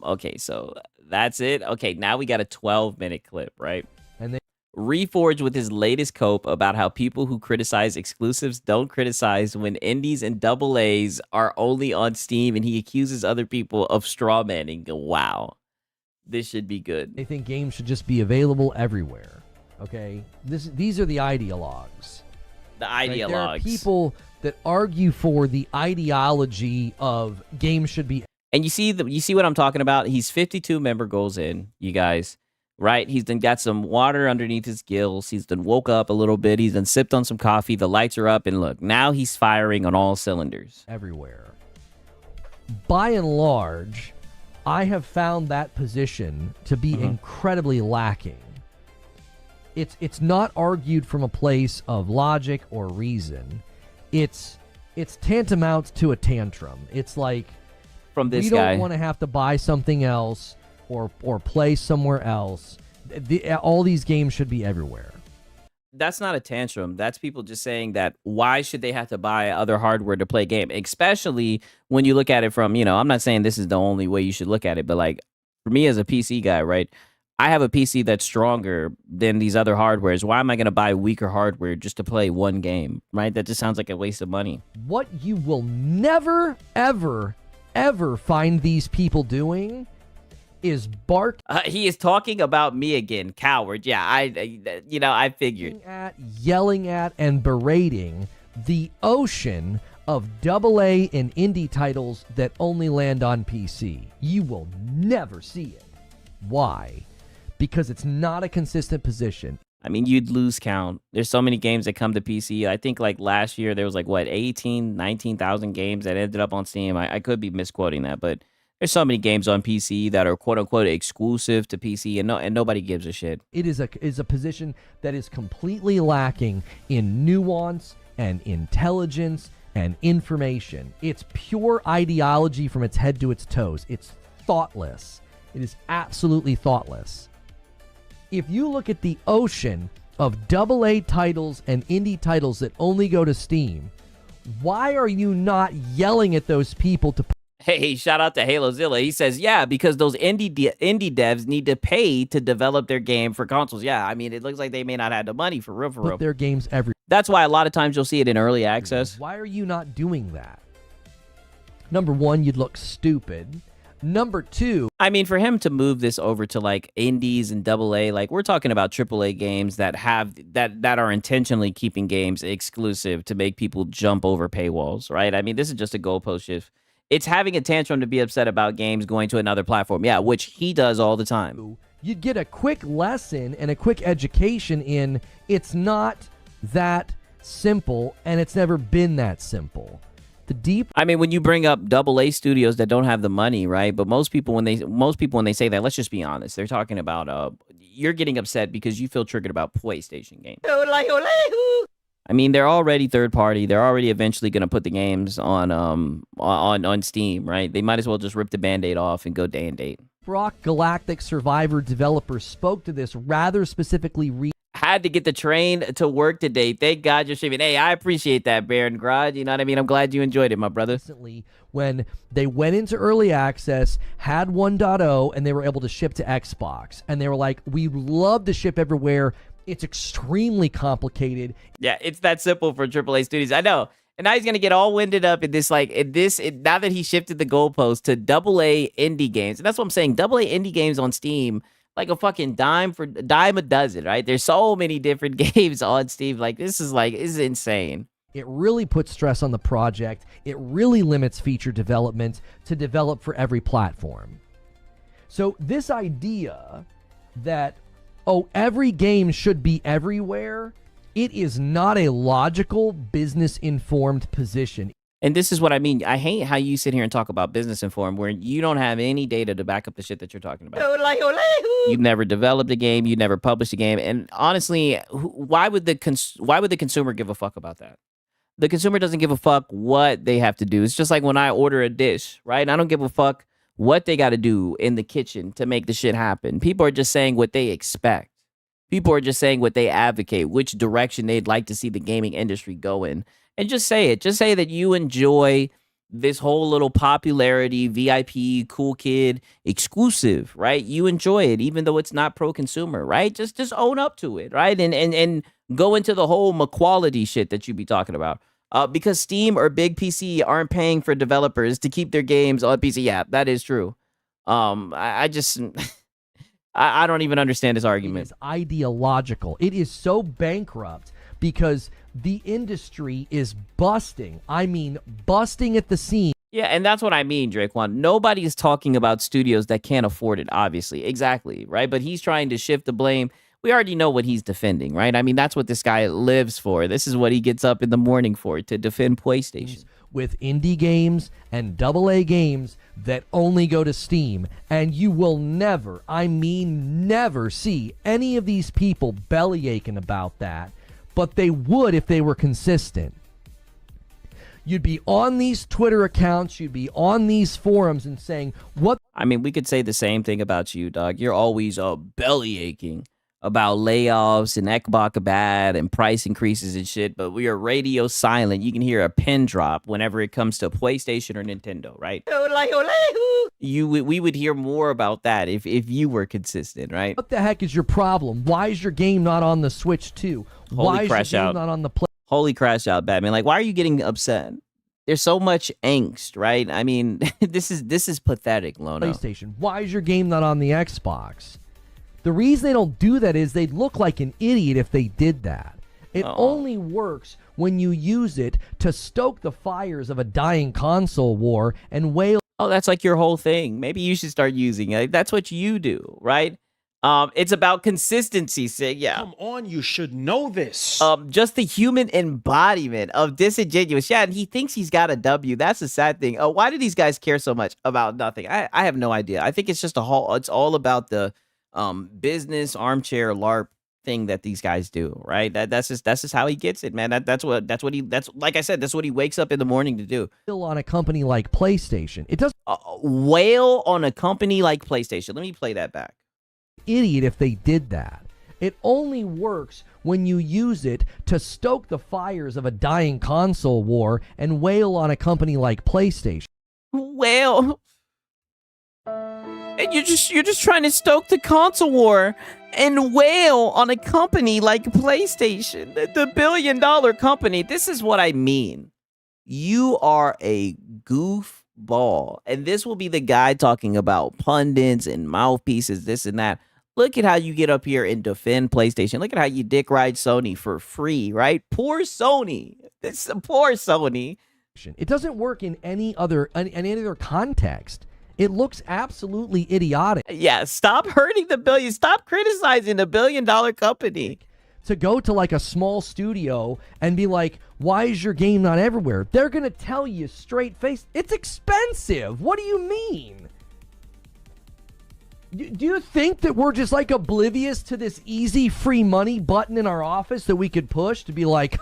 okay, so that's it. Okay, now we got a 12-minute clip, right? And Reforged with his latest cope about how people who criticize exclusives don't criticize when indies and AA's are only on Steam, and he accuses other people of strawmanning. Wow. This should be good. They think games should just be available everywhere. Okay? These are the ideologues. The ideologues. Right? There are people that argue for the ideology of games should be. And you see what I'm talking about? He's 52 member goals in, you guys, right? He's done got some water underneath his gills. He's done woke up a little bit. He's done sipped on some coffee. The lights are up, and look, now he's firing on all cylinders. Everywhere. By and large, I have found that position to be incredibly lacking. It's not argued from a place of logic or reason. It's tantamount to a tantrum. It's like, from this we guy, don't want to have to buy something else or play somewhere else. All these games should be everywhere. That's not a tantrum. That's people just saying that why should they have to buy other hardware to play a game? Especially when you look at it from, I'm not saying this is the only way you should look at it, but like for me as a PC guy, right? I have a PC that's stronger than these other hardwares. Why am I going to buy weaker hardware just to play one game, right? That just sounds like a waste of money. What you will never, ever find these people doing is bark. He is talking about me again, coward. Yeah, I figured. Yelling at, and berating the ocean of AA and indie titles that only land on PC. You will never see it. Why? Because it's not a consistent position. I mean, you'd lose count. There's so many games that come to PC. I think like last year there was like 19,000 games that ended up on Steam. I could be misquoting that, but there's so many games on PC that are quote unquote exclusive to PC, and nobody gives a shit. It is a position that is completely lacking in nuance and intelligence and information. It's pure ideology from its head to its toes. It's thoughtless. It is absolutely thoughtless. If you look at the ocean of AA titles and indie titles that only go to Steam, why are you not yelling at those people to... Hey, shout out to HaloZilla. He says, yeah, because those indie devs need to pay to develop their game for consoles. Yeah, I mean, it looks like they may not have the money for real. Put their games everywhere. That's why a lot of times you'll see it in early access. Why are you not doing that? Number one, you'd look stupid. Number two, I mean, for him to move this over to like indies and AA, like we're talking about AAA games that have that are intentionally keeping games exclusive to make people jump over paywalls, right? I mean, this is just a goalpost shift. It's having a tantrum to be upset about games going to another platform, yeah, which he does all the time. You'd get a quick lesson and a quick education in it's not that simple, and it's never been that simple. The deep. I mean, when you bring up AA studios that don't have the money, right? But most people when they say that, let's just be honest, they're talking about you're getting upset because you feel triggered about PlayStation games. I mean, they're already third party. They're already eventually going to put the games on Steam, right? They might as well just rip the Band-Aid off and go day and date. Brock Galactic Survivor developers spoke to this rather specifically. Had to get the train to work today. Thank God you're streaming. Hey, I appreciate that, Baron Grod. You know what I mean? I'm glad you enjoyed it, my brother. Recently, when they went into early access, had 1.0, and they were able to ship to Xbox. And they were like, we love to ship everywhere. It's extremely complicated. Yeah, it's that simple for AAA studios. I know. And now he's going to get all winded up in this, now that he shifted the goalpost to AA indie games. And that's what I'm saying. AA indie games on Steam, like a fucking dime a dozen, right? There's so many different games on Steam. This is insane. It really puts stress on the project. It really limits feature development to develop for every platform. So this idea that, every game should be everywhere, it is not a logical, business-informed position. And this is what I mean. I hate how you sit here and talk about business informed where you don't have any data to back up the shit that you're talking about. You've never developed a game. You never published a game. And honestly, why would the consumer give a fuck about that? The consumer doesn't give a fuck what they have to do. It's just like when I order a dish, right? I don't give a fuck what they got to do in the kitchen to make the shit happen. People are just saying what they expect. People are just saying what they advocate, which direction they'd like to see the gaming industry go in. And just say it. Just say that you enjoy this whole little popularity, VIP, cool kid, exclusive, right? You enjoy it, even though it's not pro-consumer, right? Just own up to it, right? And go into the whole equality shit that you be talking about. Because Steam or Big PC aren't paying for developers to keep their games on PC. Yeah, that is true. I just... I don't even understand this argument. It is ideological. It is so bankrupt because the industry is busting. I mean, busting at the seams. Yeah, and that's what I mean, Draquan. Nobody is talking about studios that can't afford it, obviously. Exactly, right? But he's trying to shift the blame. We already know what he's defending, right? I mean, that's what this guy lives for. This is what he gets up in the morning for, to defend PlayStation. With indie games and AA games that only go to Steam. And you will never, I mean never, see any of these people belly aching about that. But they would if they were consistent. You'd be on these Twitter accounts, you'd be on these forums and saying, what? I mean, we could say the same thing about you, dog. You're always belly aching about layoffs and Xbox bad and price increases and shit, but we are radio silent. You can hear a pin drop whenever it comes to PlayStation or Nintendo, right? We would hear more about that if you were consistent, right? What the heck is your problem? Why is your game not on the Switch too? Why is your game not on the Play? Holy crash out, Batman. Like, why are you getting upset? There's so much angst, right? I mean, this is pathetic, Lono. PlayStation. Why is your game not on the Xbox? The reason they don't do that is they'd look like an idiot if they did that. It only works when you use it to stoke the fires of a dying console war and wail. Oh, that's like your whole thing. Maybe you should start using it. That's what you do, right? It's about consistency, Sig. Yeah. Come on, you should know this. Just the human embodiment of disingenuous. Yeah, and he thinks he's got a W. That's the sad thing. Why do these guys care so much about nothing? I have no idea. I think it's just it's all about the business armchair LARP thing that these guys do, right? That's just how he gets it, man. That's like I said, that's what he wakes up in the morning to do. Still on a company like PlayStation. It doesn't wail on a company like PlayStation. Let me play that back. Idiot if they did that. It only works when you use it to stoke the fires of a dying console war and wail on a company like PlayStation. Wail. And you're just trying to stoke the console war and wail on a company like PlayStation, the billion-dollar company. This is what I mean. You are a goofball. And this will be the guy talking about pundits and mouthpieces, this and that. Look at how you get up here and defend PlayStation. Look at how you dick ride Sony for free, right? Poor Sony. It's poor Sony. It doesn't work in any other context. It looks absolutely idiotic. Yeah, stop hurting the billion. Stop criticizing the billion-dollar company. to go to like a small studio and be like, why is your game not everywhere? They're going to tell you straight face, it's expensive. What do you mean? Do you think that we're just like oblivious to this easy free money button in our office that we could push to be like,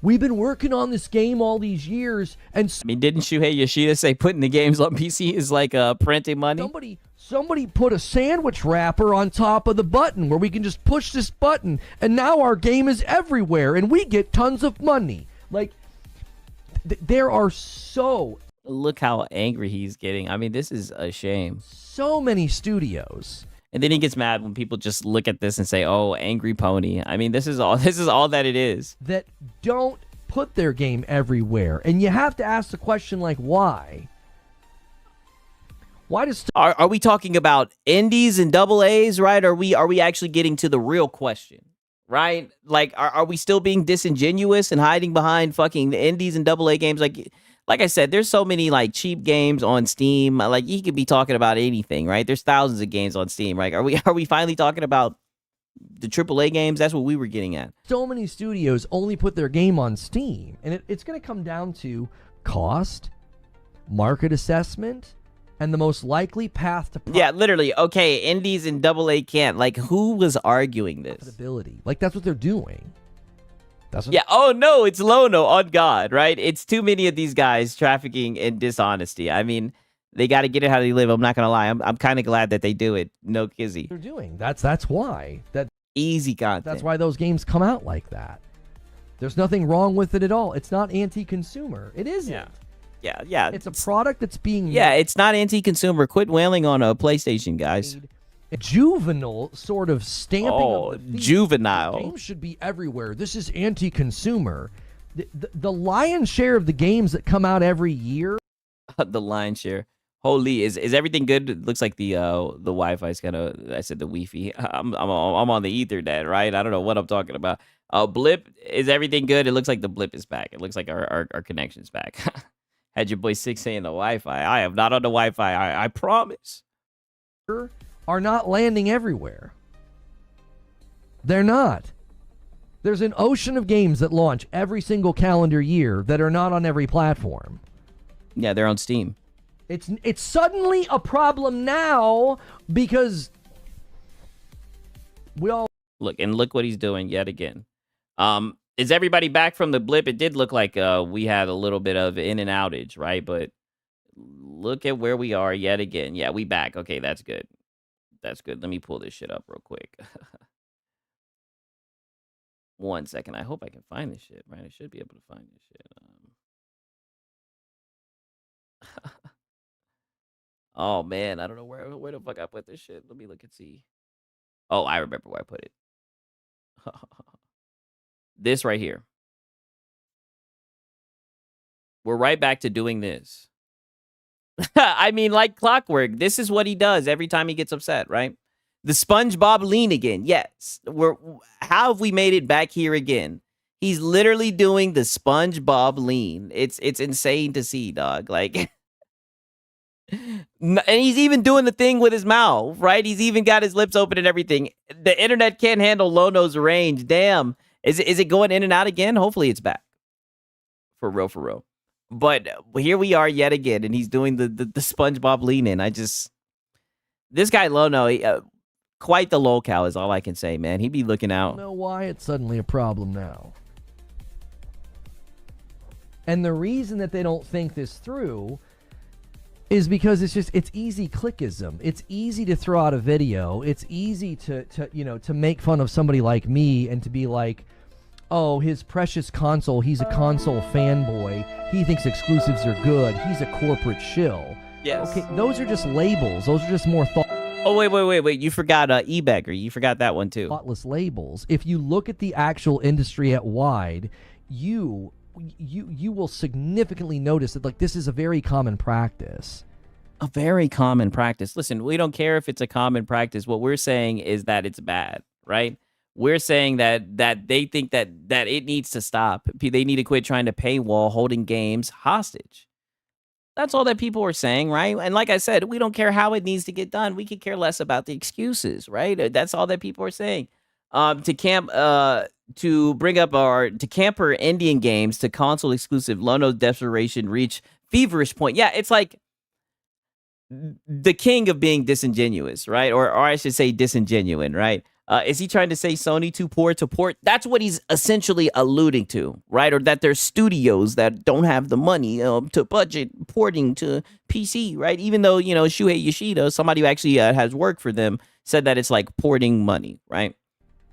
we've been working on this game all these years, and I mean, didn't Shuhei Yoshida say putting the games on PC is like printing money? Somebody put a sandwich wrapper on top of the button where we can just push this button, and now our game is everywhere, and we get tons of money. Like, there are so... Look how angry he's getting. I mean, this is a shame. So many studios. And then he gets mad when people just look at this and say, "Oh, angry pony." I mean, this is all that it is. That don't put their game everywhere. And you have to ask the question, like, why? Why does are we talking about indies and double A's, right? Are we actually getting to the real question, right? Like, are we still being disingenuous and hiding behind fucking the indies and double A games? Like I said, there's so many like cheap games on Steam. Like, you could be talking about anything, right? There's thousands of games on Steam, right? Are we finally talking about the AAA games? That's what we were getting at. So many studios only put their game on Steam, and it's going to come down to cost, market assessment, and the most likely path to yeah, literally. Okay, indies and AA can't. Like, who was arguing this? Profitability. Like, that's what they're doing. Yeah. Oh no, it's Lono on God, right? It's too many of these guys trafficking in dishonesty. I mean, they got to get it how they live. I'm not gonna lie. I'm kind of glad that they do it. No kizzy. They're doing. That's why. That easy content. That's why those games come out like that. There's nothing wrong with it at all. It's not anti-consumer. It isn't. Yeah. It's a product that's being it's not anti-consumer. Quit wailing on a PlayStation, guys. Juvenile sort of stamping of the theme. Juvenile. Games should be everywhere. This is anti-consumer. The lion's share of the games that come out every year. The lion's share. Holy, is everything good? It looks like the Wi-Fi is kind of. I said the Wi-Fi. I'm on the Ethernet, right? I don't know what I'm talking about. Blip, is everything good? It looks like the blip is back. It looks like our connection's back. Had your boy 6 saying the Wi-Fi. I am not on the Wi-Fi. I promise. Are not landing everywhere. They're not. There's an ocean of games that launch every single calendar year that are not on every platform. Yeah, they're on Steam. It's suddenly a problem now because we all look what he's doing yet again. Is everybody back from the blip? It did look like we had a little bit of in and outage, right? But look at where we are yet again. Yeah, we back. Okay, that's good. That's good. Let me pull this shit up real quick. 1 second. I hope I can find this shit, right? I should be able to find this shit. Oh, man. I don't know where the fuck I put this shit. Let me look and see. Oh, I remember where I put it. This right here. We're right back to doing this. I mean, like clockwork. This is what he does every time he gets upset, right? The SpongeBob lean again. Yes. How have we made it back here again? He's literally doing the SpongeBob lean. It's insane to see, dog. Like, and he's even doing the thing with his mouth, right? He's even got his lips open and everything. The internet can't handle Lono's range. Damn. Is it going in and out again? Hopefully it's back. For real. But here we are yet again, and he's doing the SpongeBob lean in. This guy Lono, quite the lolcow is all I can say, man. He be looking out. I don't know why it's suddenly a problem now. And the reason that they don't think this through is because it's easy clickism. It's easy to throw out a video. It's easy to make fun of somebody like me and to be like, oh, his precious console, he's a console fanboy. He thinks exclusives are good. He's a corporate shill. Yes. Okay, those are just labels. Those are just more Oh, wait. You forgot e-bagger. You forgot that one too. Thoughtless labels. If you look at the actual industry at wide, you will significantly notice that like this is a very common practice. A very common practice. Listen, we don't care if it's a common practice. What we're saying is that it's bad, right? We're saying that they think that it needs to stop. They need to quit trying to paywall holding games hostage. That's all that people are saying, right? And like I said, we don't care how it needs to get done. We could care less about the excuses, right? That's all that people are saying. To bring up to camper Indian games to console exclusive, Lono's desperation reach feverish point. Yeah, it's like the king of being disingenuous, right? Or I should say disingenuine, right? Is he trying to say Sony too poor to port? That's what he's essentially alluding to, right? Or that there's studios that don't have the money to budget porting to PC, right? Even though, Shuhei Yoshida, somebody who actually has worked for them, said that it's like porting money, right?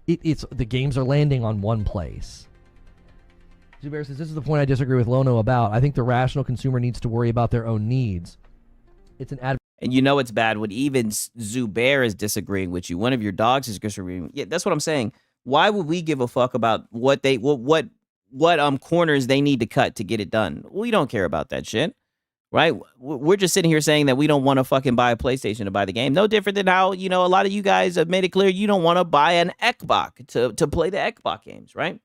It's the games are landing on one place. Zubair says, this is the point I disagree with Lono about. I think the rational consumer needs to worry about their own needs. It's an and it's bad when even Zubair is disagreeing with you. One of your dogs is disagreeing. Yeah, that's what I'm saying. Why would we give a fuck about what corners they need to cut to get it done? We don't care about that shit, right? We're just sitting here saying that we don't want to fucking buy a PlayStation to buy the game. No different than how, a lot of you guys have made it clear you don't want to buy an Xbox to play the Xbox games, right?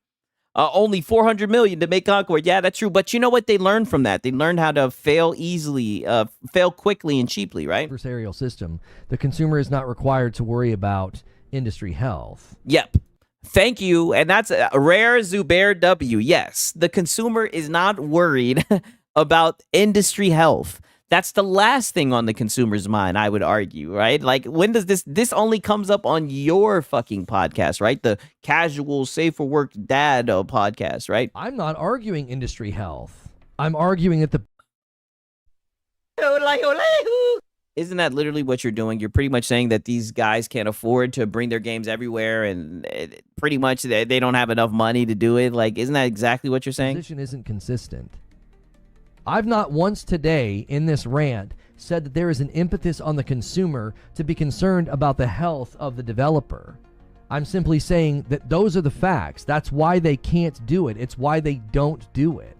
Only $400 million to make Concord. Yeah, that's true. But you know what? They learned from that. They learned how to fail easily, fail quickly and cheaply, right? Adversarial system. The consumer is not required to worry about industry health. Yep. Thank you. And that's a rare Zubair W. Yes, the consumer is not worried about industry health. That's the last thing on the consumer's mind, I would argue, right? Like, when does this only comes up on your fucking podcast, right? The casual, safe for work dad podcast, right? I'm not arguing industry health. I'm arguing that Isn't that literally what you're doing? You're pretty much saying that these guys can't afford to bring their games everywhere, and pretty much they don't have enough money to do it. Like, isn't that exactly what you're saying? Position isn't consistent. I've not once today in this rant said that there is an impetus on the consumer to be concerned about the health of the developer. I'm simply saying that those are the facts. That's why they can't do it. It's why they don't do it.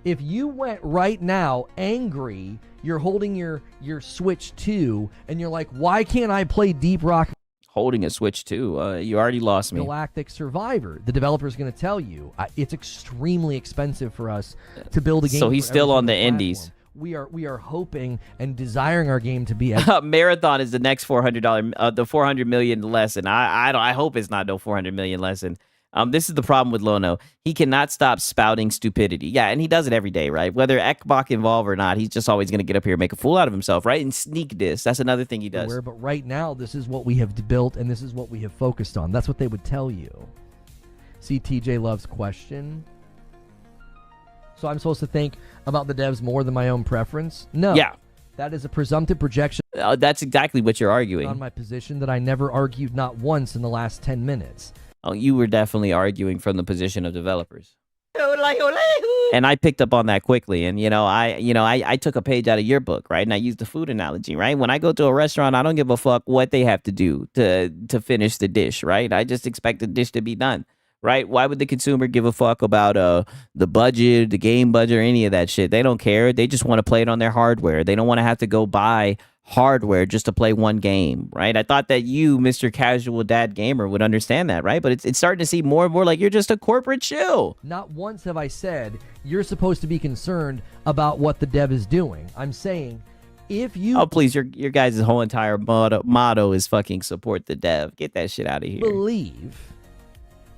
If you went right now angry, you're holding your Switch 2 and you're like, why can't I play Deep Rock? Holding a Switch 2, you already lost me. Galactic Survivor. The developer is going to tell you it's extremely expensive for us to build a game. So he's still on the indies. We are hoping and desiring our game to be Marathon is the next $400, the 400 million lesson. I hope it's not no 400 million lesson. This is the problem with Lono. He cannot stop spouting stupidity. Yeah, and he does it every day, right? Whether Ekbach involved or not, he's just always going to get up here and make a fool out of himself, right? And sneak diss. That's another thing he does. But right now, this is what we have built, and this is what we have focused on. That's what they would tell you. See TJ Love's question. So I'm supposed to think about the devs more than my own preference? No. Yeah. That is a presumptive projection. That's exactly what you're arguing. On my position that I never argued not once in the last 10 minutes. Oh, you were definitely arguing from the position of developers. And I picked up on that quickly. And, I took a page out of your book, right? And I used the food analogy, right? When I go to a restaurant, I don't give a fuck what they have to do to finish the dish, right? I just expect the dish to be done, right? Why would the consumer give a fuck about the budget, the game budget, or any of that shit? They don't care. They just want to play it on their hardware. They don't want to have to go buy hardware just to play one game, right? I thought that you, Mr. Casual Dad Gamer, would understand that, right? But it's starting to seem more and more like you're just a corporate shill. Not once have I said you're supposed to be concerned about what the dev is doing. I'm saying if you... Oh, please, your guys' whole entire motto is fucking support the dev. Get that shit out of here.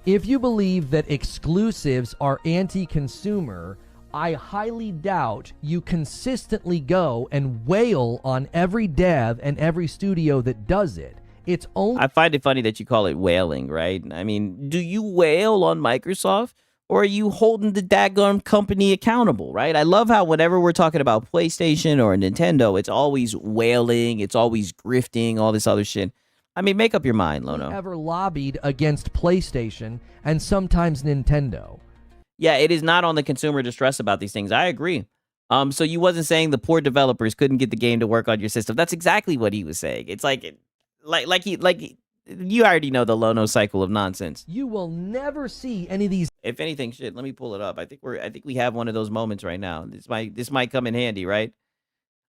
If you believe that exclusives are anti-consumer, I highly doubt you consistently go and wail on every dev and every studio that does it. It's only... I find it funny that you call it wailing, right? I mean, do you wail on Microsoft, or are you holding the daggone company accountable, right? I love how whenever we're talking about PlayStation or Nintendo, it's always wailing, it's always grifting, all this other shit. I mean, make up your mind, Lono. Ever lobbied against PlayStation and sometimes Nintendo. Yeah, it is not on the consumer to stress about these things. I agree. So you wasn't saying the poor developers couldn't get the game to work on your system. That's exactly what he was saying. It's like you already know the Lono cycle of nonsense. You will never see any of these. If anything, shit, let me pull it up. I think we have one of those moments right now. This might come in handy, right?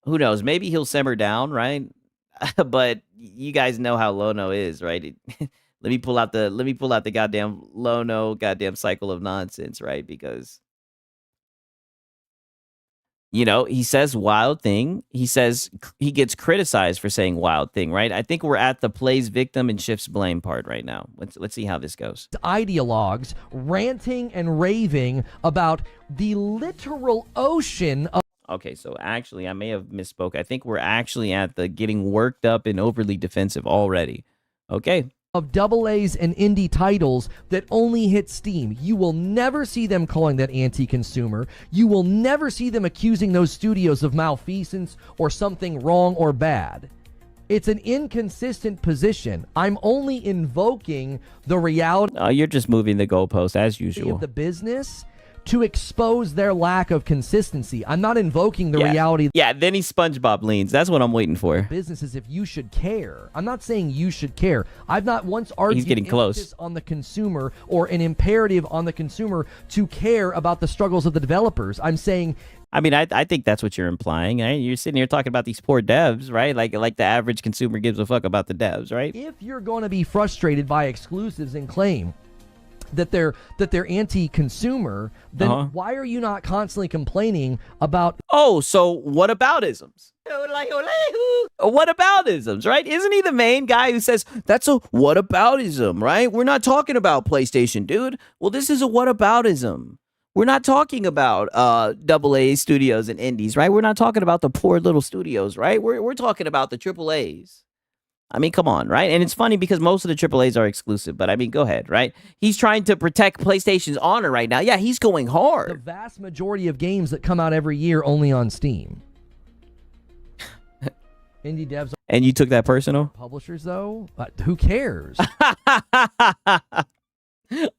Who knows? Maybe he'll simmer down, right? But you guys know how Lono is, right? Let me pull out the goddamn Lono goddamn cycle of nonsense, right? Because You know, he says wild thing. He says he gets criticized for saying wild thing, right? I think we're at the plays victim and shifts blame part right now. Let's see how this goes. Ideologues ranting and raving about the literal ocean of. Okay, so actually, I may have misspoke. I think we're actually at the getting worked up and overly defensive already. Okay. Of AA's and indie titles that only hit Steam. You will never see them calling that anti-consumer. You will never see them accusing those studios of malfeasance or something wrong or bad. It's an inconsistent position. I'm only invoking the reality. You're just moving the goalpost as usual. Of the business to expose their lack of consistency. I'm not invoking the reality. Yeah, then he SpongeBob leans. That's what I'm waiting for. Businesses, if you should care. I'm not saying you should care. I've not once argued He's getting close on the consumer or an imperative on the consumer to care about the struggles of the developers. I'm saying, I mean, I think that's what you're implying. Right? You're sitting here talking about these poor devs, right? Like the average consumer gives a fuck about the devs, right? If you're going to be frustrated by exclusives and claim that they're anti-consumer, then why are you not constantly complaining about? Oh, so whataboutisms? Whataboutisms, right? Isn't he the main guy who says that's a whataboutism, right? We're not talking about PlayStation, dude. Well, this is a whataboutism. We're not talking about AA studios and indies, right? We're not talking about the poor little studios, right? We're talking about the AAAs. I mean, come on, right? And it's funny because most of the AAAs are exclusive, but I mean, go ahead, right? He's trying to protect PlayStation's honor right now. Yeah, he's going hard. The vast majority of games that come out every year only on Steam. Indie devs. And you took that personal? Publishers, though? Who cares?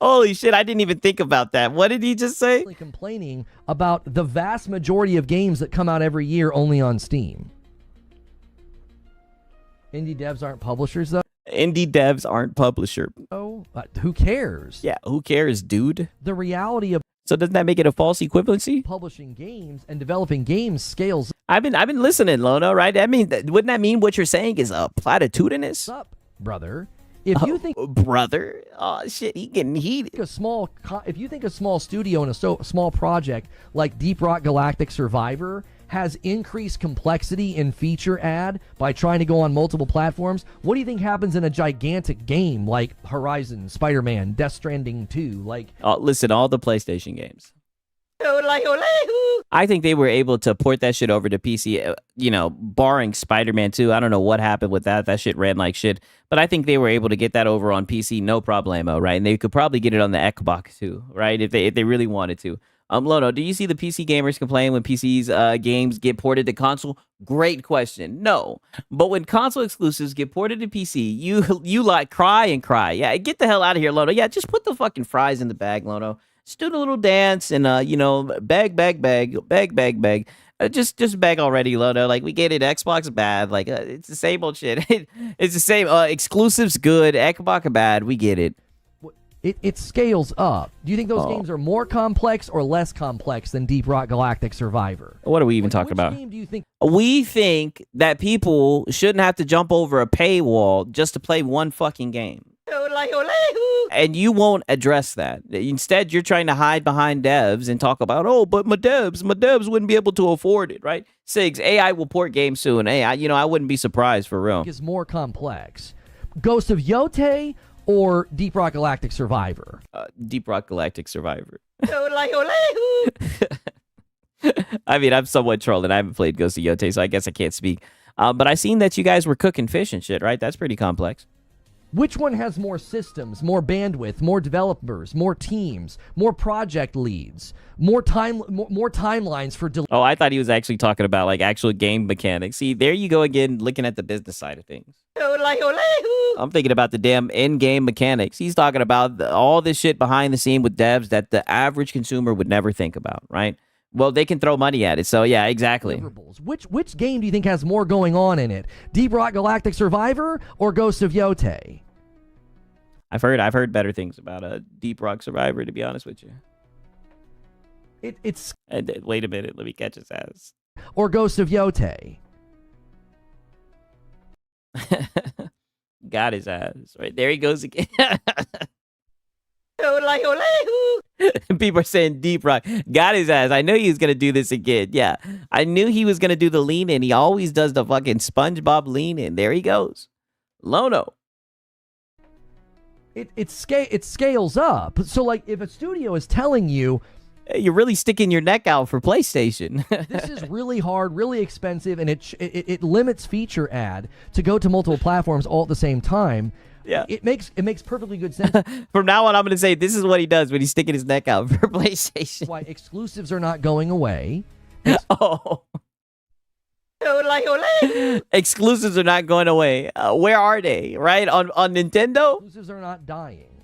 Holy shit, I didn't even think about that. What did he just say? Complaining about the vast majority of games that come out every year only on Steam. Indie devs aren't publishers, though? Indie devs aren't publisher. Oh, who cares? Yeah, who cares, dude? The reality of... So doesn't that make it a false equivalency? Publishing games and developing games scales... I've been listening, Lono, right? I mean, wouldn't that mean what you're saying is platitudinous? What's up, brother? If you think... Brother? Oh, shit, he getting heated. If you think a small studio and a small project like Deep Rock Galactic Survivor has increased complexity in feature ad by trying to go on multiple platforms, what do you think happens in a gigantic game like Horizon, Spider-Man, Death Stranding 2? Listen, all the PlayStation games. I think they were able to port that shit over to PC, barring Spider-Man 2. I don't know what happened with that. That shit ran like shit. But I think they were able to get that over on PC, no problemo, right? And they could probably get it on the Xbox too, right? If they really wanted to. Lono, do you see the PC gamers complain when PC's games get ported to console? Great question. No. But when console exclusives get ported to PC, you like cry and cry. Yeah, get the hell out of here, Lono. Yeah, just put the fucking fries in the bag, Lono. Just do a little dance and, bag. Just beg already, Lono. Like, we get it. Xbox bad. Like, it's the same old shit. It's the same. Exclusives good. Xbox bad. We get it. It scales up. Do you think those games are more complex or less complex than Deep Rock Galactic Survivor? What are we even talking about? Which game do you think? We think that people shouldn't have to jump over a paywall just to play one fucking game. And you won't address that. Instead, you're trying to hide behind devs and talk about, but my devs wouldn't be able to afford it, right? Sigs, AI will port games soon. I wouldn't be surprised for real. Is more complex. Ghost of Yotei or Deep Rock Galactic Survivor? Deep Rock Galactic Survivor. I mean, I'm somewhat trolling. I haven't played Ghost of Yotei, so I guess I can't speak. But I seen that you guys were cooking fish and shit, right? That's pretty complex. Which one has more systems, more bandwidth, more developers, more teams, more project leads, more timelines for delivery? Oh, I thought he was actually talking about like actual game mechanics. See, there you go again, looking at the business side of things. I'm thinking about the damn in-game mechanics. He's talking about all this shit behind the scene with devs that the average consumer would never think about, right? Well, they can throw money at it, so yeah, exactly. Which game do you think has more going on in it? Deep Rock Galactic Survivor or Ghost of Yotei? I've heard better things about Deep Rock Survivor, to be honest with you. It's wait a minute, let me catch his ass. Or Ghost of Yotei. Got his ass. Right there he goes again. People are saying Deep Rock got his ass. I knew he was gonna do this again. Yeah, I knew he was gonna do the lean in. He always does the fucking SpongeBob lean in. There he goes, Lono. It scales up. So like, if a studio is telling you, you're really sticking your neck out for PlayStation. this is really hard, really expensive, and it limits feature ad to go to multiple platforms all at the same time. Yeah, it makes perfectly good sense. From now on, I'm gonna say this is what he does when he's sticking his neck out for PlayStation. Why exclusives are not going away. Oh. Exclusives are not going away. Where are they? Right on Nintendo? Exclusives are not dying.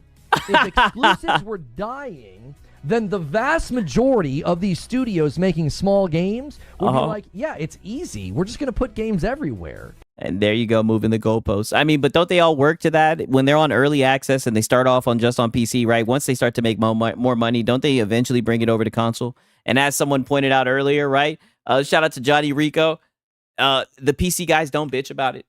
If exclusives were dying, then the vast majority of these studios making small games would be like, yeah, it's easy. We're just going to put games everywhere. And there you go, moving the goalposts. I mean, but don't they all work to that? When they're on early access and they start off on just on PC, right? Once they start to make more money, don't they eventually bring it over to console? And as someone pointed out earlier, right? Shout out to Johnny Rico. The PC guys don't bitch about it.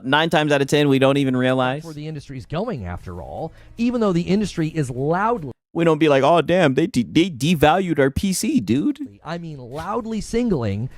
9 times out of 10, we don't even realize. Where the industry's going, after all, even though the industry is loudly. We don't be like, oh, damn, they devalued our PC, dude. I mean, loudly signaling.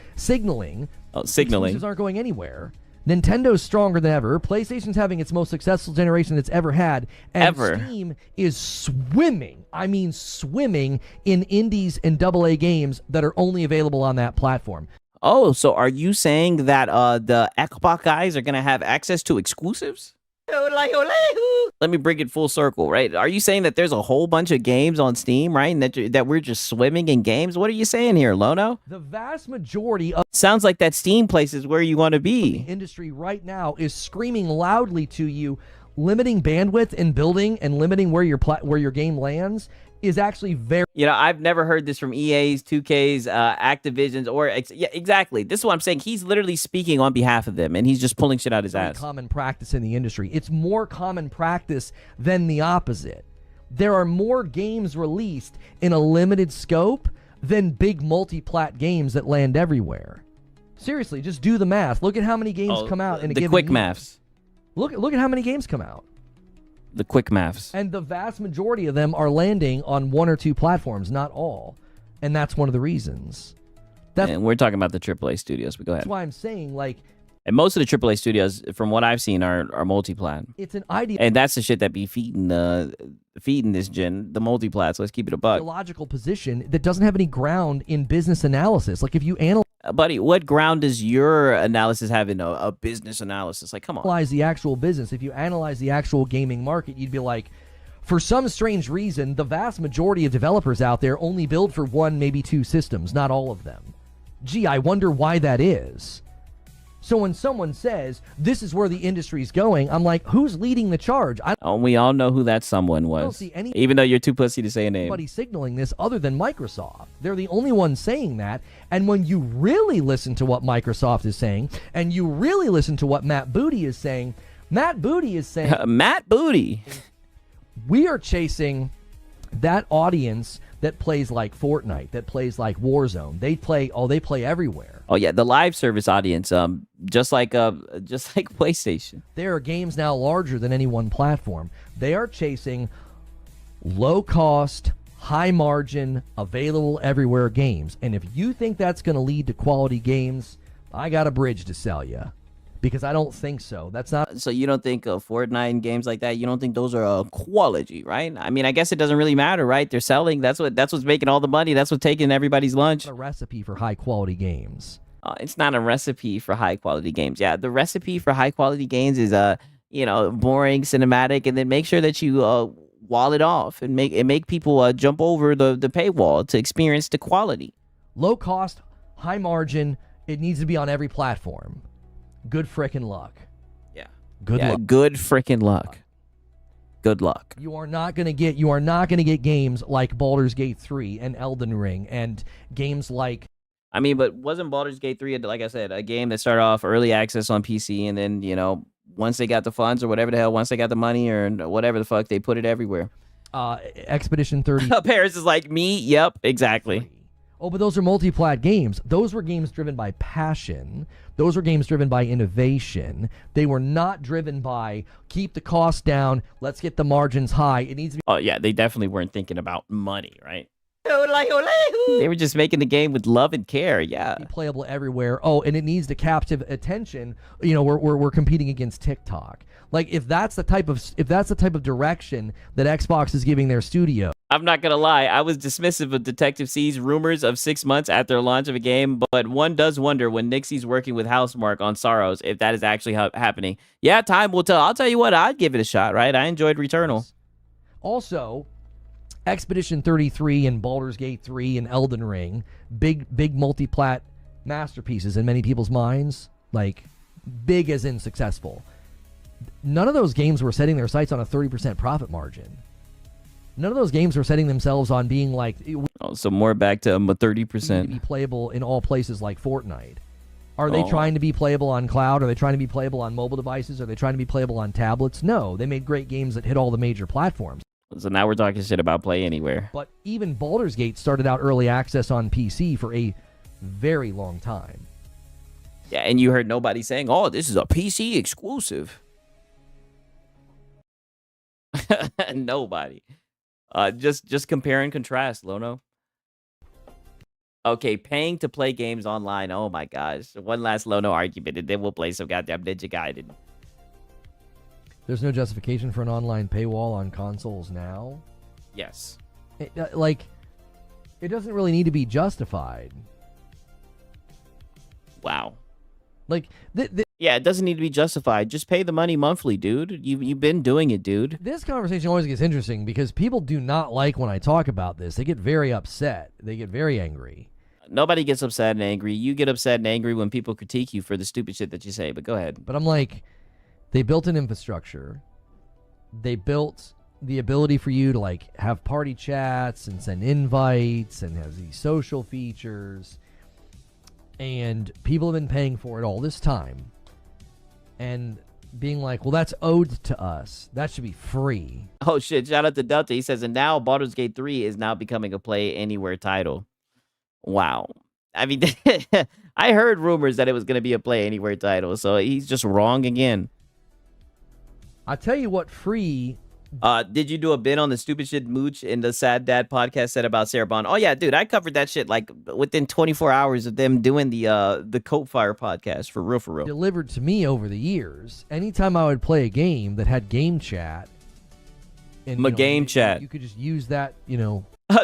Oh, signaling. Exclusives aren't going anywhere. Nintendo's stronger than ever. PlayStation's having its most successful generation it's ever had. And Steam is swimming, I mean swimming, in indies and AA games that are only available on that platform. Oh, so are you saying that the Xbox guys are going to have access to exclusives? Let me bring it full circle, right? Are you saying that there's a whole bunch of games on Steam, right? And that we're just swimming in games? What are you saying here, Lono? The vast majority of... Sounds like that Steam place is where you want to be. The industry right now is screaming loudly to you, limiting bandwidth and building and limiting where your game lands is actually very... You know, I've never heard this from EA's, 2K's, Activision's, or... yeah, exactly. This is what I'm saying. He's literally speaking on behalf of them, and he's just pulling shit out his ass. Common practice in the industry. It's more common practice than the opposite. There are more games released in a limited scope than big multi-plat games that land everywhere. Seriously, just do the math. Look at how many games come out in a given year. The quick maths. Look at how many games come out. The quick maths. And the vast majority of them are landing on 1 or 2 platforms, not all. And that's one of the reasons. And we're talking about the AAA studios, but go ahead. That's why I'm saying, like... And most of the AAA studios, from what I've seen, are multi-plat. It's an idea... And that's the shit that be feeding this gen, the multi-plats. Let's keep it a buck. Logical position that doesn't have any ground in business analysis. Like, if you analyze... Buddy, what ground does your analysis have in a business analysis? Like, come on. Analyze the actual business. If you analyze the actual gaming market, you'd be like, for some strange reason, the vast majority of developers out there only build for 1, maybe 2 systems, not all of them. Gee, I wonder why that is. So when someone says, this is where the industry's going, I'm like, who's leading the charge? We all know who that someone was. I don't see any even though you're too pussy to say a name. Anybody signaling this other than Microsoft. They're the only ones saying that. And when you really listen to what Microsoft is saying, and you really listen to what Matt Booty is saying, Matt Booty, we are chasing that audience that plays like Fortnite, that plays like Warzone. They play everywhere. Oh yeah, the live service audience, just like PlayStation. There are games now larger than any one platform. They are chasing low cost, high margin, available everywhere games. And if you think that's going to lead to quality games, I got a bridge to sell you. Because I don't think so. That's not. So you don't think Fortnite and games like that? You don't think those are quality, right? I mean, I guess it doesn't really matter, right? They're selling. That's what's making all the money. That's what's taking everybody's lunch. It's a recipe for high quality games. It's not a recipe for high quality games. Yeah, the recipe for high quality games is boring, cinematic, and then make sure that you wall it off and make people jump over the paywall to experience the quality. Low cost, high margin. It needs to be on every platform. Good frickin' luck. Yeah. Good luck. Good frickin' luck. Good luck. You are not gonna get games like Baldur's Gate 3 and Elden Ring and games like. I mean, but wasn't Baldur's Gate 3, like I said, a game that started off early access on PC, and then once they got the funds or whatever the hell, once they got the money or whatever the fuck, they put it everywhere. Expedition 30. Paris is like me. Yep, exactly. Oh, but those are multi-plat games. Those were games driven by passion. Those were games driven by innovation. They were not driven by keep the cost down, let's get the margins high. It needs to be. Oh, yeah, they definitely weren't thinking about money, right? They were just making the game with love and care, yeah. Playable everywhere. Oh, and it needs to captive attention. You know, we're competing against TikTok. Like if that's the type of direction that Xbox is giving their studio. I'm not gonna lie, I was dismissive of Detective C's rumors of 6 months after the launch of a game, but one does wonder when Nixie's working with Housemarque on Sorrows if that is actually happening. Yeah, time will tell. I'll tell you what, I'd give it a shot, right? I enjoyed Returnal. Also, Expedition 33 and Baldur's Gate 3 and Elden Ring, big multi-plat masterpieces in many people's minds, like big as in successful. None of those games were setting their sights on a 30% profit margin. None of those games were setting themselves on being like... Oh, so more back to 30%. ...be playable in all places like Fortnite. Are they trying to be playable on cloud? Are they trying to be playable on mobile devices? Are they trying to be playable on tablets? No, they made great games that hit all the major platforms. So now we're talking shit about Play Anywhere. But even Baldur's Gate started out early access on PC for a very long time. Yeah, and you heard nobody saying, oh, this is a PC exclusive. Nobody. Just compare and contrast, Lono. Okay, paying to play games online. Oh my gosh. One last Lono argument, and then we'll play some goddamn Ninja Gaiden. There's no justification for an online paywall on consoles now? Yes. It doesn't really need to be justified. Wow. Like, yeah, it doesn't need to be justified. Just pay the money monthly, dude. You've been doing it, dude. This conversation always gets interesting because people do not like when I talk about this. They get very upset. They get very angry. Nobody gets upset and angry. You get upset and angry when people critique you for the stupid shit that you say, but go ahead. But I'm like, they built an infrastructure. They built the ability for you to like have party chats and send invites and have these social features. And people have been paying for it all this time. And being like, well, that's owed to us. That should be free. Oh, shit. Shout out to Delta. He says, and now Baldur's Gate 3 is now becoming a Play Anywhere title. Wow. I mean, I heard rumors that it was going to be a Play Anywhere title, so he's just wrong again. I tell you what, free... Did you do a bit on the stupid shit Mooch in the Sad Dad podcast said about Sarah Bond? Oh yeah, dude, I covered that shit like within 24 hours of them doing the Coat Fire podcast for real. Delivered to me over the years. Anytime I would play a game that had game chat, and game chat, you could just use that.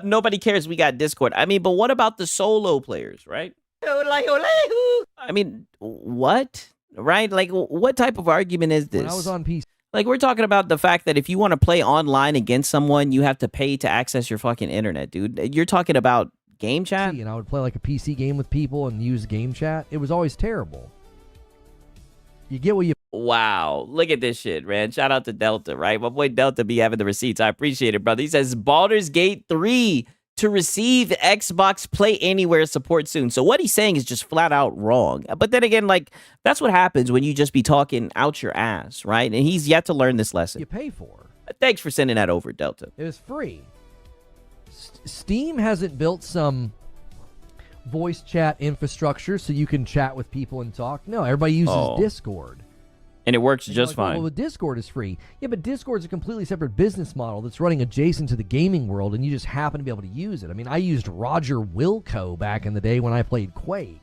Nobody cares. We got Discord. I mean, but what about the solo players, right? I mean, what? Right? Like, what type of argument is this? When I was on PC. Like, we're talking about the fact that if you want to play online against someone, you have to pay to access your fucking internet, dude. You're talking about game chat? And I would play like a PC game with people and use game chat. It was always terrible. You get what you... Wow. Look at this shit, man. Shout out to Delta, right? My boy Delta be having the receipts. I appreciate it, brother. He says, Baldur's Gate 3 to receive Xbox Play Anywhere support soon. So what he's saying is just flat out wrong. But then again, like, that's what happens when you just be talking out your ass, right? And he's yet to learn this lesson. You pay for. Thanks for sending that over, Delta. It was free. Steam hasn't built some voice chat infrastructure so you can chat with people and talk. No, everybody uses Discord. And it works just fine. Well, Discord is free. Yeah, but Discord's a completely separate business model that's running adjacent to the gaming world, and you just happen to be able to use it. I mean, I used Roger Wilco back in the day when I played Quake.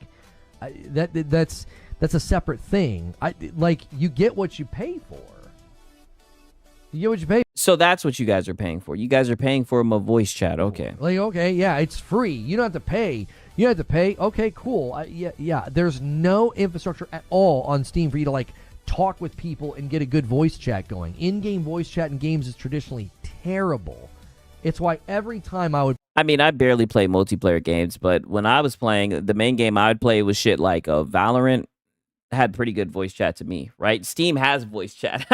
That's a separate thing. You get what you pay for. You get what you pay for. So that's what you guys are paying for. You guys are paying for a voice chat. Okay. Like, okay, yeah, it's free. You don't have to pay. You have to pay. Okay, cool. Yeah. There's no infrastructure at all on Steam for you to, like, talk with people and get a good voice chat going. In-game voice chat in games is traditionally terrible. It's why every time I mean, I barely play multiplayer games, but when I was playing, the main game I would play was shit like Valorant. Had pretty good voice chat to me, right? Steam has voice chat.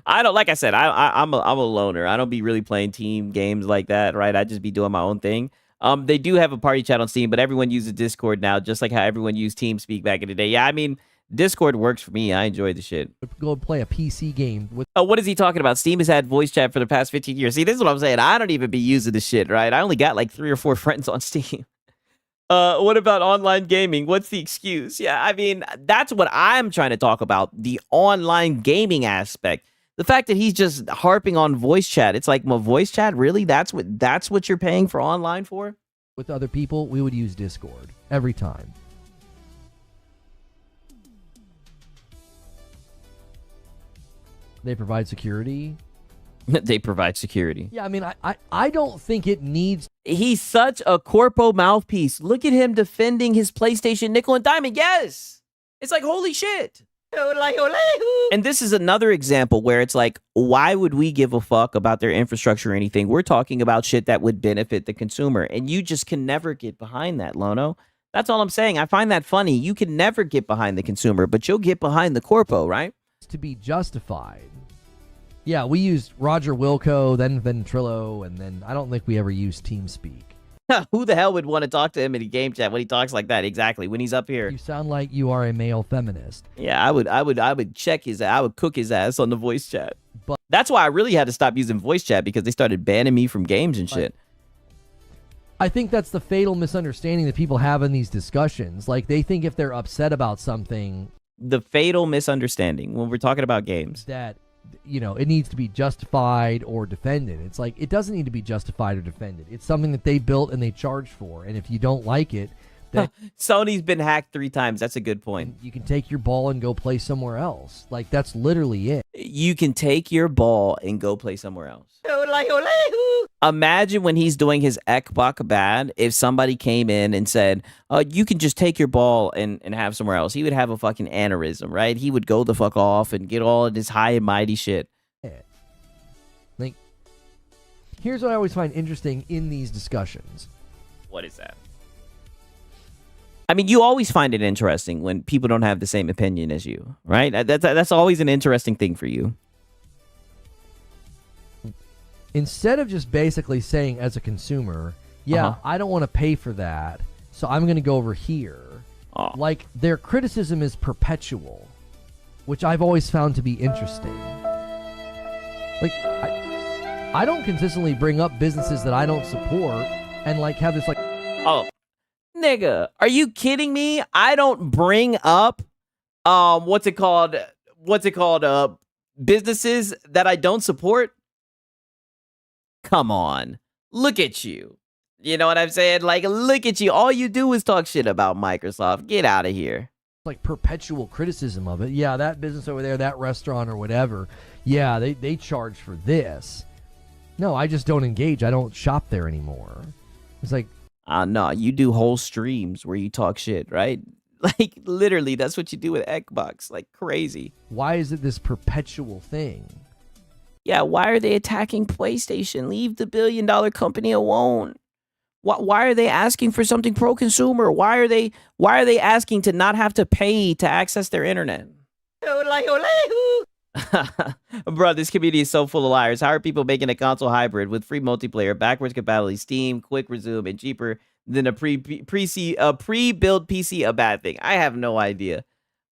I don't, like I said, I'm a loner. I don't be really playing team games like that, right? I just be doing my own thing. They do have a party chat on Steam, but everyone uses Discord now, just like how everyone used TeamSpeak back in the day. Yeah, I mean, Discord works for me. I enjoy the shit. Go play a PC game. What is he talking about? Steam has had voice chat for the past 15 years. See, this is what I'm saying. I don't even be using this shit, right? I only got like 3 or 4 friends on Steam. What about online gaming? What's the excuse? Yeah, I mean, that's what I'm trying to talk about. The online gaming aspect. The fact that he's just harping on voice chat. It's like, my voice chat, really? That's what you're paying for online for? With other people, we would use Discord every time. They provide security. They provide security. Yeah, I mean, I don't think it needs... He's such a corpo mouthpiece. Look at him defending his PlayStation nickel and diamond. Yes! It's like, holy shit. And this is another example where it's like, why would we give a fuck about their infrastructure or anything? We're talking about shit that would benefit the consumer. And you just can never get behind that, Lono. That's all I'm saying. I find that funny. You can never get behind the consumer, but you'll get behind the corpo, right? To be justified. Yeah, we used Roger Wilco, then Ventrilo, and then I don't think we ever used TeamSpeak. Who the hell would want to talk to him in a game chat when he talks like that? Exactly. When he's up here. You sound like you are a male feminist. Yeah, I would check his ass. I would cook his ass on the voice chat. But that's why I really had to stop using voice chat, because they started banning me from games and shit. I think that's the fatal misunderstanding that people have in these discussions. Like, they think if they're upset about something... The fatal misunderstanding when we're talking about games. That, you know, it needs to be justified or defended. It's like, it doesn't need to be justified or defended. It's something that they built and they charged for. And if you don't like it, then Sony's been hacked 3 times. That's a good point. You can take your ball and go play somewhere else. Like, that's literally it. You can take your ball and go play somewhere else. Imagine when he's doing his Ekbok bad, if somebody came in and said, you can just take your ball and have somewhere else. He would have a fucking aneurysm, right? He would go the fuck off and get all of this high and mighty shit. Like, here's what I always find interesting in these discussions. What is that? I mean, you always find it interesting when people don't have the same opinion as you, right? That's always an interesting thing for you. Instead of just basically saying as a consumer, yeah, I don't want to pay for that, so I'm going to go over here. Like, their criticism is perpetual, which I've always found to be interesting. Like, I don't consistently bring up businesses that I don't support and, like, have this, like... Oh, nigga, are you kidding me? I don't bring up, businesses that I don't support? Come on. Look at you. You know what I'm saying? Like, look at you. All you do is talk shit about Microsoft. Get out of here. Like, perpetual criticism of it. Yeah, that business over there, that restaurant or whatever. Yeah, they charge for this. No, I just don't engage. I don't shop there anymore. It's like... No, you do whole streams where you talk shit, right? Like, literally, that's what you do with Xbox. Like, crazy. Why is it this perpetual thing? Yeah, why are they attacking PlayStation? Leave the billion-dollar company alone. Why are they asking for something pro-consumer? Why are they asking to not have to pay to access their internet? Bro, this community is so full of liars. How are people making a console hybrid with free multiplayer, backwards compatibility, Steam, quick resume, and cheaper than a pre-built PC a bad thing? I have no idea.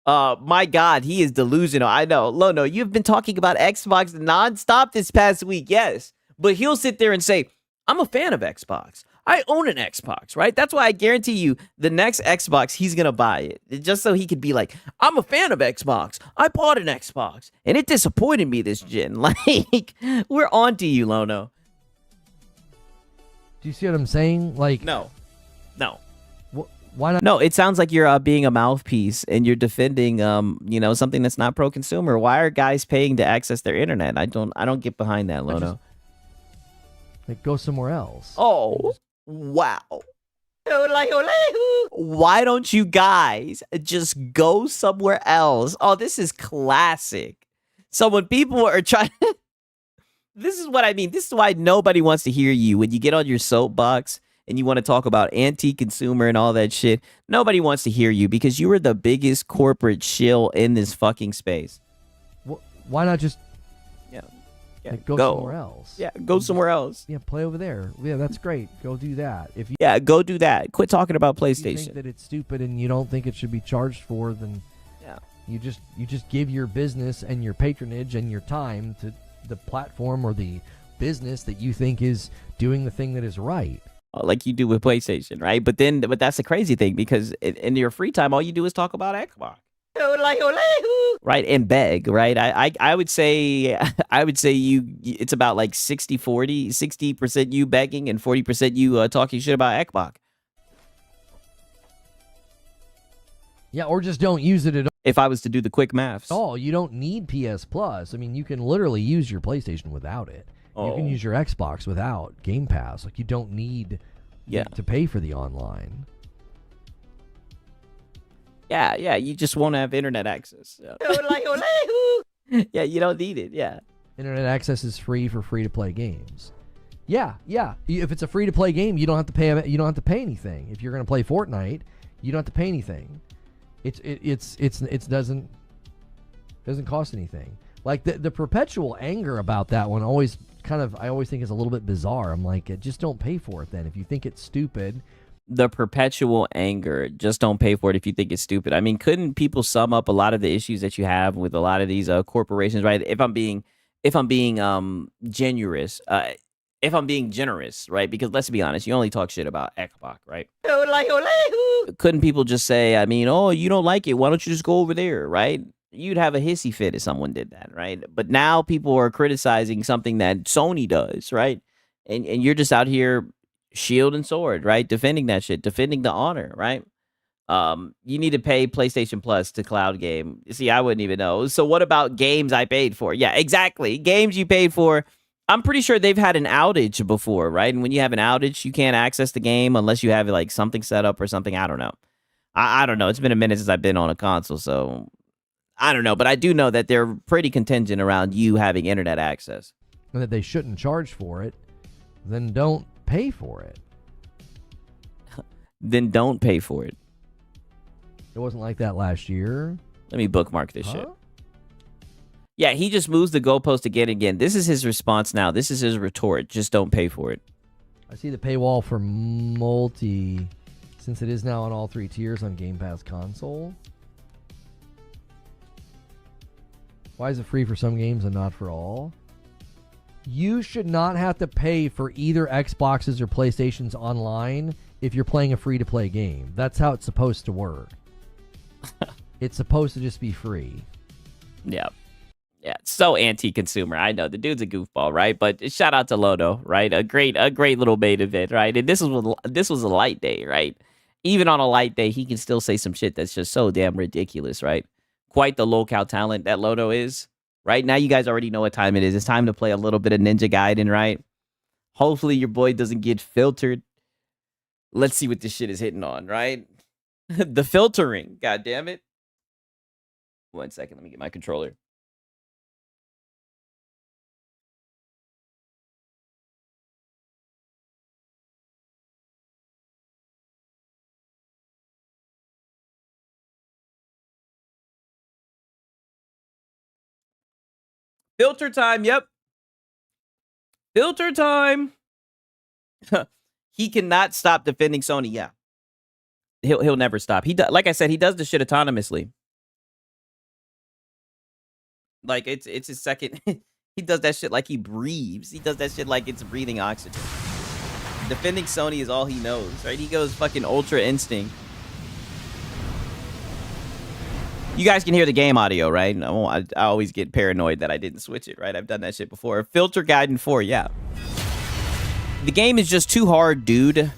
My God, he is delusional. I know. Lono, you've been talking about Xbox nonstop this past week, yes. But he'll sit there and say, I'm a fan of Xbox. I own an Xbox, right? That's why I guarantee you the next Xbox, he's going to buy it. Just so he could be like, I'm a fan of Xbox. I bought an Xbox. And it disappointed me this gen. Like, we're on to you, Lono. Do you see what I'm saying? Like, No. Why not? No, it sounds like you're being a mouthpiece and you're defending, something that's not pro-consumer. Why are guys paying to access their internet? I don't get behind that, Lono. Like, go somewhere else. Oh, wow. Why don't you guys just go somewhere else? Oh, this is classic. So when people are trying this is what I mean. This is why nobody wants to hear you when you get on your soapbox and you want to talk about anti-consumer and all that shit. Nobody wants to hear you because you are the biggest corporate shill in this fucking space. Why not just go somewhere else? Yeah, go somewhere else. Yeah, play over there. Yeah, that's great. Go do that. Go do that. Quit talking about PlayStation. If you think that it's stupid and you don't think it should be charged for, then you just give your business and your patronage and your time to the platform or the business that you think is doing the thing that is right. like you do with PlayStation, right? But that's the crazy thing, because in your free time, all you do is talk about Xbox. Right, and beg, right? I would say it's about like 60-40, 60% you begging and 40% you talking shit about Xbox. Yeah, or just don't use it at all. If I was to do the quick maths. Oh, you don't need PS Plus. I mean, you can literally use your PlayStation without it. You can use your Xbox without Game Pass. Like, you don't need to pay for the online. Yeah, you just won't have internet access. Yeah, you don't need it. Yeah. Internet access is free for free-to-play games. Yeah. If it's a free-to-play game, you don't have to pay. You don't have to pay anything. If you're going to play Fortnite, you don't have to pay anything. It doesn't cost anything. Like the perpetual anger about that one always I always think is a little bit bizarre. I'm like, just don't pay for it then. If you think it's stupid. The perpetual anger, just don't pay for it if you think it's stupid. I mean, couldn't people sum up a lot of the issues that you have with a lot of these corporations, right? If I'm being generous, right? Because let's be honest, you only talk shit about Xbox, right? Couldn't people just say, I mean, oh, you don't like it, why don't you just go over there, right? You'd have a hissy fit if someone did that, right? But now people are criticizing something that Sony does, right? And you're just out here shield and sword, right? Defending that shit, defending the honor, right? You need to pay PlayStation Plus to cloud game. See, I wouldn't even know. So what about games I paid for? Yeah, exactly. Games you paid for. I'm pretty sure they've had an outage before, right? And when you have an outage, you can't access the game unless you have like something set up or something. I don't know. I don't know. It's been a minute since I've been on a console, so I don't know. But I do know that they're pretty contingent around you having internet access. And that they shouldn't charge for it. Then don't pay for it. Then don't pay for it. It wasn't like that last year. Let me bookmark this shit. Yeah, he just moves the goalpost again. This is his response now. This is his retort. Just don't pay for it. I see the paywall for multi, since it is now on all 3 tiers on Game Pass console. Why is it free for some games and not for all? You should not have to pay for either Xboxes or PlayStations online if you're playing a free-to-play game. That's how it's supposed to work. It's supposed to just be free. Yeah. Yeah, so anti-consumer. I know the dude's a goofball, right? But shout out to Lodo, right? A great little main event, right? And this was a light day, right? Even on a light day, he can still say some shit that's just so damn ridiculous, right? Quite the local talent that Lodo is. Right now, you guys already know what time it is. It's time to play a little bit of Ninja Gaiden, right? Hopefully, your boy doesn't get filtered. Let's see what this shit is hitting on, right? The filtering, god damn it. 1 second, let me get my controller. Filter time, yep. Filter time. He cannot stop defending Sony. Yeah. He'll never stop. Like I said, he does the shit autonomously. Like it's his second. He does that shit like he breathes. He does that shit like it's breathing oxygen. Defending Sony is all he knows, right? He goes fucking Ultra Instinct. You guys can hear the game audio, right? I always get paranoid that I didn't switch it, right? I've done that shit before. Filter Gaiden 4, yeah. The game is just too hard, dude.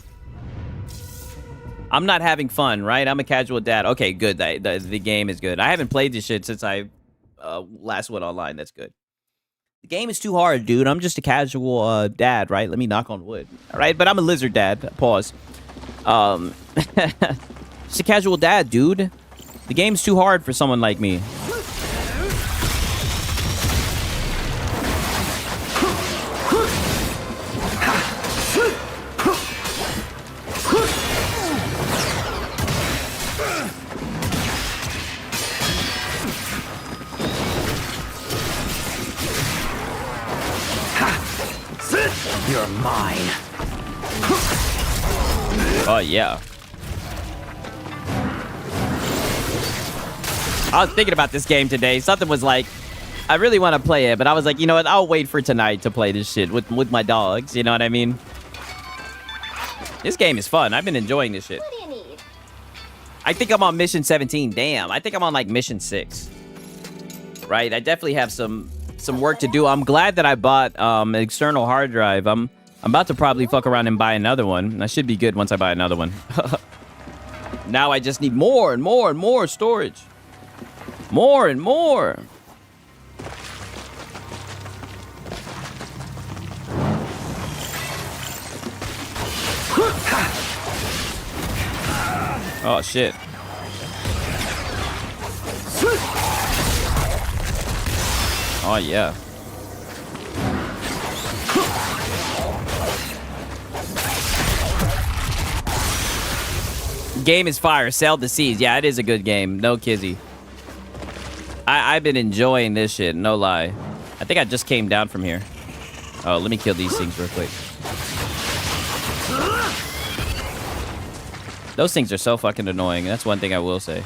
I'm not having fun, right? I'm a casual dad. Okay, good. The game is good. I haven't played this shit since I last went online. That's good. The game is too hard, dude. I'm just a casual dad, right? Let me knock on wood. All right, but I'm a lizard dad. Pause. Just a casual dad, dude. The game's too hard for someone like me. You're mine. Oh, yeah. I was thinking about this game today. Something was like, I really want to play it, but I was like, you know what? I'll wait for tonight to play this shit with my dogs. You know what I mean? This game is fun. I've been enjoying this shit. What do you need? I think I'm on mission 17. Damn, I think I'm on like mission 6. Right? I definitely have some work to do. I'm glad that I bought an external hard drive. I'm about to probably fuck around and buy another one. I should be good once I buy another one. Now I just need more and more and more storage. More and more. Oh, shit. Oh, yeah. Game is fire. Sailed the seas. Yeah, it is a good game. No kizzy. I've been enjoying this shit. No lie. I think I just came down from here. Oh, let me kill these things real quick. Those things are so fucking annoying. That's one thing I will say.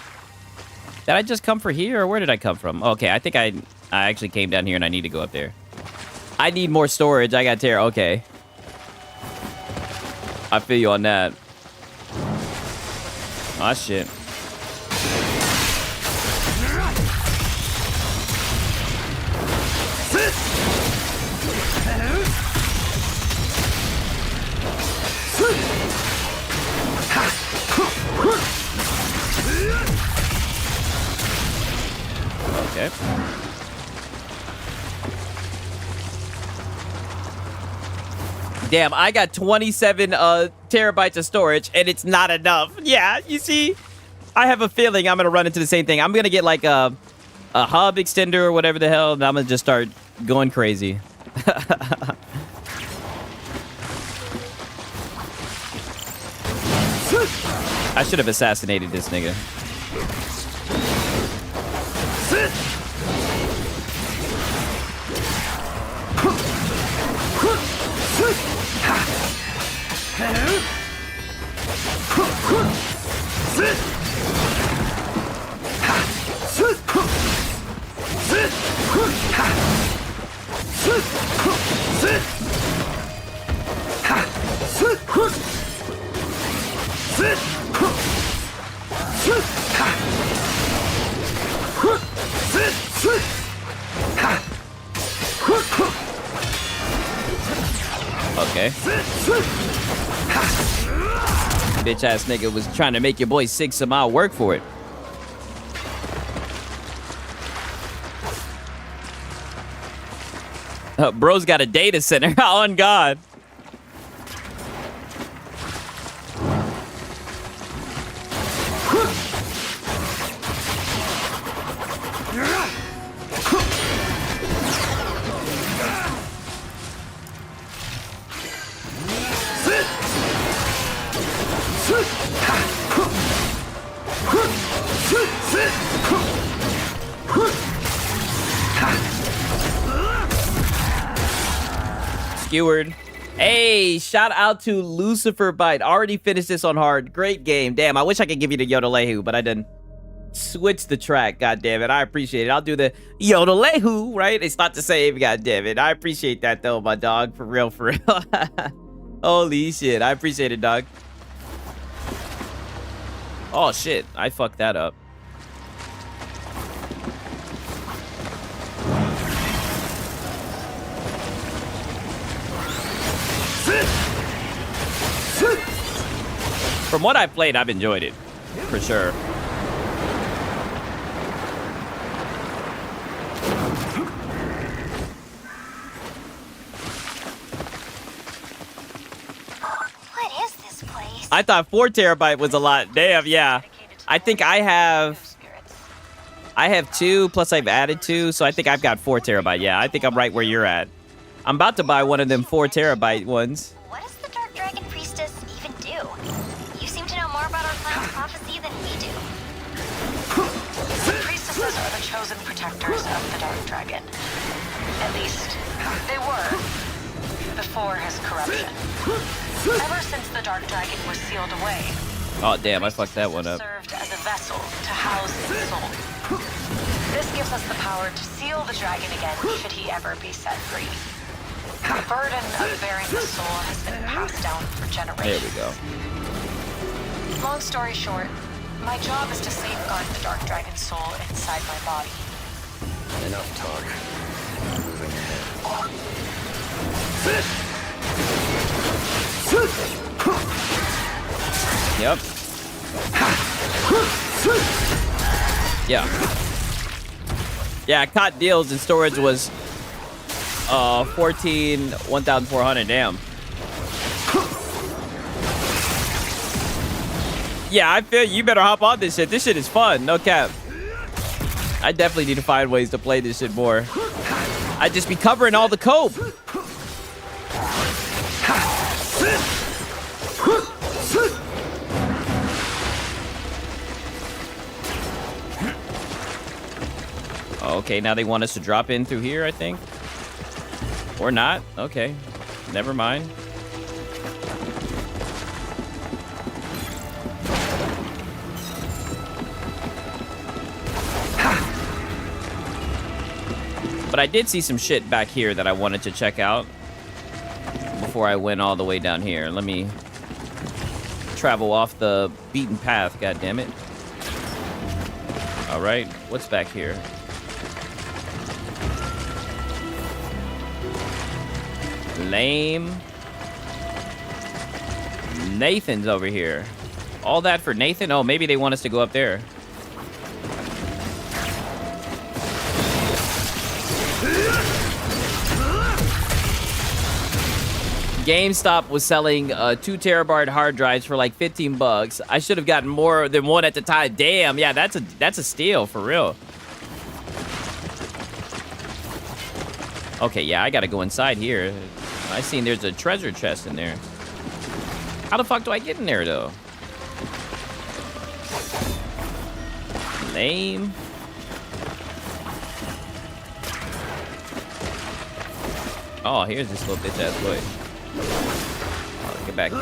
Did I just come for here, or where did I come from? Okay, I think I actually came down here, and I need to go up there. I need more storage. I got tear. Okay. I feel you on that. Oh, shit. Okay. Damn, I got 27 terabytes of storage, and it's not enough. Yeah, you see? I have a feeling I'm going to run into the same thing. I'm going to get like a hub extender or whatever the hell, and I'm going to just start going crazy. I should have assassinated this nigga. Okay. Bitch ass nigga was trying to make your boy Sig somehow work for it. Bro's got a data center. On God. Skewered. Hey, shout out to Lucifer Bite. Already finished this on hard. Great game. Damn, I wish I could give you the Yodelehu, but I didn't. Switch the track. God damn it. I appreciate it. I'll do the Yodelehu, right? It's not to save. God damn it. I appreciate that though, my dog. For real, for real. Holy shit. I appreciate it, dog. Oh shit. I fucked that up. From what I've played, I've enjoyed it. For sure. What is this place? I thought 4 terabyte was a lot. Damn, yeah. I think I have 2, plus I've added 2, so I think I've got 4 terabyte. Yeah, I think I'm right where you're at. I'm about to buy one of them 4 terabyte ones. What does the Dark Dragon Priestess even do? You seem to know more about our clan's prophecy than we do. The priestesses are the chosen protectors of the Dark Dragon. At least, they were, before his corruption. Ever since the Dark Dragon was sealed away, Oh, damn, I fucked that one up. served as a vessel to house its soul. This gives us the power to seal the dragon again should he ever be set free. The burden of bearing the soul has been passed down for generations. There we go. Long story short, my job is to safeguard the Dark Dragon soul inside my body. Enough talk. Moving ahead. Yep. Yeah. Yeah, I caught deals and storage was 1,400. Damn. Yeah, I feel you better hop on this shit. This shit is fun, no cap. I definitely need to find ways to play this shit more. I just be covering all the cope. Okay, now they want us to drop in through here, I think. Or not. Okay, never mind. But I did see some shit back here that I wanted to check out before I went all the way down here. Let me travel off the beaten path, goddammit. All right, what's back here? Lame. Nathan's over here. All that for Nathan? Oh, maybe they want us to go up there. GameStop was selling 2 terabyte hard drives for like $15. I should have gotten more than one at the time. Damn, yeah, that's a steal for real. Okay, yeah, I gotta go inside here. I seen there's a treasure chest in there. How the fuck do I get in there though? Lame. Oh, here's this little bitch ass boy. Oh, get back here.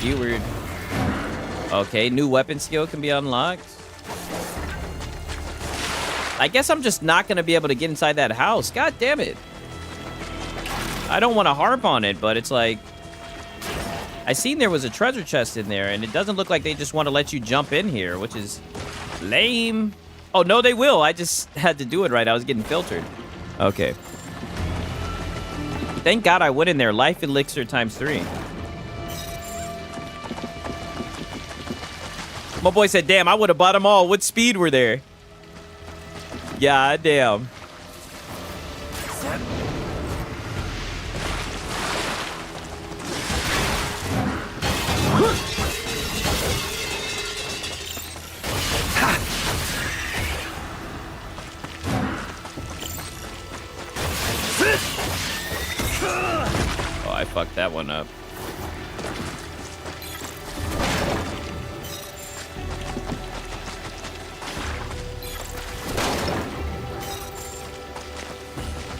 You weird. Okay, new weapon skill can be unlocked. I guess I'm just not gonna be able to get inside that house. God damn it. I don't want to harp on it, but it's like I seen there was a treasure chest in there, and it doesn't look like they just want to let you jump in here, which is lame. Oh, no, they will. I just had to do it right. I was getting filtered. Okay. Thank God I went in there. Life elixir ×3. My boy said, damn, I would have bought them all. What speed were there? God damn. Oh, I fucked that one up.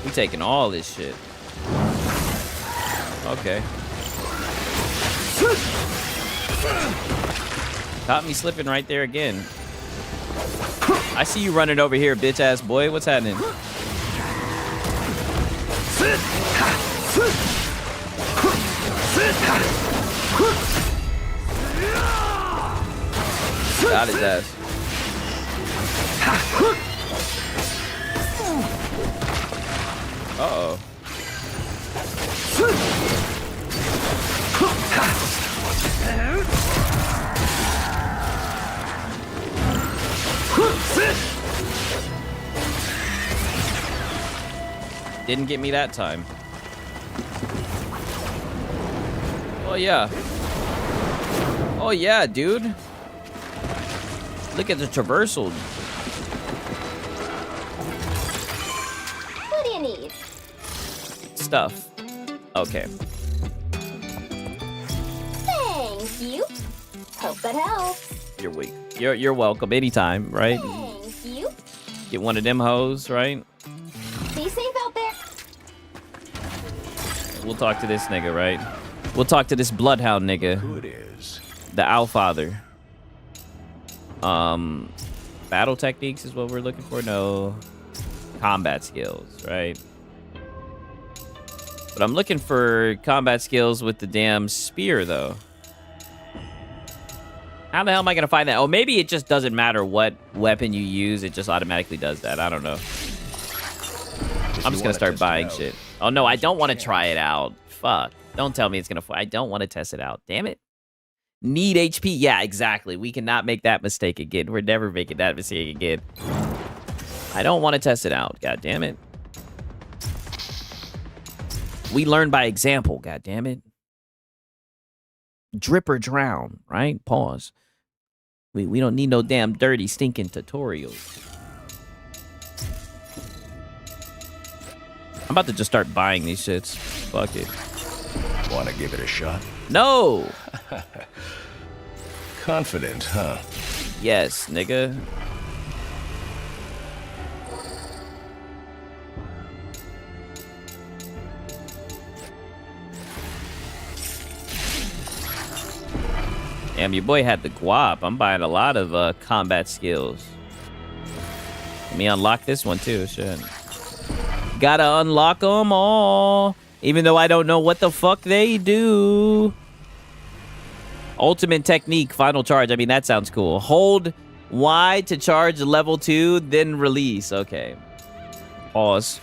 We taking all this shit. Okay. Caught me slipping right there again. I see you running over here, bitch ass boy. What's happening? Got his ass. Uh-oh. Didn't get me that time. Oh, yeah. Oh, yeah, dude. Look at the traversal. What do you need? Stuff. Okay. Thank you. Hope that helps. You're weak. You're welcome anytime, right? Thank you. Get one of them hoes, right? Be safe out there. We'll talk to this nigga, right? We'll talk to this bloodhound nigga. Who it is? The Owl Father. Battle techniques is what we're looking for. No. Combat skills, right? But I'm looking for combat skills with the damn spear, though. How the hell am I going to find that? Oh, maybe it just doesn't matter what weapon you use. It just automatically does that. I don't know. I'm just going to start buying shit. Oh, no, I don't want to try it out. Fuck. Don't tell me it's going to... I don't want to test it out. Damn it. Need HP. Yeah, exactly. We cannot make that mistake again. We're never making that mistake again. I don't want to test it out. God damn it. We learn by example. God damn it. Drip or drown, right? Pause. We don't need no damn dirty, stinking tutorials. I'm about to just start buying these shits. Fuck it. Want to give it a shot? No! Confident, huh? Yes, nigga. Damn, your boy had the guap. I'm buying a lot of combat skills. Let me unlock this one too. Shit. Gotta unlock them all. Even though I don't know what the fuck they do. Ultimate technique, final charge. I mean, that sounds cool. Hold Y to charge level 2, then release. Okay. Pause.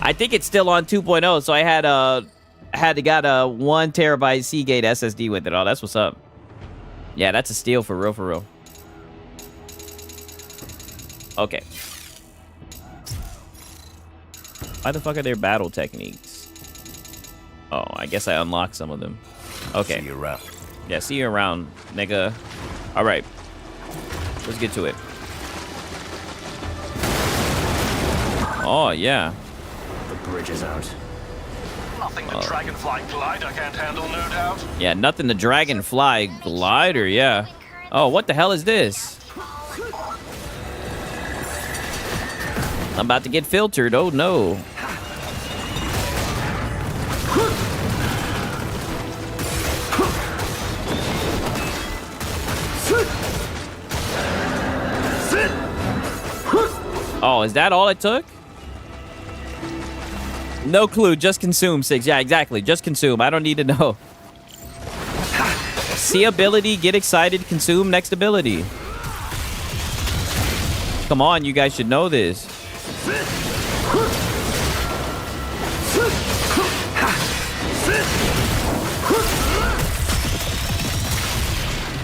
I think it's still on 2.0, so I had got a 1 terabyte Seagate SSD with it. Oh, that's what's up. Yeah, that's a steal for real, for real. Okay. Why the fuck are there battle techniques? Oh, I guess I unlocked some of them. Okay. See you around. Yeah, see you around, nigga. All right. Let's get to it. Oh, yeah. The bridge is out. Nothing the Dragonfly glider can't handle, no doubt. Yeah, nothing the Dragonfly glider, yeah. Oh, what the hell is this? I'm about to get filtered. Oh, no. Oh, is that all it took? No clue. Just consume, 6. Yeah, exactly. Just consume. I don't need to know. See ability, get excited, consume, next ability. Come on, you guys should know this.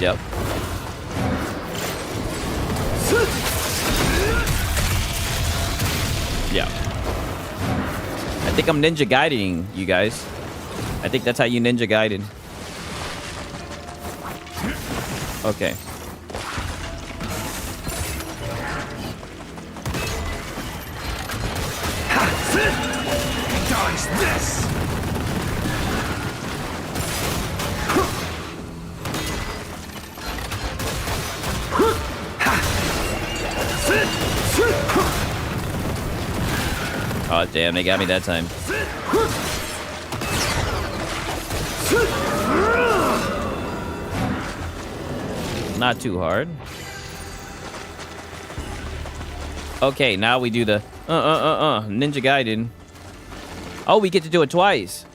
Yep. Yeah. I think I'm Ninja Gaiden, you guys. I think that's how you Ninja Gaiden. Okay. Dodge this! Oh, damn, they got me that time. Not too hard. Okay, now we do the Ninja Gaiden. Oh, we get to do it twice.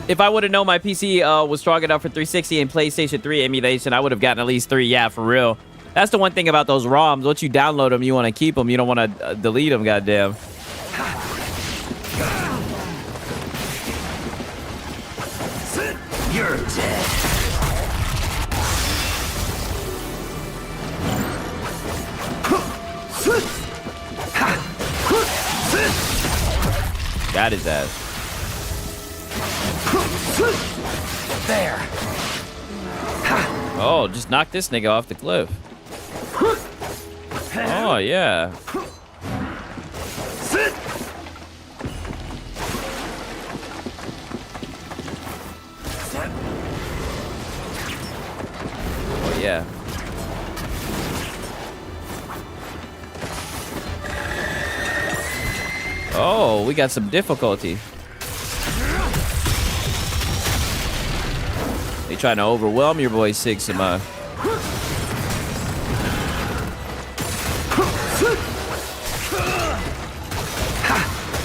If I would have known my PC was strong enough for 360 and PlayStation 3 emulation, I would have gotten at least 3. Yeah, for real. That's the one thing about those ROMs. Once you download them, you want to keep them. You don't want to delete them, goddamn. You're dead. Got his ass. There. Oh, just knock this nigga off the cliff. Oh, yeah. Oh, yeah. Oh, we got some difficulty. They trying to overwhelm your boy Sigma.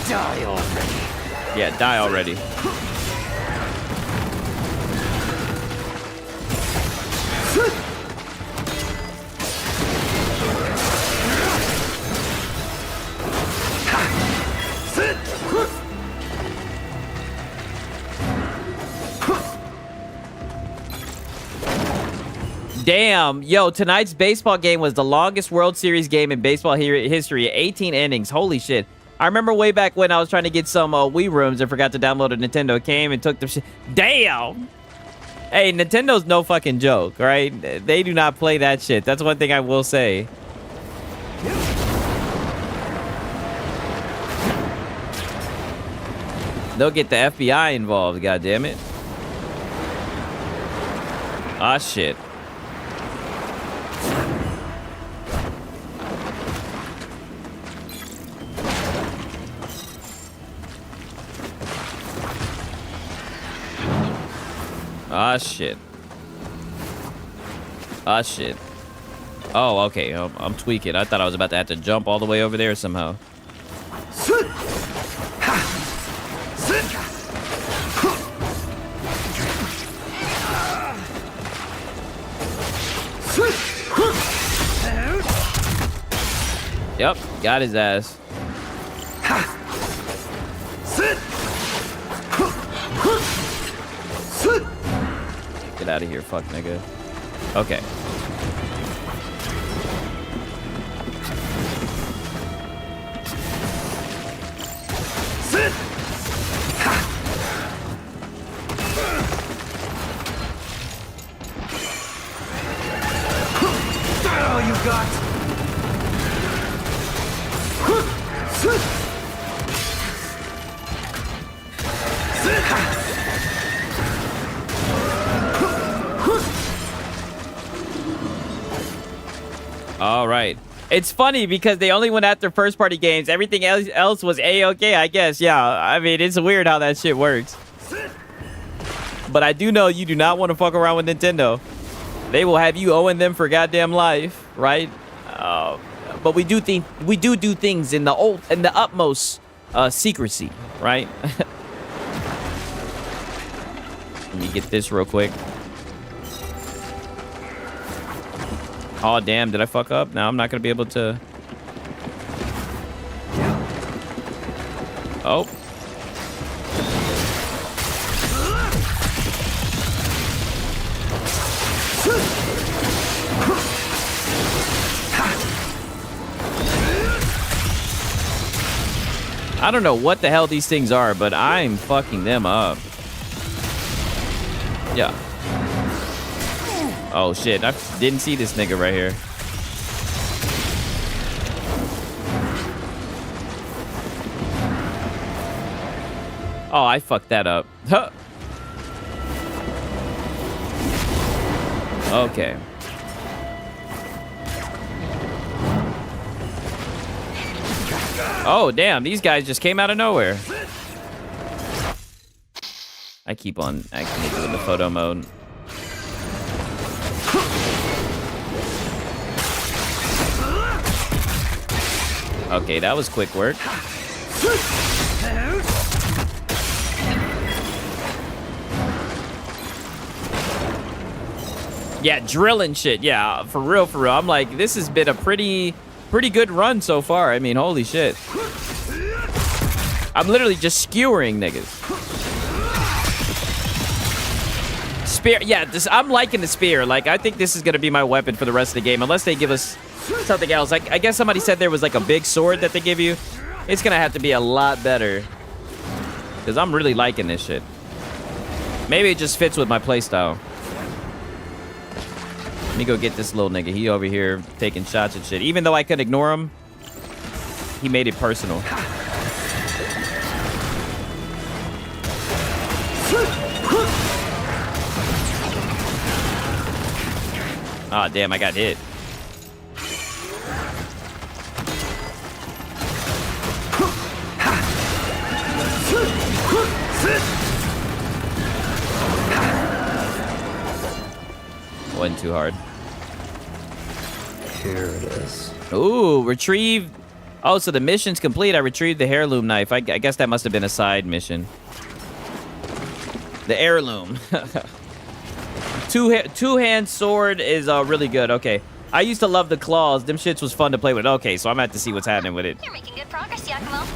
Die already. Yeah, die already. Damn, yo, tonight's baseball game was the longest World Series game in baseball history, 18 innings. Holy shit. I remember way back when I was trying to get some Wii rooms and forgot to download a Nintendo. Came and took the shit. Damn. Hey, Nintendo's no fucking joke, right? They do not play that shit. That's one thing I will say. They'll get the FBI involved, goddammit. Ah, shit. Ah, shit. Ah, shit. Oh, okay. I'm tweaking. I thought I was about to have to jump all the way over there somehow. Yep, got his ass. Get out of here, fuck nigga. Okay. Oh, you got. All right. It's funny because they only went after first-party games. Everything else was A-okay, I guess. Yeah, I mean, it's weird how that shit works. But I do know you do not want to fuck around with Nintendo. They will have you owing them for goddamn life, right? But we do do things in the utmost secrecy, right? Let me get this real quick. Oh, damn. Did I fuck up? Now I'm not going to be able to... Oh. I don't know what the hell these things are, but I'm fucking them up. Yeah. Oh, shit. I didn't see this nigga right here. Oh, I fucked that up. Huh. Okay. Oh, damn. These guys just came out of nowhere. I keep on acting in the photo mode. Okay, that was quick work. Yeah, drilling shit. Yeah, for real, for real. I'm like, this has been a pretty good run so far. I mean, holy shit. I'm literally just skewering niggas. Spear. Yeah, I'm liking the spear. Like, I think this is going to be my weapon for the rest of the game. Unless they give us something else. Like, I guess somebody said there was like a big sword that they give you. It's going to have to be a lot better. Because I'm really liking this shit. Maybe it just fits with my playstyle. Let me go get this little nigga. He over here taking shots and shit. Even though I could ignore him, he made it personal. Ah, oh, damn, I got hit. Wasn't too hard. Here it is. Ooh, retrieve. Oh, so the mission's complete. I retrieved the heirloom knife. I guess that must have been a side mission. The heirloom. Two-hand sword is really good. Okay. I used to love the claws. Them shits was fun to play with. Okay, so I'm gonna have to see what's happening with it. You're making good progress, Yakumo.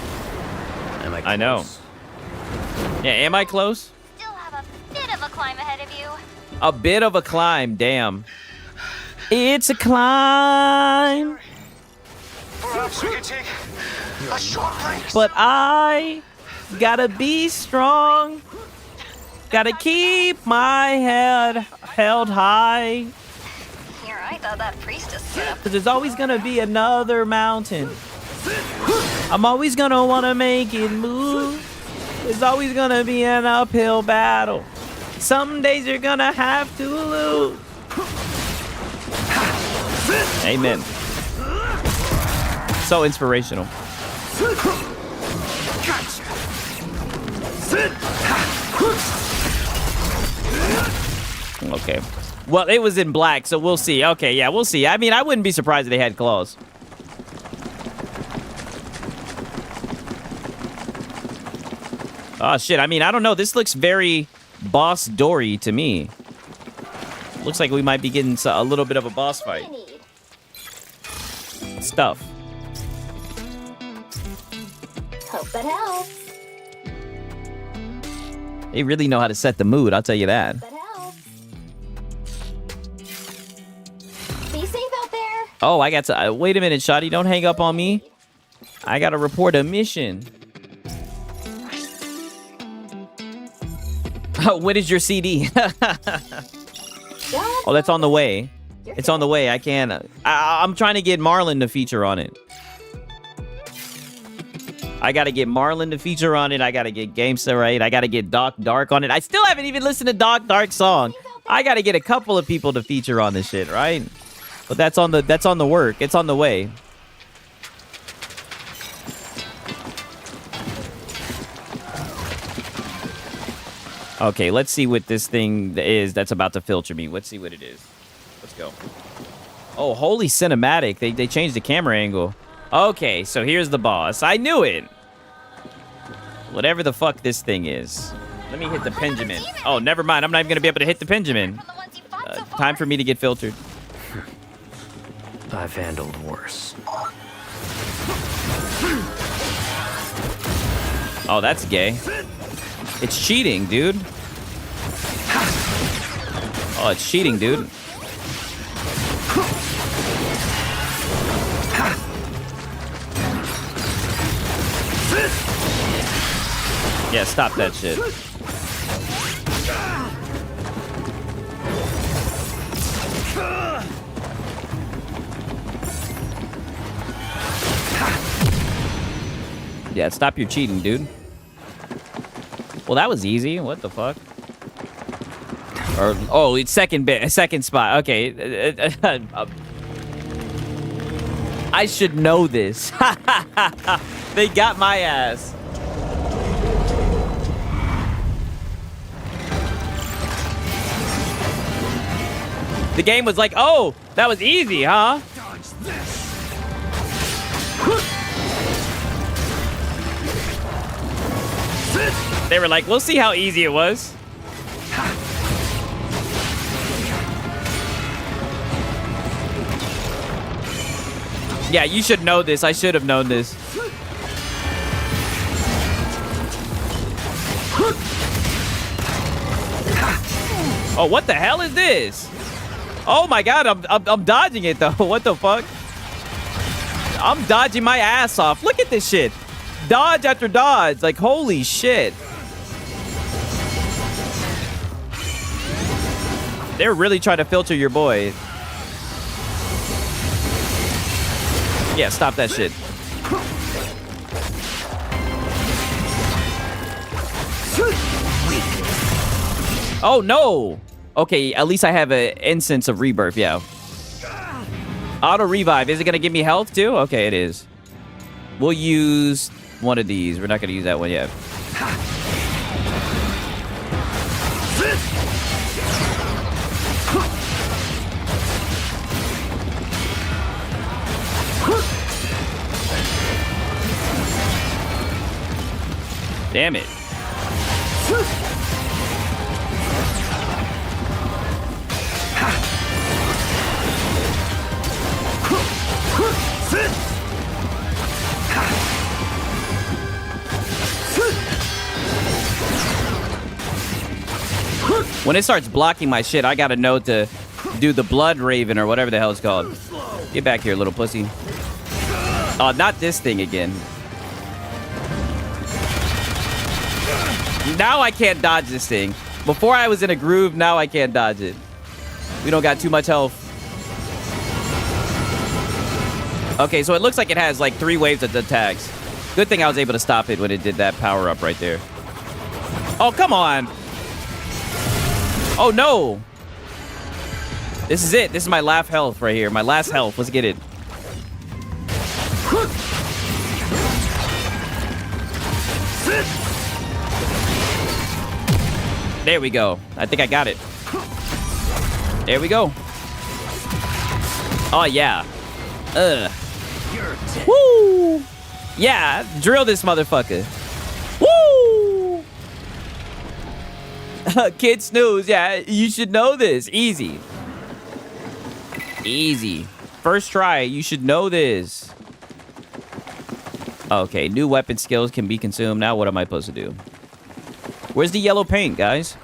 Am I close? I know. Yeah, am I close? Still have a bit of a climb ahead of you. A bit of a climb, damn. It's a climb. Perhaps we can take a short break. But I gotta be strong. Gotta keep my head held high. Here, I thought that priestess set up. 'Cause there's always gonna be another mountain. I'm always gonna wanna make it move. There's always gonna be an uphill battle. Some days you're gonna have to lose. Amen. So inspirational. Okay. Well, it was in black, so we'll see. Okay, yeah, we'll see. I mean, I wouldn't be surprised if they had claws. Oh, shit. I mean, I don't know. This looks very boss Dory to me. Looks like we might be getting a little bit of a boss fight. Stuff. Hope that helps. They really know how to set the mood, I'll tell you that. That helps. Be safe out there. Oh, I got to... wait a minute, Shotty. Don't hang up on me. I got to report a mission. When is your CD? Oh, that's on the way. It's on the way. I can't... I'm trying to get Marlon to feature on it. I got to get Marlon to feature on it. I got to get Gamester right. I got to get Doc Dark on it. I still haven't even listened to Doc Dark's song. I got to get a couple of people to feature on this shit, right? But that's on the work. It's on the way. Okay, let's see what this thing is that's about to filter me. Let's see what it is. Let's go. Oh, holy cinematic. They changed the camera angle. Okay, so here's the boss. I knew it. Whatever the fuck this thing is. Let me hit the Benjamin. Oh, never mind. I'm not even going to be able to hit the Benjamin. Time for me to get filtered. I've handled worse. Oh, that's gay. It's cheating, dude. Oh, it's cheating, dude. Yeah, stop that shit. Yeah, stop your cheating, dude. Well, that was easy. What the fuck? Or oh, it's second spot. Okay. I should know this. They got my ass. The game was like, oh, that was easy, huh? They were like, we'll see how easy it was. Yeah, you should know this. I should have known this. Oh, what the hell is this? Oh my god, I'm dodging it though. What the fuck? I'm dodging my ass off. Look at this shit. Dodge after dodge. Like, holy shit. They're really trying to filter your boy. Yeah, stop that shit. Oh, no. Okay, at least I have an instance of rebirth, yeah. Auto revive. Is it going to give me health, too? Okay, it is. We'll use one of these. We're not going to use that one yet. Damn it. When it starts blocking my shit, I gotta know to do the blood raven or whatever the hell it's called. Get back here, little pussy. Oh, not this thing again. Now I can't dodge this thing. Before I was in a groove, now I can't dodge it. We don't got too much health. Okay, so it looks like it has like 3 waves of attacks. Good thing I was able to stop it when it did that power up right there. Oh, come on. Oh, no. This is it. This is my last health right here. My last health. Let's get it. There we go. I think I got it. There we go. Oh, yeah. Woo! Yeah, drill this motherfucker. Woo! Kid snooze. Yeah, you should know this. Easy. Easy. First try. You should know this. Okay, new weapon skills can be consumed. Now what am I supposed to do? Where's the yellow paint, guys?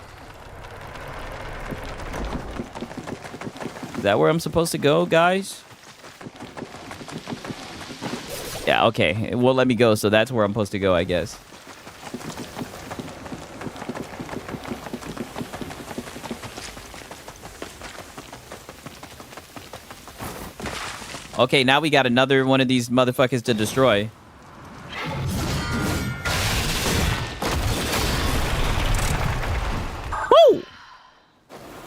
Is that where I'm supposed to go, guys? Yeah, okay. It won't let me go, so that's where I'm supposed to go, I guess. Okay, now we got another one of these motherfuckers to destroy. Woo!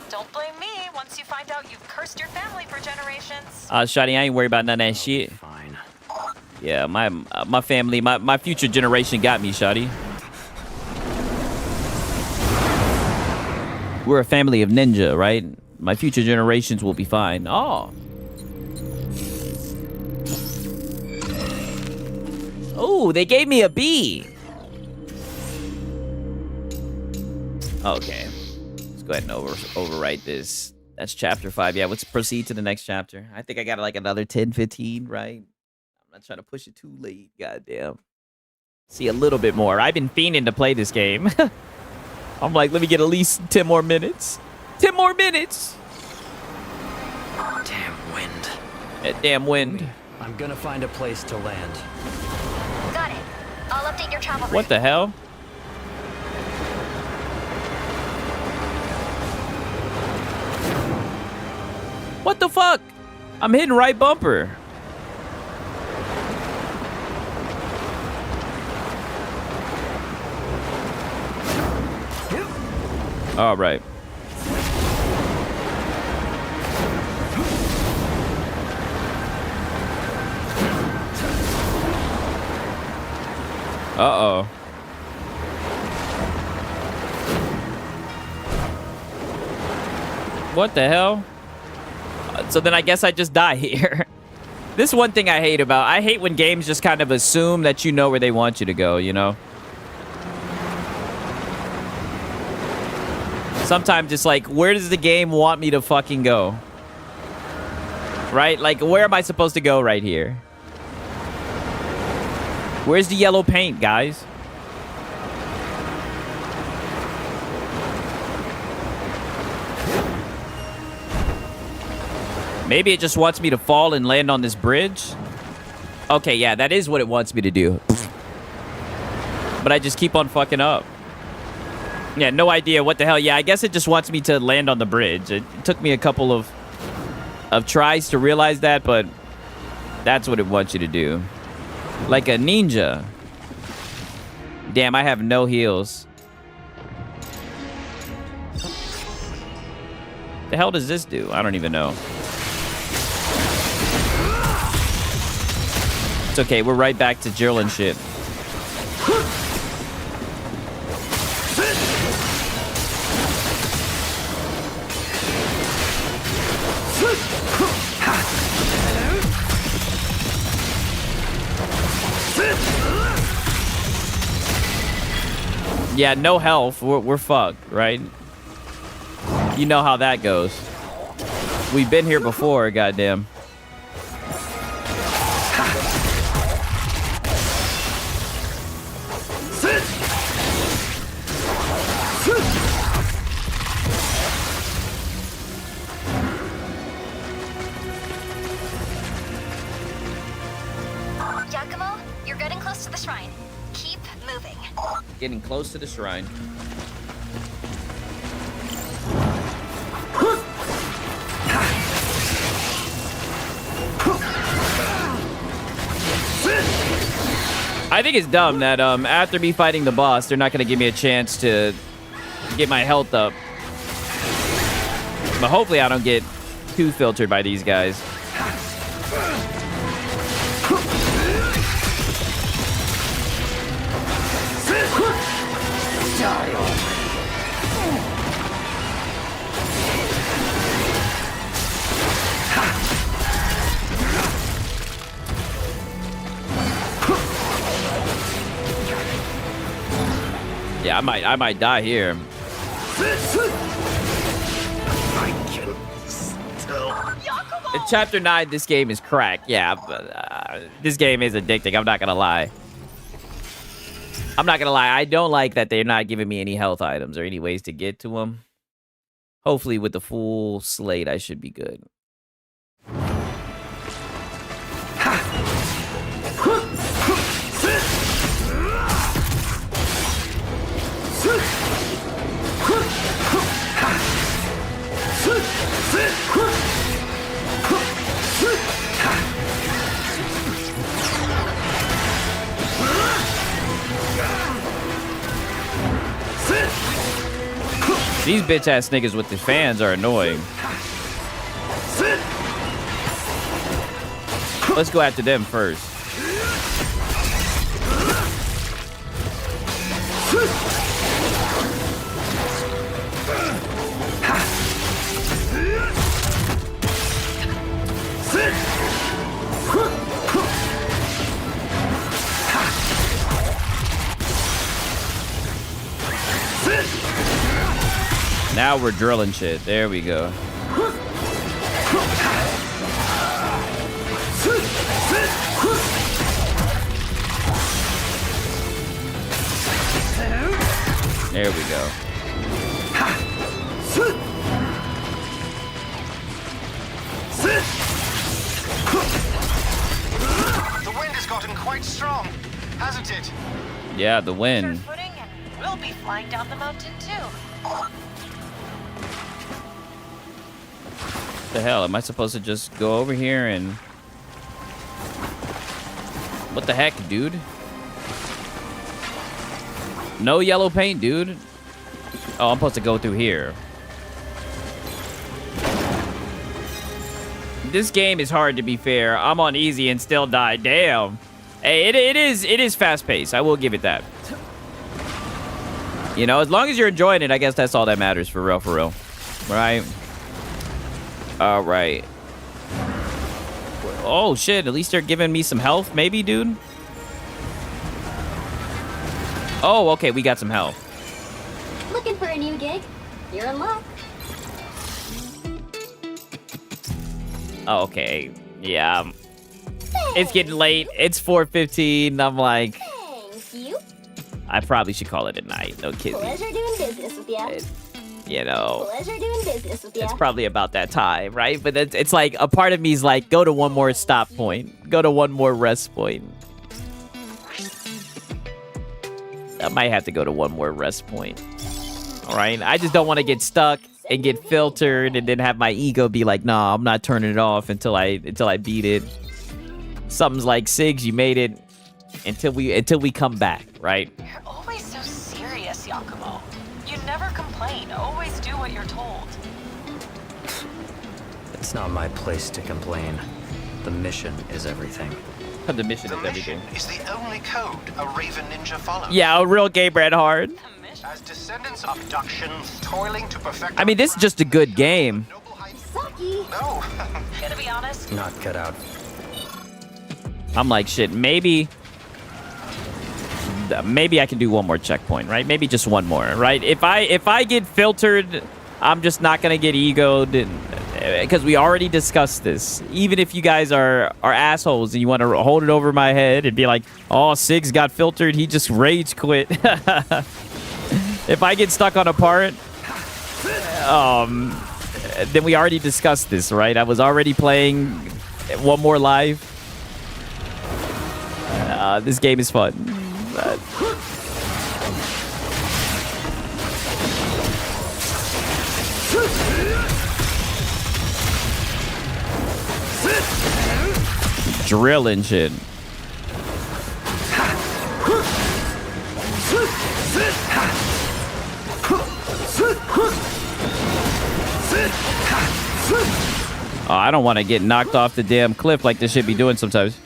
Don't blame me once you find out you've cursed your family for generations. Shawty, I ain't worried about none of that shit. Fine. Yeah, my family, my future generation got me, Shawty. We're a family of ninja, right? My future generations will be fine. Oh. Oh, they gave me a B. Okay. Let's go ahead and overwrite this. That's chapter 5. Yeah, let's proceed to the next chapter. I think I got like another 10, 15, right? I'm not trying to push it too late. Goddamn. See a little bit more. I've been fiending to play this game. I'm like, let me get at least 10 more minutes. 10 more minutes. Damn wind. That damn wind. I'm gonna find a place to land. Got it. I'll update your travel. What the hell? What the fuck? I'm hitting right bumper. All right. Uh-oh. What the hell? So then I guess I just die here. This is one thing I hate about. I hate when games just kind of assume that you know where they want you to go, you know? Sometimes it's like, where does the game want me to fucking go? Right? Like, where am I supposed to go right here? Where's the yellow paint, guys? Maybe it just wants me to fall and land on this bridge. Okay, yeah, that is what it wants me to do. But I just keep on fucking up. Yeah, no idea what the hell. Yeah, I guess it just wants me to land on the bridge. It took me a couple of tries to realize that, but that's what it wants you to do. Like a ninja. Damn, I have no heals. The hell does this do? I don't even know. It's okay, we're right back to Jill and shit. Yeah, no health. We're fucked, right? You know how that goes. We've been here before, goddamn. Giacomo, you're getting close to the shrine. Keep moving. Getting close to the shrine. I think it's dumb that after me fighting the boss, they're not going to give me a chance to get my health up. But hopefully I don't get too filtered by these guys. Yeah, I might die here. In Chapter 9, this game is crack. Yeah, but this game is addicting. I'm not gonna lie. I don't like that they're not giving me any health items or any ways to get to them. Hopefully, with the full slate, I should be good. These bitch ass niggas with the fans are annoying. Let's go after them first. Now we're drilling shit. There we go. There we go. The wind has gotten quite strong, hasn't it? Yeah, the wind. Footing, and we'll be flying down the mountain too. The hell? Am I supposed to just go over here and... What the heck, dude? No yellow paint, dude. Oh, I'm supposed to go through here. This game is hard, to be fair. I'm on easy and still die. Damn. Hey, it is fast paced. I will give it that. You know, as long as you're enjoying it, I guess that's all that matters, for real, for real. Right? All right. Oh, shit. At least they're giving me some health, maybe, dude? Oh, okay. We got some health. Looking for a new gig? You're in luck. Oh, okay. Yeah. It's getting late. It's 4:15. I'm like... Thanks, you. I probably should call it a night. No kidding. Pleasure doing business with ya. You know... Pleasure doing business with ya. It's probably about that time, right? But it's like, a part of me is like, go to one more stop point. Go to one more rest point. I might have to go to one more rest point. All right? I just don't want to get stuck and get filtered and then have my ego be like, nah, I'm not turning it off until I beat it. Something's like, Sigs, you made it until we come back, right? You're always so serious, Giacomo. You never complain. Always do what you're told. It's not my place to complain. The mission is everything. The mission is everything. Is the only code a Raven Ninja follows. Yeah, a real game Red Hard. As descendants of abductions, toiling to perfect. I mean, this is just a good game. Sucky. No. Gonna be honest. Not cut out. I'm like, shit, maybe maybe I can do one more checkpoint, right? Maybe just one more, right? If I get filtered, I'm just not gonna get egoed, because we already discussed this. Even if you guys are assholes and you want to hold it over my head and be like, oh, Sigs got filtered, he just rage quit. If I get stuck on a part, then we already discussed this, right? I was already playing one more live. This game is fun. Drilling shit. Oh, I don't want to get knocked off the damn cliff like this should be doing sometimes.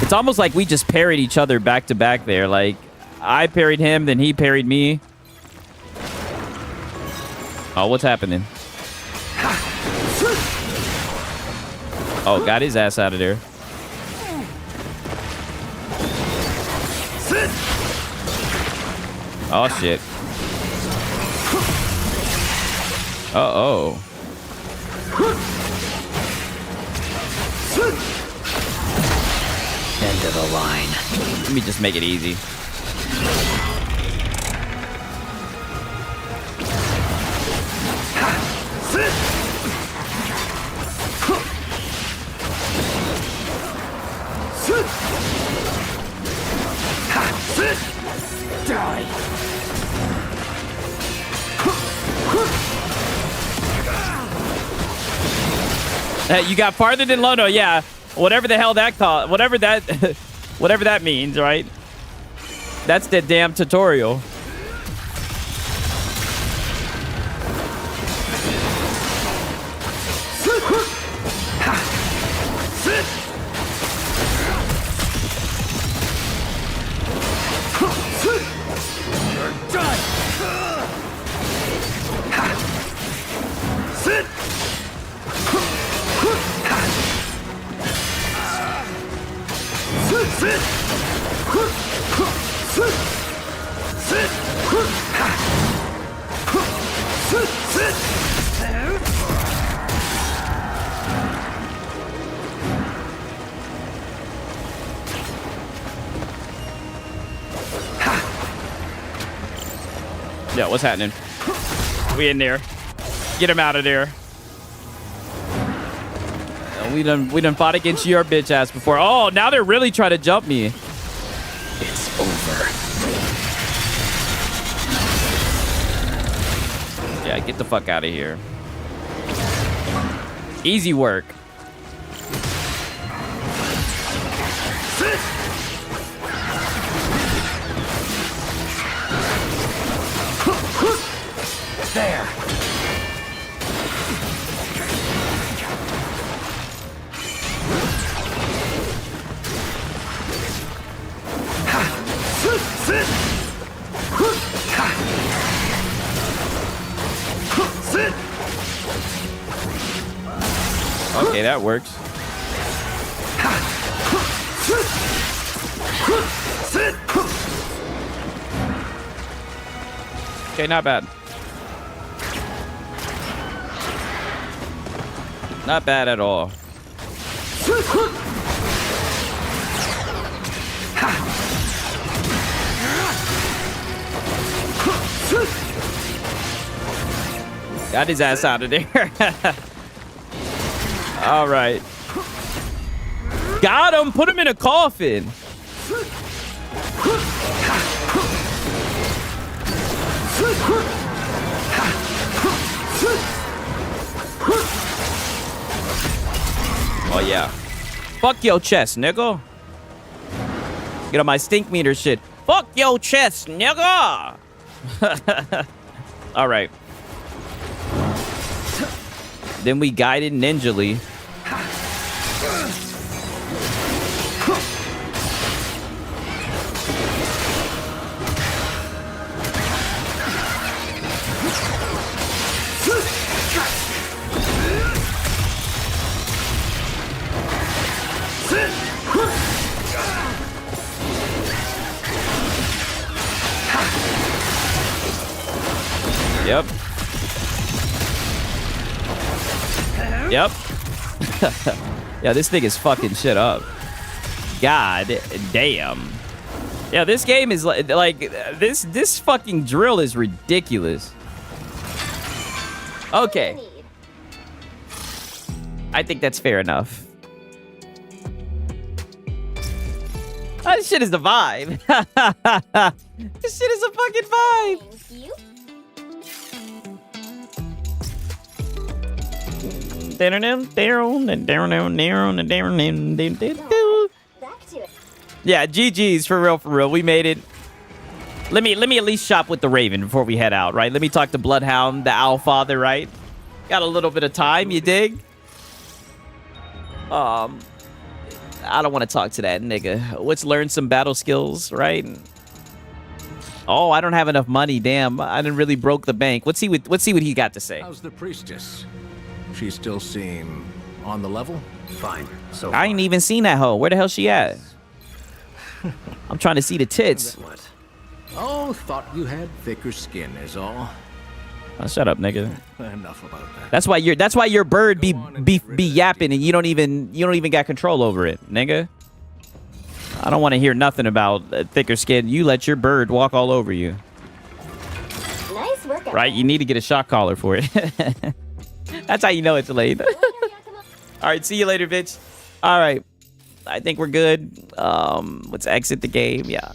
It's almost like we just parried each other back to back there. Like, I parried him, then he parried me. Oh, what's happening? Oh, got his ass out of there. Oh, shit. Uh-oh. End of the line. Let me just make it easy. Die. You got farther than Lono, yeah. Whatever the hell that call, whatever that means, right? That's the damn tutorial. Yeah, what's happening? We in there. Get him out of there. We done fought against your bitch ass before. Oh, now they're really trying to jump me. It's over. Yeah, get the fuck out of here. Easy work. There. Okay, that works. Okay, not bad. Not bad at all. Got his ass out of there. All right. Got him. Put him in a coffin. Oh, yeah. Fuck your chest, nigga. Get on my stink meter shit. Fuck your chest, nigga. All right. Then we guided ninjally. Yep. Yep. Yeah, this thing is fucking shit up. God damn. Yeah, this game is like this fucking drill is ridiculous. Okay. I think that's fair enough. Oh, this shit is the vibe. This shit is a fucking vibe. Yeah, GG's for real, for real. We made it. Let me at least shop with the Raven before we head out, right? Let me talk to Bloodhound, the Owl Father, right? Got a little bit of time, you dig? I don't want to talk to that nigga. Let's learn some battle skills, right? Oh, I don't have enough money. Damn, I didn't really broke the bank. Let's see what he got to say. How's the priestess? She still seem on the level? Fine. So I ain't even seen that hoe. Where the hell she at? I'm trying to see the tits. What? Oh, thought you had thicker skin is all. Oh, shut up, nigga. Enough about that. That's why your bird be yapping and you don't even got control over it, nigga. I don't want to hear nothing about thicker skin. You let your bird walk all over you. Nice work. Right? You need to get a shock collar for it. That's how you know it's late. All right, see you later, bitch. All right. I think we're good. Let's exit the game. Yeah.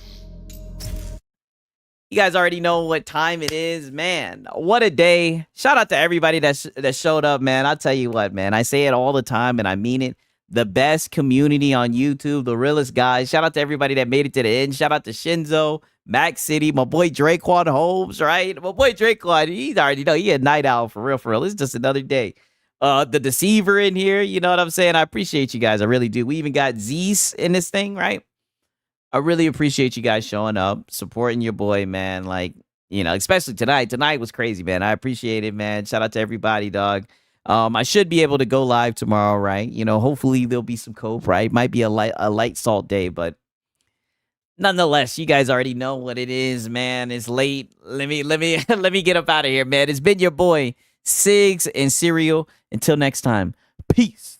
You guys already know what time it is, man. What a day. Shout out to everybody that showed up, man. I'll tell you what, man. I say it all the time, and I mean it. The best community on YouTube, the realest guys. Shout out to everybody that made it to the end. Shout out to Shinzo, Max City, my boy Draquan Holmes, right? My boy Draquan, he's already know he a night owl for real, for real. It's just another day. The Deceiver in here, you know what I'm saying? I appreciate you guys. I really do. We even got Zeus in this thing, right? I really appreciate you guys showing up, supporting your boy, man. Like, you know, especially tonight. Tonight was crazy, man. I appreciate it, man. Shout out to everybody, dog. I should be able to go live tomorrow, right? You know, hopefully there'll be some cope, right? Might be a light salt day, but nonetheless, you guys already know what it is, man. It's late. Let me get up out of here, man. It's been your boy, Sigs and Cereal. Until next time, peace.